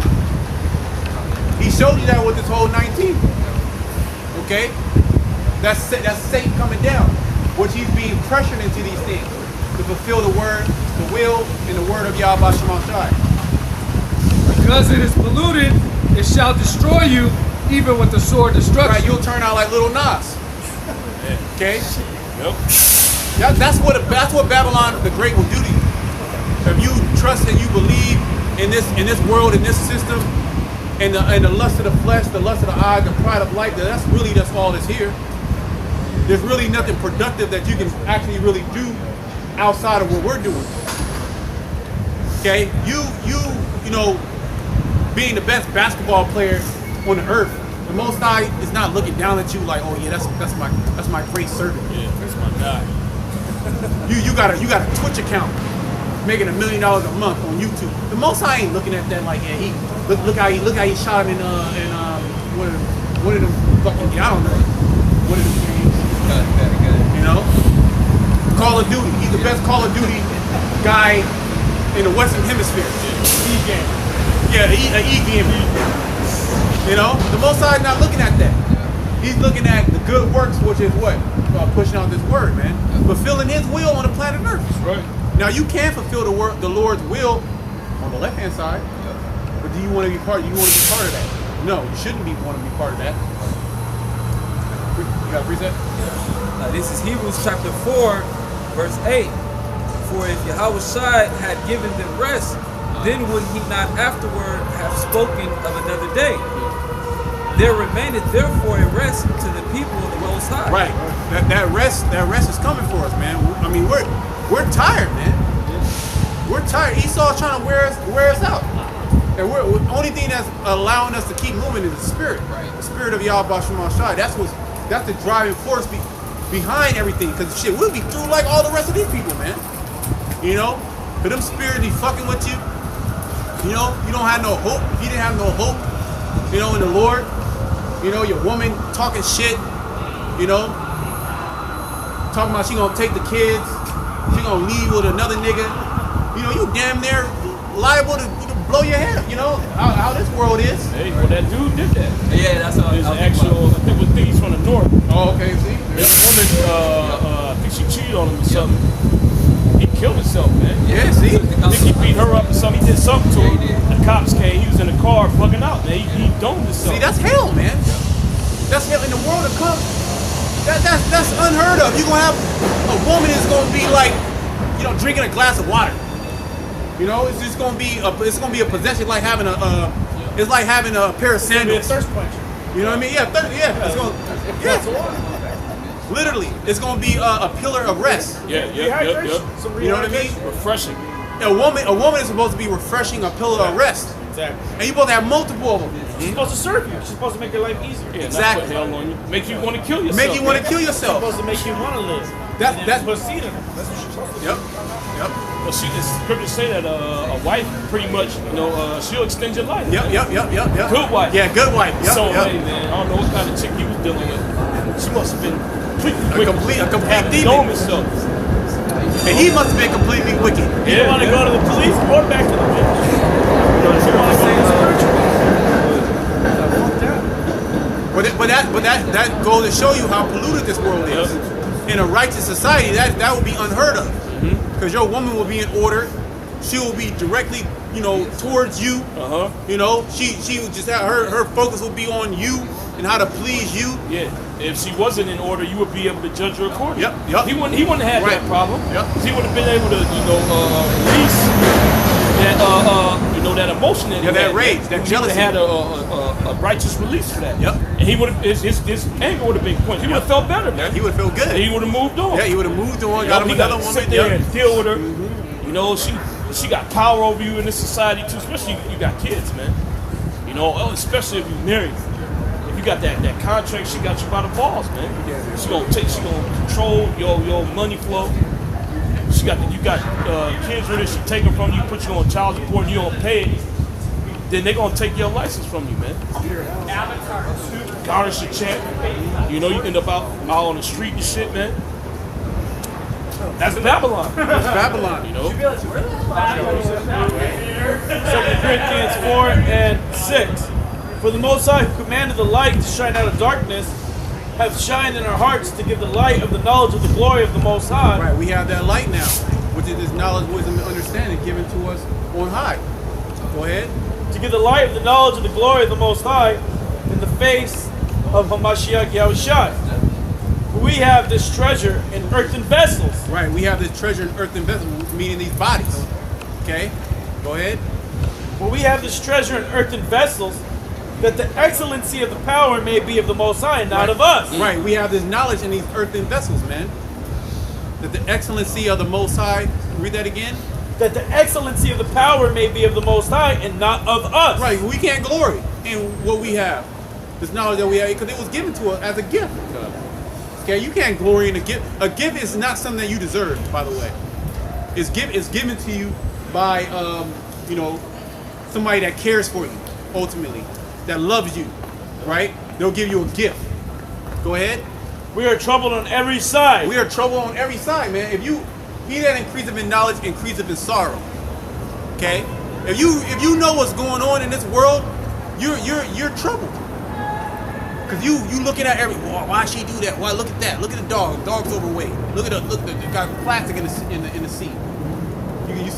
He showed you that with this whole 19. Okay? That's Satan coming down, which he's being pressured into these things to fulfill the word, the will, and the word of Yahweh Shema Shai. Because it is polluted, it shall destroy you, even with the sword destruction. Right, you'll turn out like little Nas. Okay? Yep. That's what Babylon the Great will do to you. If you trust and you believe in this world, in this system, and the lust of the flesh, the lust of the eye, the pride of life, that's all that's here. There's really nothing productive that you can actually really do outside of what we're doing. Okay, you being the best basketball player on the earth, the Most High is not looking down at you like, oh yeah, that's my great servant. Yeah, that's my guy. You got a Twitch account making $1 million a month on YouTube. The Most High ain't looking at that like, yeah, look how he shot him in one of them fucking, I don't know, one of them games. You know, Call of Duty. He's the best Call of Duty guy in the Western Hemisphere. E-game. Yeah, E-game. You know, the Most High is not looking at that. He's looking at the good works, which is what? Pushing out this word, man. Fulfilling his will on the planet Earth. That's right. Now you can fulfill the Lord's will on the left-hand side, but do you want to be part? You want to be part of that? No, you shouldn't want to be part of that. You got a preset? This is Hebrews chapter 4, verse 8. For if Yahweh Shai had given them rest, then would he not afterward have spoken of another day? There remaineth therefore a rest to the people of the Most High. Right. That rest is coming for us, man. I mean, we're tired, man. We're tired. Esau's trying to wear us out. And the only thing that's allowing us to keep moving is the spirit. The spirit of Yahweh Shema Shai. That's the driving force behind everything. Because shit, we'll be through like all the rest of these people, man. You know? But them spirits be fucking with you. You know, you don't have no hope. If you didn't have no hope, you know, in the Lord, you know, your woman talking shit, you know, talking about she gonna take the kids, she gonna leave with another nigga, you know, you damn near liable to blow your head up, you know, how this world is. Hey, well, that dude did that. Yeah, that's how. There's an actual, I think he's from the north. Oh, okay, see? There's a woman, I think she cheated on him or something. He killed himself, man. Yeah, see? I think he beat her up or something. He did something to her. The cops came. He was in the car bugging out, man. He domed himself. See, that's hell, man. That's hell in the world to come. That's unheard of. You're gonna have a woman is gonna be like, you know, drinking a glass of water. You know, it's just gonna be a possession, like having it's like having a pair of sandals. Thirst quencher. You know what I mean? Yeah, it's gonna. Literally, it's gonna be a pillar of rest. Yeah. You know what I mean? Refreshing. A woman is supposed to be refreshing, a pillar of rest. Exactly. And you're supposed to have multiple of them. She's supposed to serve you. She's supposed to make your life easier. Yeah, exactly. Not put hell on you. Make you want to kill yourself. Make you want to kill She's yourself. supposed to make you want to live. That's what's seed in her. That's what she's supposed to do. Yep. Well, the scriptures say that a wife pretty much, you know, she'll extend your life. Yep. Good wife. Yeah, good wife. Yep, so, yep. hey, man, I don't know what kind of chick he was dealing with. She must have been completely a complete demon. Himself. And he must have been completely wicked. You don't want to go to the police or back to the bitch. You want to go to the spiritual. But that goes to show you how polluted this world is. In a righteous society, that would be unheard of. Because your woman will be in order. She will be directly, you know, towards you. You know, she would just have her focus will be on you and how to please you. Yeah. If she wasn't in order, you would be able to judge her accordingly. Yep. He wouldn't have that problem. Yep. He would have been able to, you know, release that, you know, that emotion that that rage, that jealousy. He had a righteous release for that. Yep. And he would have his anger would have been quenched. He would have felt better, man. He would have felt good. And he would have moved on. Yeah, he would have moved on. Got him another woman. Sit there and deal with her. You know, she got power over you in this society too. Especially if you got kids, man. You know, especially if you're married. You got that contract, she got you by the balls, man. She gonna control your money flow. You got kids with her, she take them from you, put you on child support, and you don't pay it. Then they gonna take your license from you, man. Garnish your check. You know, you end up out on the street and shit, man. That's Babylon. That's Babylon. You know. 2 Corinthians 4 and 6. For the Most High, who commanded the light to shine out of darkness, hath shined in our hearts to give the light of the knowledge of the glory of the Most High. Right, we have that light now, which is this knowledge, wisdom, and understanding given to us on high. Go ahead. To give the light of the knowledge of the glory of the Most High in the face of Hamashiach Yahushua. For we have this treasure in earthen vessels. Right, we have this treasure in earthen vessels, meaning these bodies. Okay, go ahead. For we have this treasure in earthen vessels, that the excellency of the power may be of the Most High, and not of us. Right, we have this knowledge in these earthen vessels, man. That the excellency of the Most High, read that again. That the excellency of the power may be of the Most High, and not of us. Right, we can't glory in what we have. This knowledge that we have, because it was given to us as a gift. Okay, you can't glory in a gift. A gift is not something that you deserve, by the way. It's given to you by, you know, somebody that cares for you, ultimately. That loves you, right? They'll give you a gift. Go ahead. We are troubled on every side. We are troubled on every side, man. He that increaseth in knowledge increaseth in sorrow. Okay? If you know what's going on in this world, you're troubled. Cause you looking at why she do that? Why look at that? Look at the dog. The dog's overweight. Look the got plastic in the seat. You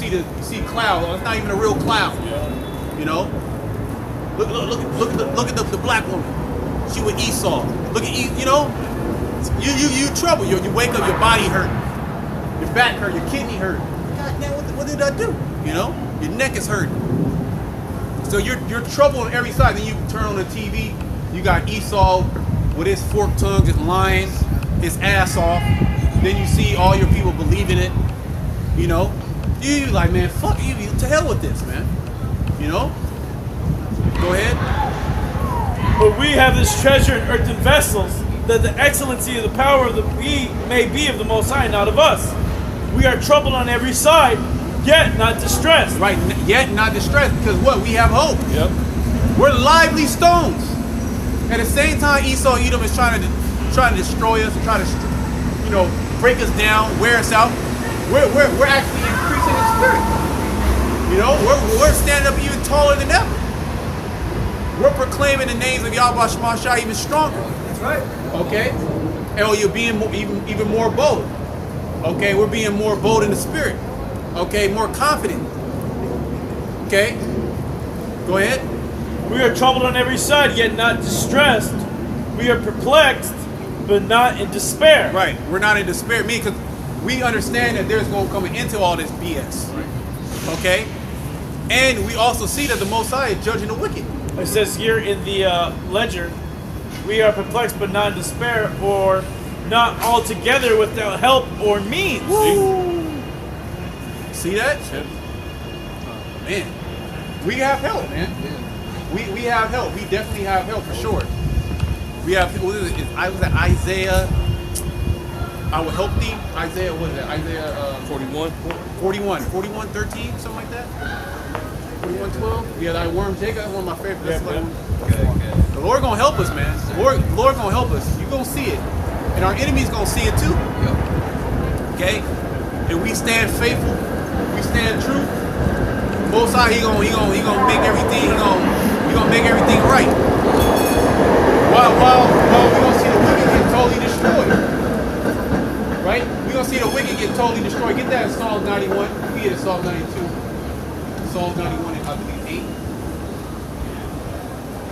see cloud. Oh, it's not even a real cloud. You know. Look at the black woman. She with Esau. Look at you know. You trouble. You wake up, your body hurt, your back hurt, your kidney hurt. God damn, what did that do? You know, your neck is hurting. So you're troubled on every side. Then you turn on the TV. You got Esau with his forked tongue just lying his ass off. Then you see all your people believing it. You know, you like, man, fuck you, to hell with this, man. You know? Go ahead. But we have this treasure in earthen vessels, that the excellency of the power of the may be of the Most High, not of us. We are troubled on every side, yet not distressed. Right, yet not distressed, because what? We have hope. Yep. We're lively stones. At the same time, Esau, Edom is trying to destroy us, trying to, you know, break us down, wear us out. We're actually increasing in spirit. You know, we're standing up even taller than ever. We're proclaiming the names of Yahweh Shema Shai even stronger. That's right. Okay? And you're being more, even more bold. Okay? We're being more bold in the spirit. Okay? More confident. Okay? Go ahead. We are troubled on every side, yet not distressed. We are perplexed, but not in despair. Right. We're not in despair. Because we understand that there's going to come into all this BS. Right. Okay? And we also see that the Most High is judging the wicked. It says here in the ledger, we are perplexed but not in despair, or not altogether without help or means. See that? Oh, man. We have help, man. We have help. We definitely have help for sure. We have, what is it? I was at Isaiah, I will help thee. Isaiah, what is it? Isaiah 41, 13, something like that. 41:12. Yeah, that worm Jacob, that's one of my favorites. The Lord gonna help us, man. The Lord gonna help us. You gonna see it, and our enemies gonna see it too. Okay, and we stand faithful. We stand true. Most High, he gonna make everything. He gonna make everything right. While we gonna see the wicked get totally destroyed. Right? We gonna see the wicked get totally destroyed. Get that in Psalm 91. We get it in Psalm 92. Psalm 91 and I believe 8.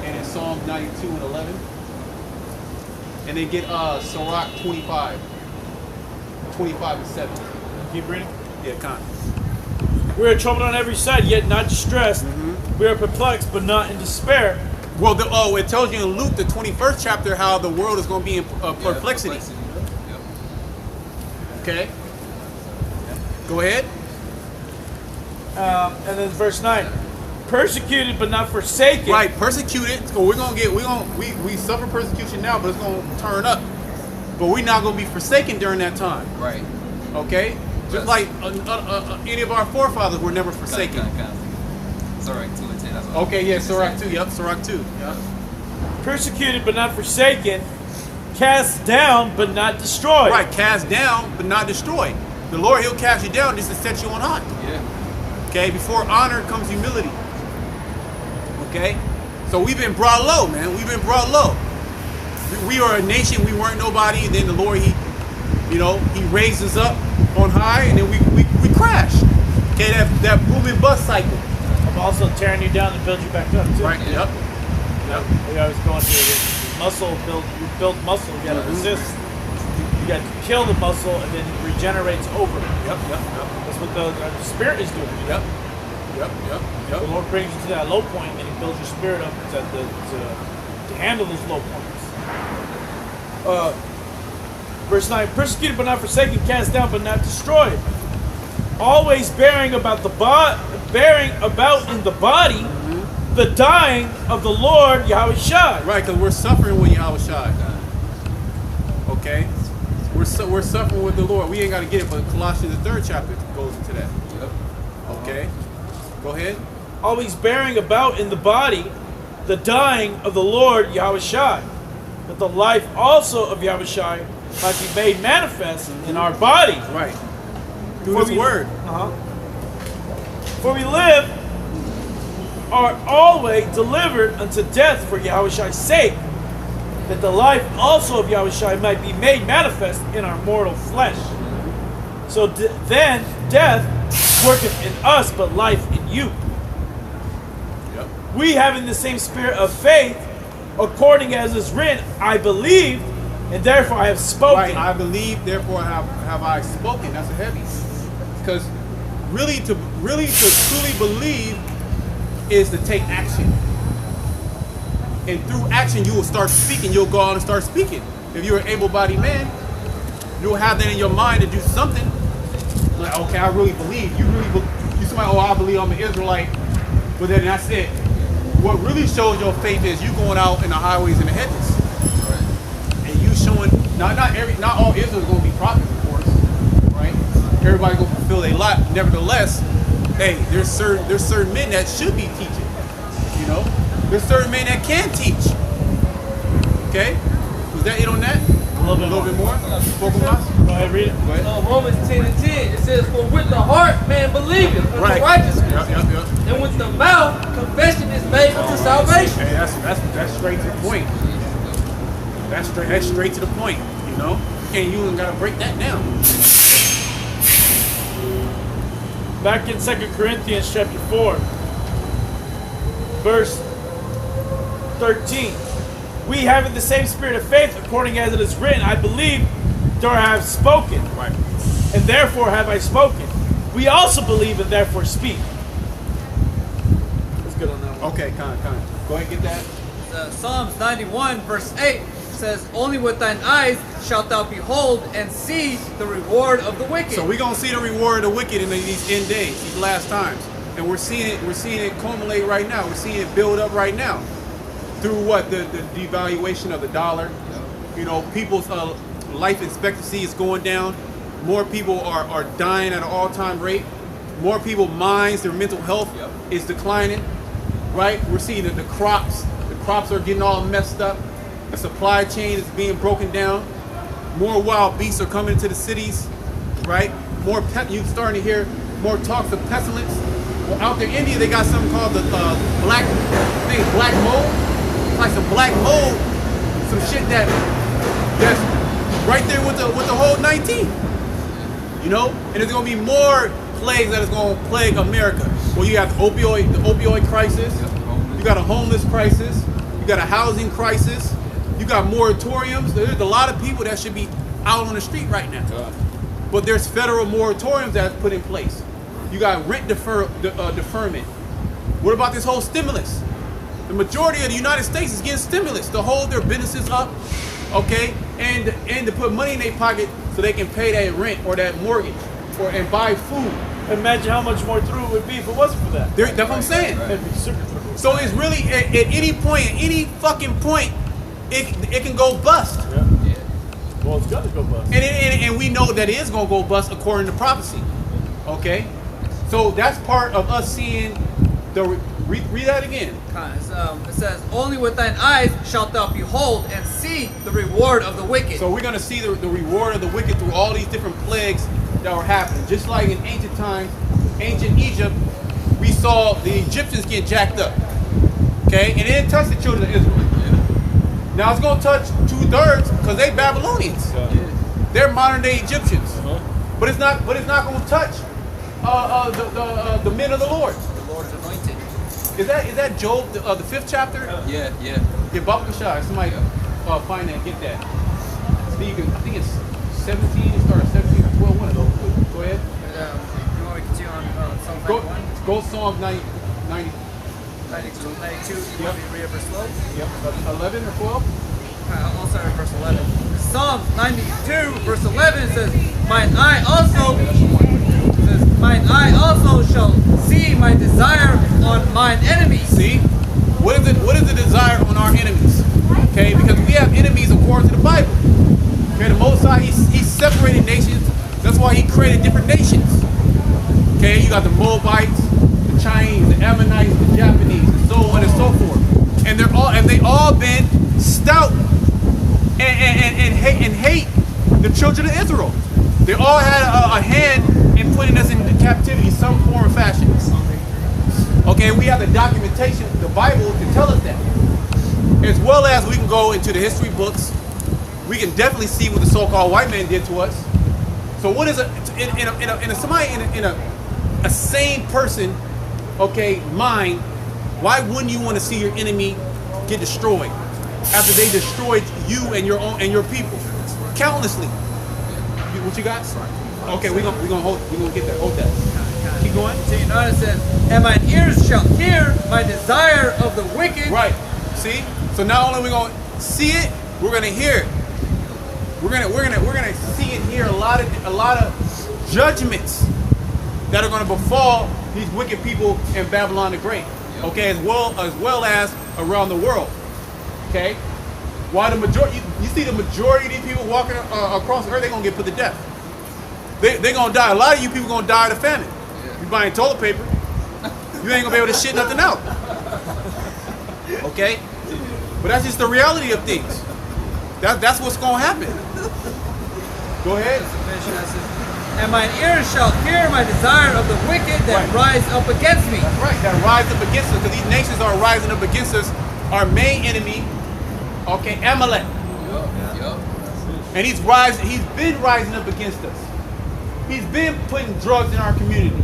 And in Psalm 92 and 11. And then get Sirach 25. 25 and 7. Keep reading? Yeah, con. We are troubled on every side, yet not distressed. We are perplexed, but not in despair. Well, it tells you in Luke, the 21st chapter, how the world is going to be in perplexity. Okay. Go ahead. And then verse 9, persecuted but not forsaken. Right, persecuted. So we suffer persecution now, but it's gonna turn up. But we're not gonna be forsaken during that time. Right. Okay. Just like any of our forefathers were never forsaken. Sirach 2 and 10. Okay, yeah, Sirach 2. Yep, Sirach 2. Yep. Persecuted but not forsaken, cast down but not destroyed. Right, cast down but not destroyed. The Lord, He'll cast you down just to set you on high. Yeah. Okay, before honor comes humility. Okay, so we've been brought low, man. We've been brought low. We are a nation. We weren't nobody. And then the Lord, He raised us up on high, and then we crashed. Okay, that boom and bust cycle. I'm also tearing you down to build you back up too. Right. Yep. We always going through this muscle build. You build muscle. You got to resist. You got to kill the muscle, and then it regenerates over. Yep. That's what the spirit is doing. Yep. The Lord brings you to that low point, and He builds your spirit up to handle those low points. Verse 9: persecuted but not forsaken, cast down but not destroyed. Always bearing about in the body the dying of the Lord Yahweh Shai. Right, because we're suffering with Yahweh Shai. Okay, we're suffering with the Lord. We ain't got to get it, but Colossians the 3rd chapter goes into that. Yep. Okay, go ahead. Always bearing about in the body the dying of the Lord Yahweh Shai, that the life also of Yahweh Shai might be made manifest in our bodies. Right. Through His word. For we live, are always delivered unto death for Yahweh Shai's sake, that the life also of Yahweh Shai might be made manifest in our mortal flesh. So then death worketh in us, but life in you. Yep. We having the same spirit of faith, according as is written, I believe, and therefore I have spoken. Right, I believe, therefore have I spoken. That's a heavy. Because really to truly believe is to take action. And through action you will start speaking. You'll go out and start speaking. If you're an able-bodied man, you'll have that in your mind to do something. like, okay, I really believe. You somebody, oh, I believe I'm an Israelite, but then that's it. What really shows your faith is you going out in the highways and the hedges, and you showing not all Israel is going to be prophets, of course, right? Everybody going to fulfill their lot. Nevertheless, hey, there's certain men that should be teaching. You know, there's certain men that can teach. Okay, was that it on that? A little bit more. Go ahead, read it. Go ahead. Romans 10 and 10, it says, for with the heart man believeth unto righteousness, and with the mouth confession is made unto salvation. Hey, that's straight to the point. That's straight to the point. You know, you ain't gotta break that down. Back in 2 Corinthians chapter 4, verse 13. We having the same spirit of faith, according as it is written, I believe, therefore I have spoken. Right. And therefore have I spoken. We also believe and therefore speak. That's good on that one. Okay, kind of. Go ahead and get that. Psalms 91 verse 8 says, only with thine eyes shalt thou behold and see the reward of the wicked. So we're gonna see the reward of the wicked in these end days, these last times. And we're seeing it culminate right now. We're seeing it build up right now. Through what? The devaluation of the dollar. You know, people's life expectancy is going down. More people are dying at an all-time rate. More people's minds, their mental health is declining. Right? We're seeing that the crops are getting all messed up. The supply chain is being broken down. More wild beasts are coming into the cities. Right? You're starting to hear more talks of pestilence. Well, out there in India, they got something called the black mold. Like some black mold, some shit that's right there with the whole 19. You know, and there's gonna be more plagues that is gonna plague America. Well, you have the opioid crisis, you got a homeless crisis, you got a housing crisis, you got moratoriums. There's a lot of people that should be out on the street right now. But there's federal moratoriums that's put in place. You got rent deferment. What about this whole stimulus? The majority of the United States is getting stimulus to hold their businesses up, okay, and to put money in their pocket so they can pay that rent or that mortgage and buy food. Imagine how much more through it would be if it wasn't for that. That's what I'm saying. So it's really at any point, at any fucking point, it can go bust. Yeah. Well, it's gonna go bust. And we know that it is gonna go bust according to prophecy. Okay, so that's part of us seeing the. Read that again. It says, only with thine eyes shalt thou behold and see the reward of the wicked. So we're going to see the reward of the wicked through all these different plagues that were happening. Just like in ancient times, ancient Egypt, we saw the Egyptians get jacked up. Okay? And it didn't touch the children of Israel. Now it's going to touch 2/3 because they Babylonians. They're modern day Egyptians. But it's not going to touch the men of the Lord. The Lord's anointed. Is that Job, the 5th chapter? Yeah. Yeah, Baba Shah. Somebody find that, get that. So you can, I think it's 17, it starts 17 or 12, one of those. Go ahead. You want me to continue on Psalm 91? Go Psalms 90. 92. You want me to read it verse 12? Yep, 11 or 12? I'll start at verse 11. Psalms 92, verse 11 says, mine eye also shall see my desire on mine enemies. See? What is the desire on our enemies? Okay, because we have enemies according to the Bible. Okay, the Most High, he separated nations. That's why he created different nations. Okay, you got the Moabites, the Chinese, the Ammonites, the Japanese, and so on and so forth. And they all been stout and hate the children of Israel. They all had a hand in putting us in captivity, some form or fashion. Okay, we have the documentation, the Bible, to tell us that. As well as we can go into the history books. We can definitely see what the so-called white man did to us. So what is a sane person, okay, mind, why wouldn't you want to see your enemy get destroyed after they destroyed you and your people countlessly? What you got? Okay, we're gonna get that. Hold that. Keep going. So you notice it says, and mine ears shall hear my desire of the wicked. Right. See? So not only are we gonna see it, we're gonna hear it. We're gonna see and hear a lot of judgments that are going to befall these wicked people in Babylon the Great. Okay, as well as around the world. Okay, while the majority, you see the majority of these people walking across the earth, they're gonna get put to death. They're gonna die. A lot of you people gonna die of the famine. You buying toilet paper, you ain't gonna be able to shit nothing out. Okay, but that's just the reality of things. That's what's gonna happen. Go ahead. And mine ears shall hear my desire of the wicked that rise up against me. That's right, that rise up against us, because these nations are rising up against us. Our main enemy, okay, Amalek. And he's been rising up against us. He's been putting drugs in our community.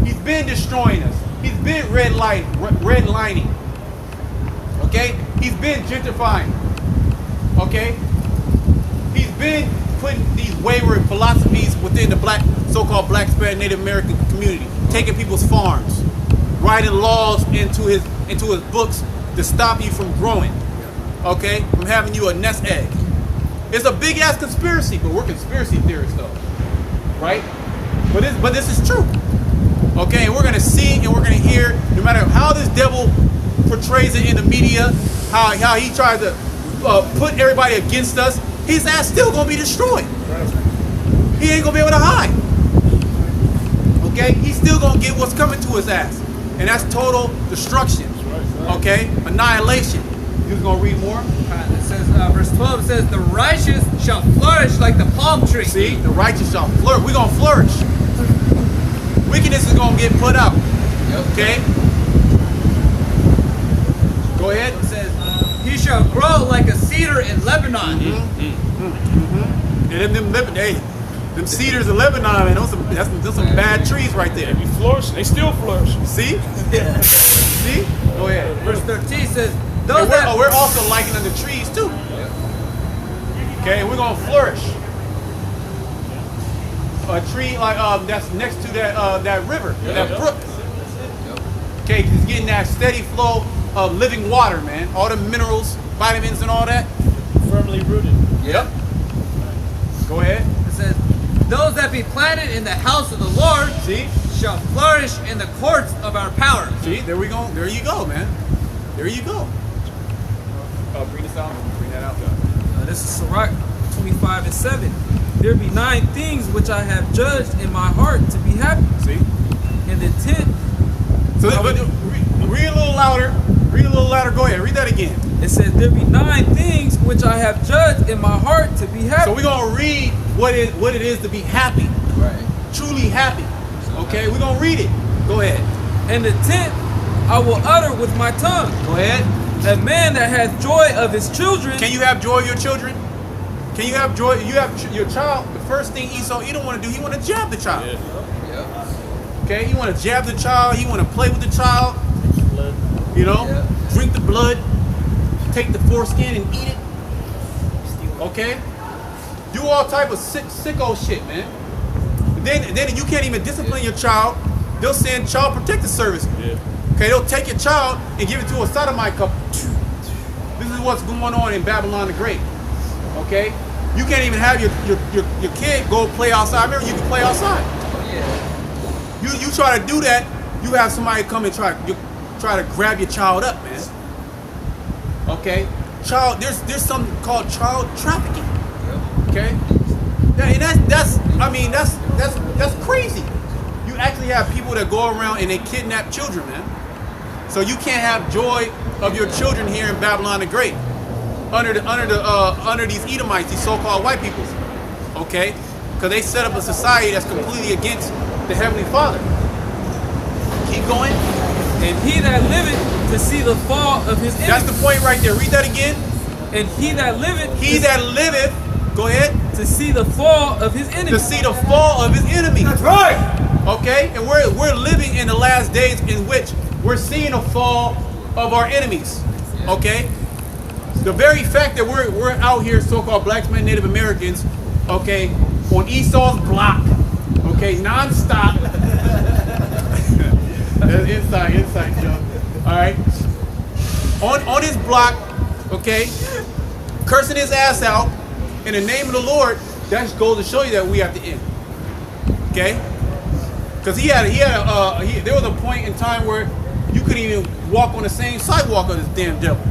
He's been destroying us. He's been redlining. Okay? He's been gentrifying. Okay? He's been putting these wayward philosophies within the so-called black Hispanic Native American community, taking people's farms, writing laws into his books to stop you from growing, okay, from having you a nest egg. It's a big ass conspiracy, but we're conspiracy theorists though, right? But this is true, okay? And we're gonna see and we're gonna hear, no matter how this devil portrays it in the media, how he tries to put everybody against us. His ass still gonna be destroyed. He ain't gonna be able to hide. Okay? He's still gonna get what's coming to his ass. And that's total destruction. Okay? Annihilation. You just gonna read more? It says, verse 12 says, the righteous shall flourish like the palm tree. See? The righteous shall flourish. We're gonna flourish. Wickedness is gonna get put out. Okay? Go ahead. It says, he shall grow like a cedar in Lebanon. And them cedars in Lebanon, man, those some bad trees right there. They be flourishing. They still flourish. See? See? Go ahead. Verse 13 says, we're also likening the trees too. Okay, we're gonna flourish. A tree like that's next to that river, that brook. Okay, it's getting that steady flow of living water, man. All the minerals, vitamins, and all that. Firmly rooted. Yep. Go ahead. It says, those that be planted in the house of the Lord, see, shall flourish in the courts of our power. See, there we go. There you go, man. There you go. Bring this out. Bring that out. This is Sirach 25:7. There be 9 things which I have judged in my heart to be happy. See? And the 10th. So read a little louder. Read a little louder. Go ahead. Read that again. It says, there be 9 things which I have judged in my heart to be happy. So we're going to read what it is to be happy. Right. Truly happy. Okay? We're going to read it. Go ahead. And the 10th I will utter with my tongue. Go ahead. A man that has joy of his children. Can you have joy of your children? Can you have joy? You have your child. The first thing Esau, he don't want to do, he want to jab the child. Yeah. Okay? He want to jab the child. He want to play with the child. You know? Yeah. Drink the blood. Take the foreskin and eat it. Okay? Do all type of sicko shit, man. Then you can't even discipline your child. They'll send child protective service. Yeah. Okay, they'll take your child and give it to a sodomite couple. This is what's going on in Babylon the Great. Okay? You can't even have your kid go play outside. Remember, you can play outside. Yeah. You try to do that, you have somebody come and try to grab your child up, man. Okay? There's something called child trafficking. Okay? And that's crazy. You actually have people that go around and they kidnap children, man. So you can't have joy of your children here in Babylon the Great. Under these Edomites, these so-called white peoples. Okay? Because they set up a society that's completely against the Heavenly Father. Keep going. And he that liveth to see the fall of his enemy. That's the point right there. Read that again. And he that liveth. Go ahead. To see the fall of his enemy. To see the fall of his enemy. That's right. Okay? And we're living in the last days in which we're seeing a fall of our enemies. Okay? The very fact that we're out here, so-called blacks, men, Native Americans, okay, on Esau's block, okay, non-stop. That's inside joke. All right. On his block, okay, cursing his ass out in the name of the Lord. That goes to show you that we have to end. Okay? Because there was a point in time where you couldn't even walk on the same sidewalk of this damn devil.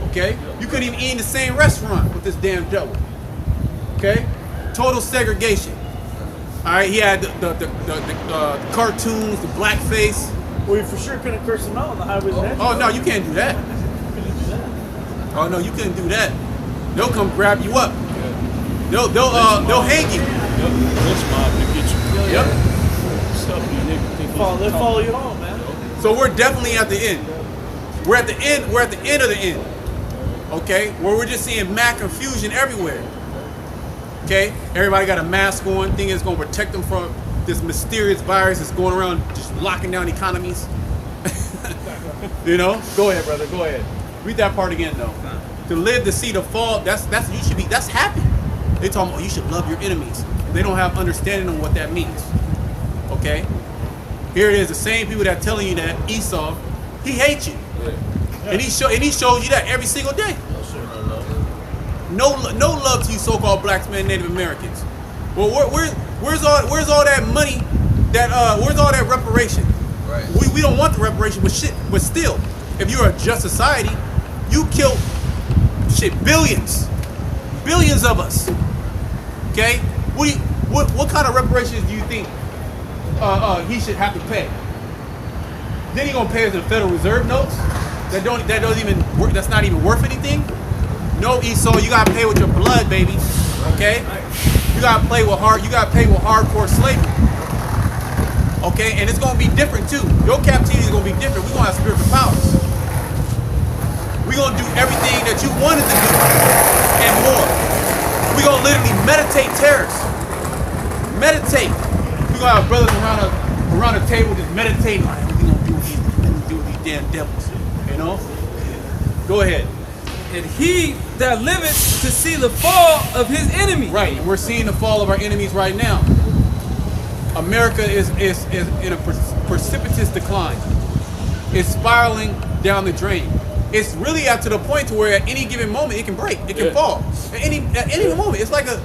Okay? You couldn't even eat in the same restaurant with this damn devil. Okay? Total segregation. All right, he had the cartoons, the blackface. Well, you for sure couldn't curse them out on the highways. Oh no, you can't do that. Oh no, you couldn't do that. They'll come grab you up. They'll hang you. Lynch mob to get you. Yep. They'll follow you home, man. So we're definitely at the end. We're at the end. We're at the end of the end. Okay, where we're just seeing mad confusion everywhere. Okay, everybody got a mask on, thinking it's going to protect them from this mysterious virus that's going around just locking down economies. You know, go ahead, brother. Go ahead. Read that part again, though. To live to see the fall. That's happy. They talking about you should love your enemies. They don't have understanding on what that means. Okay, here it is. The same people that telling you that Esau, he hates you, and he shows you that every single day. No love to you so-called blacks, man, Native Americans. Well, where's all that money? Where's all that reparation? Right. We don't want the reparation, but still, if you're a just society, you killed billions of us. Okay, what kind of reparations do you think he should have to pay? Then he gonna pay us the Federal Reserve notes that's not even worth anything. No, Esau, you gotta pay with your blood, baby. Okay? You gotta pay with hardcore slavery. Okay, and it's gonna be different too. Your captivity is gonna be different. We're gonna have spiritual powers. We're gonna do everything that you wanted to do and more. We're gonna literally meditate terrorists. Meditate. We're gonna have brothers around the table just meditating. What we gonna do with these damn devils? You know? Go ahead. And he that liveth to see the fall of his enemy. Right, and we're seeing the fall of our enemies right now. America is in a precipitous decline. It's spiraling down the drain. It's really up to the point to where at any given moment it can break, it can fall. At any moment, it's like the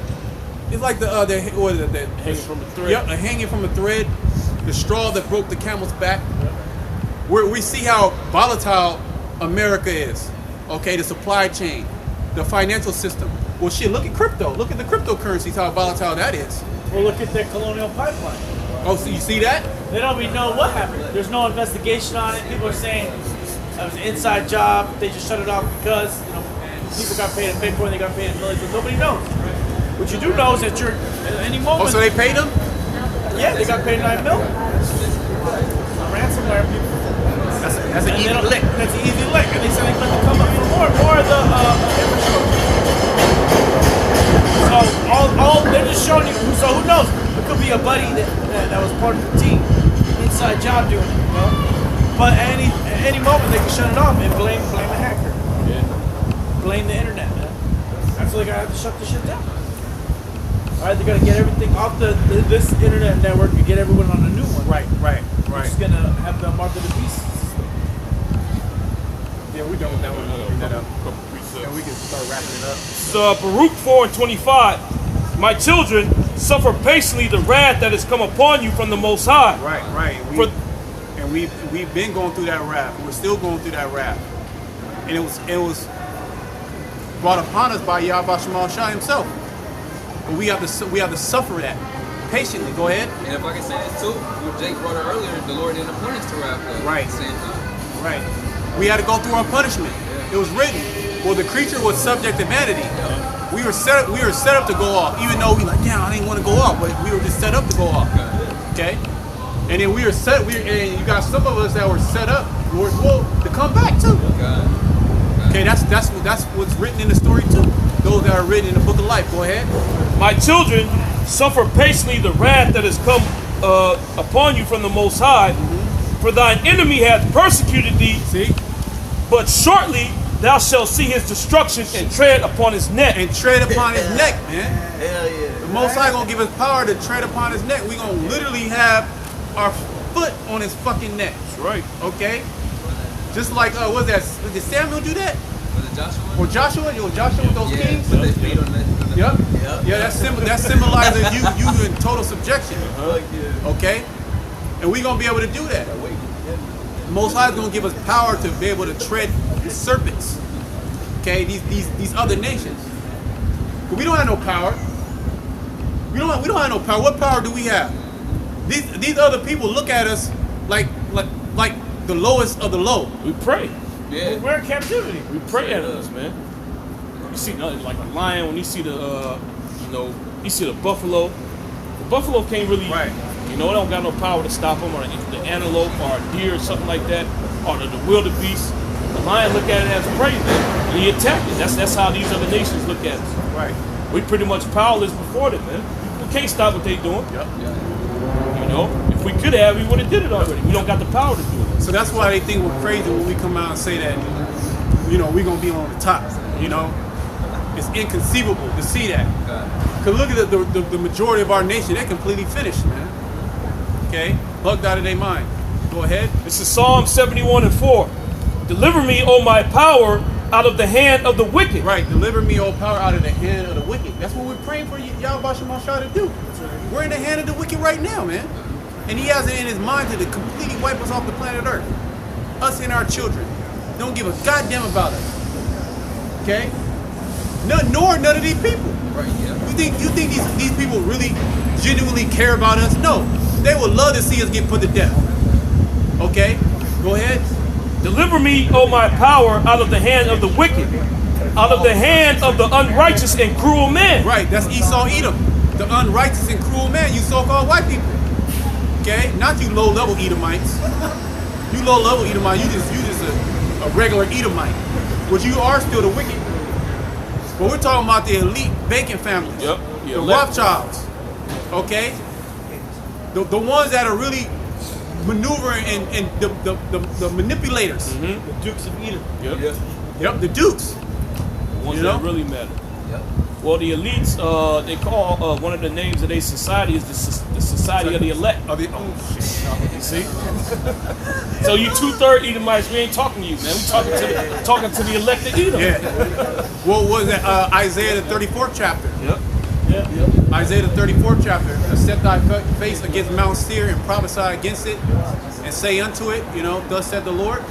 hanging from a thread. Yep, hanging from a thread. The straw that broke the camel's back. We see how volatile America is. Okay, the supply chain, the financial system. Well, shit, look at crypto. Look at the cryptocurrencies, how volatile that is. Well, look at that colonial pipeline. Oh, so you see that? They don't even know what happened. There's no investigation on it. People are saying that was an inside job. They just shut it off because people got paid in Bitcoin, they got paid in millions, but nobody knows. What you do know is that you're at any moment. Oh, so they paid them? Yeah, they got paid $9 million. Ransomware. That's an easy lick. That's an easy lick, and they said they're going to come up for more of the infrastructure. So all they're just showing you. So who knows? It could be a buddy that was part of the team, inside job doing it. But at any moment they can shut it off and blame the hacker. Yeah. Blame the internet. Man. That's why they gotta have to shut the shit down. All right, they gotta get everything off this internet network and get everyone on a new one. Right. It's gonna have the mark of the beast. Yeah, we're done with that one. Bring that up. And we can start wrapping it up. So Baruch 4:25, my children, suffer patiently the wrath that has come upon you from the Most High. Right. We've been going through that wrath. We're still going through that wrath. And it was brought upon us by Yahweh Shemal Shah himself. But we have to suffer that patiently. Go ahead. And if I can say this too, what Jake brought up earlier, the Lord didn't appoint us to wrath. Right. At the same time. Right. We had to go through our punishment. It was written. Well, the creature was subject to vanity. We were set up to go off, even though we like, damn, I didn't want to go off, but we were just set up to go off. Okay. And then and you got some of us that were set up to come back too. Okay, that's what's written in the story too. Those that are written in the book of life. Go ahead. My children, suffer patiently the wrath that has come upon you from the Most High. For thine enemy hath persecuted thee. See? But shortly thou shalt see his destruction and tread upon his neck. And tread upon his neck, man. Hell yeah. The Most High gonna give us power to tread upon his neck. We gonna literally have our foot on his fucking neck. That's right. Okay? Just like, what was that? Did Samuel do that? Was it Joshua? Or Joshua? Joshua with those kings? Put their feet on Yep. Yeah, that symbolizes you in total subjection. Okay? And we're gonna be able to do that. Most High is gonna give us power to be able to tread serpents. Okay, these other nations. But we don't have no power. We don't have no power. What power do we have? These other people look at us like the lowest of the low. We pray. Yeah. We're in captivity. We pray at us, man. You see nothing like a lion when you see the you see the buffalo. The buffalo can't really, they don't got no power to stop them, or the antelope or a deer or something like that, or the wildebeest. The lion look at it as prey, man, and he attack it. That's how these other nations look at us. Right. We pretty much powerless before them, man. We can't stop what they doing. If we could have, we would have did it already. We don't got the power to do it. So that's why they think we're crazy when we come out and say that, we're gonna be on the top. It's inconceivable to see that. Cause look at the majority of our nation, they're completely finished, man. Okay, bugged out of their mind. Go ahead. This is Psalm 71:4. Deliver me, O my power, out of the hand of the wicked. Right, deliver me, O power, out of the hand of the wicked. That's what we're praying for Yahweh Shemashah to do. We're in the hand of the wicked right now, man. And he has it in his mind to completely wipe us off the planet Earth. Us and our children. Don't give a goddamn about us. Okay? Nor none of these people. Right, yeah. You think these people really genuinely care about us? No. They would love to see us get put to death. Okay? Go ahead. Deliver me, O my power, out of the hand of the wicked, out of the hand of the unrighteous and cruel men. Right, that's Esau Edom. The unrighteous and cruel man, you so-called white people. Okay? Not you low-level Edomites. You low-level Edomite, you just a regular Edomite. But you are still the wicked. But we're talking about the elite Bacon families. Yep. The Rothschilds. Okay? The ones that are really maneuvering and the manipulators. The Dukes of Edom. Yep, the Dukes. The ones that really matter. Yep. Well, the elites, they call one of the names of their society is the Society of the Elect. You see? So you 2/3 Edomites, we ain't talking to you, man. We talking to the elected Edom. Yeah. What was that? Isaiah the 34th chapter. Yep. Isaiah the 34th chapter. Set thy face against Mount Seir and prophesy against it, and say unto it, thus said the Lord.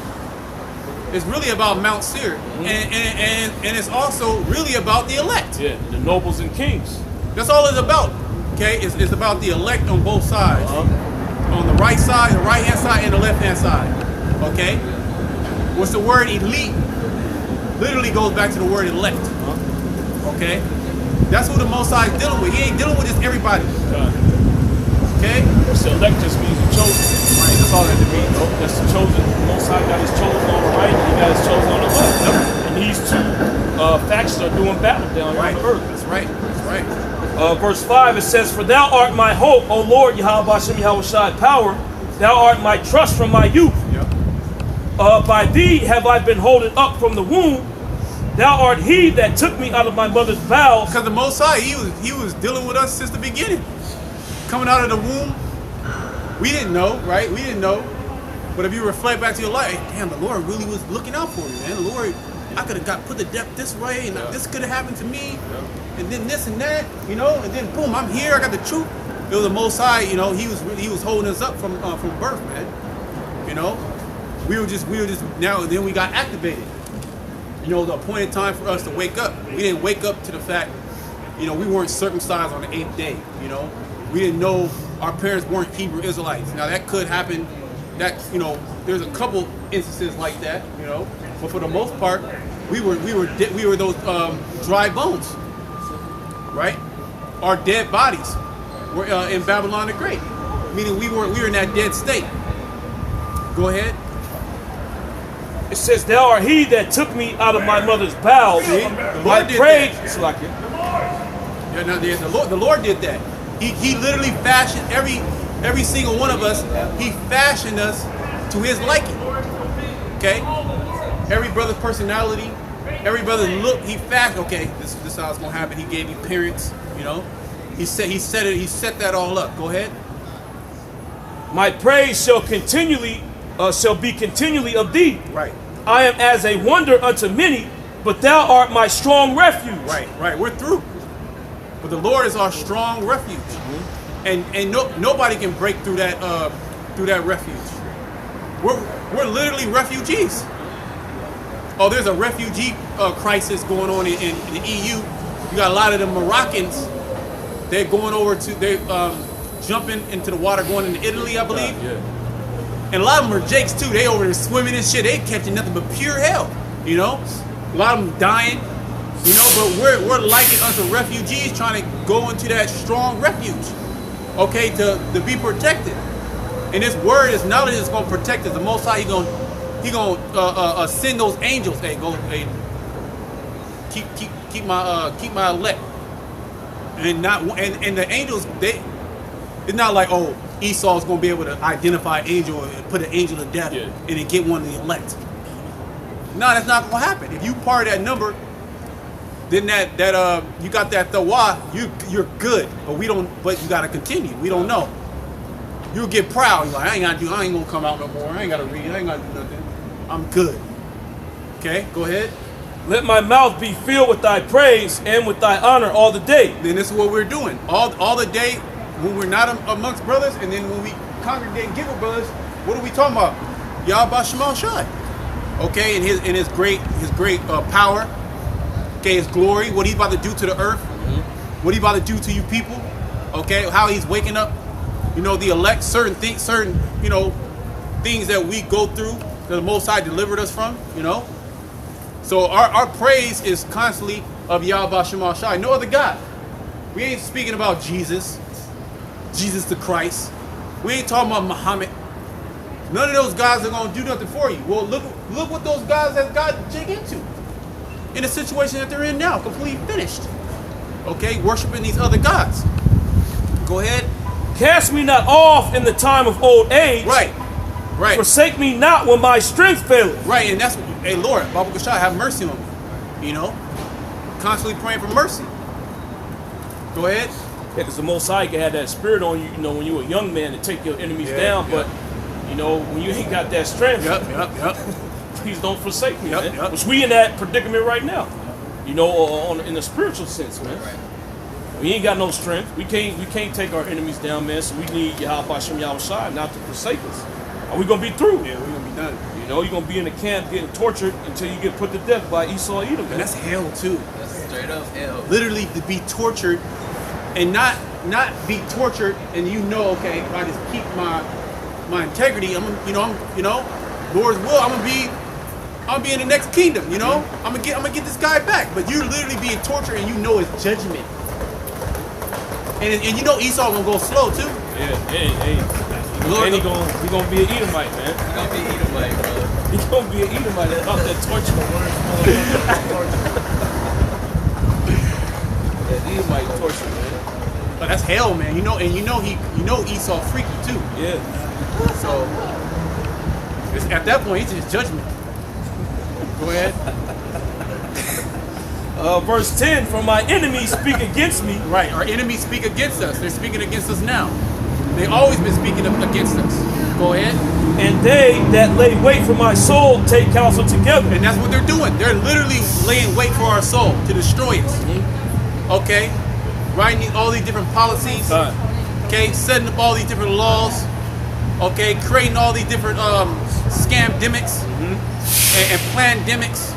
It's really about Mount Seir, and it's also really about the elect. Yeah, the nobles and kings. That's all it's about. Okay, it's about the elect on both sides. On the right side, the right-hand side, and the left-hand side. Okay? What's the word elite? Literally goes back to the word elect. Okay? That's who the Most High is dealing with. He ain't dealing with just everybody. Okay? So elect just means the chosen. Right, that's all that means. That's the chosen. The Most High got his chosen on the right, and he got his chosen on the left. And these two factions are doing battle down here on the earth. That's right. That's right. Verse 5, it says, For thou art my hope, O Lord, Yahweh Hashem Yahweh Shai power. Thou art my trust from my youth. By thee have I been holding up from the womb. Thou art he that took me out of my mother's bowels. Because the Most High, he was dealing with us since the beginning. Coming out of the womb, we didn't know, right? We didn't know. But if you reflect back to your life, damn, the Lord really was looking out for me, man. The Lord, I could have got put to death this way, and this could have happened to me, and then this and that, and then boom, I'm here. I got the truth. It was the Most High, he was holding us up from birth, man. We were just now and then we got activated. The appointed time for us to wake up. We didn't wake up to the fact, we weren't circumcised on the 8th day. We didn't know our parents weren't Hebrew Israelites. Now that could happen. That there's a couple instances like that. But for the most part, we were those dry bones, right? Our dead bodies were in Babylon the Great, meaning we were in that dead state. Go ahead. It says, Thou art he that took me out of my mother's bowels. I prayed. The Lord did that. He literally fashioned every single one of us. He fashioned us to his liking. Okay? Every brother's personality, every brother's look, he fashioned. Okay, this is how it's gonna happen. He gave you parents, He set that all up. Go ahead. My praise shall be continually of thee. Right. I am as a wonder unto many, but thou art my strong refuge. Right. We're through. But the Lord is our strong refuge, and nobody can break through that refuge. We're literally refugees. Oh, there's a refugee crisis going on in the EU. You got a lot of the Moroccans. They're going over jumping into the water, going into Italy, I believe. Yeah. And a lot of them are jakes too. They over there swimming and shit. They catching nothing but pure hell. You know, a lot of them dying. You know, but we're likened unto refugees trying to go into that strong refuge. Okay, to be protected. And this word, this knowledge is going to protect us. The Most High, He gonna send those angels. Hey, keep my elect. And the angels, it's not like, oh, Esau's gonna be able to identify an angel and put an angel to death and then get one of the elect. No, that's not gonna happen. If you part of that number, then that you got that thawah, you're good. But you gotta continue. We don't know. You'll get proud. You're like, I ain't gonna come out no more. I ain't gotta read. I ain't gotta do nothing. I'm good. Okay, go ahead. Let my mouth be filled with thy praise and with thy honor all the day. Then this is what we're doing. All the day when we're not amongst brothers, and then when we congregate and give with brothers, what are we talking about? Yahweh Shema Shai. Okay, and his great power. Okay, his glory, what he's about to do to the earth, what he's about to do to you people. Okay, how he's waking up, you know, the elect, certain things that we go through that the Most High delivered us from, you know. So our praise is constantly of Yahweh Shema Shai, no other God. We ain't speaking about Jesus the Christ. We ain't talking about Muhammad. None of those guys are gonna do nothing for you. Well, look what those guys have got jig into. In the situation that they're in now, completely finished. Okay, worshiping these other gods. Go ahead. Cast me not off in the time of old age. Right. Forsake me not when my strength faileth. Right, and that's, hey Lord, Baba Kashai, have mercy on me. You know, constantly praying for mercy. Go ahead. Yeah, because the Most High can have that spirit on you, you know, when you're a young man to take your enemies down, but you know, when you ain't got that strength, please don't forsake me, man. Which we in that predicament right now, you know, in the spiritual sense, man. We ain't got no strength. We can't take our enemies down, man. So we need Yahweh Shem Yahushua not to forsake us. Are we gonna be through? Yeah, we're gonna be done. You know, you're gonna be in the camp getting tortured until you get put to death by Esau Edom. And that's hell too. That's straight up hell. Literally to be tortured, and not be tortured, and you know, okay, if I just keep my integrity, I'm Lord's will, I'm gonna be in the next kingdom, you know? I'm gonna get this guy back. But you're literally being tortured and you know it's judgment. And you know Esau gonna go slow too. Yeah, hey. Lord, he gonna be an Edomite, man. He gonna be an Edomite, bro. He gonna be an Edomite about that torture. Yeah, Edomite torture, man. But that's hell, man. You know Esau freaky too. Yeah. So at that point, it's just judgment. Go ahead. Verse 10, for my enemies speak against me. Right, our enemies speak against us. They're speaking against us now. They've always been speaking against us. Go ahead. And they that lay wait for my soul take counsel together. And that's what they're doing. They're literally laying wait for our soul to destroy us. Okay? Writing all these different policies. Okay? Setting up all these different laws. Okay? Creating all these different scam-demics and plan-demics.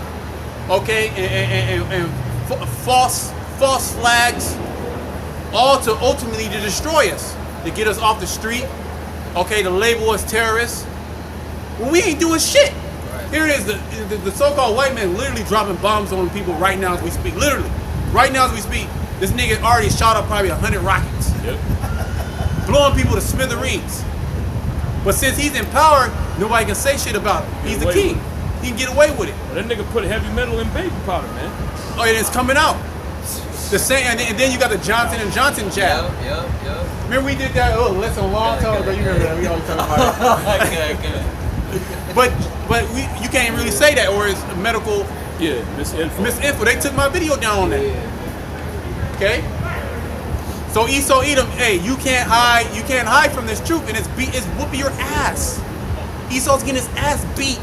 Okay? And false flags. All to ultimately to destroy us. To get us off the street. Okay? To label us terrorists. When we ain't doing shit. Here it is, the so-called white man literally dropping bombs on people right now as we speak. Literally. Right now as we speak. This nigga already shot up probably 100 rockets. Yep. Blowing people to smithereens. But since he's in power, nobody can say shit about him. He's the king. He can get away with it. Well, that nigga put heavy metal in baby powder, man. Oh, and it's coming out. The same, and then you got the Johnson & Johnson jab. Yep. Remember we did that lesson a long time ago. You remember that? We always talk about it. Okay. But you can't really say that, or it's medical. Yeah, misinfo. They took my video down on that. Okay. So Esau Edom, hey, you can't hide from this truth, and it's whooping your ass. Esau's getting his ass beat,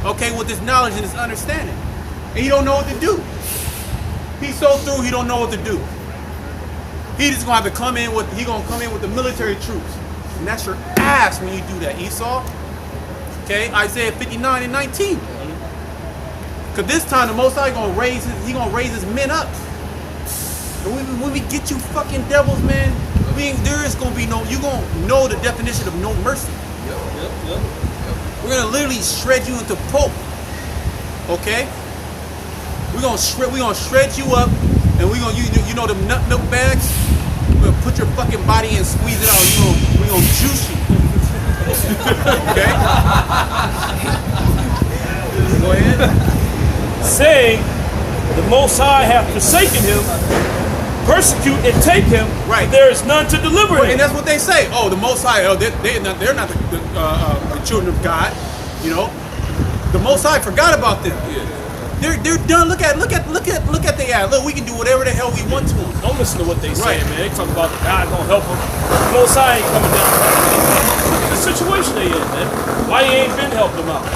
okay, with this knowledge and this understanding, and he don't know what to do. He's so through, he don't know what to do. He just gonna have to come in with the military troops. And that's your ass when you do that, Esau. Okay, Isaiah 59 and 19. Cause this time the Most High gonna raise his men up. And when we get you fucking devils, man, there is gonna be you gonna know the definition of no mercy. Yep. We're gonna literally shred you into pulp. Okay? We're gonna shred you up, and we're gonna you know the nut milk bags? We're gonna put your fucking body in and squeeze it out. We're gonna juice you. Okay? Go ahead. Saying, the Most High hath forsaken him, persecute and take him, right? There is none to deliver him. And that's what they say. Oh, the Most High, they're not the children of God. You know, the Most High forgot about them. They're done. Look at they ass. Look, we can do whatever the hell we want to them. Don't listen to what they say, man. They talk about God gonna help them. The Most High ain't coming down. Look at the situation they in, man. Why you ain't been helping them out?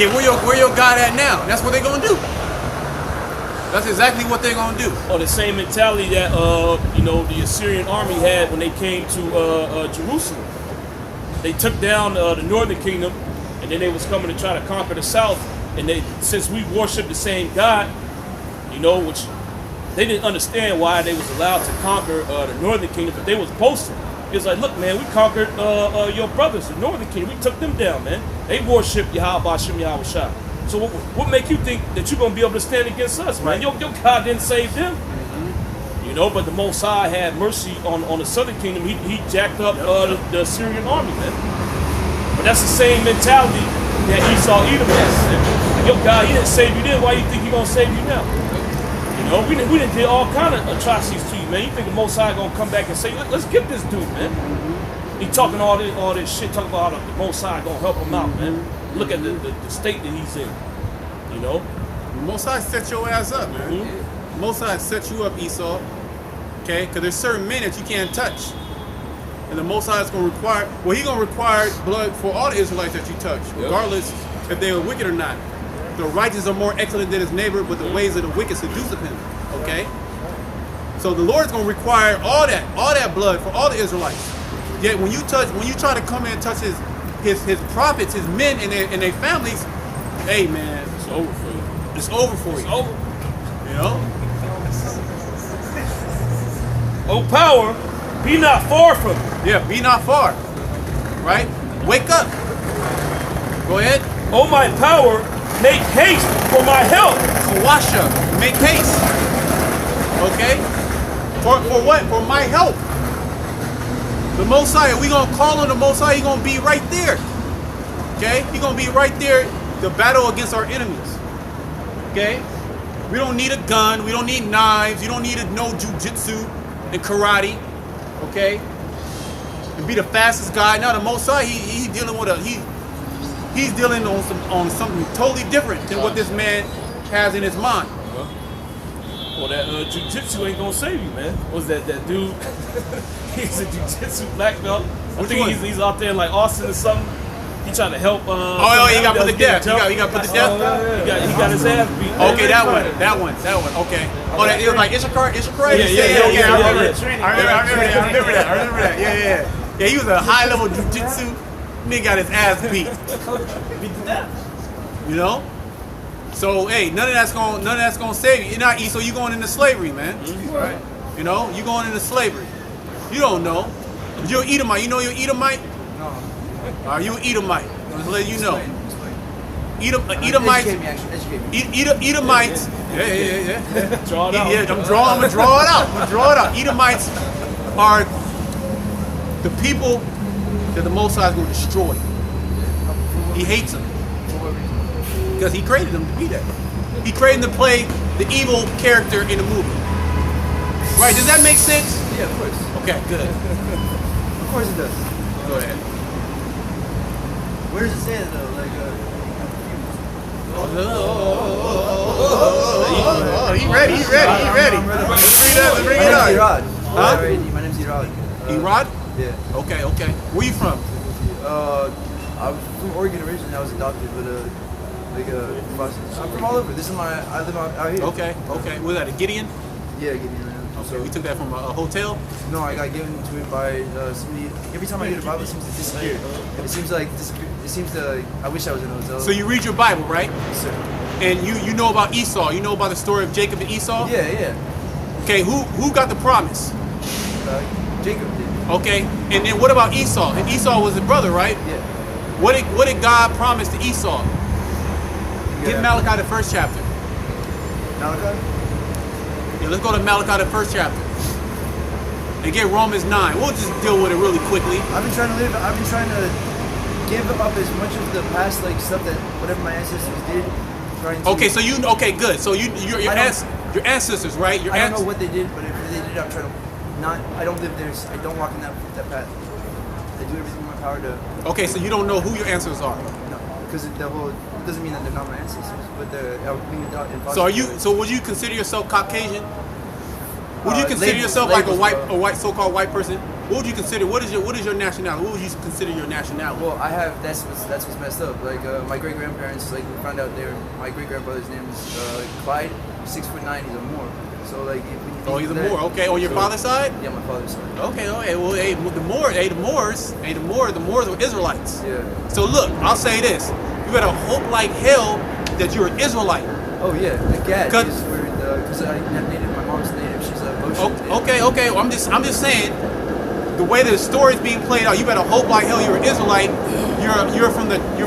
Yeah, where your God at now? That's what they gonna do. That's exactly what they're gonna do. Oh, the same mentality that the Assyrian army had when they came to Jerusalem. They took down the northern kingdom, and then they was coming to try to conquer the south. And since we worship the same God, which they didn't understand why they was allowed to conquer the northern kingdom, but they was boasting. It was like, look, man, we conquered your brothers, the northern kingdom. We took them down, man. They worship Yahweh Hashem Yahweh Shah. So what make you think that you're gonna be able to stand against us, man? Your God didn't save them. But the Most High had mercy on the southern kingdom. He jacked up the Assyrian army, man. But that's the same mentality that Esau Edom has. Your God, he didn't save you then. Why you think he gonna save you now? We done did all kind of atrocities to you, man. You think the Most High gonna come back and say, let's get this dude, man? He talking all this shit, talking about how the Most High gonna help him out, man. Look at the state that he's in. The Most High set your ass up, man. The Most High set you up, Esau. Okay, because there's certain men that you can't touch. And the Most High is going to require, he's going to require blood for all the Israelites that you touch, regardless if they are wicked or not. The righteous are more excellent than his neighbor, but the ways of the wicked seduce of him. Okay? So the Lord is going to require all that blood for all the Israelites. Yet when you try to come in and touch his prophets, his men and their families, hey man, it's over for you. It's over for you. It's over. Oh power, be not far from me. Yeah, be not far. Right? Wake up. Go ahead. Oh my power, make haste for my help. Kawasha, make haste. Okay? For what? For my help. The Most High, we gonna call on the Most High, he gonna be right there. Okay? He gonna be right there to battle against our enemies. Okay? We don't need a gun, we don't need knives, you don't need to know jujitsu and karate. Okay? And be the fastest guy. Now the Most High, he's dealing with he's dealing on something totally different than what this man has in his mind. Well, that jiu-jitsu ain't gonna save you, man. What was that dude? He's a jiu-jitsu black belt. I think he's out there in like Austin or something. He trying to help. He got put to death. He got put to death. He got his ass beat. Okay, that one. Okay. Oh, it was like Issachar. Yeah. I remember that. Yeah. He was a high level jiu-jitsu. Nigga got his ass beat. Beat to death. So hey, none of that's gonna save you. You're not so you going into slavery, man. Right. You going into slavery. You don't know. You're an Edomite. You know you're an Edomite? No. Are you an Edomite? I'm just letting you know. Edomites. Edomites. Yeah. Draw it out. Yeah, I'm gonna draw it out. Edomites are the people that the Most High is going to destroy. He hates them. Because he created them to be that. He created them to play the evil character in the movie. Right, does that make sense? Yeah, of course. Okay, good. Of course it does. Go ahead. Where does it say it though? Like, He ready. Let's bring it up. Erod. Huh? My name's Erod. Erod? Yeah. Okay. Where you from? I'm from Oregon originally. I was adopted, but I'm from all over. I live out here. Okay. Was that a Gideon? Yeah, Gideon. So you took that from a hotel? No, I got given to it by somebody. Every time I read the Bible, it seems to disappear. It seems like it seems to. I wish I was in a hotel. So you read your Bible, right? Yes, sir. And you know about Esau. You know about the story of Jacob and Esau? Yeah, yeah. Okay, who got the promise? Jacob did. Okay, and then what about Esau? And Esau was his brother, right? Yeah. What did God promise to Esau? Get Malachi the 1st chapter. Malachi? Yeah, let's go to Malachi the 1st chapter. And get Romans 9. We'll just deal with it really quickly. I've been trying to give up as much of the past stuff that whatever my ancestors did. Okay, so good. So your ancestors, right? I don't know what they did, but if they did, I'm trying to not. I don't live there. I don't walk in that path. I do everything in my power to. Okay, so you don't know who your ancestors are. No, because it doesn't mean that they're not my ancestors, but they're impossible. So are you? So would you consider yourself Caucasian? Would you consider yourself like a white so-called white person? What would you consider? What is your nationality? What would you consider your nationality? Well, I have that's what's messed up. My great grandparents, we found out my great grandfather's name is Clyde. 6'9", he's a Moor. So he's a Moor. Okay, on your father's side? Yeah, my father's side. Okay. Well, the Moors were Israelites. Yeah. So look, I'll say this: you better hope like hell that you're an Israelite. Oh yeah, the Gad is where because I'm native. My mom's native. She's a Goshen. Okay. Well, I'm just saying. The way the story is being played out, you better hope like hell you're an Israelite. You're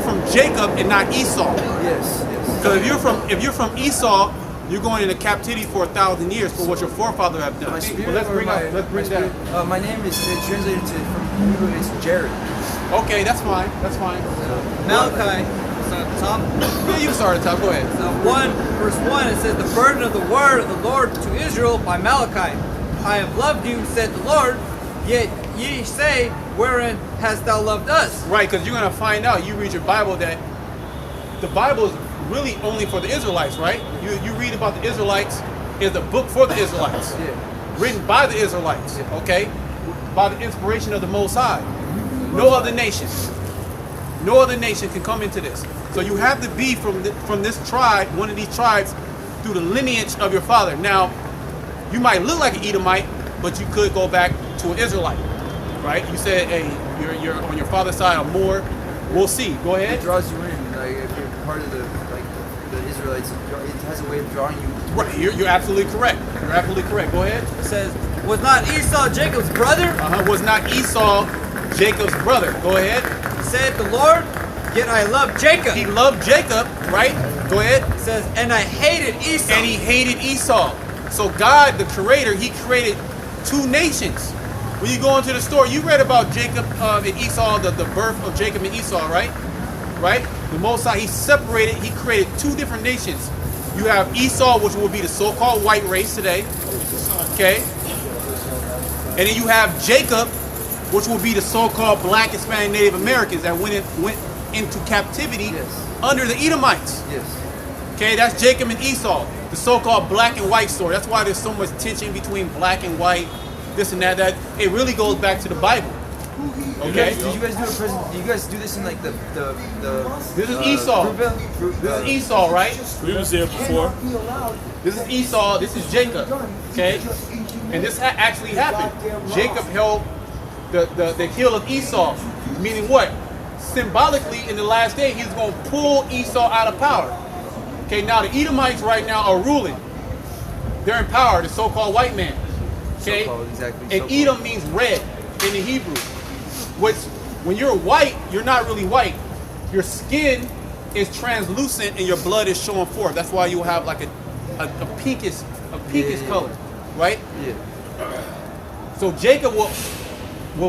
from Jacob and not Esau. Yes. Because if you're from Esau, you're going into captivity for 1,000 years for what your forefathers have done. Let's bring that. My name is translated from Hebrew. It's Jared. Okay, that's fine. Malachi. It's on the top. Yeah, you start at the top. Go ahead. 1 verse 1. It says, "The burden of the word of the Lord to Israel by Malachi. I have loved you," said the Lord. "Yet ye say, wherein hast thou loved us?" Right, because you're going to find out, you read your Bible, that the Bible is really only for the Israelites, right? You read about the Israelites, it's a book for the Israelites. Written by the Israelites, okay? By the inspiration of the Most High. No other nation can come into this. So you have to be from this tribe, one of these tribes, through the lineage of your father. Now, you might look like an Edomite, but you could go back to an Israelite, right? You said, hey, you're on your father's side or more. We'll see. Go ahead. It draws you in. If you're part of the Israelites, it has a way of drawing you. Right. You're absolutely correct. Go ahead. It says, "Was not Esau Jacob's brother?" Was not Esau Jacob's brother? Go ahead. Said the Lord, "Yet I love Jacob." He loved Jacob, right? Go ahead. It says, "And I hated Esau." And he hated Esau. So God, the Creator, He created two nations. When you go into the story, you read about Jacob and Esau, the birth of Jacob and Esau, right? Right? The Most High, He created two different nations. You have Esau, which will be the so-called white race today, okay? And then you have Jacob, which will be the so-called black, Hispanic, Native Americans that went into captivity under the Edomites. Yes. Okay, that's Jacob and Esau, the so-called black and white story. That's why there's so much tension between black and white, this and that. That it really goes back to the Bible. Okay. Did you guys do a present? Did you guys do this in the? This is Esau. This is Esau, right? We was there before. This is Esau. This is Jacob. Okay. And this actually happened. Jacob held the heel of Esau, meaning what? Symbolically, in the last day, he's going to pull Esau out of power. Okay, now the Edomites right now are ruling. They're in power, the so-called white man. Okay? And Edom means red in the Hebrew. Which, when you're white, you're not really white. Your skin is translucent and your blood is showing forth. That's why you have like a pinkish color. Right? Yeah. So Jacob will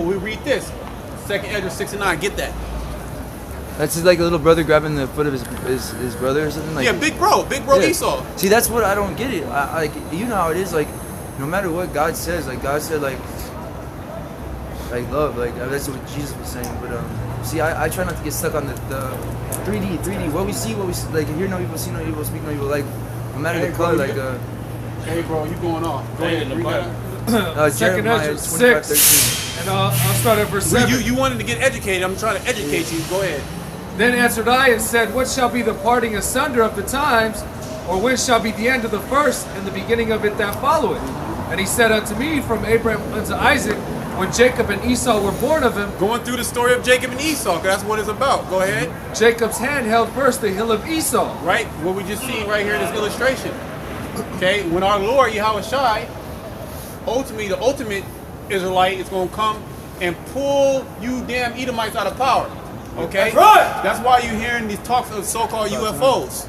we read this. 2nd Ezra 6:9. Get that. That's just like a little brother grabbing the foot of his brother or something. Yeah, big bro Esau. See, that's what I don't get it. You know how it is. No matter what God says, God said love. That's what Jesus was saying. But see, I try not to get stuck on the 3D. What we see, hear no evil, see no evil, speak no evil. No matter the color, Hey, bro, you going off? Go ahead. Second Ezra 6, and I'll start at verse 7. You wanted to get educated. I'm trying to educate you. Go ahead. Then answered I and said, what shall be the parting asunder of the times, or when shall be the end of the first and the beginning of it that followeth? And he said unto me, from Abraham unto Isaac, when Jacob and Esau were born of him. Going through the story of Jacob and Esau, because that's what it's about. Go ahead. Jacob's hand held first the hill of Esau. Right, what we just seen right here in this illustration. Okay, when our Lord Yahweh Shai, ultimately the ultimate Israelite, is going to come and pull you damn Edomites out of power. Okay, that's right. That's why you're hearing these talks of so-called UFOs.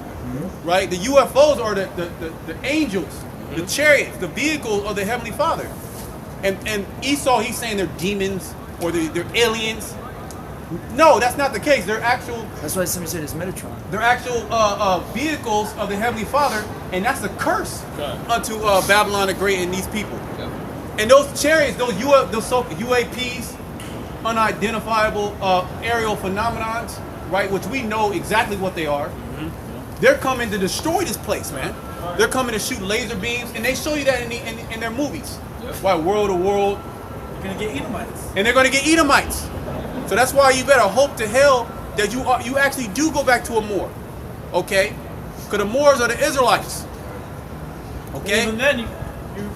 Right, the UFOs are the angels, the chariots, the vehicles of the Heavenly Father. And Esau, he's saying they're demons or they're aliens. No, that's not the case. They're actual. That's why somebody said it's Metatron. They're actual vehicles of the Heavenly Father, and that's a curse unto Babylon the Great and these people. And those chariots, those UAPs, unidentifiable aerial phenomenons, right? Which we know exactly what they are. They're coming to destroy this place, man. They're coming to shoot laser beams, and they show you that in their movies. Why World to World? You're gonna get Edomites, and they're gonna get Edomites. So that's why you better hope to hell that you actually do go back to a Moor, okay? Because the Moors are the Israelites, okay? Even then,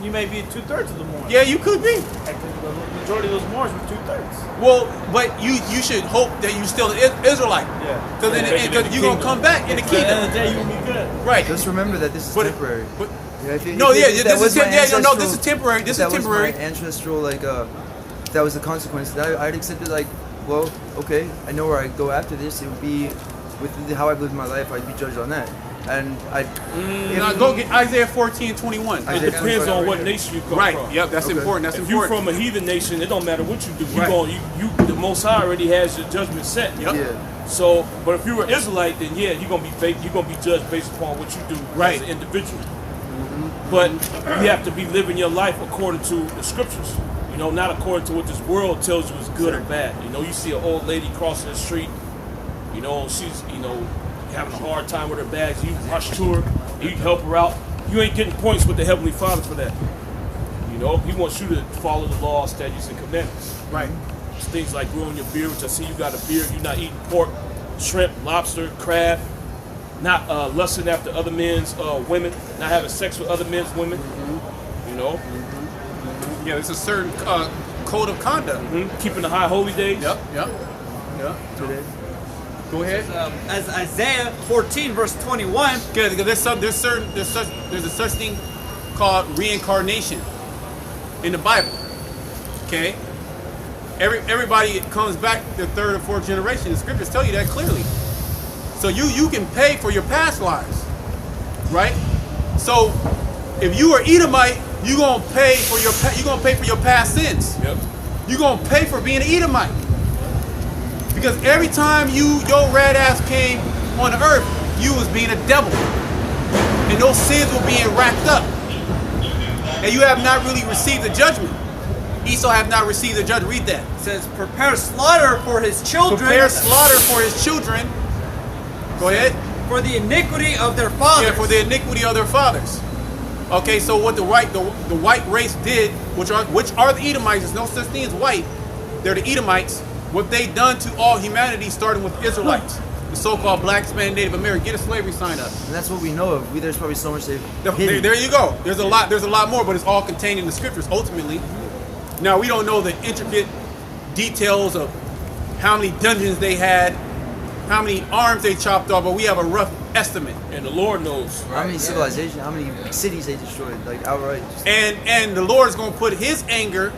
you may be 2/3 of the Moors. Yeah, you could be. The majority of those Moors were 2/3. Well, but you should hope that you're still an Israelite. Yeah. Because you're gonna come back in the kingdom. At the end of the day, you'll be good. Right. Just remember that this is temporary. This is temporary. This is temporary. My ancestral, like, that was the consequence. I'd accepted, like, well, okay, I know where I go after this. It would be with how I've lived my life. I'd be judged on that, and go get Isaiah 14:21. It depends on what nation you come from. Right. Yep. That's important. That's if important. you're from a heathen nation, it don't matter what you do. The Most High already has your judgment set. Yep. Yeah. So, but if you're an Israelite, then yeah, you're gonna be judged based upon what you do as an individual. But you have to be living your life according to the scriptures. You know, not according to what this world tells you is good or bad. You know, you see an old lady crossing the street. You know, she's having a hard time with her bags. You rush to her, you help her out. You ain't getting points with the Heavenly Father for that. You know, He wants you to follow the laws, statutes, and commandments. Right. It's things like growing your beard, which I see you got a beard. You're not eating pork, shrimp, lobster, crab. Not lusting after other men's women, not having sex with other men's women. You know. Yeah, there's a certain code of conduct. Keeping the high holy days. Yep. Go ahead. As Isaiah 14 verse 21. Good, because there's a such thing called reincarnation in the Bible. Okay. Everybody comes back the third or fourth generation. The scriptures tell you that clearly. So you can pay for your past lives, right? So if you are Edomite, you're gonna pay for your past sins. Yep. You're gonna pay for being an Edomite. Because every time your red ass came on the earth, you was being a devil. And those sins were being racked up. And you have not really received the judgment. Esau have not received the judgment. Read that. It says, prepare slaughter for his children. Prepare slaughter for his children. Go ahead. For the iniquity of their fathers. Yeah, for the iniquity of their fathers. Okay, so what the white race did, which are the Edomites, there's no such thing as white, they're the Edomites. What they done to all humanity, starting with Israelites, the so-called black, Hispanic, Native American. Get a slavery sign up. And that's what we know of. There's probably so much they've hidden. There you go. There's a lot more, but it's all contained in the scriptures. Ultimately, now we don't know the intricate details of how many dungeons they had, how many arms they chopped off, but we have a rough estimate. And the Lord knows. How many civilizations, how many cities they destroyed, like outright. And the Lord is going to put His anger,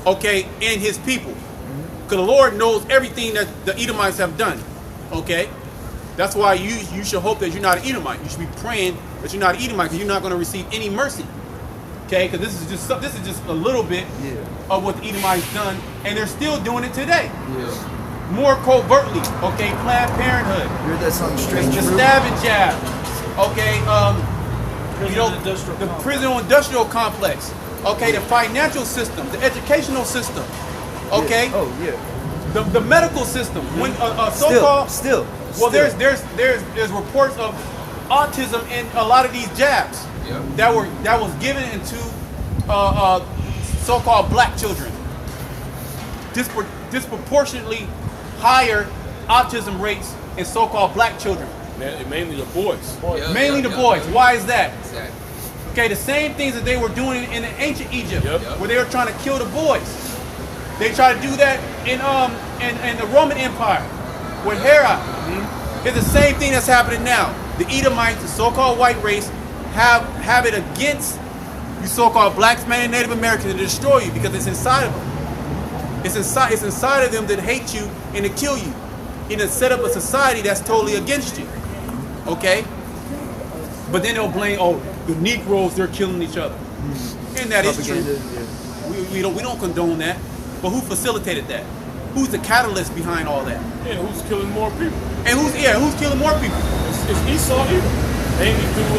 okay, in His people. Because the Lord knows everything that the Edomites have done, okay? That's why you should hope that you're not an Edomite. You should be praying that you're not an Edomite, because you're not going to receive any mercy, okay? Because this is just a little bit of what the Edomites done, and they're still doing it today. Yeah. More covertly, okay? Planned Parenthood. You heard that something strange? The stab and jab, okay? The prison industrial complex, okay? The financial system, the educational system. Okay. Yeah. Oh yeah. The medical system. When so-called still. Well, there's reports of autism in a lot of these jabs that was given into so-called black children. Disproportionately higher autism rates in so-called black children. Mainly the boys. Mainly the boys. Why is that? Okay, the same things that they were doing in ancient Egypt, where they were trying to kill the boys. They tried to do that in the Roman Empire with Herod. It's the same thing that's happening now. The Edomites, the so-called white race, have it against you so-called blacks, men, and Native Americans to destroy you because it's inside of them. It's inside of them that hate you and to kill you. And to set up a society that's totally against you. Okay? But then they'll blame, oh, the Negroes, they're killing each other. And that is true. We don't condone that. But who facilitated that? Who's the catalyst behind all that? Yeah, who's killing more people? And who's killing more people? It's Esau either. Mainly through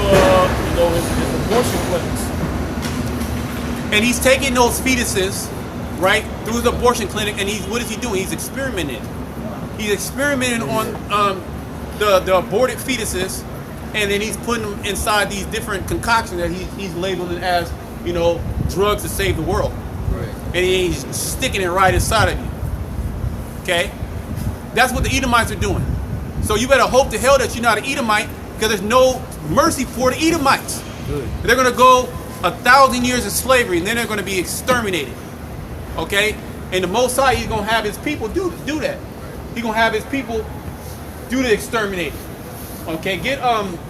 his abortion clinics. And he's taking those fetuses, right, through his abortion clinic, and what is he doing? He's experimenting. He's experimenting on the aborted fetuses, and then he's putting them inside these different concoctions that he's labeling as, drugs to save the world. Right. And he's sticking it right inside of you. Okay? That's what the Edomites are doing. So you better hope to hell that you're not an Edomite, because there's no mercy for the Edomites. Good. They're going to go 1,000 years of slavery, and then they're going to be exterminated. Okay? And the Most High, he's going to have his people do that. He's going to have his people do the exterminating. Okay? Get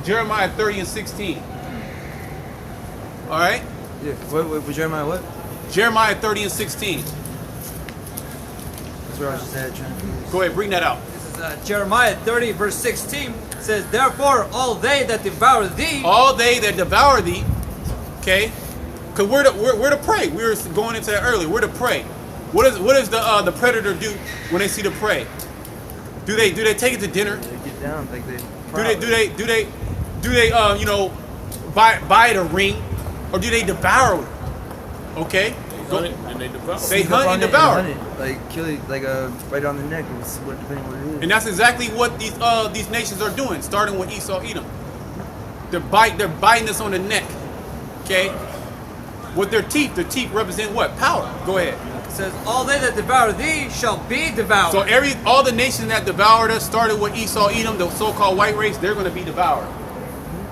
Jeremiah 30 and 16. All right? Yeah. What Jeremiah what? Jeremiah 30 and 16. That's where I was just at. Go ahead, bring that out. This is Jeremiah 30 verse 16. It says, therefore all they that devour thee. All they that devour thee. Okay? Because we're to pray. We were going into that earlier. We're to pray. What does the predator do when they see the prey? Do they take it to dinner? They get down like they. Do they buy it a ring, or do they devour it? Okay. They hunt it and they devour. They hunt and devour. Like kill it, like right on the neck, depending what it is. And that's exactly what these nations are doing, starting with Esau, Edom. They're biting us on the neck. Okay. With their teeth represent what? Power. Go ahead. It says, all they that devour thee shall be devoured. So all the nations that devoured us, started with Esau, Edom, the so-called white race, they're going to be devoured.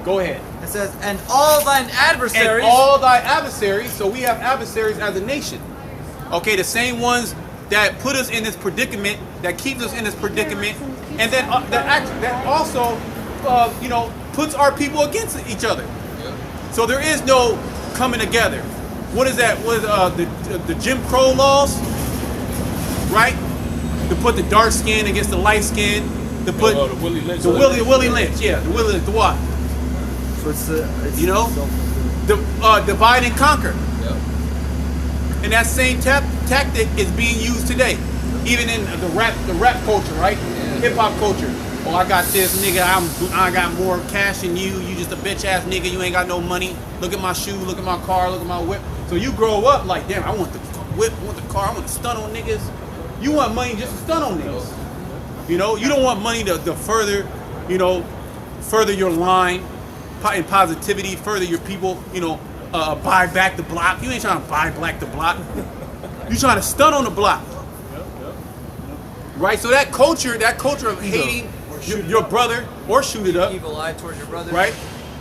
Go ahead. It says, and all thine adversaries. And all thy adversaries. So we have adversaries as a nation. Okay, the same ones that put us in this predicament, that keeps us in this predicament, and then that also, puts our people against each other. So there is no coming together. What is that? What is the Jim Crow laws? Right? To put the dark skin against the light skin. To put the Willie Lynch. The Willie Lynch. Yeah, the Willie Lynch. The what? So it's divide and conquer. Yep. And that same tactic is being used today, even in the rap culture, right? Yeah. Hip hop culture. Oh, I got this nigga. I got more cash than you. You just a bitch ass nigga. You ain't got no money. Look at my shoe. Look at my car. Look at my whip. So you grow up like, damn, I want the whip. I want the car. I want to stun on niggas. You want money just to stun on niggas. You don't want money to further, further your line in positivity, further your people, buy back the block. You ain't trying to buy back the block. You trying to stun on the block. Right? So that culture of hating your brother or shoot it up. Evil eye towards your brother. Right?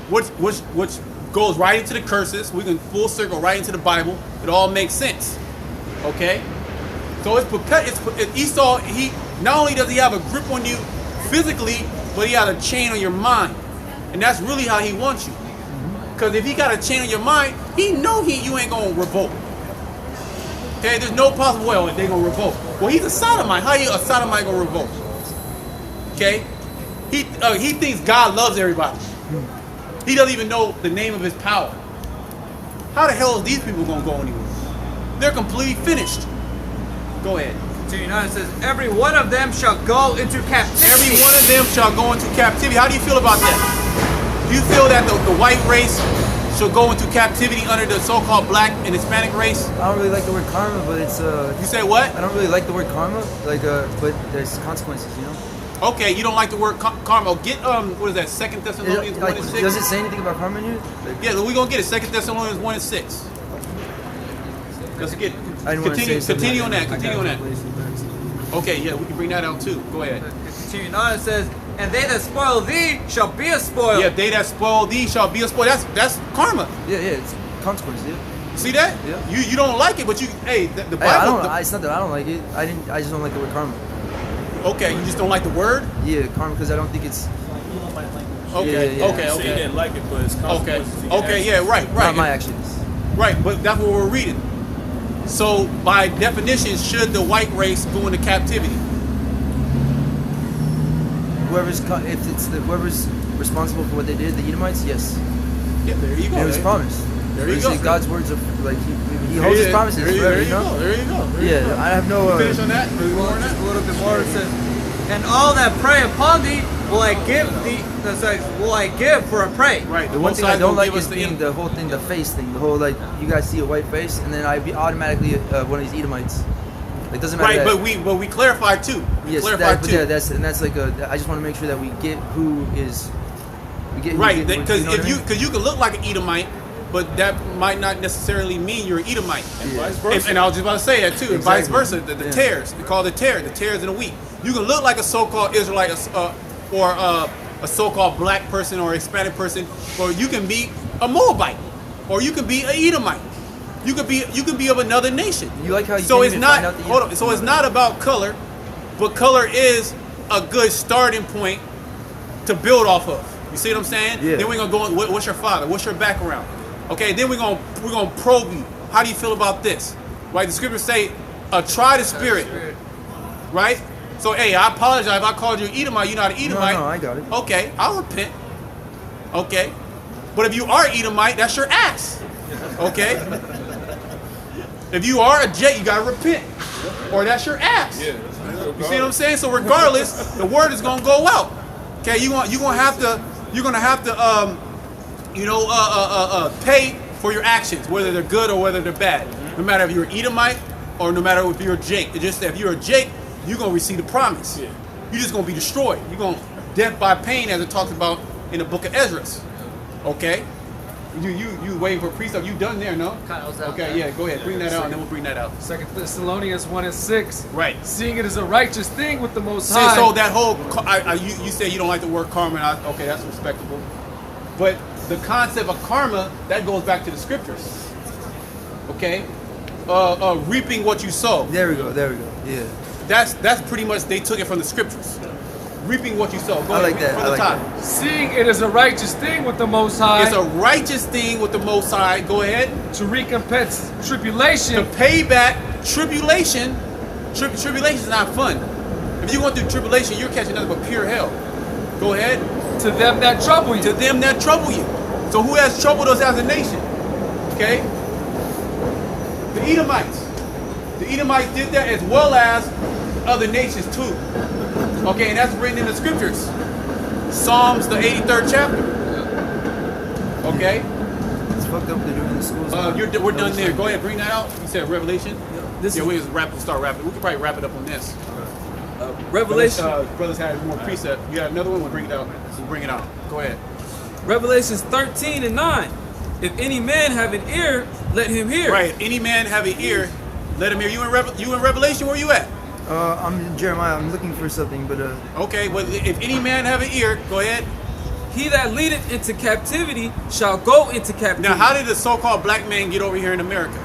Which goes right into the curses. We can full circle right into the Bible. It all makes sense. Okay? So it's Esau, he not only does he have a grip on you physically, but he has a chain on your mind. And that's really how he wants you. Because if he got a chain on your mind, he know you ain't gonna revolt. Okay, there's no possible way they're gonna revolt. Well, he's a sodomite. How you a sodomite gonna revolt? Okay? He thinks God loves everybody. He doesn't even know the name of his power. How the hell is these people gonna go anywhere? They're completely finished. Go ahead. 2:9 says, every one of them shall go into captivity. Every one of them shall go into captivity. How do you feel about that? Do you feel that the white race shall go into captivity under the so-called black and Hispanic race? I don't really like the word karma, but it's You say what? I don't really like the word karma, but there's consequences, Okay, you don't like the word karma. Get what is that? 2 Thessalonians 1 and 6. Does it say anything about karma in here? Yeah, we're gonna get it. 2 Thessalonians 1 and 6. Let's get continue on that. Continue on that. Okay, yeah, we can bring that out too. Go ahead. Continue on. It says, and they that spoil thee shall be a spoil. Yeah, they that spoil thee shall be a spoil. That's karma. Yeah, it's consequence, yeah. See that? Yeah. You don't like it, but you the Bible. Hey, I don't. It's not that I don't like it. I just don't like the word karma. Okay, you just don't like the word? Yeah, karma, because I don't think it's. Okay, yeah. okay. So you didn't like it, but it's consequences. to your Okay, actions. yeah, right. Not my actions. Right, but that's what we're reading. So, by definition, should the white race go into captivity? Whoever's responsible for what they did, the Edomites, yes. Yeah, there you go. And it was promised. There you go. God's words of like he holds his promises. There you go. There you go. Yeah, I have no. Finish on that. Well, just a little bit more. It says, and all that prey upon thee will I give thee. Will I give for a prey? Right. The one thing I don't like is the whole thing, the face thing. The whole like you guys see a white face, and then I'd be automatically one of these Edomites. It doesn't matter. Right, but we clarified too. Yes, that's like a. I just want to make sure that we get who is. Right, because because you can look like an Edomite, but that might not necessarily mean you're an Edomite. And vice versa. And I was just about to say that too. And vice versa. The tares, they call it the tares in the wheat. You can look like a so-called Israelite or a so-called black person or a Hispanic person, or you can be a Moabite, or you can be an Edomite. You could be of another nation. You like how you so it's not hold on. So it's not about color, but color is a good starting point to build off of. You see what I'm saying? Yeah. Then we're gonna go. What's your father? What's your background? Okay. Then we're gonna probe you. How do you feel about this? Right. The scriptures say, "Try the spirit." Right. So hey, I apologize if I called you an Edomite. You're not an Edomite. No, I got it. Okay, I'll repent. Okay. But if you are Edomite, that's your ass. Okay. If you are a J, you gotta repent, or that's your ass. Yeah. You see what I'm saying? So regardless, the word is gonna go out. Okay, you're gonna have to pay for your actions, whether they're good or whether they're bad. No matter if you're an Edomite or no matter if you're a Jake. It's just that if you're a Jake, you're gonna receive the promise. Yeah. You're just gonna be destroyed. You're gonna death by pain, as it talks about in the book of Esdras. Okay. You waiting for precept? You done there, no? Okay, yeah, go ahead. Bring that out, and then we'll bring that out. 2 Thessalonians 1:6. Right. Seeing it is a righteous thing with the Most High. So that whole, you say you don't like the word karma. Okay, that's respectable. But the concept of karma, that goes back to the scriptures. Okay? Reaping what you sow. There we go. Yeah. That's pretty much, they took it from the scriptures. Reaping what you sow. Go ahead, like that. From the top. Seeing it is a righteous thing with the Most High. It's a righteous thing with the Most High. Go ahead. To recompense tribulation. To pay back tribulation. Tribulation is not fun. If you went through tribulation, you're catching nothing but pure hell. Go ahead. To them that trouble you. To them that trouble you. So who has troubled us as a nation? Okay? The Edomites. The Edomites did that, as well as other nations too. Okay, and that's written in the scriptures. Psalms, the 83rd chapter. Okay? It's fucked up they're doing in the schools. We're done there. Go ahead, bring that out. You said Revelation? Yeah, we'll start wrapping. We can probably wrap it up on this. Revelation. Brothers had more precept. You got another one? We'll bring it out. We'll bring it out. Go ahead. Revelations 13:9. If any man have an ear, let him hear. Right. If any man have an ear, let him hear. You in Revelation? Where you at? I'm in Jeremiah. I'm looking for something, but Okay, well, if any man have an ear, go ahead. He that leadeth into captivity shall go into captivity. Now, how did the so-called black man get over here in America?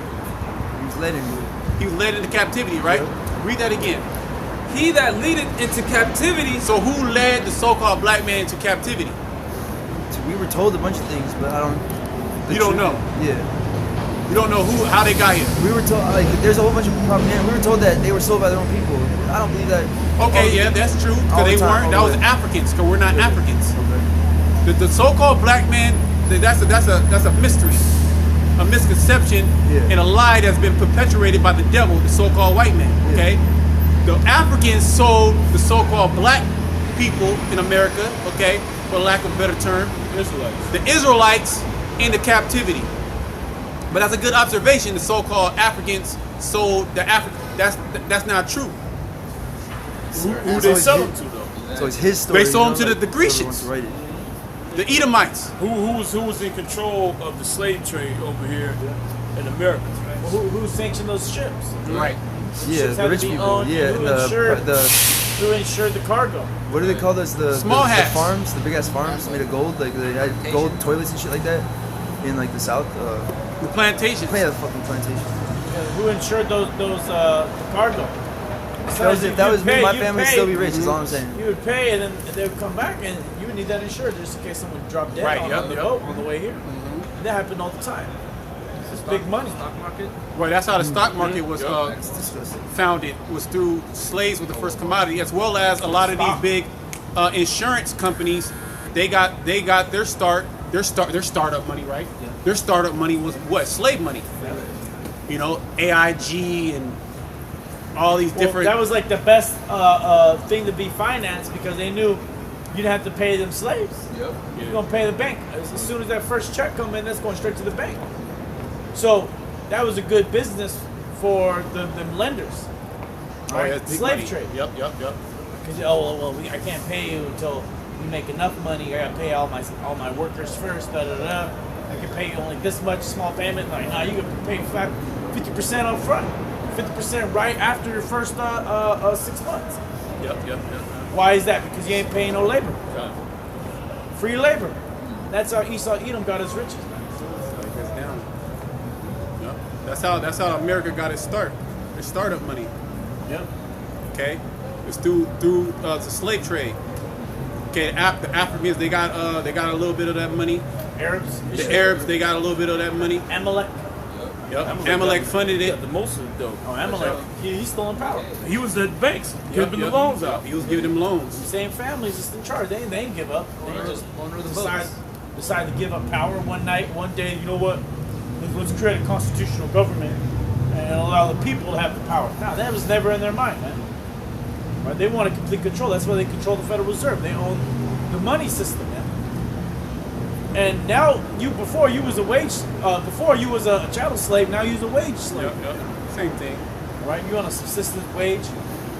He was led into it. He was led into captivity, right? Yep. Read that again. He that leadeth into captivity. So who led the so-called black man into captivity? We were told a bunch of things, but I don't. You don't know? Yeah. You don't know how they got here? We were told, like, there's a whole bunch of propaganda. We were told that they were sold by their own people. I don't believe that. Okay, yeah, that's true. Because they weren't. That was Africans, because we're not Africans. Okay. The so-called black man, that's a mystery, a misconception, and a lie that's been perpetuated by the devil, the so-called white man. Okay, the Africans sold the so-called black people in America. Okay, for lack of a better term, the Israelites into captivity. But that's a good observation. The so-called Africans sold the That's not true. Who they sell them to though? So it's his story. They sold them to the Grecians, the Edomites. Who was in control of the slave trade over here in America? Who sanctioned those ships? Right. Yeah, the rich people. Yeah, Who insured the cargo? What do they call those? The Small the hats. farms, the big ass farms made of gold. Like they had gold toilets and shit like that in like the south. The plantations. Yeah, the fucking plantations. Who insured those the cargo? If that was me, my family would still be rich. Is all I'm saying. You would pay, and then they would come back, and you would need that insured just in case someone dropped dead Right, on the boat on the way here. And that happened all the time. It's big money. Stock market. Right, that's how the stock market was founded. Was through slaves with the first commodity, as well as a lot of these big insurance companies. They got their start. Their startup money, right? Yeah. Their startup money was what? Slave money. Yeah. You know, AIG and all these different. That was like the best thing to be financed because they knew you didn't have to pay them slaves. Yep. You're gonna pay the bank as soon as that first check comes in. That's going straight to the bank. So that was a good business for the lenders. Right? Yeah, slave money. trade. Yep. Because I can't pay you until you make enough money. I gotta pay all my workers first. Da da da. I can pay you only this much small payment. Like, nah, you can pay 50% up front, 50% right after your first 6 months. Yep. Why is that? Because you ain't paying no labor. Free labor. That's how Esau Edom got his riches. That's how America got its start. Their startup money. Yep. Okay. It's through the slave trade. Okay. The Africans they got a little bit of that money. Arabs. The Arabs they got a little bit of that money. Amalek. Yep. Amalek funded it. The most of it though. Oh, Amalek. He's still in power. He was the banks giving the loans out. He was giving them loans. Same families just in charge. They ain't give up. They just decide to give up power one night, one day. You know what? Let's create a constitutional government and allow the people to have the power. Now that was never in their mind, man. Right? They wanted complete control. That's why they control the Federal Reserve. They own the money system, man. And now before you was a chattel slave. Now you're a wage slave. Yep. Same thing. Right? You're on a subsistence wage.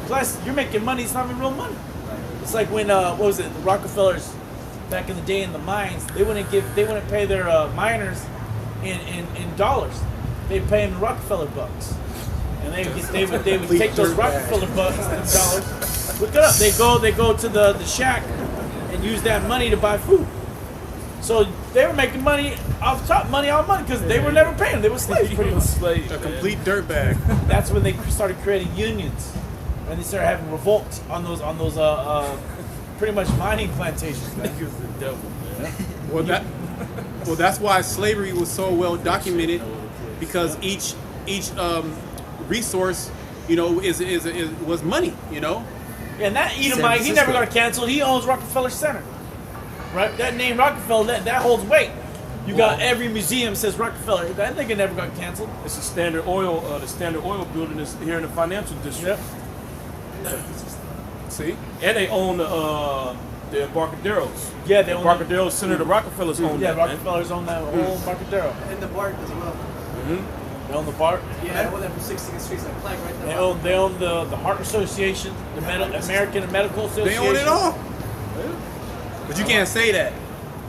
Plus, you're making money. It's not even real money. It's like when what was it? The Rockefellers back in the day in the mines. They wouldn't pay their miners in dollars. They'd pay them Rockefeller bucks. And they would take those Rockefeller bucks and dollars. Look it up. They go to the shack and use that money to buy food. So they were making money off top, money because they were never paying. They were slaves, pretty much. A complete dirtbag. That's when they started creating unions, and they started having revolts on those pretty much mining plantations. He was the devil, man. Well, that's why slavery was so well documented, because each resource, you know, was money, you know. And that Edomite, he never got canceled. He owns Rockefeller Center, right? That name Rockefeller, that holds weight. You got every museum says Rockefeller. That nigga never got canceled. It's the Standard Oil building is here in the financial district. Yep. See, and they own the Embarcaderos. Yeah, they own Embarcadero Center. The Rockefellers own that. Yeah, Rockefellers own that whole Embarcadero. And the BART as well. They own the BART. Yeah, I own that from 16th Street. That plaque right there. They own the Heart Association, the American Medical Association. They own it all. But you can't say that,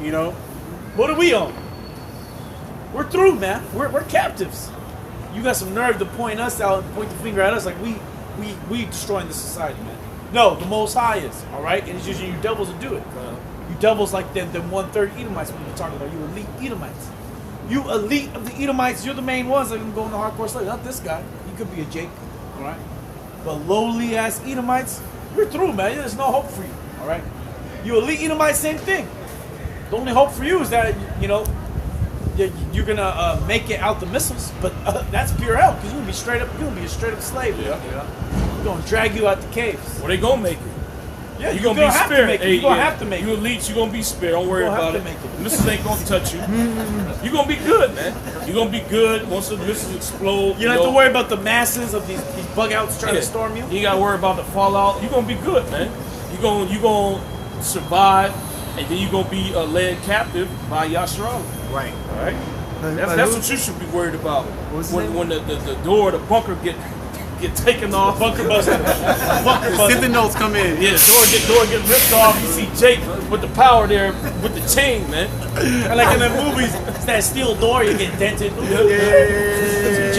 you know. What do we own? We're through, man. We're captives. You got some nerve to point us out and point the finger at us like we destroying the society, man. No, the Most High is, all right? And it's usually you devils that do it. You devils like them 1/3 Edomites we were talking about. You elite Edomites. You elite of the Edomites, you're the main ones that can go in the hardcore slave. Not this guy. He could be a Jake, all right? But lowly ass Edomites, you're through, man. There's no hope for you, all right? You elite Edomites, same thing. The only hope for you is that, you know, you're gonna make it out the missiles, but that's pure hell because you're gonna be a straight up slave. Yeah. We're gonna drag you out the caves. Well, they gonna make it. Yeah, you're gonna be spared. You're gonna have to make it. You elites, you're gonna be spared. Don't worry about it. Make it. Missiles ain't gonna touch you. You're gonna be good, man. You're gonna be good once the missiles explode. You don't have to worry about the masses of these bug outs trying to storm you. You ain't gotta worry about the fallout. You're gonna be good, man. You're gonna survive, and then you're gonna be led captive by Yasharal. Right. All right. That's what you should be worried about. When the door, the bunker get taken off. Bunker buster. The notes come in. Yeah, the door get ripped off. You see Jake with the power there with the chain, man. And like in the movies, it's that steel door you get dented. Yeah.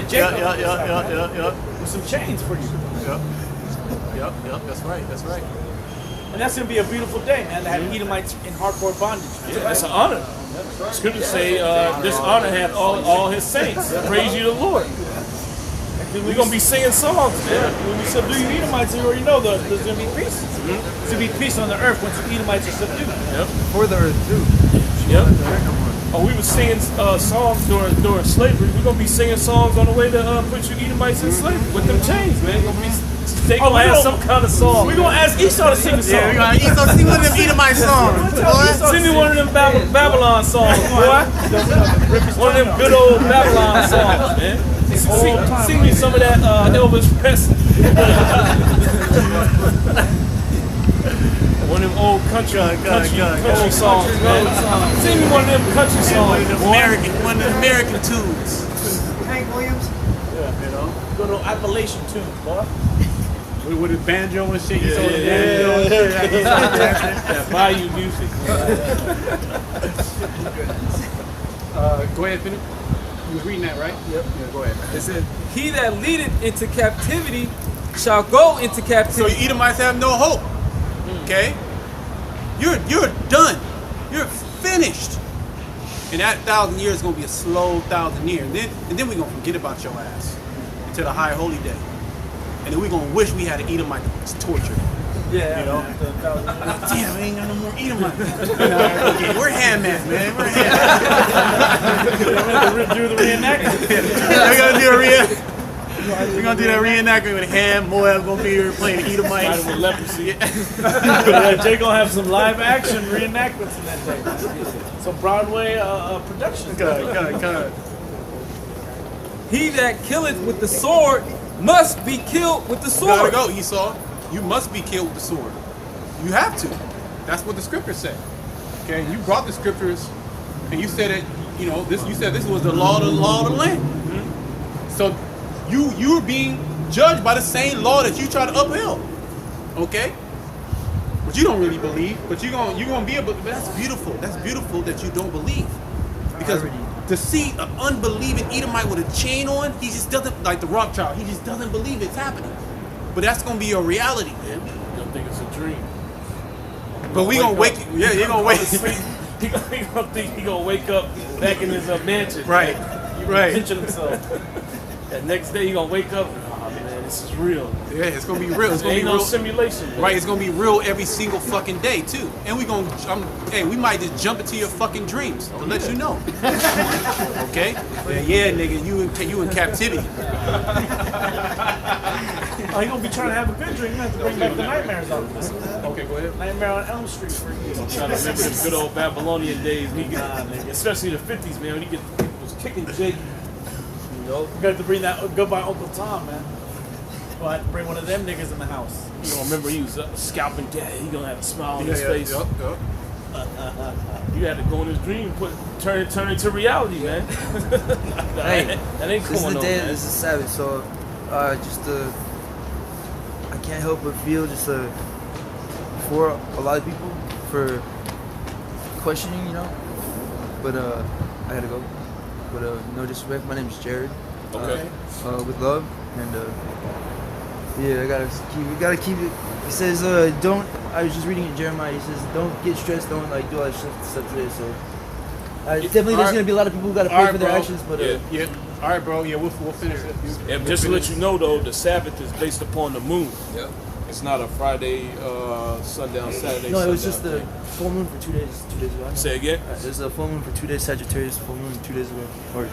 Jake. Yeah. With some chains for you. Yeah. Yep, that's right, that's right. And that's going to be a beautiful day, man, to have Edomites in hardcore bondage. Man. Yeah, it's an honor. Scriptures say this honor hath all his saints. Praise you, the Lord. We're going to be singing songs, man. When we subdue you Edomites, you already know there's going to be peace. There's going to be peace on the earth once the Edomites are subdued. Yep. For the earth, too. Yep. Oh, we were singing songs during slavery. We're going to be singing songs on the way to put you Edomites in slavery with them chains, man. They going to have some kind of song. We're going to ask Esau to sing the song. Yeah, we're going to Esau sing one of them Edomite songs. Sing me one of them Babylon songs, boy. One of them good old Babylon songs, man. Sing me some of that Elvis Presley. One of them old country songs, man. Sing me one of them country songs. One of the American tunes. Hank Williams. Yeah, you know. Good old Appalachian tune, boy. With his banjo and shit. Yeah, Bayou music. Go ahead, finish. You was reading that, right? Yep. Yeah, go ahead. It said, he that leadeth into captivity shall go into captivity. So you Edomites have no hope. Okay? You're done. You're finished. And that 1,000 years is gonna be a slow 1,000 years. And then we're gonna forget about your ass until the high holy day. And then we're gonna wish we had an Edomite torture. Yeah, you know? Damn, we ain't got no more Edomites. We're handmans, man. We're handmans. We're gonna do the reenactment. We're gonna do a reenactment. We're gonna do that reenactment with Ham. Moab gonna be here playing Edomites. With leprosy. Jay gonna have some live action reenactments in that day. Some Broadway production. God. He that killeth with the sword must be killed with the sword. Gotta go, Esau. You must be killed with the sword. You have to. That's what the scriptures say. Okay, you brought the scriptures, and you said it. You know, this. You said this was the law of the land. Mm-hmm. So you're being judged by the same law that you try to uphold. Okay, but you don't really believe. But you're gonna be able. But that's beautiful. That's beautiful that you don't believe, because to see an unbelieving Edomite with a chain on, he just doesn't, like the rock child. He just doesn't believe it's happening. But that's gonna be your reality, man. You don't think it's a dream. But we gonna wake. Yeah, you're gonna wake. He gonna think he gonna wake up back in his mansion. Right. Pinching himself. That next day he gonna wake up. Oh man, this is real. Yeah, it's gonna be real. It's gonna ain't be no real. simulation. Man. Right. It's gonna be real every single fucking day too. And we gonna. Hey, we might just jump into your fucking dreams to let you know. Okay. Yeah, nigga, you in captivity. Oh, you're gonna be trying to have a good dream. You have to bring back the nightmares out of this. Okay, go ahead. Nightmare on Elm Street for you. I'm trying to remember the good old Babylonian days. Especially the 50s, man. When he was kicking Jake. You know, you got to bring that. Go by Uncle Tom, man. Well, I have to bring one of them niggas in the house. You gonna remember he was scalping dad. He gonna have a smile on his face. Yep. You had to go in his dream, turn it into reality, man. Hey, that ain't this is going the on, day. man. This is Sabbath, so I can't help but feel for a lot of people for questioning, you know. But I gotta go. But no disrespect. My name is Jared. Okay. With love and yeah, we gotta keep it. He says don't. I was just reading in Jeremiah. He says don't get stressed. Don't like do all that stuff today. So definitely there's gonna be a lot of people who gotta pay for their actions. But yeah. All right, bro. Yeah, we'll finish it. Yeah, just to let you know, though, the Sabbath is based upon the moon. Yep. It's not a Friday, sundown, Saturday. no, it was sundown just the full moon for 2 days. 2 days ago. Say again? There's a full moon for 2 days. Sagittarius full moon 2 days ago, or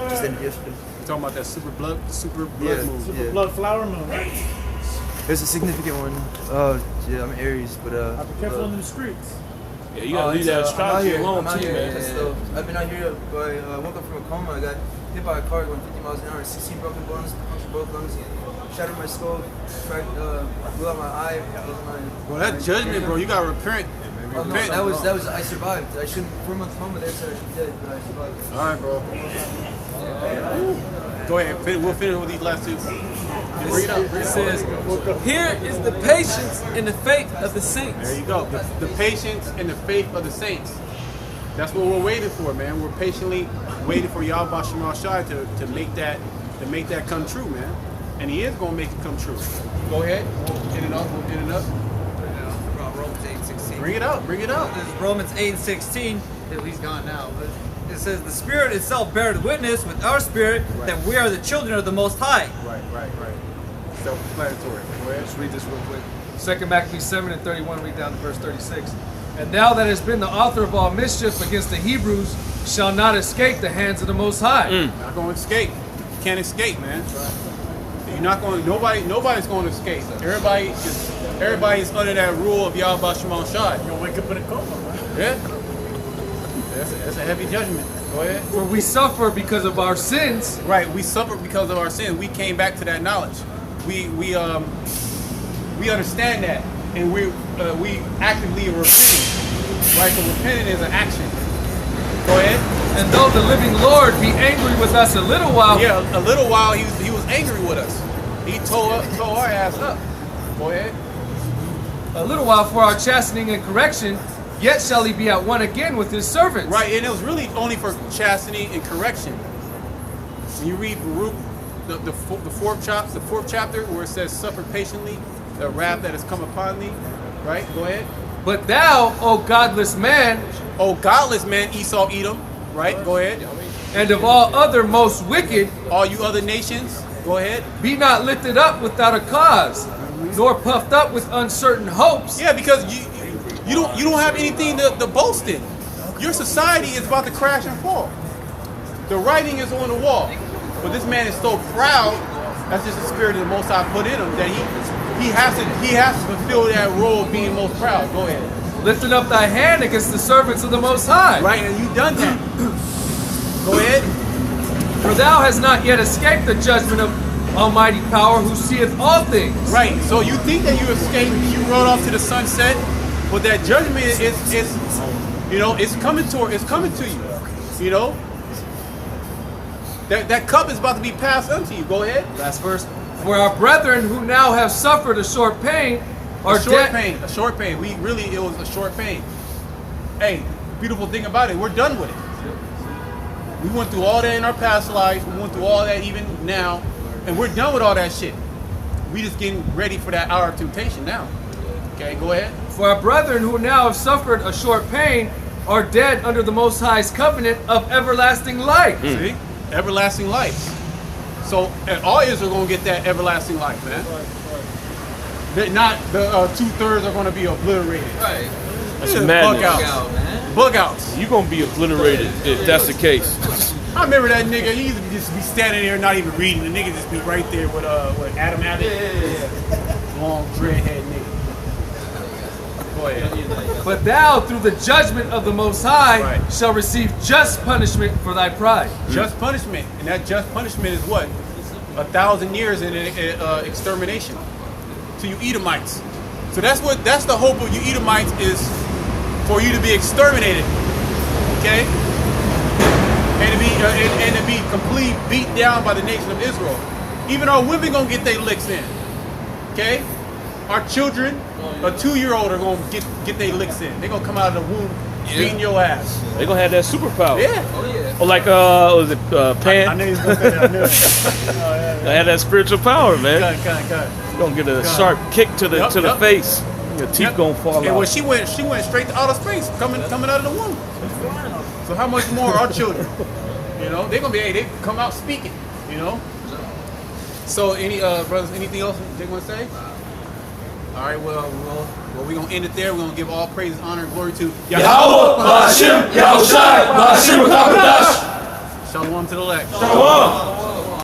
just ended yesterday. You're talking about that super blood moon. Super blood flower moon, right? It's a significant one. Yeah, I'm Aries, but Be careful in the streets. Yeah, you gotta leave that astrology alone, I'm out too, here. man. I've been out here. I woke up from a coma. I got hit by a car going 50 miles an hour, 16 broken bones, punctured both lungs, shattered my skull, blew out my eye. Well, that judgment, bro. You gotta repent. Oh, no, that was I survived. I shouldn't 4 months coma. They said I should be dead, but I survived. All right, bro. Go ahead. We'll finish with these last two. Read up. It says, here is the patience and the faith of the saints. There you go. The patience and the faith of the saints. That's what we're waiting for, man. We're patiently waiting for Yahweh Shema Shai to make that come true, man. and he is going to make it come true. Go ahead. In and up. In and up. Romans 8:16. Bring it out. Bring it out. This is Romans 8:16. He's gone now, but it says the Spirit itself bears witness with our spirit that we are the children of the Most High. Right. Self-explanatory. Go ahead. Let's read this real quick. 2 Maccabees 7:31, read down to verse 36. And thou that hast been the author of all mischief against the Hebrews shall not escape the hands of the Most High. Not going to escape. You can't escape, man. You're not going. Nobody's going to escape. Everybody is under that rule of Yahweh Shimon Shai. You'll wake up in a coma, man. Yeah. That's a heavy judgment. Go ahead. For we suffer because of our sins. Right. We suffer because of our sins. We came back to that knowledge. We understand that, and we actively repenting. Right. So repenting is an action. Go ahead. And though the living Lord be angry with us a little while. Yeah, a little while he was angry with us. He tore our ass up. Go ahead. A little while for our chastening and correction, yet shall he be at one again with his servants. Right, and it was really only for chastening and correction. When you read Baruch, the fourth chapter, where it says, "Suffer patiently the wrath that has come upon thee." Right, go ahead. But thou, O godless man, Esau, Edom. Right, go ahead. And of all other most wicked, all you other nations, go ahead. Be not lifted up without a cause, nor puffed up with uncertain hopes. Yeah, because you don't have anything to boast in. Your society is about to crash and fall. The writing is on the wall, but this man is so proud. That's just the spirit of the Most High put in him, that he has to fulfill that role of being most proud. Go ahead. Lifting up thy hand against the servants of the Most High. Right, and you've done that. Go ahead. For thou hast not yet escaped the judgment of Almighty Power, who seeth all things. Right. So you think that you escaped, you rode off to the sunset, but that judgment is coming to you. You know, that cup is about to be passed unto you. Go ahead. Last verse. For our brethren who now have suffered a short pain are a short pain. It was a short pain. Hey, the beautiful thing about it, we're done with it. We went through all that in our past lives. We went through all that even now, and we're done with all that shit. We just getting ready for that hour of temptation now. Okay, go ahead. For our brethren who now have suffered a short pain are dead under the Most High's covenant of everlasting life. See? Everlasting life. So, and all Israel going to get that everlasting life, man. Not the 2/3 are going to be obliterated. Right. That's madness. Bug outs. You're going to be obliterated if that's the case. I remember that nigga. He used to just be standing there, not even reading. The nigga just be right there with Adam Abbott. Yeah. Long dreadhead nigga. Go ahead. But thou, through the judgment of the Most High, shall receive just punishment for thy pride. Just punishment, and that just punishment is what? 1,000 years in extermination to you Edomites. So that's the hope of you Edomites, is for you to be exterminated, okay? And to be completely beat down by the nation of Israel. Even our women gonna get their licks in, okay? Our children, a 2-year-old are gonna get their licks in. They're gonna come out of the womb beating your ass. They're gonna have that superpower. Yeah. Oh yeah. Or like was it Pan? I knew he was gonna say that. I knew it. They had that spiritual power, man. Cut. You're gonna get a sharp kick to the face. Your teeth gonna fall out. And when she went straight to outer space, coming out of the womb. So how much more our children? You know, they're gonna be they come out speaking. You know. So any brothers, anything else they want to say? All right, well, we're going to end it there. We're going to give all praises, honor, and glory to Yahweh, Ba'ashim, Yahushai, Ba'ashim, Shalom to the elect. Shalom.